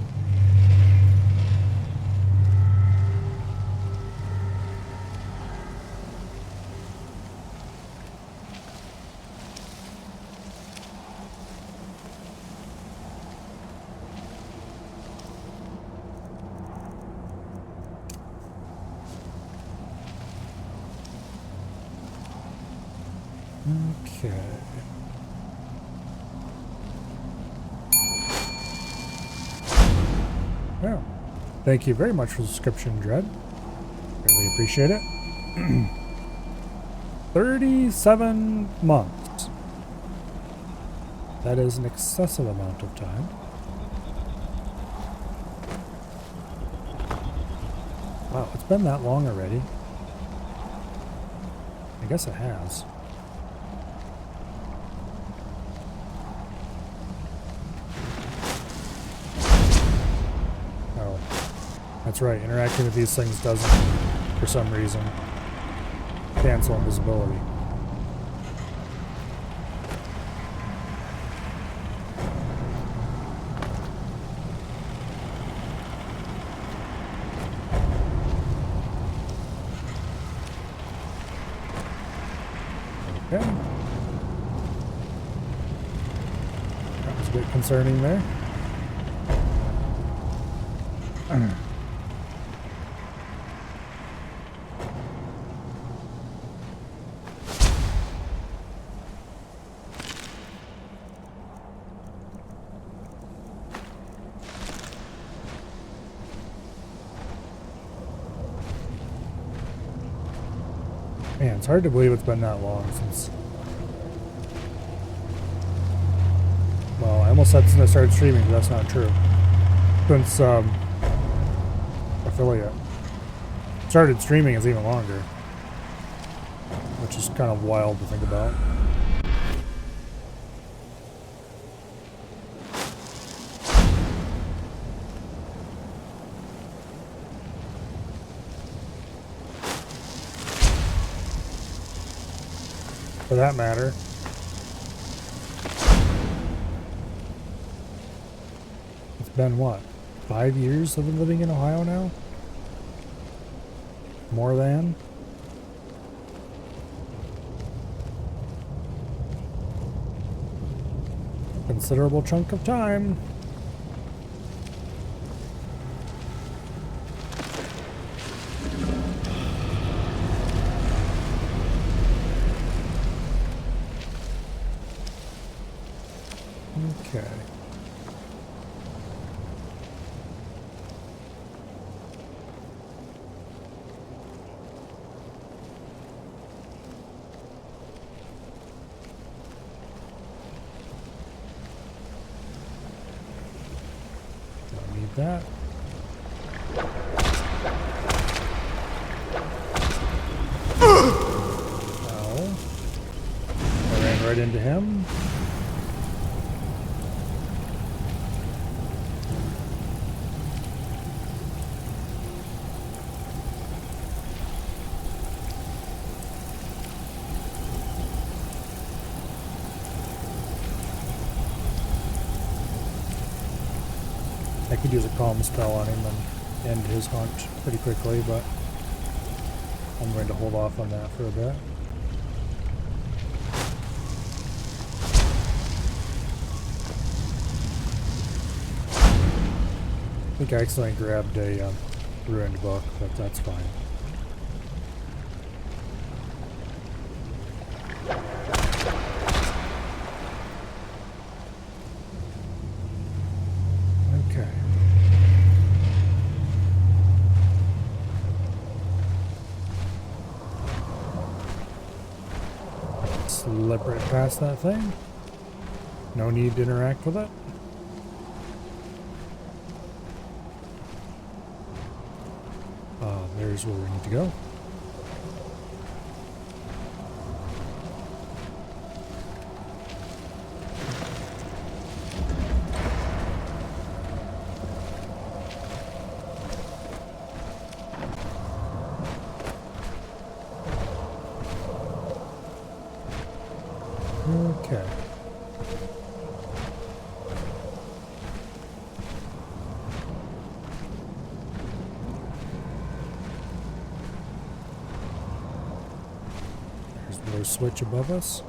Okay. Well, thank you very much for the subscription, Dread. Really appreciate it. 37 months. That is an excessive amount of time. Wow, it's been that long already. I guess it has. That's right, interacting with these things doesn't, for some reason, cancel invisibility. Okay. That was a bit concerning there. Man, it's hard to believe it's been that long since... well, I almost said since I started streaming, but that's not true. Since, affiliate. Started streaming is even longer. Which is kind of wild to think about. For that matter. It's been what? 5 years I've been living in Ohio now? More than? Considerable chunk of time. Okay. Don't need that. Oh. I ran right into him. I could use a calm spell on him and end his hunt pretty quickly, but I'm going to hold off on that for a bit. I think I accidentally grabbed a ruined book, but that's fine. Okay. Slip right past that thing. No need to interact with it. There's where we need to go. Okay. Switch above us.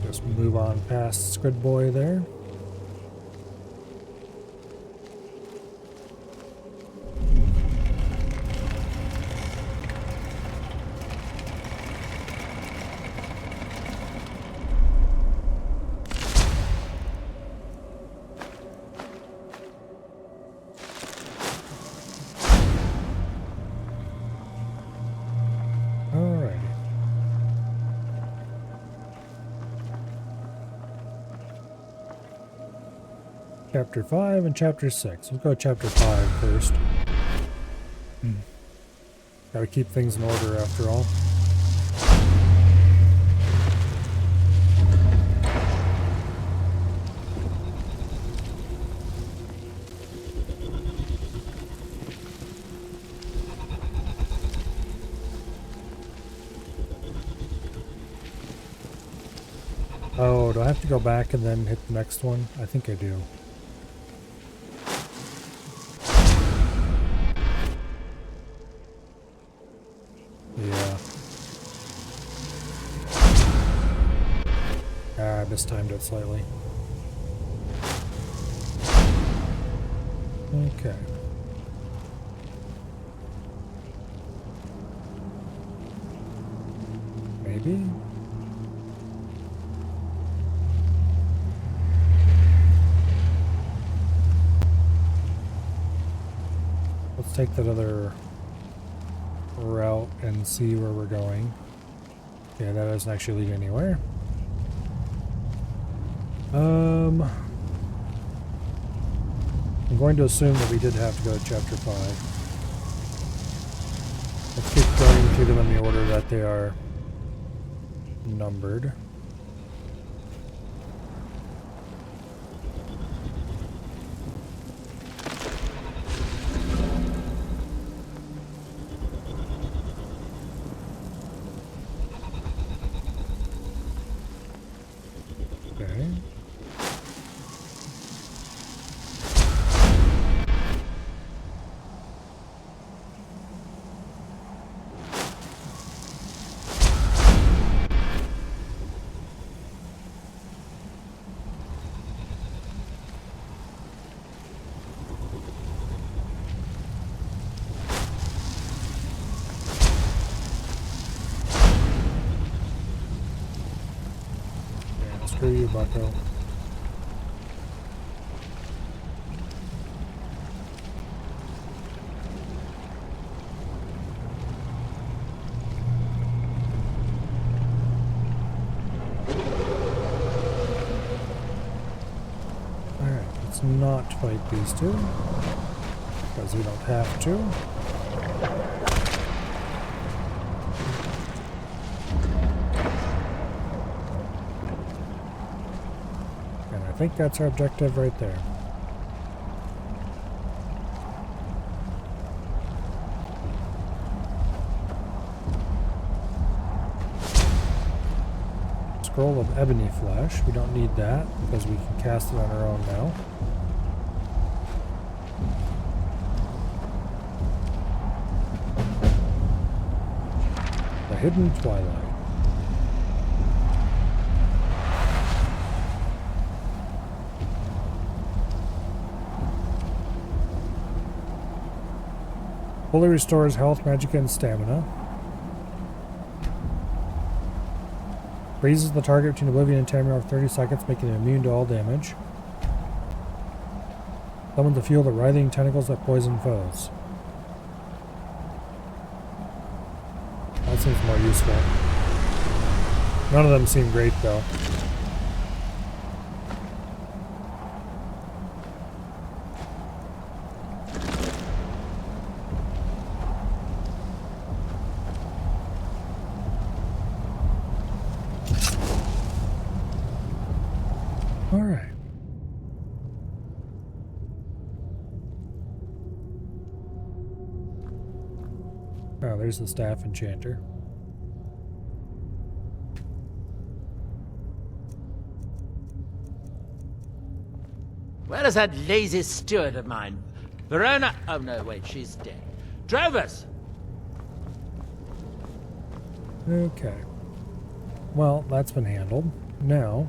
Just move on past Squid Boy there. Chapter 5 and Chapter 6. We'll go Chapter 5 first. Gotta keep things in order after all. Oh, do I have to go back and then hit the next one? I think I do. Yeah. I mistimed it slightly. Okay. Maybe? Let's take that other route and see where we're going. Yeah, that doesn't actually lead anywhere. I'm going to assume that we did have to go to Chapter 5. Let's keep going through them in the order that they are numbered. Screw you, bucko. Alright, let's not fight these two, because we don't have to. And I think that's our objective right there. Scroll of ebony flesh. We don't need that because we can cast it on our own now. The hidden twilight. Fully restores health, magic, and stamina. Freezes the target between Oblivion and Tamriel for 30 seconds, making it immune to all damage. Summons a field of writhing tentacles that poison foes. That seems more useful. None of them seem great, though. Alright. Oh, there's the staff enchanter. Where is that lazy steward of mine? Verona? Oh no, wait, she's dead. Drovers! Okay. Well, that's been handled. Now,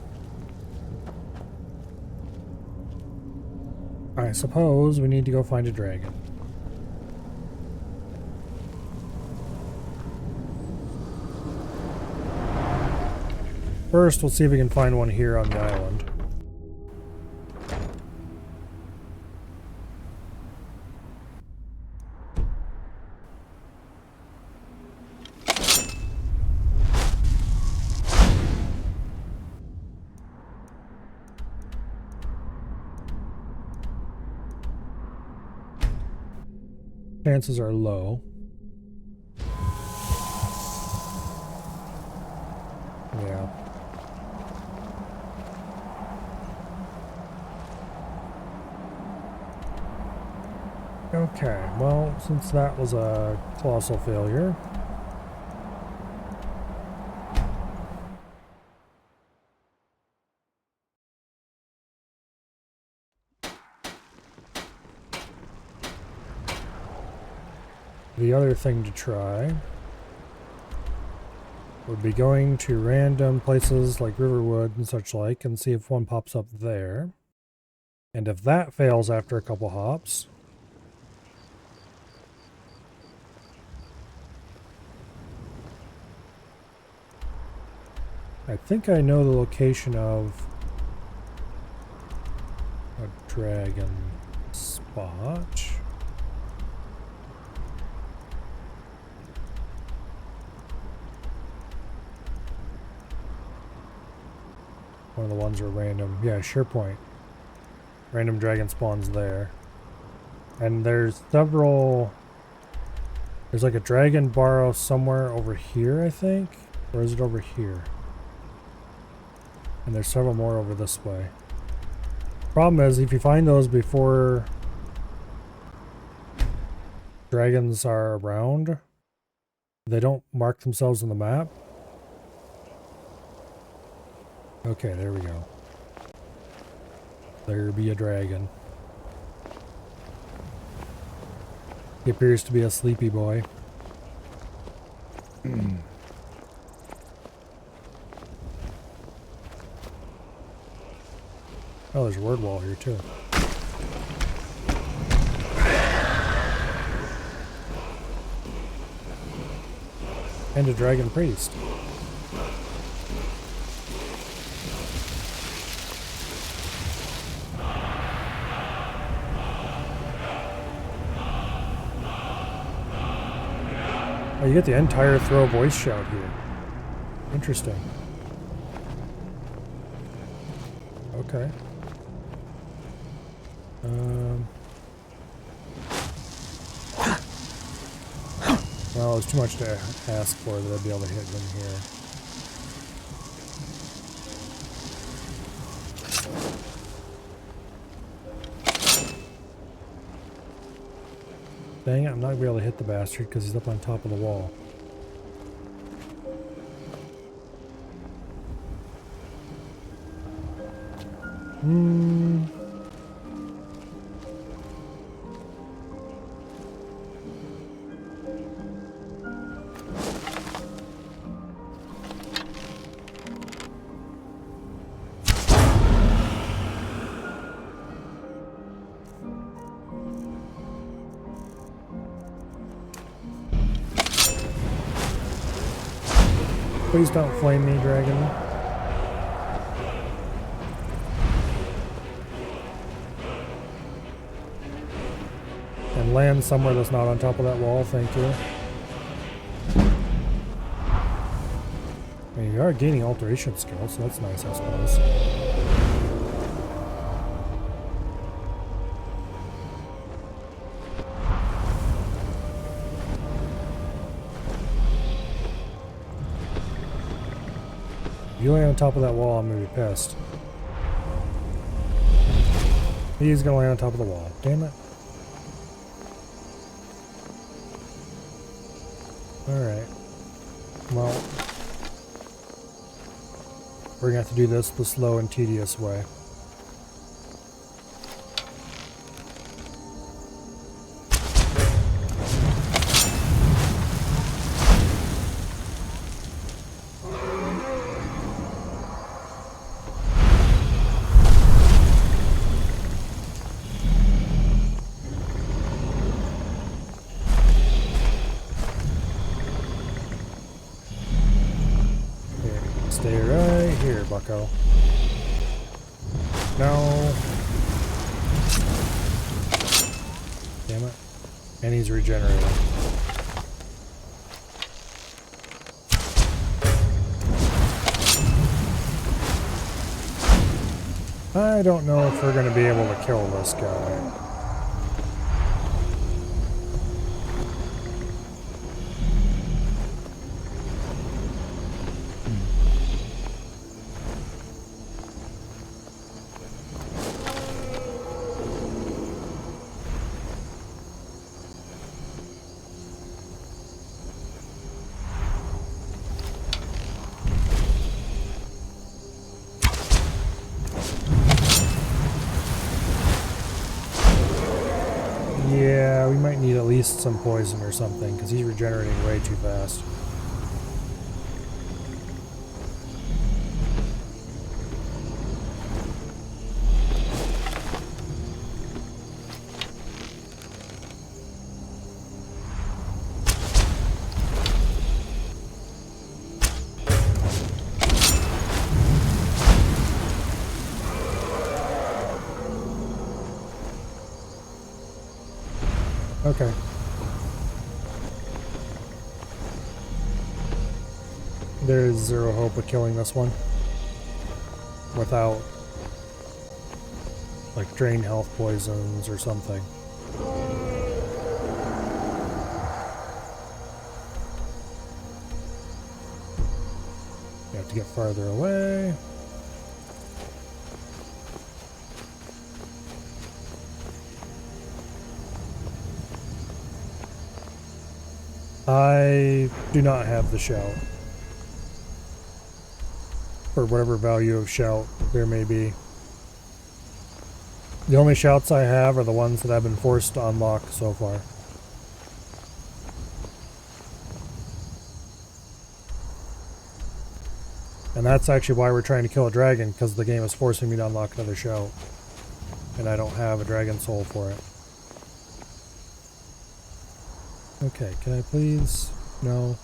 I suppose we need to go find a dragon. First, we'll see if we can find one here on the island. Chances are low. Yeah. Okay, well, since that was a colossal failure, the other thing to try would be going to random places like Riverwood and such like and see if one pops up there. And if that fails after a couple hops, I think I know the location of a dragon spot. One of the ones are random. Yeah, SharePoint. Random dragon spawns there. And there's several... There's like a dragon burrow somewhere over here, I think? Or is it over here? And there's several more over this way. Problem is, if you find those before dragons are around, they don't mark themselves on the map. Okay, there we go. There be a dragon. He appears to be a sleepy boy. Oh, there's a word wall here too. And a dragon priest. Oh, you get the entire throw voice shout here. Interesting. Okay. Well, it's too much to ask for that I'd be able to hit them here. Dang it, I'm not gonna be able to hit the bastard because he's up on top of the wall. Please don't flame me, dragon. And land somewhere that's not on top of that wall, thank you. I mean, you are gaining alteration skills, so that's nice, I suppose. If you lay on top of that wall, I'm gonna be pissed. He's gonna land on top of the wall. Damn it. Alright. Well, we're gonna have to do this the slow and tedious way. Stay right here, bucko. No. Damn it. And he's regenerating. I don't know if we're going to be able to kill this guy. Yeah, we might need at least some poison or something, because he's regenerating way too fast. Okay. There is zero hope of killing this one without, like, drain health poisons or something. You have to get farther away. I do not have the shout. For whatever value of shout there may be. The only shouts I have are the ones that I've been forced to unlock so far. And that's actually why we're trying to kill a dragon, because the game is forcing me to unlock another shout. And I don't have a dragon soul for it. Okay, can I please? No.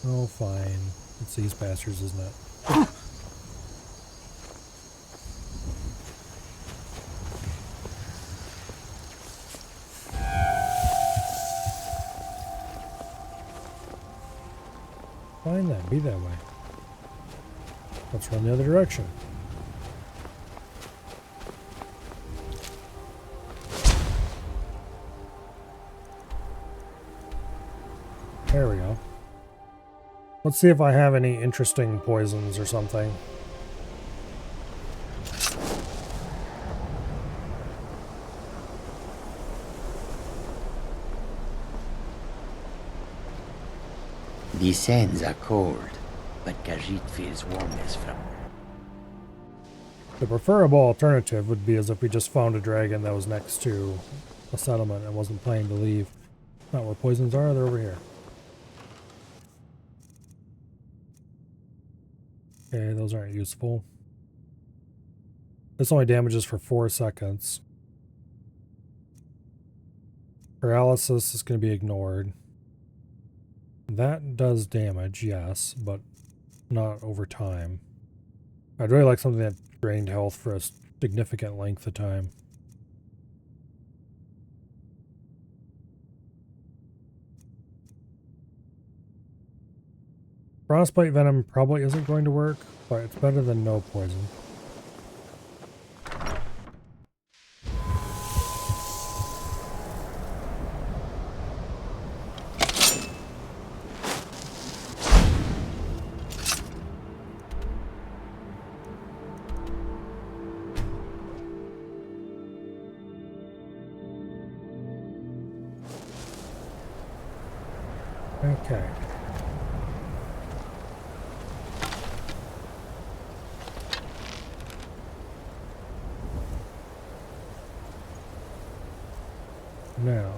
Oh, fine. It's these bastards, isn't it? Fine then, be that way. Let's run the other direction. There we go. Let's see if I have any interesting poisons or something. The sands are cold, but Khajiit feels warmness from. The preferable alternative would be as if we just found a dragon that was next to a settlement and wasn't planning to leave. Not where poisons are, they're over here. Okay, those aren't useful. This only damages for 4 seconds. Paralysis is going to be ignored. That does damage, yes, but not over time. I'd really like something that drained health for a significant length of time. Frostbite venom probably isn't going to work, but it's better than no poison. Okay. Now.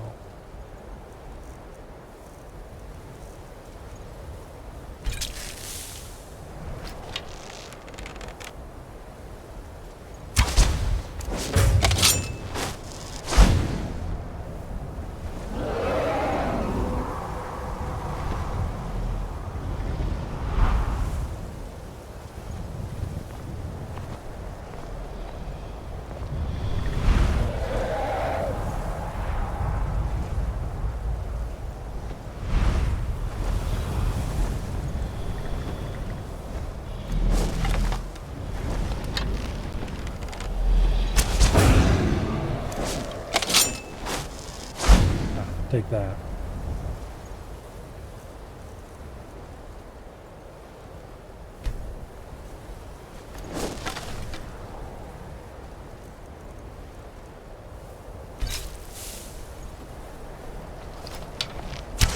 Take that.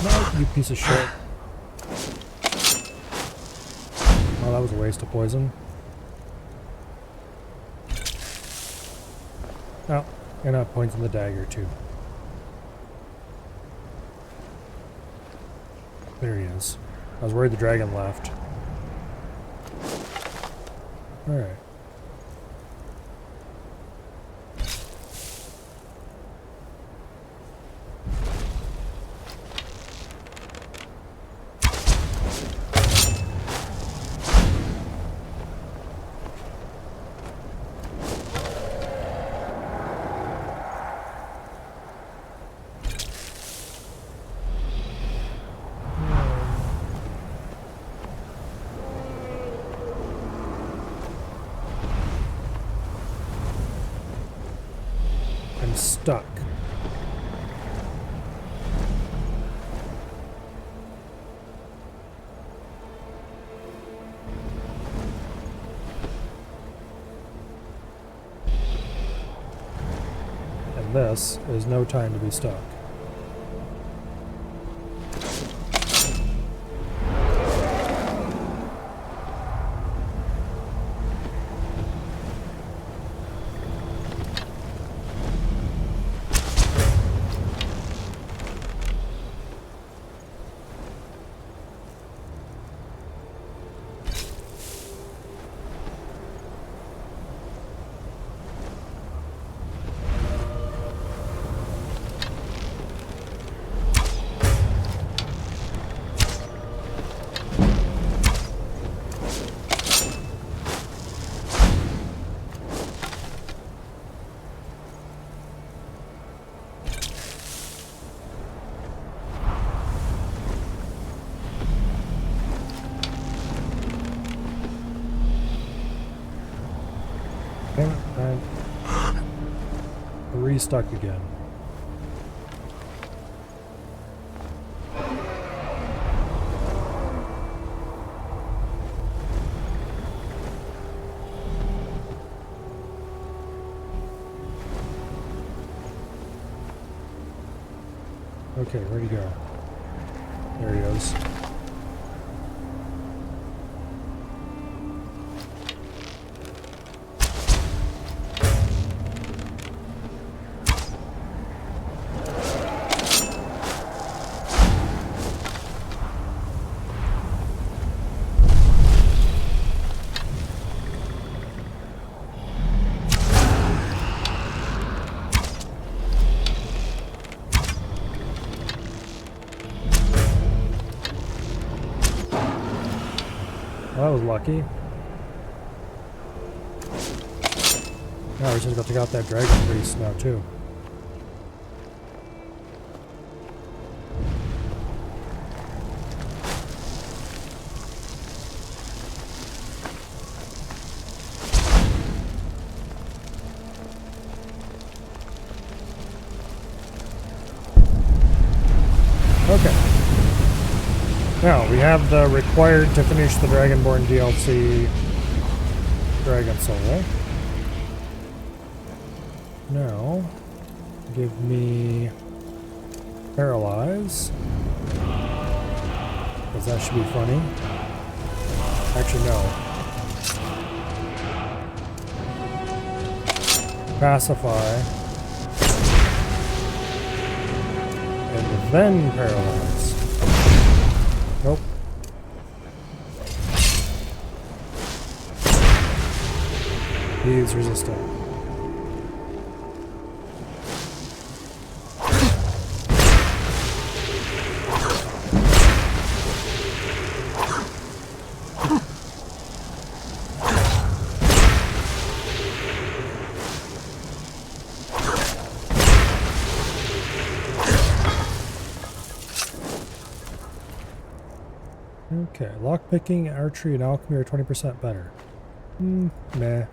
No, you piece of shit. Oh, that was a waste of poison. Oh, and that points in the dagger too. There he is. I was worried the dragon left. Alright. Stuck. And this is no time to be stuck. Restuck again. Okay, where'd he go? There he is. that was lucky. Now we're just got to take out that dragon priest now too. Okay. Now, we have the required to finish the Dragonborn DLC Dragon Soul. Now, give me Paralyze. Because that should be funny. Actually, no. Pacify. And then Paralyze. Nope. He's resistant. Okay, lockpicking, archery, and alchemy are 20% better. Meh.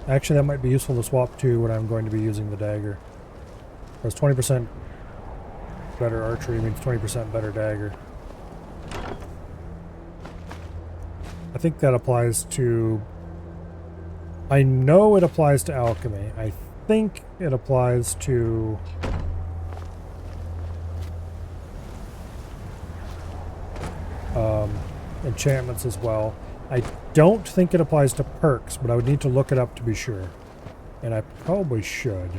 Actually, that might be useful to swap to when I'm going to be using the dagger. Because 20% better archery means 20% better dagger. I think that applies to... I know it applies to alchemy. I think it applies to... enchantments as well. I don't think it applies to perks, but I would need to look it up to be sure. And I probably should.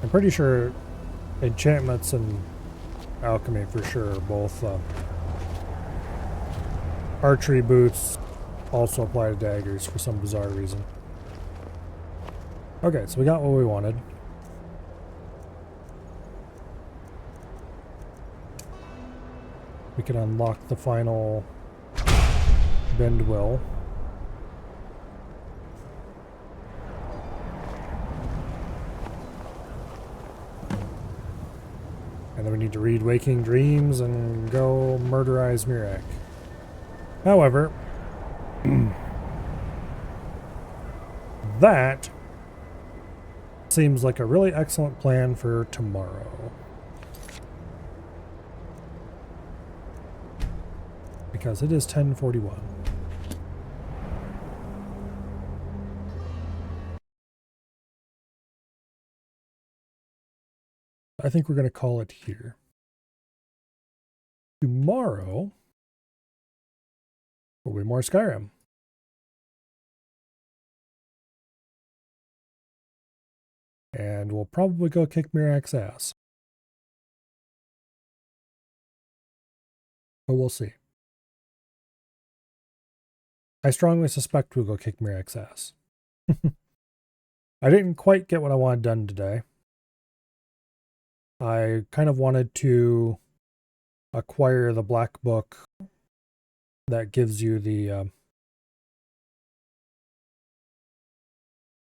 I'm pretty sure enchantments and alchemy for sure, both archery boots also apply to daggers for some bizarre reason. Okay, so we got what we wanted. We can unlock the final bend will. And then we need to read Waking Dreams and go murderize Mirak. However, that seems like a really excellent plan for tomorrow. Because it is 10:41. I think we're going to call it here. Tomorrow will be more Skyrim. And we'll probably go kick Mirak's ass. But we'll see. I strongly suspect we'll go kick Mirak's ass. I didn't quite get what I wanted done today. I kind of wanted to acquire the black book that gives you the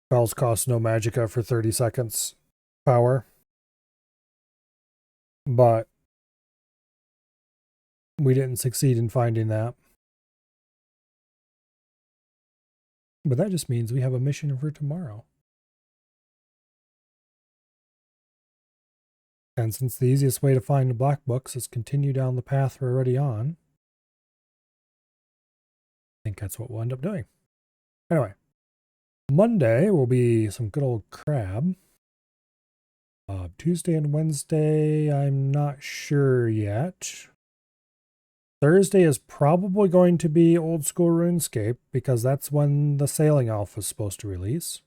spells cost no magicka for 30 seconds power. But we didn't succeed in finding that. But that just means we have a mission for tomorrow. And since the easiest way to find the black books is continue down the path we're already on, I think that's what we'll end up doing. Anyway, Monday will be some good old crab. Tuesday and Wednesday, I'm not sure yet. Thursday is probably going to be old school RuneScape because that's when the Sailing Alpha is supposed to release.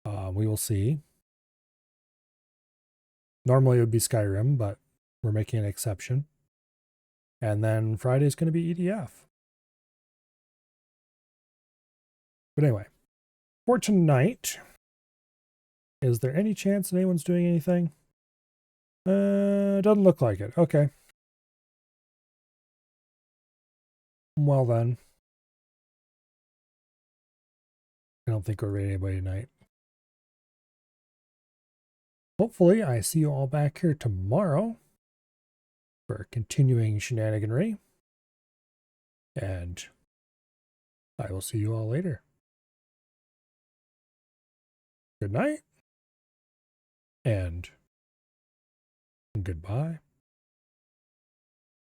We will see. Normally it would be Skyrim, but we're making an exception. And then Friday is going to be EDF. But anyway, for tonight, is there any chance anyone's doing anything? Doesn't look like it. Okay. Well then. I don't think we're raiding anybody tonight. Hopefully, I see you all back here tomorrow for continuing shenaniganry. And I will see you all later. Good night. And goodbye.